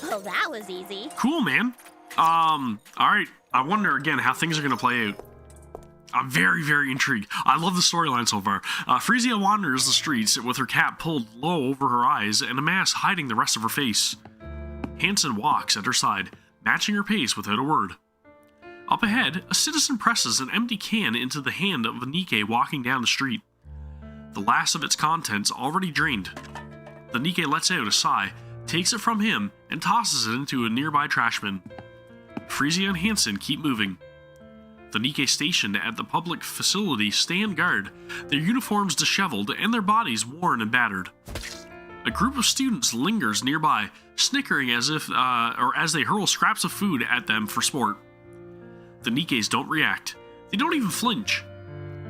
Well, that was easy. Cool, man. Alright. I wonder again how things are gonna play out. I'm very, very intrigued. I love the storyline so far. Frisia wanders the streets with her cap pulled low over her eyes and a mask hiding the rest of her face. Hansen walks at her side, matching her pace without a word. Up ahead, a citizen presses an empty can into the hand of a NIKKE walking down the street. The last of its contents already drained. The NIKKE lets out a sigh, takes it from him, and tosses it into a nearby trash bin. Frisia and Hansen keep moving. The NIKKE stationed at the public facility stand guard, their uniforms disheveled and their bodies worn and battered. A group of students lingers nearby, snickering as they hurl scraps of food at them for sport. The NIKKEs don't react. They don't even flinch.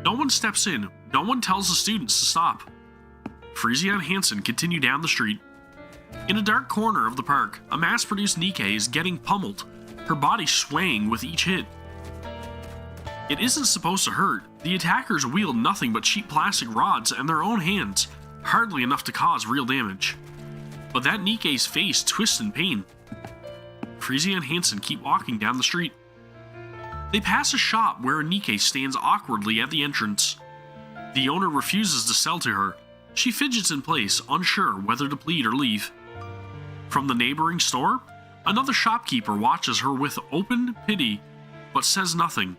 No one steps in. No one tells the students to stop. Frisia and Hansen continue down the street. In a dark corner of the park, a mass-produced NIKKE is getting pummeled, her body swaying with each hit. It isn't supposed to hurt. The attackers wield nothing but cheap plastic rods and their own hands, hardly enough to cause real damage. But that NIKKE's face twists in pain. Frisia and Hansen keep walking down the street. They pass a shop where a NIKKE stands awkwardly at the entrance. The owner refuses to sell to her. She fidgets in place, unsure whether to plead or leave. From the neighboring store, another shopkeeper watches her with open pity, but says nothing.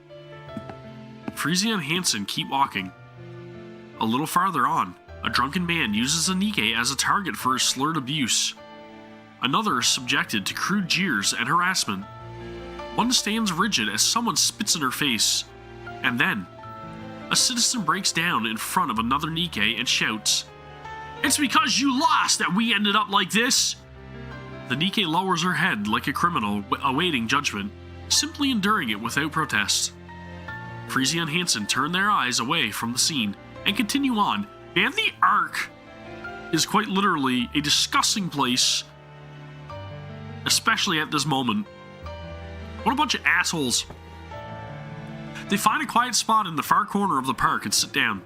Frisia and Hansen keep walking. A little farther on, a drunken man uses a NIKKE as a target for his slurred abuse. Another is subjected to crude jeers and harassment. One stands rigid as someone spits in her face. And then, a citizen breaks down in front of another NIKKE and shouts, "It's because you lost that we ended up like this!" The NIKKE lowers her head like a criminal awaiting judgment, simply enduring it without protest. Frisia and Hansen turn their eyes away from the scene and continue on. Man, the Ark is quite literally a disgusting place, especially at this moment. What a bunch of assholes. They find a quiet spot in the far corner of the park and sit down.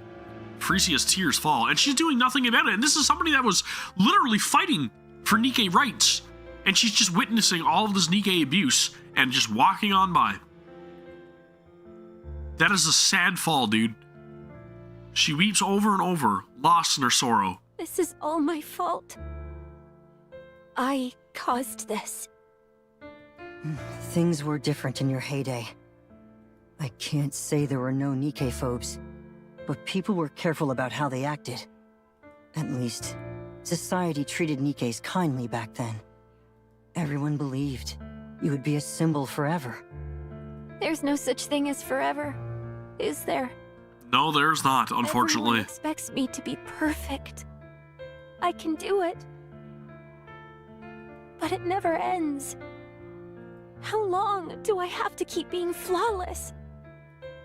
Frisia's tears fall, and she's doing nothing about it. And this is somebody that was literally fighting for NIKKE rights. And she's just witnessing all of this NIKKE abuse and just walking on by. That is a sad fall, dude. She weeps over and over, lost in her sorrow. This is all my fault. I caused this. Things were different in your heyday. I can't say there were no NIKKE phobes, but people were careful about how they acted. At least, society treated NIKKEs kindly back then. Everyone believed you would be a symbol forever. There's no such thing as forever, is there? No, there's not, unfortunately. Everyone expects me to be perfect. I can do it. But it never ends. How long do I have to keep being flawless?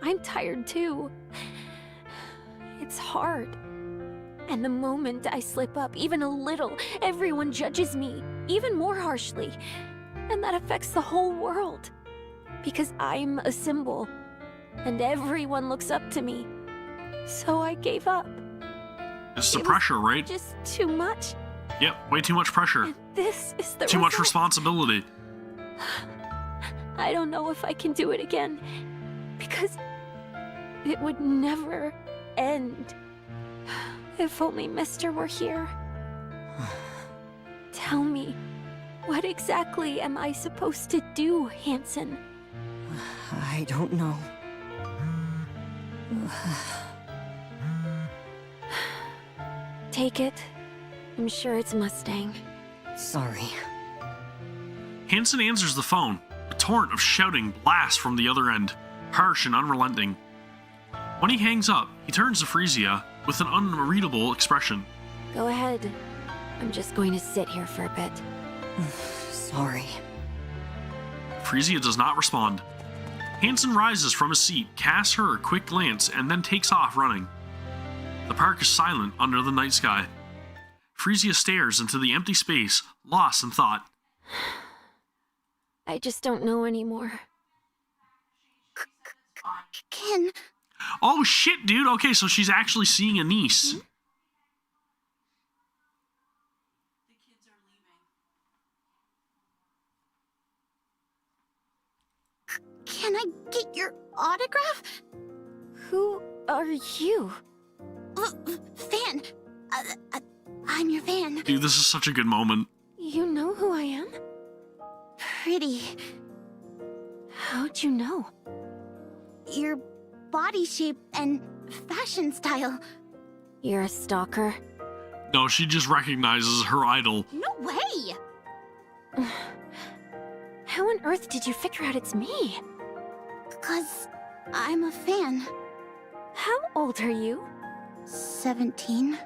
I'm tired too. It's hard. And the moment I slip up even a little, everyone judges me even more harshly. And that affects the whole world. Because I'm a symbol. And everyone looks up to me. So I gave up. It's the pressure, right? Just too much. Yep, way too much pressure. And this is the Too much result. responsibility. I don't know if I can do it again. Because it would never end. If only Mister were here. Tell me, what exactly am I supposed to do, Hansen? I don't know. Take it. I'm sure it's Mustang. Sorry. Hansen answers the phone. A torrent of shouting blasts from the other end, harsh and unrelenting. When he hangs up, he turns to Frisia with an unreadable expression. Go ahead. I'm just going to sit here for a bit. Sorry. Frisia does not respond. Hansen rises from his seat, casts her a quick glance, and then takes off running. The park is silent under the night sky. Frisia stares into the empty space, lost in thought. I just don't know anymore. Ken, Oh shit, dude. Okay, so she's actually seeing Anise. can I get your autograph? Who are you? Fan. I'm your fan. Dude, this is such a good moment. You know who I am? Pretty. How'd you know? Your body shape and fashion style. You're a stalker. No, she just recognizes her idol. No way! How on earth did you figure out it's me? 'Cause I'm a fan. How old are you? 17.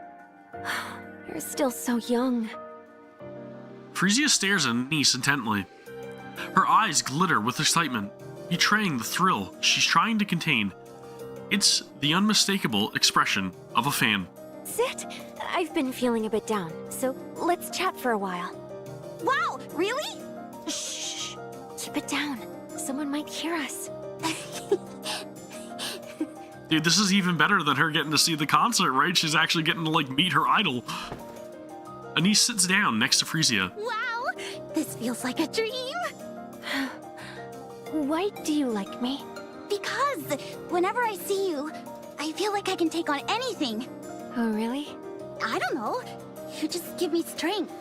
You're still so young. Frisia stares at Anise intently. Her eyes glitter with excitement, betraying the thrill she's trying to contain. It's the unmistakable expression of a fan. Sit. I've been feeling a bit down, so let's chat for a while. Wow, really? Shh. Keep it down. Someone might hear us. Dude, this is even better than her getting to see the concert, right? She's actually getting to, like, meet her idol. Anise sits down next to Frisia. Wow, this feels like a dream. Why do you like me? Because whenever I see you, I feel like I can take on anything. Oh, really? I don't know. You just give me strength.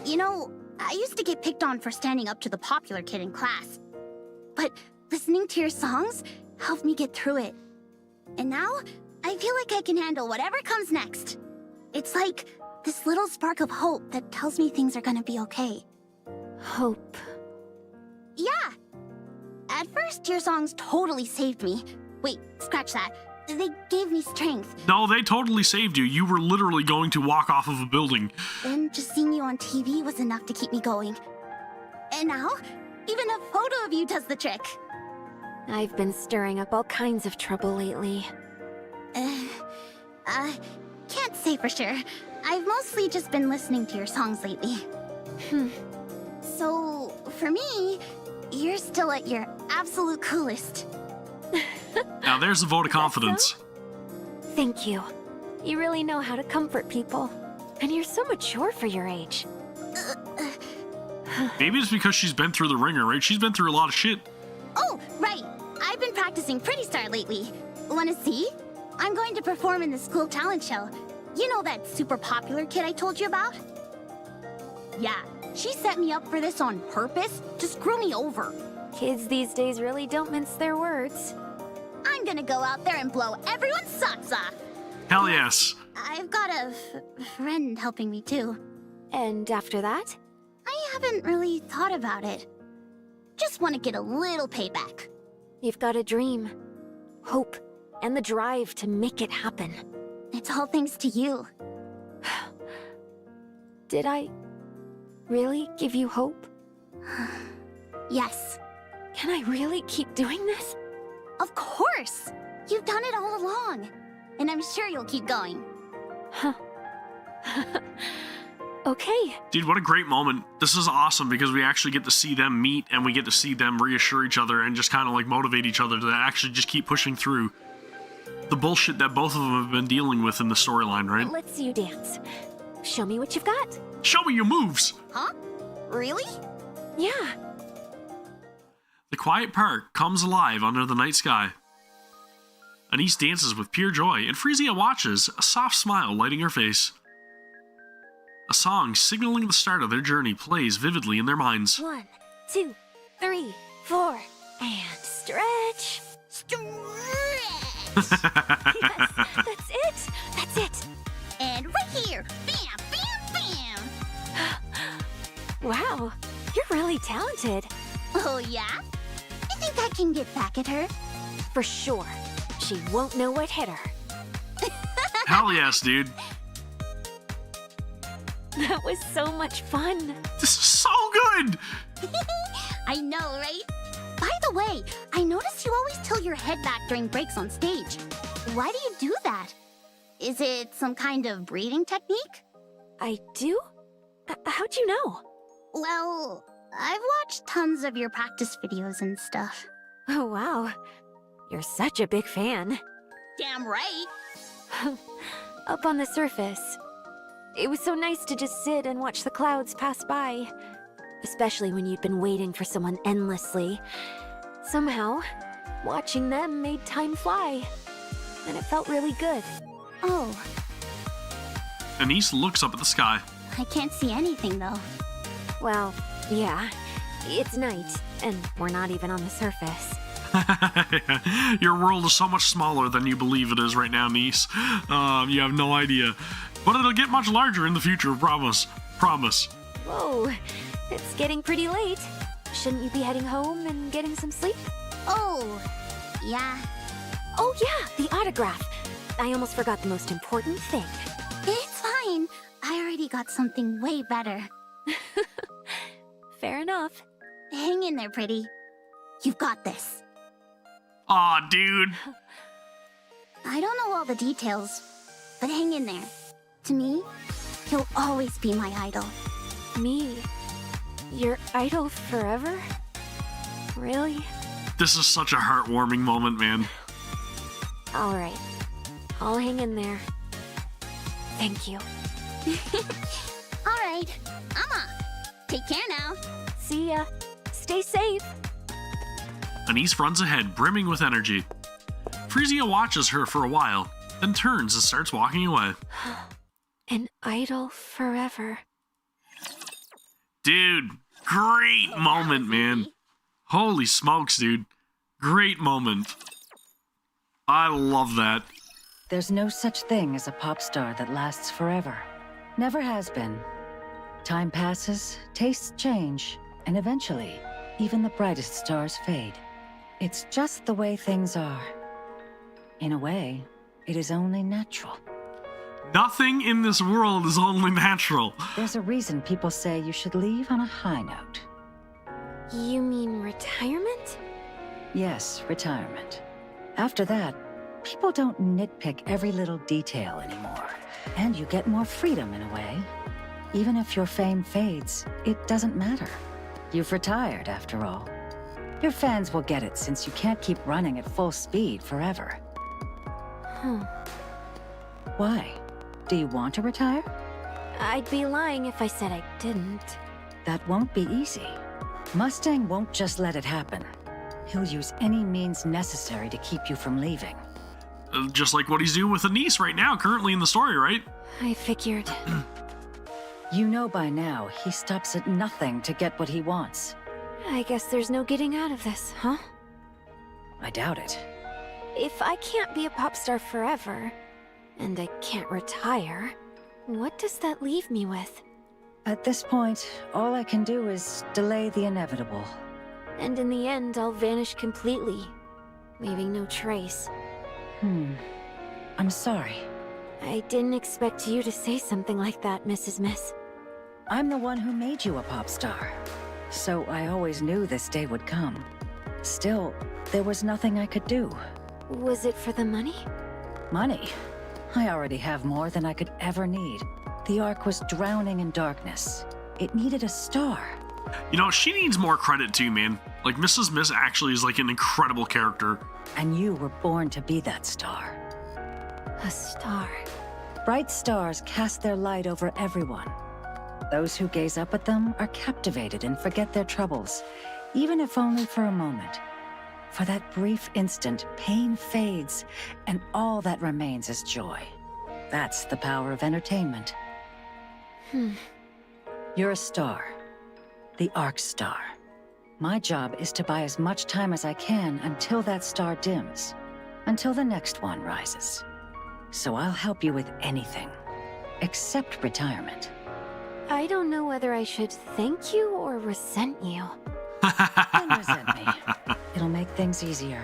You know, I used to get picked on for standing up to the popular kid in class. But listening to your songs helped me get through it. And now, I feel like I can handle whatever comes next. It's like this little spark of hope that tells me things are gonna be okay. Hope. Yeah. At first, your songs totally saved me. Wait, scratch that. They gave me strength. No, they totally saved you. You were literally going to walk off of a building. Then just seeing you on TV was enough to keep me going. And now, even a photo of you does the trick. I've been stirring up all kinds of trouble lately. Can't say for sure. I've mostly just been listening to your songs lately. So, for me, you're still at your absolute coolest. Now there's a vote of confidence. Thank you. You really know how to comfort people. And you're so mature for your age. Maybe it's because she's been through the ringer, right? She's been through a lot of shit. Oh, right. I've been practicing Pretty Star lately. Wanna see? I'm going to perform in the school talent show. You know that super popular kid I told you about? Yeah, she set me up for this on purpose to screw me over. Kids these days really don't mince their words. I'm gonna go out there and blow everyone's socks off. Hell yes. I've got a friend helping me too. And after that? I haven't really thought about it. Just want to get a little payback. You've got a dream, hope, and the drive to make it happen. It's all thanks to you. Did I really give you hope? Yes. Can I really keep doing this? Of course! You've done it all along. And I'm sure you'll keep going. Huh. Okay. Dude, what a great moment. This is awesome because we actually get to see them meet and we get to see them reassure each other and just kind of like motivate each other to actually just keep pushing through the bullshit that both of them have been dealing with in the storyline, right? Let's see you dance. Show me what you've got. Show me your moves! Huh? Really? Yeah. The quiet park comes alive under the night sky. Anise dances with pure joy, and Frisia watches, a soft smile lighting her face. A song signaling the start of their journey plays vividly in their minds. 1, 2, 3, 4, and stretch. Stretch! Yes, that's it. That's it. And right here. Bam, bam, bam. Wow, you're really talented. Oh, yeah? You think I can get back at her? For sure. She won't know what hit her. Hell yes, dude. That was so much fun. This is so good! I know, right? By the the way, I noticed you always tilt your head back during breaks on stage. Why do you do that? Is it some kind of breathing technique? I do? How'd you know? Well, I've watched tons of your practice videos and stuff. Oh, wow. You're such a big fan. Damn right. Up on the surface. It was so nice to just sit and watch the clouds pass by. Especially when you'd been waiting for someone endlessly. Somehow, watching them made time fly. And it felt really good. Oh, Anise looks up at the sky. I can't see anything though. Well, yeah. It's night, and we're not even on the surface. Your world is so much smaller than you believe it is right now, Anise. You have no idea. But it'll get much larger in the future, promise. Promise. Whoa, it's getting pretty late. Shouldn't you be heading home and getting some sleep? Oh, yeah. Oh yeah, the autograph. I almost forgot the most important thing. It's fine. I already got something way better. Fair enough. Hang in there, pretty. You've got this. Aw, dude. I don't know all the details, but hang in there. To me, you'll always be my idol. Me? Your idol forever? Really? This is such a heartwarming moment, man. Alright. I'll hang in there. Thank you. Alright, I'm off. Take care now. See ya. Stay safe. Anise runs ahead, brimming with energy. Frisia watches her for a while, then turns and starts walking away. An idol forever. Dude, great moment, man. Holy smokes, dude. Great moment. I love that. There's no such thing as a pop star that lasts forever. Never has been. Time passes, tastes change, and eventually, even the brightest stars fade. It's just the way things are. In a way, it is only natural. Nothing in this world is only natural. There's a reason people say you should leave on a high note. You mean retirement? Yes, retirement. After that, people don't nitpick every little detail anymore, and you get more freedom in a way. Even if your fame fades, it doesn't matter. You've retired, after all. Your fans will get it since you can't keep running at full speed forever. Why? Do you want to retire? I'd be lying if I said I didn't. That won't be easy. Mustang won't just let it happen. He'll use any means necessary to keep you from leaving. Just like what he's doing with Anise right now, currently in the story, right? I figured. You know by now, he stops at nothing to get what he wants. I guess there's no getting out of this, huh? I doubt it. If I can't be a pop star forever, and I can't retire, what does that leave me with? At this point, all I can do is delay the inevitable. And in the end, I'll vanish completely, leaving no trace. I'm sorry. I didn't expect you to say something like that, Mrs. Miss. I'm the one who made you a pop star, so I always knew this day would come. Still, there was nothing I could do. Was it for the money? Money? I already have more than I could ever need. The Ark was drowning in darkness. It needed a star. You know, she needs more credit too, man. Like, Mrs. Miss actually is like an incredible character. And you were born to be that star. A star. Bright stars cast their light over everyone. Those who gaze up at them are captivated and forget their troubles, even if only for a moment. For that brief instant, pain fades, and all that remains is joy. That's the power of entertainment. You're a star. The Ark Star. My job is to buy as much time as I can until that star dims. Until the next one rises. So I'll help you with anything. Except retirement. I don't know whether I should thank you or resent you. Don't resent me. It'll make things easier.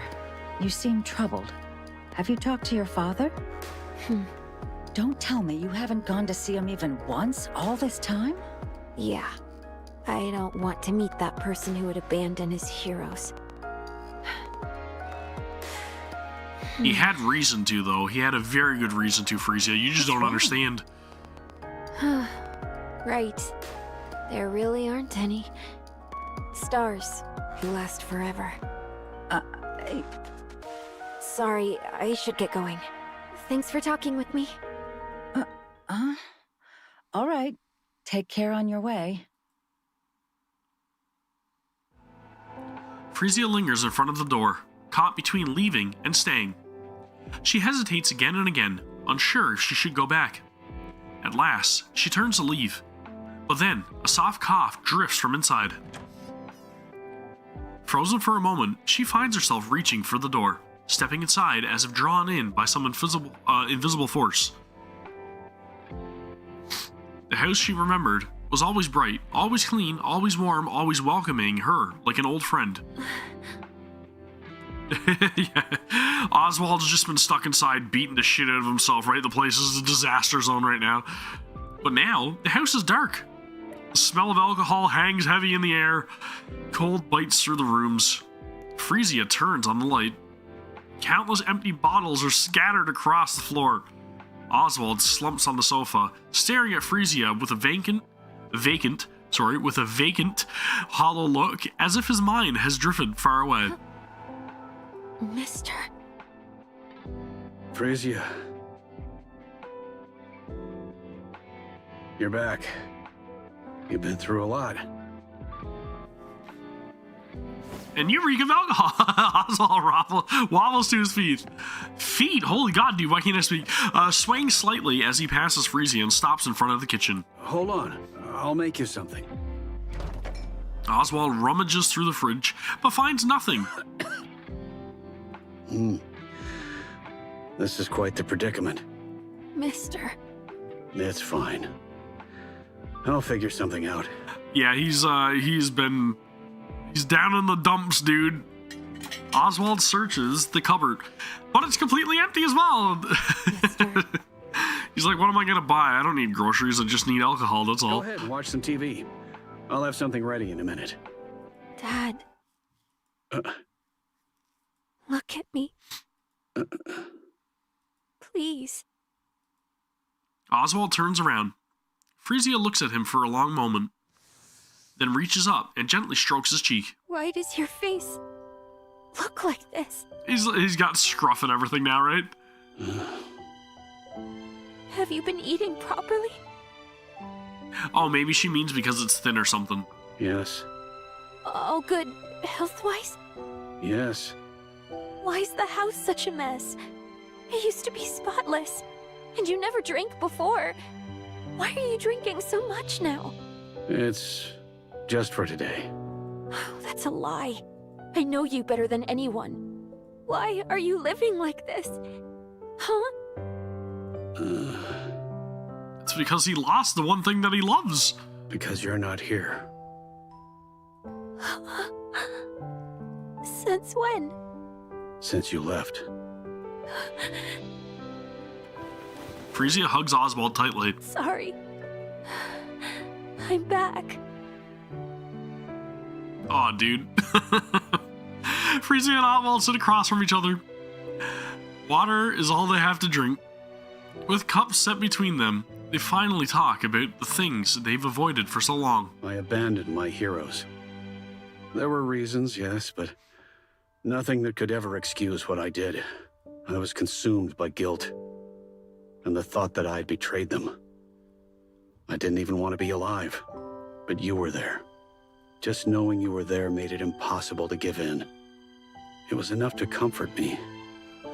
You seem troubled. Have you talked to your father? Don't tell me you haven't gone to see him even once all this time? Yeah. I don't want to meet that person who would abandon his heroes. He had reason to, though. He had a very good reason to, Frisia. You just don't understand. Right. There really aren't any stars who last forever. Sorry, I should get going. Thanks for talking with me. All right. Take care on your way. Frisia lingers in front of the door, caught between leaving and staying. She hesitates again and again, unsure if she should go back. At last, she turns to leave, but then a soft cough drifts from inside. Frozen for a moment, she finds herself reaching for the door, stepping inside as if drawn in by some invisible force. The house she remembered was always bright, always clean, always warm, always welcoming her like an old friend. Yeah. Oswald's just been stuck inside beating the shit out of himself, right? The place is a disaster zone right now. But now, the house is dark. The smell of alcohol hangs heavy in the air. Cold bites through the rooms. Frisia turns on the light. Countless empty bottles are scattered across the floor. Oswald slumps on the sofa, staring at Frisia with a vacant, hollow look, as if his mind has drifted far away. Mister. Frisia. You're back. You've been through a lot. And you reek of alcohol. Oswald wobbles to his feet. Feet? Holy God, dude, why can't I speak? Swaying slightly as he passes Frisia and stops in front of the kitchen. Hold on. I'll make you something. Oswald rummages through the fridge, but finds nothing. This is quite the predicament. Mister. It's fine. I'll figure something out. Yeah, he's down in the dumps, dude. Oswald searches the cupboard, but it's completely empty as well. He's like, what am I gonna buy? I don't need groceries, I just need alcohol, that's all. Go ahead and watch some TV. I'll have something ready in a minute. Dad. Look at me. Please. Oswald turns around. Frisia looks at him for a long moment, then reaches up and gently strokes his cheek. Why does your face look like this? He's got scruff and everything now, right? Have you been eating properly? Oh, maybe she means because it's thin or something. Yes. All good health-wise? Yes. Why's the house such a mess? It used to be spotless, and you never drank before. Why are you drinking so much now? It's just for today. Oh, that's a lie. I know you better than anyone. Why are you living like this? Huh? It's because he lost the one thing that he loves. Because you're not here. Since when? Since you left. Frisia hugs Oswald tightly. Sorry. I'm back. Aw, dude. Frisia and Oswald sit across from each other. Water is all they have to drink. With cups set between them, they finally talk about the things they've avoided for so long. I abandoned my heroes. There were reasons, yes, but nothing that could ever excuse what I did. I was consumed by guilt and the thought that I had betrayed them. I didn't even want to be alive, but you were there. Just knowing you were there made it impossible to give in. It was enough to comfort me.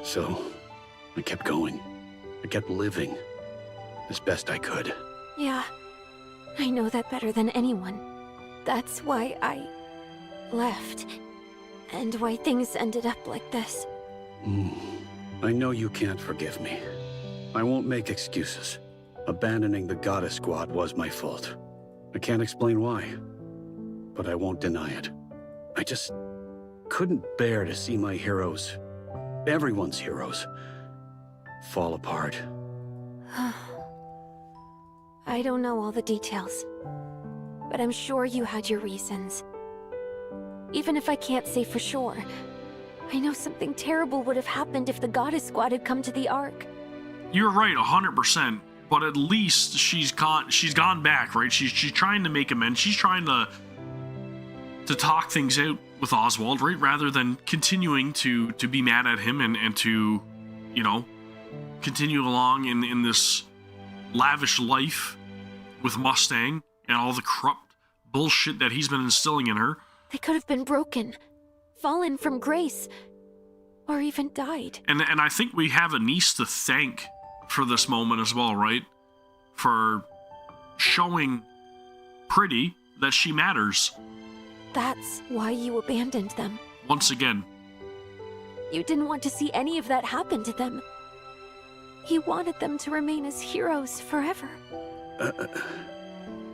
So, I kept going. I kept living as best I could. Yeah, I know that better than anyone. That's why I left, and why things ended up like this. I know you can't forgive me. I won't make excuses. Abandoning the Goddess Squad was my fault. I can't explain why, but I won't deny it. I just couldn't bear to see my heroes, everyone's heroes, fall apart. I don't know all the details, but I'm sure you had your reasons. Even if I can't say for sure, I know something terrible would have happened if the Goddess Squad had come to the Ark. You're right, 100%. But at least she's gone back, right? She's trying to make amends. She's trying to talk things out with Oswald, right? Rather than continuing to be mad at him and to, you know, continue along in this lavish life with Mustang and all the corrupt bullshit that he's been instilling in her. They could have been broken, fallen from grace, or even died. And I think we have Anise to thank for this moment as well, right? For showing Pretty that she matters. That's why you abandoned them. Once again. You didn't want to see any of that happen to them. You wanted them to remain as heroes forever.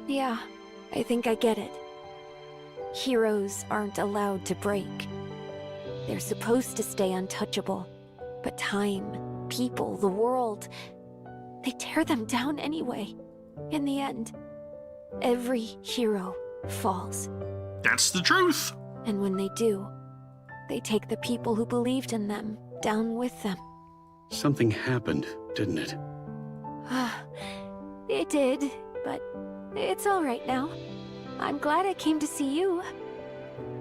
Yeah, I think I get it. Heroes aren't allowed to break. They're supposed to stay untouchable. But time, people, the world, they tear them down anyway. In the end, every hero falls. That's the truth. And when they do, they take the people who believed in them down with them. Something happened, didn't it? It did, but it's all right now. I'm glad I came to see you.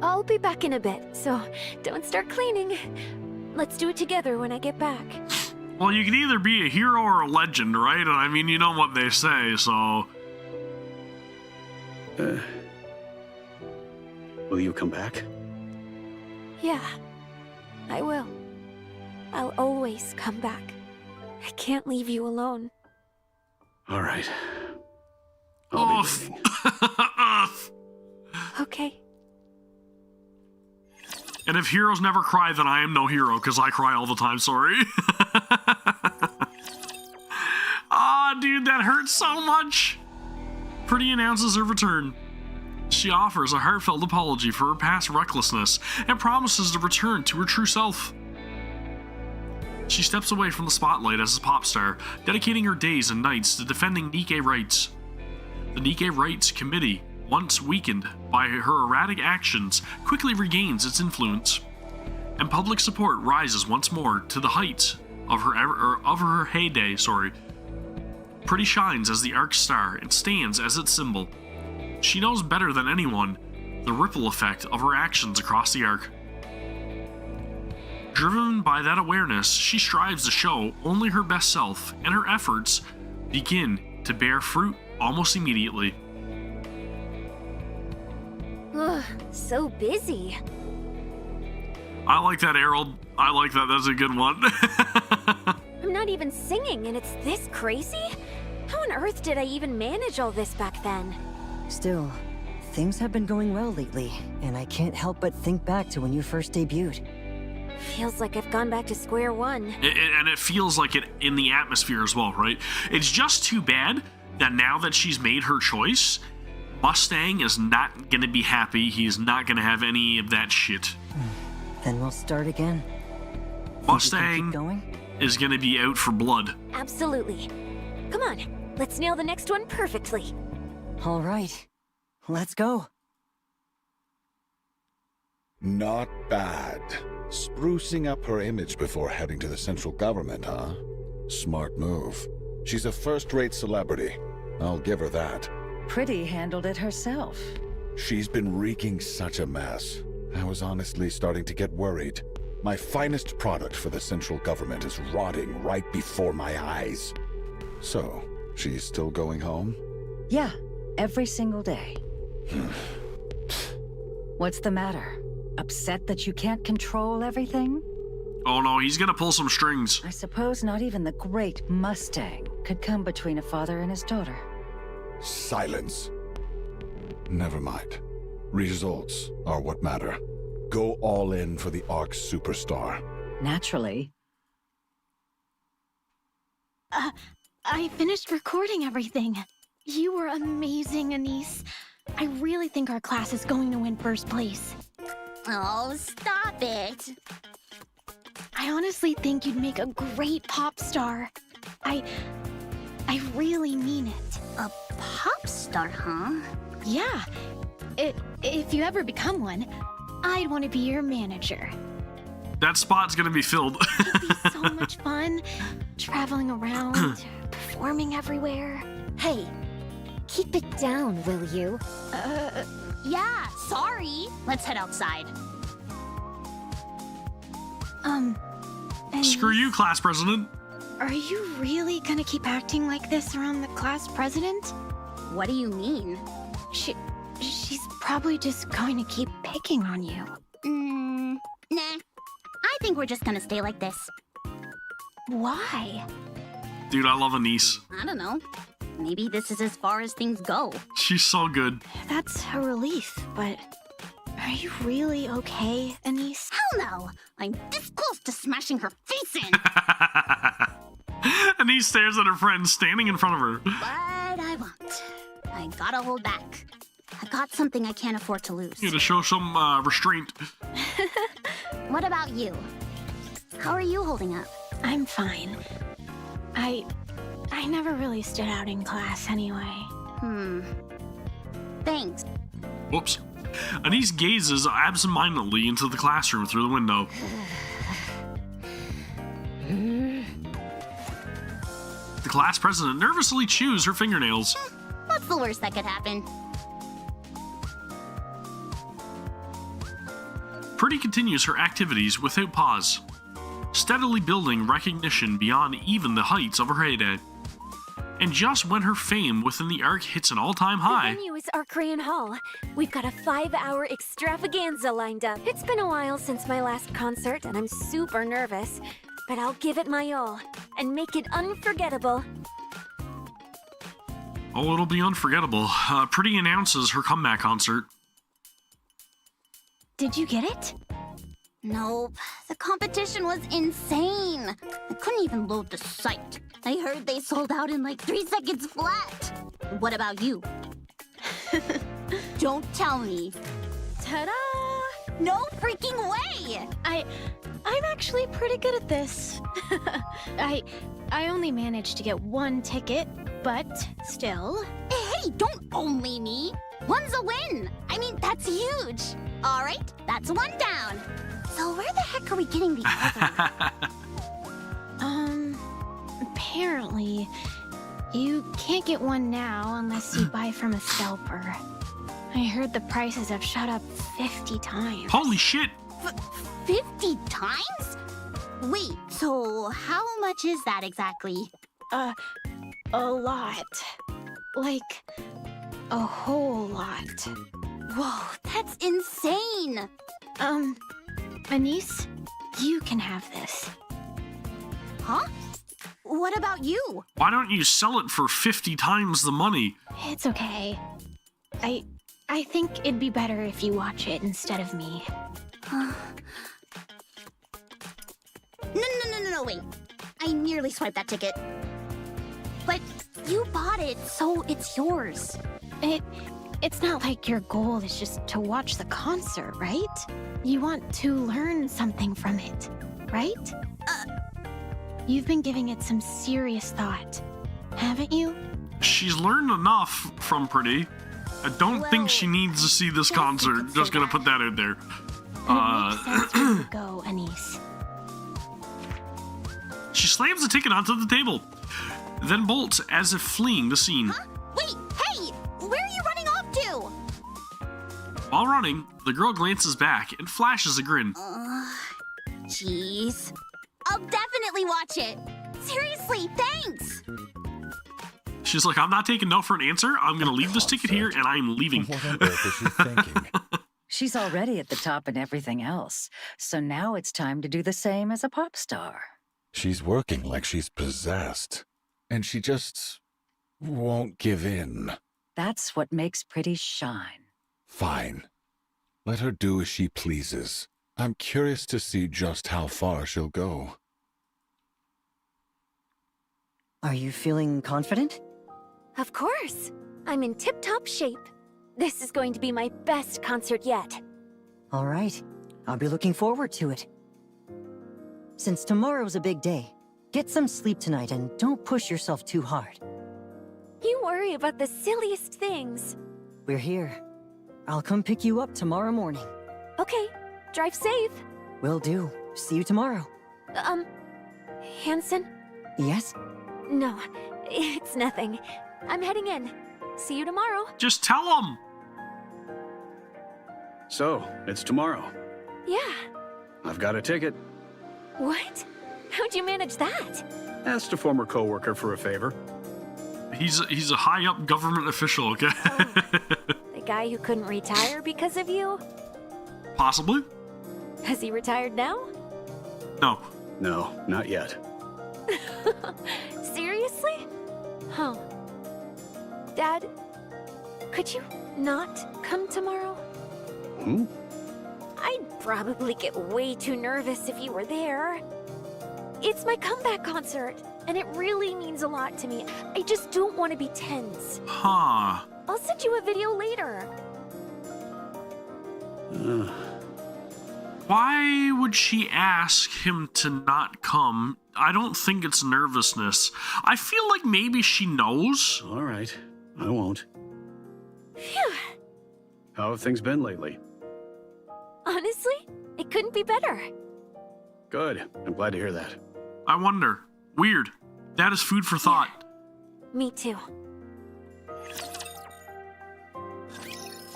I'll be back in a bit, so don't start cleaning. Let's do it together when I get back. Well, you can either be a hero or a legend, right? And I mean, you know what they say, so... Will you come back? Yeah, I will. I'll always come back. I can't leave you alone. All right. I'll be waiting. Okay. And if heroes never cry, then I am no hero, because I cry all the time, sorry. Ah, dude, that hurts so much. Pretty announces her return. She offers a heartfelt apology for her past recklessness and promises to return to her true self. She steps away from the spotlight as a pop star, dedicating her days and nights to defending NIKKE rights. The NIKKE Rights Committee, once weakened by her erratic actions, quickly regains its influence, and public support rises once more to the heights of her heyday. Pretty shines as the Ark's star and stands as its symbol. She knows better than anyone the ripple effect of her actions across the Ark. Driven by that awareness, she strives to show only her best self, and her efforts begin to bear fruit almost immediately. Ugh, so busy. I like that, Harold. I like that. That's a good one. I'm not even singing and it's this crazy? How on earth did I even manage all this back then? Still, things have been going well lately, and I can't help but think back to when you first debuted. Feels like I've gone back to square one. And it feels like it in the atmosphere as well, right? It's just too bad that now that she's made her choice, Mustang is not going to be happy. He's not going to have any of that shit. Then we'll start again. Mustang is going to be out for blood. Absolutely. Come on, let's nail the next one perfectly. All right, let's go. Not bad. Sprucing up her image before heading to the central government, huh? Smart move. She's a first-rate celebrity. I'll give her that. Pretty handled it herself. She's been wreaking such a mess. I was honestly starting to get worried. My finest product for the central government is rotting right before my eyes. So, she's still going home? Yeah, every single day. What's the matter? Upset that you can't control everything? Oh no, he's gonna pull some strings. I suppose not even the great Mustang could come between a father and his daughter. Silence. Never mind. Results are what matter. Go all in for the Ark's superstar. Naturally. I finished recording everything. You were amazing, Anise. I really think our class is going to win first place. Oh, stop it. I honestly think you'd make a great pop star. I really mean it. A pop star, huh? Yeah. If you ever become one, I'd want to be your manager. That spot's gonna be filled. It'd be so much fun. Traveling around, performing everywhere. Hey, keep it down, will you? Yeah, sorry. Let's head outside. Screw you, class president. Are you really gonna keep acting like this around the class president? What do you mean? She's probably just going to keep picking on you. Nah. I think we're just gonna stay like this. Why? Dude, I love Anise. I don't know. Maybe this is as far as things go. She's so good. That's a relief, but are you really okay, Anise? Hell no! I'm this close to smashing her face in! Anise stares at her friend standing in front of her. But I won't. I gotta hold back. I got something I can't afford to lose. You gotta show some restraint. What about you? How are you holding up? I'm fine. I never really stood out in class anyway. Thanks. Whoops. Anise gazes absentmindedly into the classroom through the window. The class president nervously chews her fingernails. What's the worst that could happen? Pretty continues her activities without pause, steadily building recognition beyond even the heights of her heyday. And just when her fame within the arc hits an all-time high... The venue is Arcrayan Hall. We've got a 5-hour extravaganza lined up. It's been a while since my last concert, and I'm super nervous. But I'll give it my all, and make it unforgettable. Oh, it'll be unforgettable. Pretty announces her comeback concert. Did you get it? Nope. The competition was insane. I couldn't even load the site. I heard they sold out in like 3 seconds flat. What about you? Don't tell me. Ta-da! No freaking way! I'm actually pretty good at this. I only managed to get 1 ticket, but still. Hey, don't only me. 1's a win. I mean, that's huge. All right, that's 1 down. So where the heck are we getting the other? Apparently, you can't get 1 now unless you buy from a scalper. I heard the prices have shot up 50 times. Holy shit! 50 times? Wait, so how much is that exactly? A lot. Like, a whole lot. Whoa, that's insane! Anise, you can have this. Huh? What about you? Why don't you sell it for 50 times the money? It's okay. I think it'd be better if you watch it instead of me. No, wait. I nearly swiped that ticket. But you bought it, so it's yours. It's not like your goal is just to watch the concert, right? You want to learn something from it, right? You've been giving it some serious thought, haven't you? She's learned enough from Pretty. I don't think she needs to see this concert. Just gonna put that out there. It makes sense for you to go, Anise. She slams the ticket onto the table, then bolts as if fleeing the scene. Huh? Wait, hey! Where are you running off to? While running, the girl glances back and flashes a grin. Jeez. I'll definitely watch it. Seriously, thanks! She's like, I'm not taking no for an answer. I'm gonna leave this ticket here and I'm leaving. What on earth is she thinking? She's already at the top in everything else, so now it's time to do the same as a pop star. She's working like she's possessed, and she just won't give in. That's what makes Pretty shine. Fine. Let her do as she pleases. I'm curious to see just how far she'll go. Are you feeling confident? Of course. I'm in tip-top shape. This is going to be my best concert yet. All right. I'll be looking forward to it. Since tomorrow's a big day, get some sleep tonight and don't push yourself too hard. You worry about the silliest things. We're here. I'll come pick you up tomorrow morning. Okay, drive safe. Will do. See you tomorrow. Hanson? Yes? No, it's nothing. I'm heading in. See you tomorrow. Just tell him. So, it's tomorrow. Yeah. I've got a ticket. What? How'd you manage that? Asked a former coworker for a favor. He's a high up government official, okay? The guy who couldn't retire because of you? Possibly. Has he retired now? No. No, not yet. Seriously? Huh. Dad, could you not come tomorrow? Hmm? I'd probably get way too nervous if you were there. It's my comeback concert, and it really means a lot to me. I just don't want to be tense. Huh. I'll send you a video later. Why would she ask him to not come? I don't think it's nervousness. I feel like maybe she knows. All right, I won't. Phew. How have things been lately? Honestly, it couldn't be better. Good. I'm glad to hear that. I wonder. Weird. That is food for thought. Me too.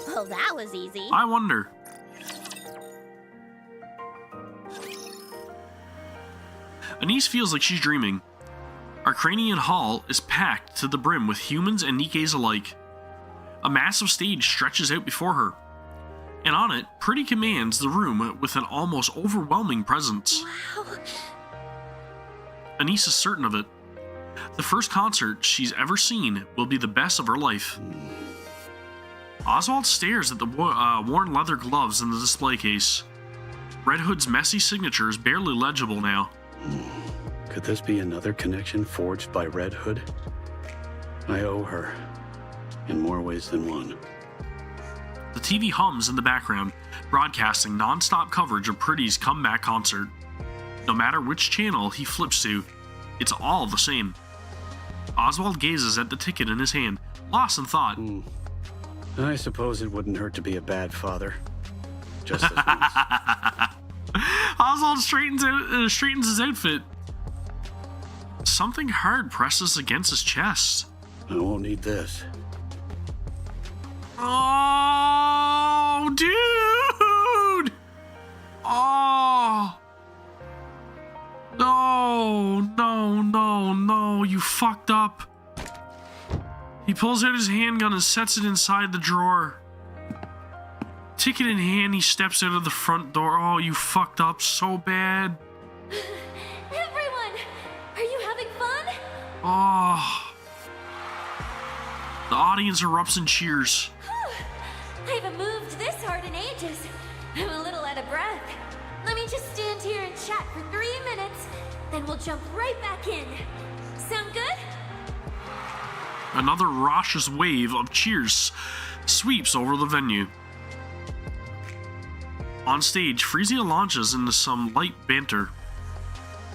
Well, that was easy. I wonder. Anise feels like she's dreaming. Arcranian Hall is packed to the brim with humans and Nikkes alike. A massive stage stretches out before her, and on it, Pretty commands the room with an almost overwhelming presence. Wow. Anise is certain of it. The first concert she's ever seen will be the best of her life. Oswald stares at the worn leather gloves in the display case. Red Hood's messy signature is barely legible now. Could this be another connection forged by Red Hood? I owe her, in more ways than one. The TV hums in the background, broadcasting non-stop coverage of Pretty's comeback concert. No matter which channel he flips to, it's all the same. Oswald gazes at the ticket in his hand, lost in thought. I suppose it wouldn't hurt to be a bad father. Just this once. Oswald straightens his outfit. Something hard presses against his chest. I won't need this. Oh, dude! Oh. No, you fucked up. He pulls out his handgun and sets it inside the drawer. Ticket in hand, he steps out of the front door. Oh, you fucked up so bad. Everyone, are you having fun? Oh. The audience erupts in cheers. I haven't moved this hard in ages. I'm a little out of breath. Let me just stand here and chat for 3 minutes, then we'll jump right back in. Sound good? Another raucous wave of cheers sweeps over the venue. On stage, Frisia launches into some light banter.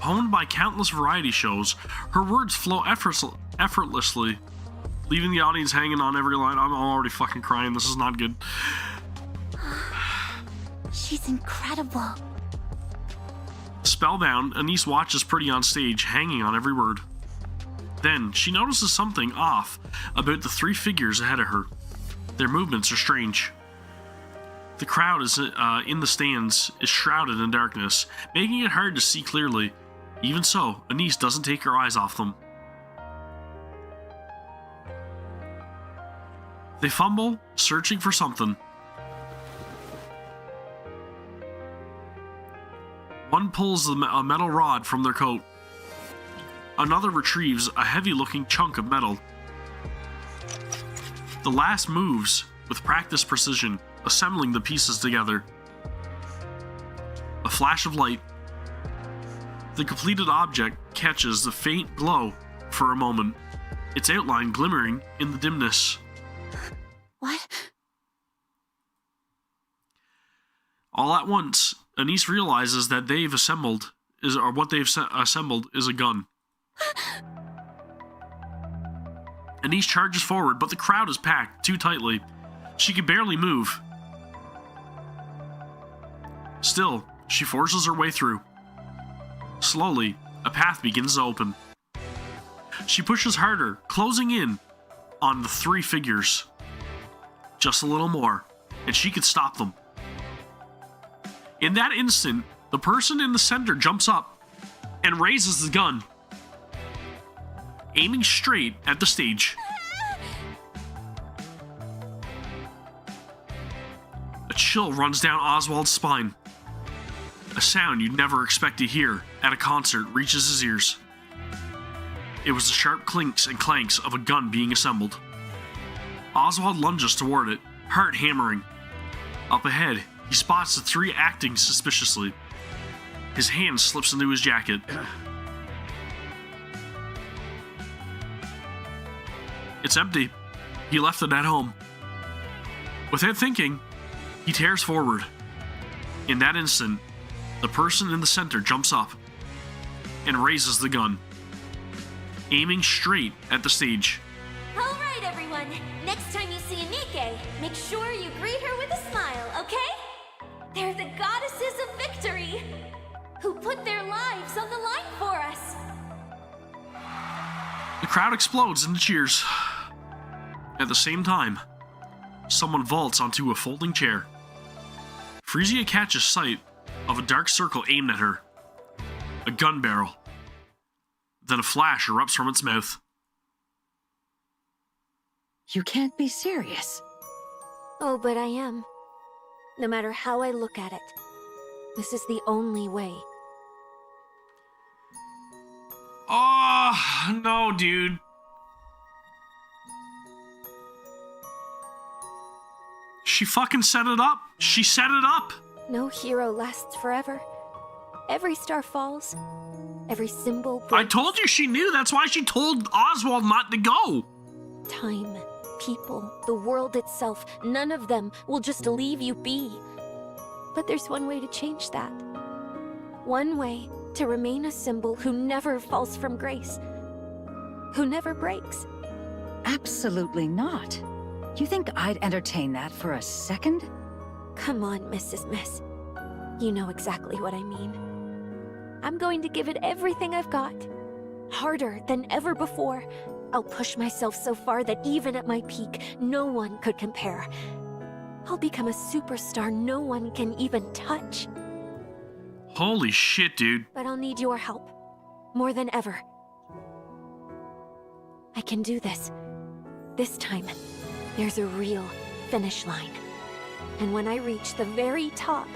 Honed by countless variety shows, her words flow effortlessly, leaving the audience hanging on every line. I'm already fucking crying. This is not good. She's incredible. Spellbound, Anise watches Pretty on stage, hanging on every word. Then, she notices something off about the 3 figures ahead of her. Their movements are strange. The crowd is in the stands is shrouded in darkness, making it hard to see clearly. Even so, Anise doesn't take her eyes off them. They fumble, searching for something. One pulls a metal rod from their coat. Another retrieves a heavy-looking chunk of metal. The last moves with practiced precision, assembling the pieces together. A flash of light. The completed object catches the faint glow for a moment, its outline glimmering in the dimness. What? All at once, Anise realizes that what they've assembled is a gun. Anise charges forward, but the crowd is packed too tightly. She can barely move. Still, she forces her way through. Slowly, a path begins to open. She pushes harder, closing in on the 3 figures. Just a little more, and she could stop them. In that instant, the person in the center jumps up and raises the gun, aiming straight at the stage. A chill runs down Oswald's spine. A sound you'd never expect to hear at a concert reaches his ears. It was the sharp clinks and clanks of a gun being assembled. Oswald lunges toward it, heart hammering. Up ahead, he spots the 3 acting suspiciously. His hand slips into his jacket. It's empty. He left it at home. Without thinking, he tears forward. In that instant, the person in the center jumps up and raises the gun, aiming straight at the stage. All right, everyone. Next time you see a NIKKE, make sure you greet her with a smile, okay? They're the goddesses of victory, who put their lives on the line for us. The crowd explodes into cheers. At the same time, someone vaults onto a folding chair. Frisia catches sight of a dark circle aimed at her. A gun barrel. Then a flash erupts from its mouth. You can't be serious. Oh, but I am. No matter how I look at it, this is the only way. Oh, no, dude. She fucking set it up. She set it up. No hero lasts forever. Every star falls. Every symbol breaks. I told you she knew. That's why she told Oswald not to go. Time, people, the world itself, none of them will just leave you be. But there's one way to change that. One way to remain a symbol who never falls from grace. Who never breaks. Absolutely not. You think I'd entertain that for a second? Come on, Mrs. Miss. You know exactly what I mean. I'm going to give it everything I've got. Harder than ever before. I'll push myself so far that even at my peak, no one could compare. I'll become a superstar no one can even touch. Holy shit, dude. But I'll need your help. More than ever. I can do this. This time, there's a real finish line. And when I reach the very top,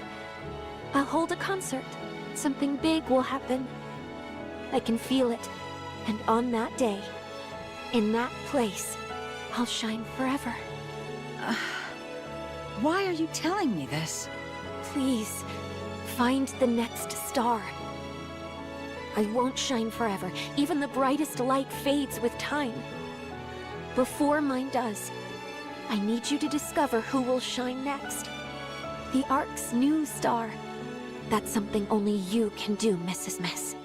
I'll hold a concert. Something big will happen. I can feel it. And on that day, in that place, I'll shine forever. Why are you telling me this? Please, find the next star. I won't shine forever. Even the brightest light fades with time. Before mine does, I need you to discover who will shine next. The Ark's new star. That's something only you can do, Mrs. Miss.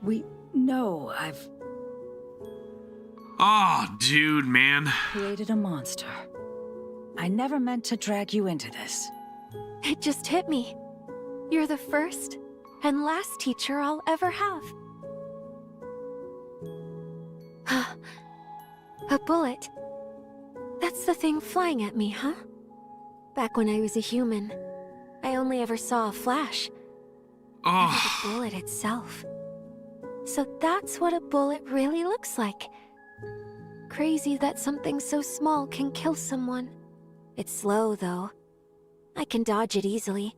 We know I've Oh, dude, man. created a monster. I never meant to drag you into this. It just hit me. You're the first and last teacher I'll ever have. A bullet. That's the thing flying at me, huh? Back when I was a human, I only ever saw a flash. Never Oh, the bullet itself. So that's what a bullet really looks like. Crazy that something so small can kill someone. It's slow, though. I can dodge it easily.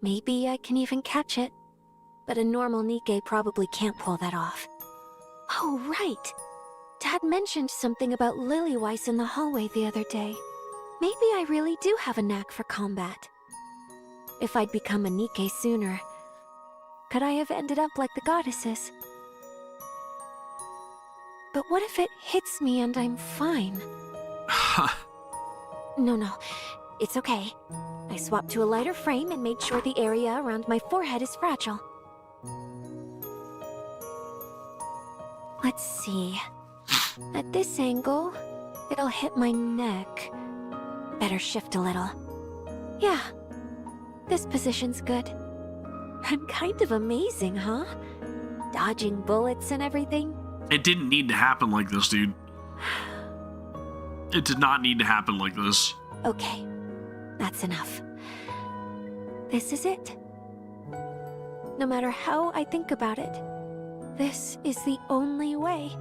Maybe I can even catch it. But a normal NIKKE probably can't pull that off. Oh, right. Dad mentioned something about Lilyweiss in the hallway the other day. Maybe I really do have a knack for combat. If I'd become a NIKKE sooner, could I have ended up like the goddesses? But what if it hits me and I'm fine? No, it's okay. I swapped to a lighter frame and made sure the area around my forehead is fragile. Let's see. At this angle, it'll hit my neck. Better shift a little. Yeah, this position's good. I'm kind of amazing, huh? Dodging bullets and everything. It didn't need to happen like this, dude. It did not need to happen like this. Okay, that's enough. This is it. No matter how I think about it, this is the only way.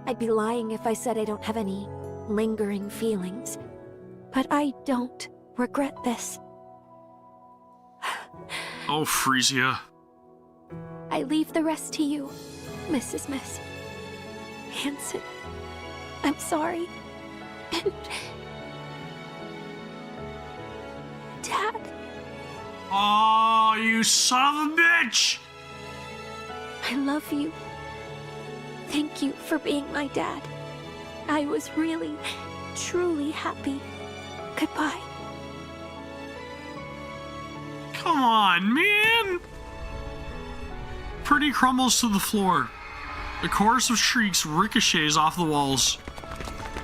I'd be lying if I said I don't have any lingering feelings. But I don't regret this. Oh, Frisia. I leave the rest to you, Mrs. Miss. Hanson, I'm sorry. And... Dad. Oh, you son of a bitch! I love you. Thank you for being my dad. I was really, truly happy. Goodbye. Come on, man! Pretty crumbles to the floor. A chorus of shrieks ricochets off the walls.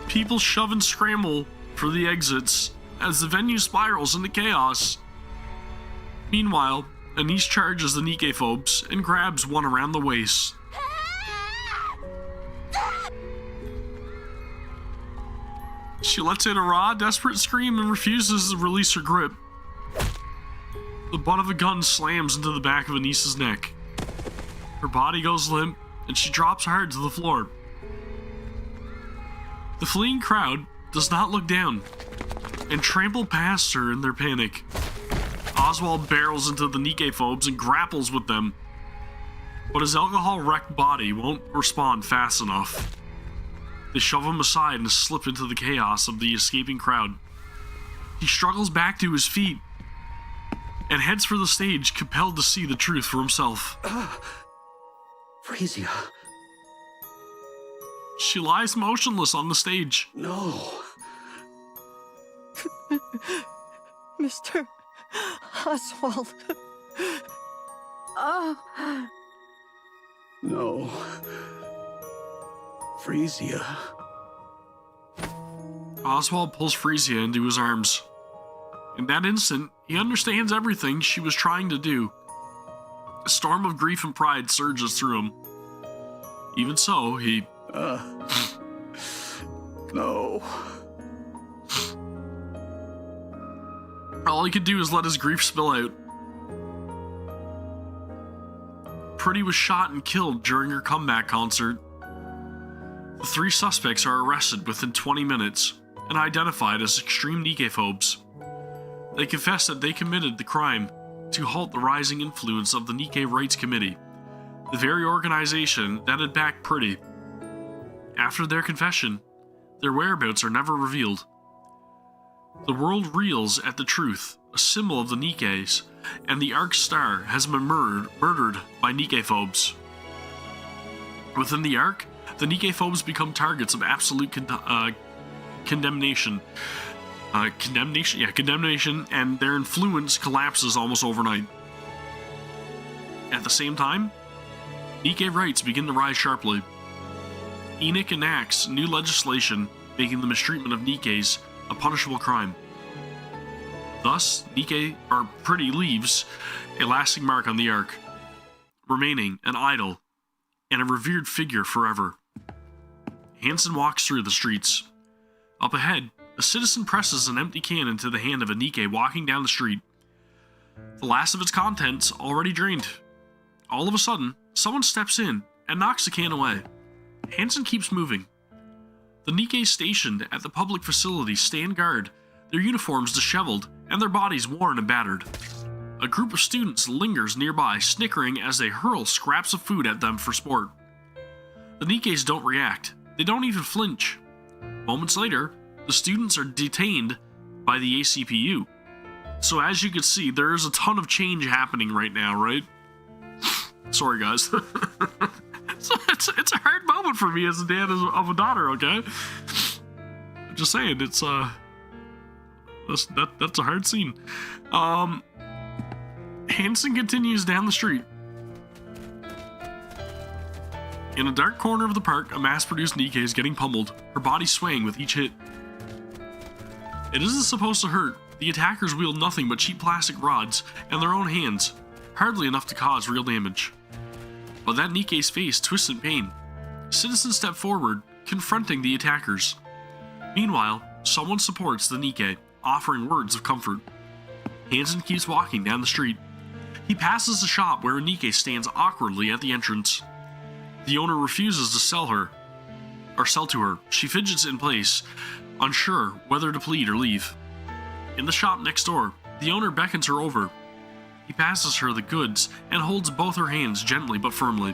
People shove and scramble for the exits as the venue spirals into chaos. Meanwhile, Anise charges the NIKKE phobes and grabs one around the waist. She lets out a raw, desperate scream and refuses to release her grip. The butt of a gun slams into the back of Anise's neck. Her body goes limp, and she drops hard to the floor. The fleeing crowd does not look down and trample past her in their panic. Oswald barrels into the NIKKE phobes and grapples with them, but his alcohol-wrecked body won't respond fast enough. They shove him aside and slip into the chaos of the escaping crowd. He struggles back to his feet and heads for the stage, compelled to see the truth for himself. Frisia. She lies motionless on the stage. No. Mr. Oswald. No. Frisia. Oswald pulls Frisia into his arms. In that instant, he understands everything she was trying to do. A storm of grief and pride surges through him. Even so, he... No. All he could do is let his grief spill out. Pretty was shot and killed during her comeback concert. The 3 suspects are arrested within 20 minutes and identified as extreme NIKKE phobes. They confess that they committed the crime to halt the rising influence of the NIKKE Rights Committee, the very organization that had backed Pretty. After their confession, their whereabouts are never revealed. The world reels at the truth, a symbol of the NIKKEs, and the Arc Star has been murdered by NIKKE phobes. Within the Arc, the NIKKE phobes become targets of absolute condemnation, and their influence collapses almost overnight. At the same time, NIKKE rights begin to rise sharply. ENIC enacts new legislation making the mistreatment of NIKKEs a punishable crime. Thus, Pretty leaves a lasting mark on the Ark, remaining an idol and a revered figure forever. Hanson walks through the streets. Up ahead, a citizen presses an empty can into the hand of a NIKKE walking down the street. The last of its contents already drained. All of a sudden, someone steps in and knocks the can away. Hanson keeps moving. The NIKKE stationed at the public facility stand guard, their uniforms disheveled and their bodies worn and battered. A group of students lingers nearby, snickering as they hurl scraps of food at them for sport. The NIKKEs don't react. They don't even flinch. Moments later, the students are detained by the ACPU. So as you can see, there is a ton of change happening right now, right? Sorry, guys. So it's a hard moment for me as a dad of a daughter, okay? Just saying, it's that's a hard scene. Hanson continues down the street. In a dark corner of the park, a mass-produced NIKKE is getting pummeled, her body swaying with each hit. It isn't supposed to hurt. The attackers wield nothing but cheap plastic rods and their own hands. hardly enough to cause real damage. But that Nikke's face twists in pain. Citizens step forward, confronting the attackers. Meanwhile, someone supports the Nikke, offering words of comfort. Hansen keeps walking down the street. He passes the shop where a Nikke stands awkwardly at the entrance. The owner refuses to sell to her. She fidgets in place, unsure whether to plead or leave. In the shop next door, the owner beckons her over. He passes her the goods and holds both her hands gently but firmly.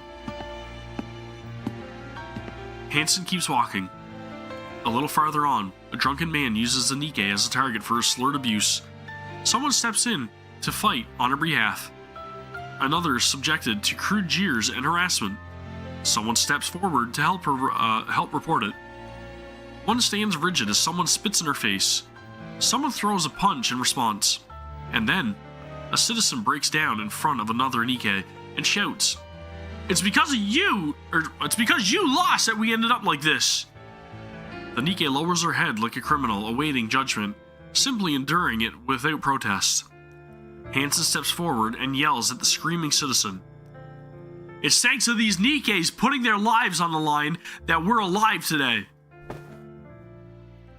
Hansen keeps walking. A little farther on, a drunken man uses the Nikke as a target for his slurred abuse. Someone steps in to fight on her behalf. Another is subjected to crude jeers and harassment. Someone steps forward to help report it. One stands rigid as someone spits in her face. Someone throws a punch in response. And then, a citizen breaks down in front of another Nikke and shouts, "It's because of you, or it's because you lost that we ended up like this." The Nikke lowers her head like a criminal awaiting judgment, simply enduring it without protest. Hansen steps forward and yells at the screaming citizen. "It's thanks to these Nikkes putting their lives on the line that we're alive today."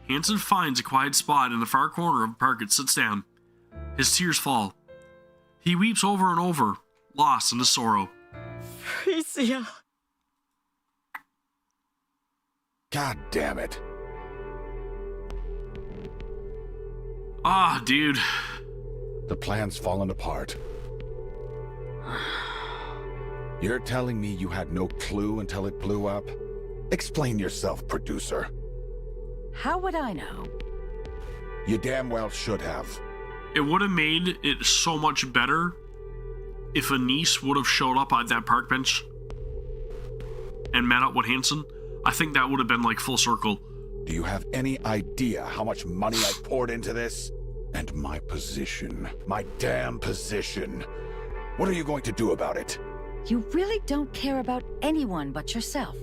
Hansen finds a quiet spot in the far corner of the park and sits down. His tears fall. He weeps over and over, lost in his sorrow. Frisia. God damn it. Ah, dude. The plan's fallen apart. You're telling me you had no clue until it blew up? Explain yourself, producer. How would I know? You damn well should have. It would have made it so much better if Anise would have showed up at that park bench and met up with Hansen. I think that would have been like full circle. Do you have any idea how much money I poured into this? And my position. My damn position. What are you going to do about it? You really don't care about anyone but yourself.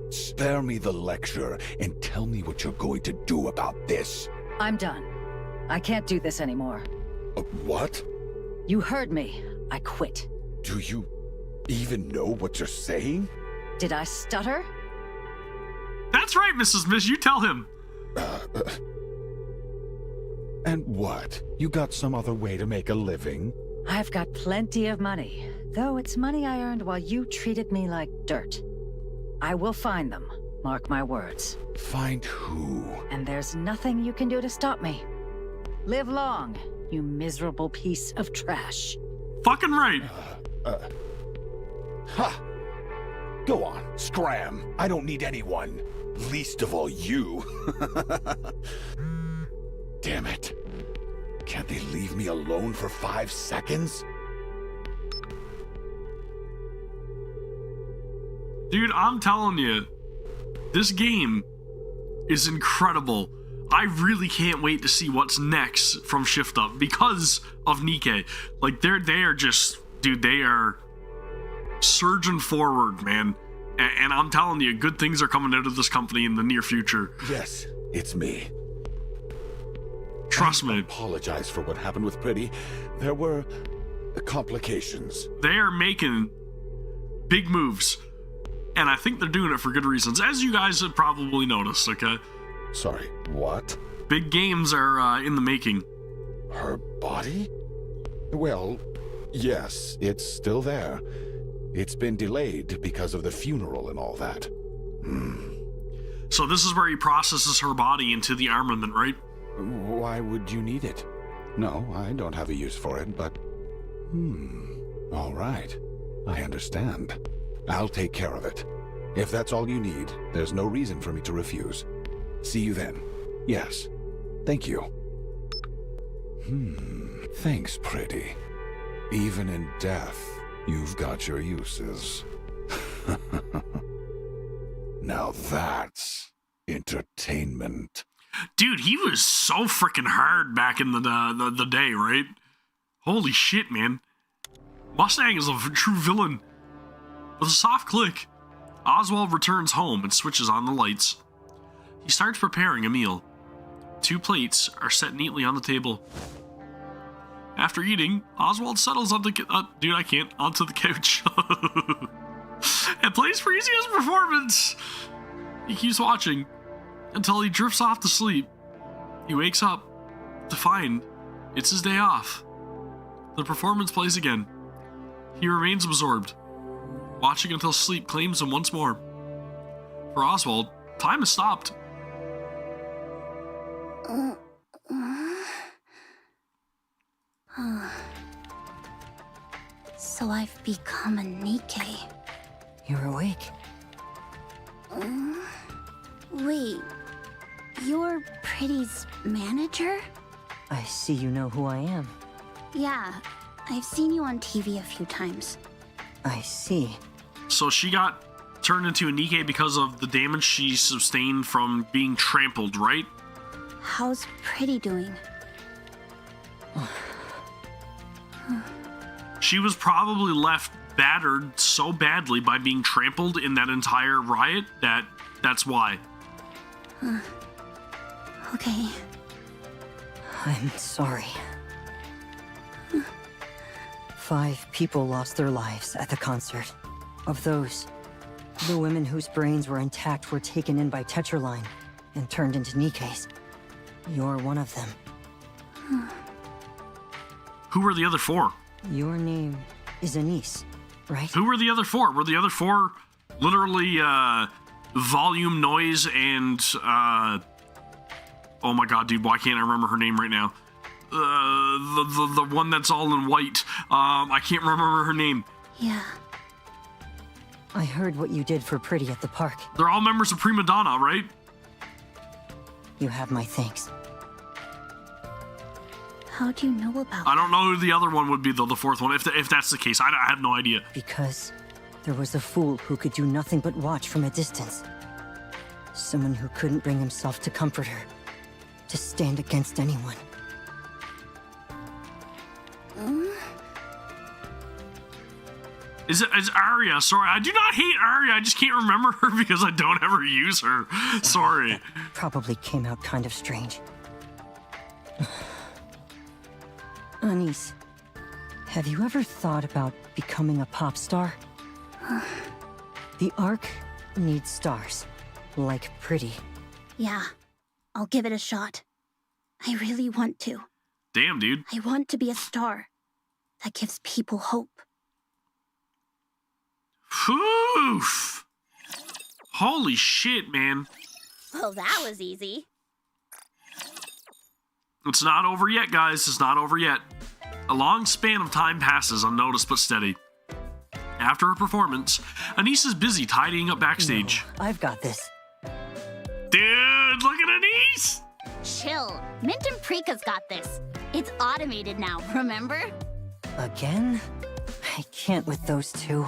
Spare me the lecture and tell me what you're going to do about this. I'm done. I can't do this anymore. What? You heard me. I quit. Do you even know what you're saying? Did I stutter? That's right, Mrs. Miss, you tell him. And what? You got some other way to make a living? I've got plenty of money, though it's money I earned while you treated me like dirt. I will find them, mark my words. Find who? And there's nothing you can do to stop me. Live long, you miserable piece of trash. Fucking right. Ha! Go on, scram. I don't need anyone. Least of all you. Damn it. Can't they leave me alone for 5 seconds? Dude, I'm telling you, this game is incredible. I really can't wait to see what's next from Shift Up because of Nikke. Like, they are just, dude, they are surging forward, man. And I'm telling you, good things are coming out of this company in the near future. Yes, it's me. Trust me. I apologize for what happened with Pretty. There were complications. They are making big moves. And I think they're doing it for good reasons, as you guys have probably noticed, okay? Sorry, what? Big games are in the making. Her body? Well, yes, it's still there. It's been delayed because of the funeral and all that. So this is where he processes her body into the armament, right? Why would you need it? No, I don't have a use for it, but... all right. I understand. I'll take care of it. If that's all you need, there's no reason for me to refuse. See you then. Yes. Thank you. Thanks, Pretty. Even in death, you've got your uses. Now that's entertainment. Dude, he was so freaking hard back in the day, right? Holy shit, man. Mustang is a true villain. With a soft click, Oswald returns home and switches on the lights. He starts preparing a meal. 2 plates are set neatly on the table. After eating, Oswald settles onto onto the couch and plays Frisia's performance. He keeps watching until he drifts off to sleep. He wakes up to find it's his day off. The performance plays again. He remains absorbed, watching until sleep claims him once more. For Oswald, time has stopped. So I've become a Nikke. You're awake. Wait, you're Pretty's manager? I see you know who I am. Yeah, I've seen you on TV a few times. I see. So she got turned into a Nikke because of the damage she sustained from being trampled, right? How's Pretty doing? She was probably left battered so badly by being trampled in that entire riot that's why. Okay. I'm sorry. 5 people lost their lives at the concert. Of those, the women whose brains were intact were taken in by Tetraline and turned into Nikkes. You're one of them. Who were the other 4? Your name is Anise, right? Who were the other 4? Were the other 4 literally volume, noise, and oh my god, dude, why can't I remember her name right now? The one that's all in white. I can't remember her name. Yeah. I heard what you did for Pretty at the park. They're all members of Prima Donna, right? You have my thanks. How do you know about I don't know who the other one would be, though, the 4th one. If that's the case, I have no idea. Because there was a fool who could do nothing but watch from a distance. Someone who couldn't bring himself to comfort her, to stand against anyone. It's Arya. Sorry, I do not hate Arya. I just can't remember her because I don't ever use her. Sorry. That probably came out kind of strange. Anise, have you ever thought about becoming a pop star? The Ark needs stars, like Pretty. Yeah, I'll give it a shot. I really want to. Damn, dude. I want to be a star that gives people hope. Oof. Holy shit, man. Well, that was easy. It's not over yet, guys. It's not over yet. A long span of time passes, unnoticed but steady. After her performance, Anise is busy tidying up backstage. No, I've got this. Dude, look at Anise! Chill. Mint and Prika's got this. It's automated now, remember? Again? I can't with those two.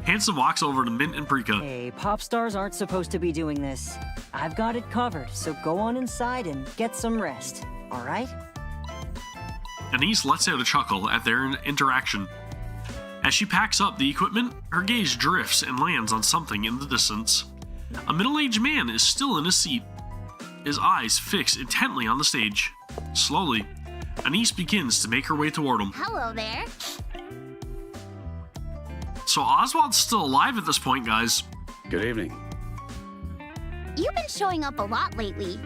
Hanson walks over to Mint and Prika. Hey, pop stars aren't supposed to be doing this. I've got it covered, so go on inside and get some rest, all right? Anise lets out a chuckle at their interaction. As she packs up the equipment, her gaze drifts and lands on something in the distance. A middle-aged man is still in his seat, his eyes fixed intently on the stage. Slowly, Anise begins to make her way toward him. Hello there. So Oswald's still alive at this point, guys. Good evening. You've been showing up a lot lately.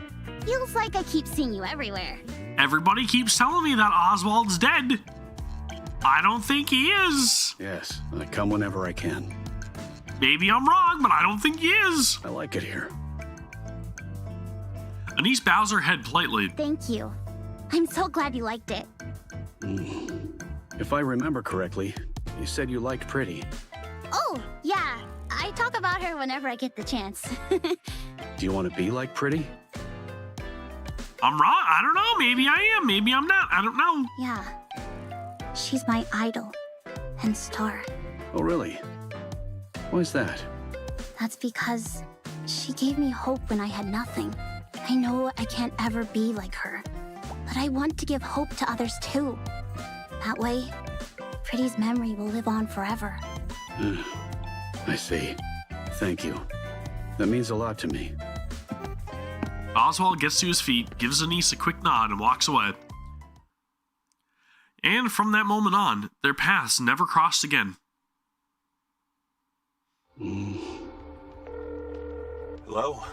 Feels like I keep seeing you everywhere. Everybody keeps telling me that Oswald's dead. I don't think he is. Yes, I come whenever I can. Maybe I'm wrong, but I don't think he is. I like it here. Anise bows her head politely. Thank you. I'm so glad you liked it. If I remember correctly, you said you liked Pretty. Oh, yeah. I talk about her whenever I get the chance. Do you want to be like Pretty? I'm wrong. I don't know. Maybe I am. Maybe I'm not. I don't know. Yeah. She's my idol and star. Oh, really? Why's that? That's because she gave me hope when I had nothing. I know I can't ever be like her, but I want to give hope to others too. That way, Pretty's memory will live on forever. I see. Thank you. That means a lot to me. Oswald gets to his feet, gives Anise a quick nod, and walks away. And from that moment on, their paths never crossed again. Hello?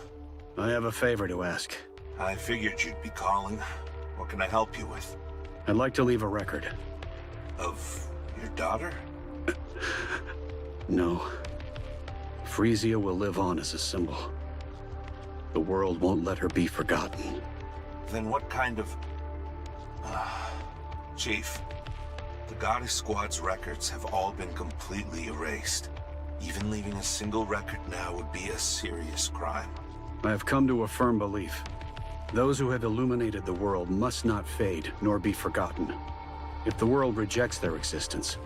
I have a favor to ask. I figured you'd be calling. What can I help you with? I'd like to leave a record. Of your daughter? No. Frisia will live on as a symbol. The world won't let her be forgotten. Then what kind of... Chief, the Goddess Squad's records have all been completely erased. Even leaving a single record now would be a serious crime. I have come to a firm belief. Those who have illuminated the world must not fade nor be forgotten. If the world rejects their existence,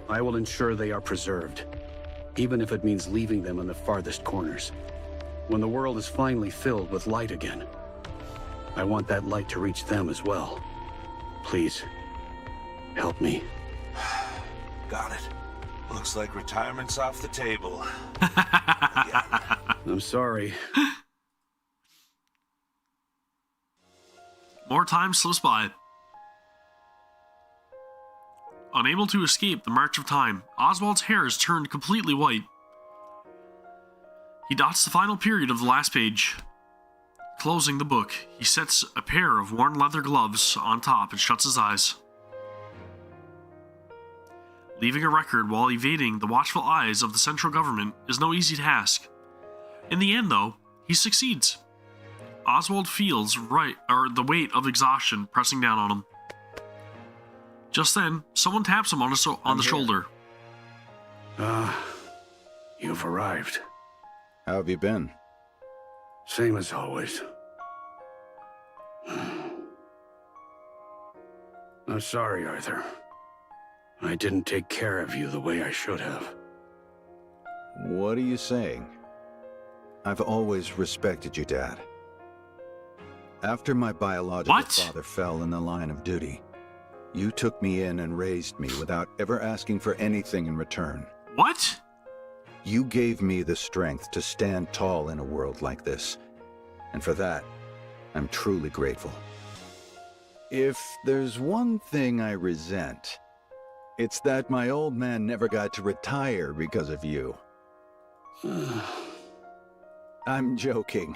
I will ensure they are preserved, even if it means leaving them in the farthest corners. When the world is finally filled with light again, I want that light to reach them as well. Please, help me. Got it. Looks like retirement's off the table. I'm sorry. More time slips by. Unable to escape the march of time, Oswald's hair is turned completely white. He dots the final period of the last page. Closing the book, he sets a pair of worn leather gloves on top and shuts his eyes. Leaving a record while evading the watchful eyes of the central government is no easy task. In the end, though, he succeeds. Oswald feels the weight of exhaustion pressing down on him. Just then, someone taps him on the shoulder. You've arrived. How have you been? Same as always. I'm sorry, Arthur. I didn't take care of you the way I should have. What are you saying? I've always respected you, Dad. After my biological father fell in the line of duty, you took me in and raised me without ever asking for anything in return. What? You gave me the strength to stand tall in a world like this, and for that, I'm truly grateful. If there's one thing I resent, it's that my old man never got to retire because of you. I'm joking.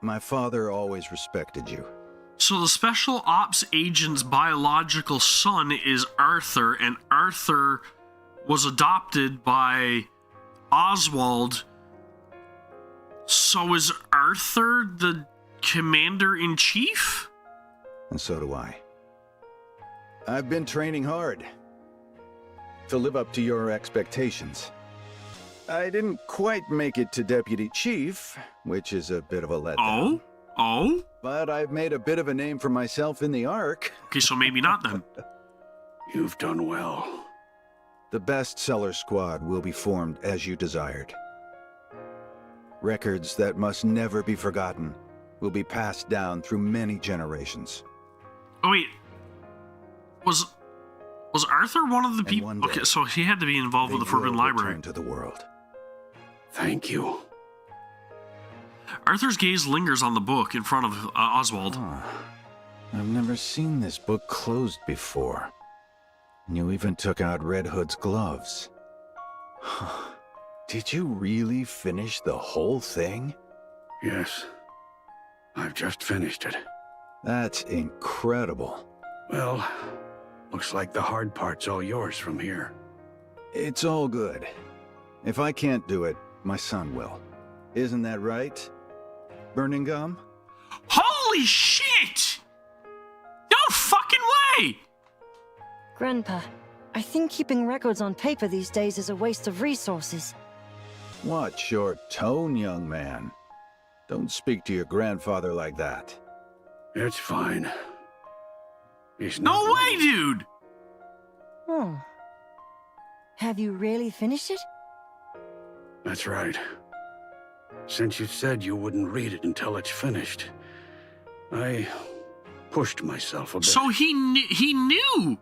My father always respected you. So the special ops agent's biological son is Arthur, and Arthur was adopted by Oswald. So is Arthur the commander-in-chief? And so do I. I've been training hard to live up to your expectations. I didn't quite make it to deputy chief, which is a bit of a letdown. Oh? But I've made a bit of a name for myself in the Ark. Okay, so maybe not then. You've done well. The bestseller squad will be formed as you desired. Records that must never be forgotten will be passed down through many generations. Oh wait, was Arthur one of the people? Okay, so he had to be involved with the Forbidden Library. Return to the world. Thank you. Arthur's gaze lingers on the book in front of Oswald. I've never seen this book closed before. You even took out Red Hood's gloves. Did you really finish the whole thing? Yes. I've just finished it. That's incredible. Well, looks like the hard part's all yours from here. It's all good. If I can't do it, my son will. Isn't that right, Burning Gum? Holy shit! No fucking way! Grandpa, I think keeping records on paper these days is a waste of resources. Watch your tone, young man. Don't speak to your grandfather like that. It's fine. He's No not way, wrong. dude! Oh. Have you really finished it? That's right. Since you said you wouldn't read it until it's finished, I pushed myself a bit. So he knew!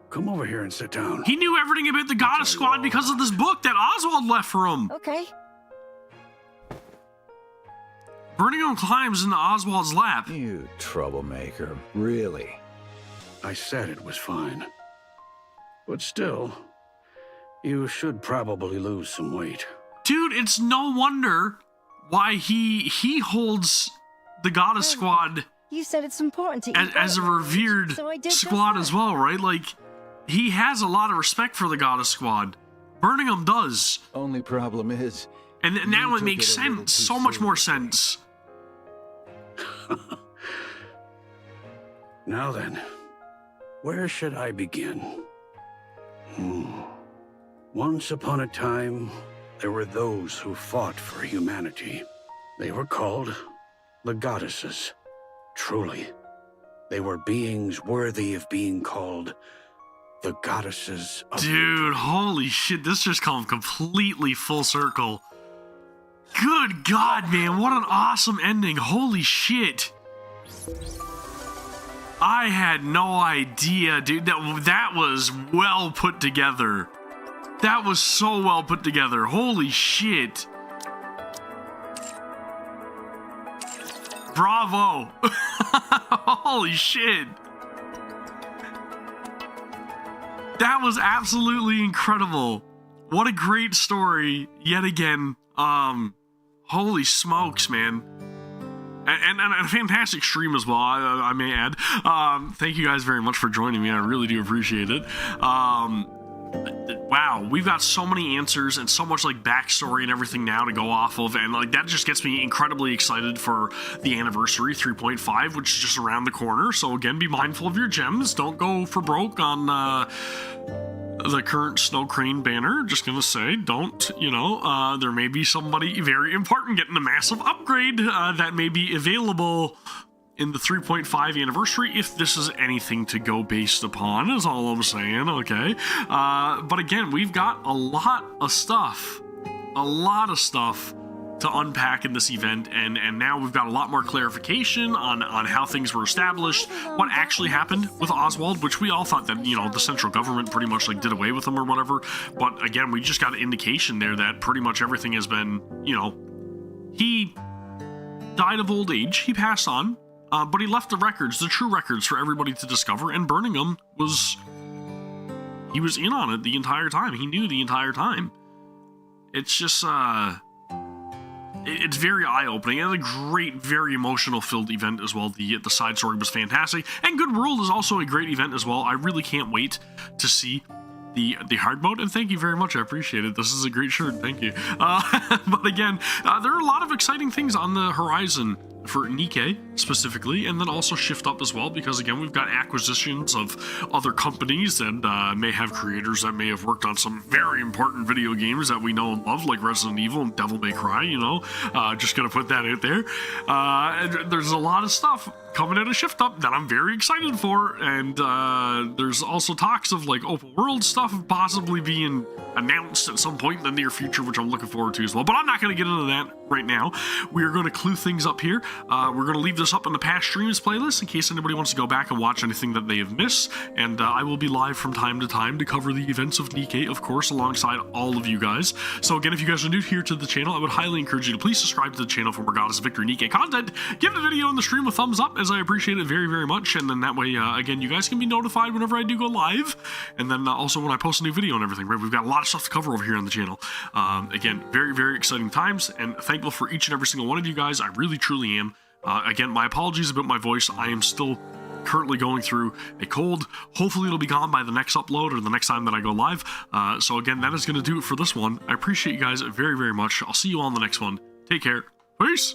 Come over here and sit down. He knew everything about the Goddess Squad because of this book that Oswald left for him! Okay. Burning climbs into Oswald's lap. You troublemaker, really? I said it was fine. But still, you should probably lose some weight. Dude, it's no wonder why he holds the Goddess Squad You said it's important to eat as a revered so I did just squad that. as well, right? Like, he has a lot of respect for the Goddess Squad. Birmingham does. Only problem is, And now you it took makes it a little sense. too So much more seriously. sense. Now then, where should I begin? Once upon a time, there were those who fought for humanity. They were called the goddesses. Truly, they were beings worthy of being called the goddesses of Dude, holy shit, this just come completely full circle. Good God, man, what an awesome ending. Holy shit. I had no idea, dude. That was well put together. That was so well put together. Holy shit. Bravo. Holy shit. That was absolutely incredible. What a great story yet again. Holy smokes, man. And a fantastic stream as well, I may add. Thank you guys very much for joining me. I really do appreciate it. Wow, we've got so many answers and so much like backstory and everything now to go off of, and like that just gets me incredibly excited for the anniversary 3.5, which is just around the corner. So again, be mindful of your gems. Don't go for broke on the current Snow Crane banner. Just gonna say, don't, you know, there may be somebody very important getting a massive upgrade that may be available in the 3.5 anniversary, if this is anything to go based upon, is all I'm saying, okay? But again, we've got a lot of stuff to unpack in this event, and now we've got a lot more clarification on how things were established, what actually happened with Oswald, which we all thought that, you know, the central government pretty much like did away with him or whatever, but again, we just got an indication there that pretty much everything has been, you know, he died of old age, he passed on, but he left the records, the true records for everybody to discover, and Birmingham he was in on it the entire time. He knew the entire time. It's just, it's very eye-opening, and a great, very emotional-filled event as well. The side story was fantastic, and Good World is also a great event as well. I really can't wait to see the hard mode, and thank you very much. I appreciate it. This is a great shirt. Thank you. But again, there are a lot of exciting things on the horizon for NIKKE specifically, and then also Shift Up as well, because again, we've got acquisitions of other companies that may have creators that may have worked on some very important video games that we know and love, like Resident Evil and Devil May Cry, you know. Just gonna put that out there. And there's a lot of stuff coming out of Shift Up that I'm very excited for, and there's also talks of like open world stuff possibly being announced at some point in the near future, which I'm looking forward to as well. But I'm not going to get into that right now. We are going to clue things up here. We're going to leave this up in the past streams playlist in case anybody wants to go back and watch anything that they have missed. And I will be live from time to time to cover the events of NIKKE, of course, alongside all of you guys. So again, if you guys are new here to the channel, I would highly encourage you to please subscribe to the channel for more Goddess of Victory NIKKE content. Give the video and the stream a thumbs up, as I appreciate it very, very much. And then that way, again, you guys can be notified whenever I do go live. And then also when I post a new video and everything, right? We've got a lot of stuff to cover over here on the channel. Again, very, very exciting times, and thankful for each and every single one of you guys. I really, truly am. Again, my apologies about my voice. I am still currently going through a cold. Hopefully it'll be gone by the next upload or the next time that I go live. So again, that is going to do it for this one. I appreciate you guys very, very much. I'll see you all in the next one. Take care. Peace.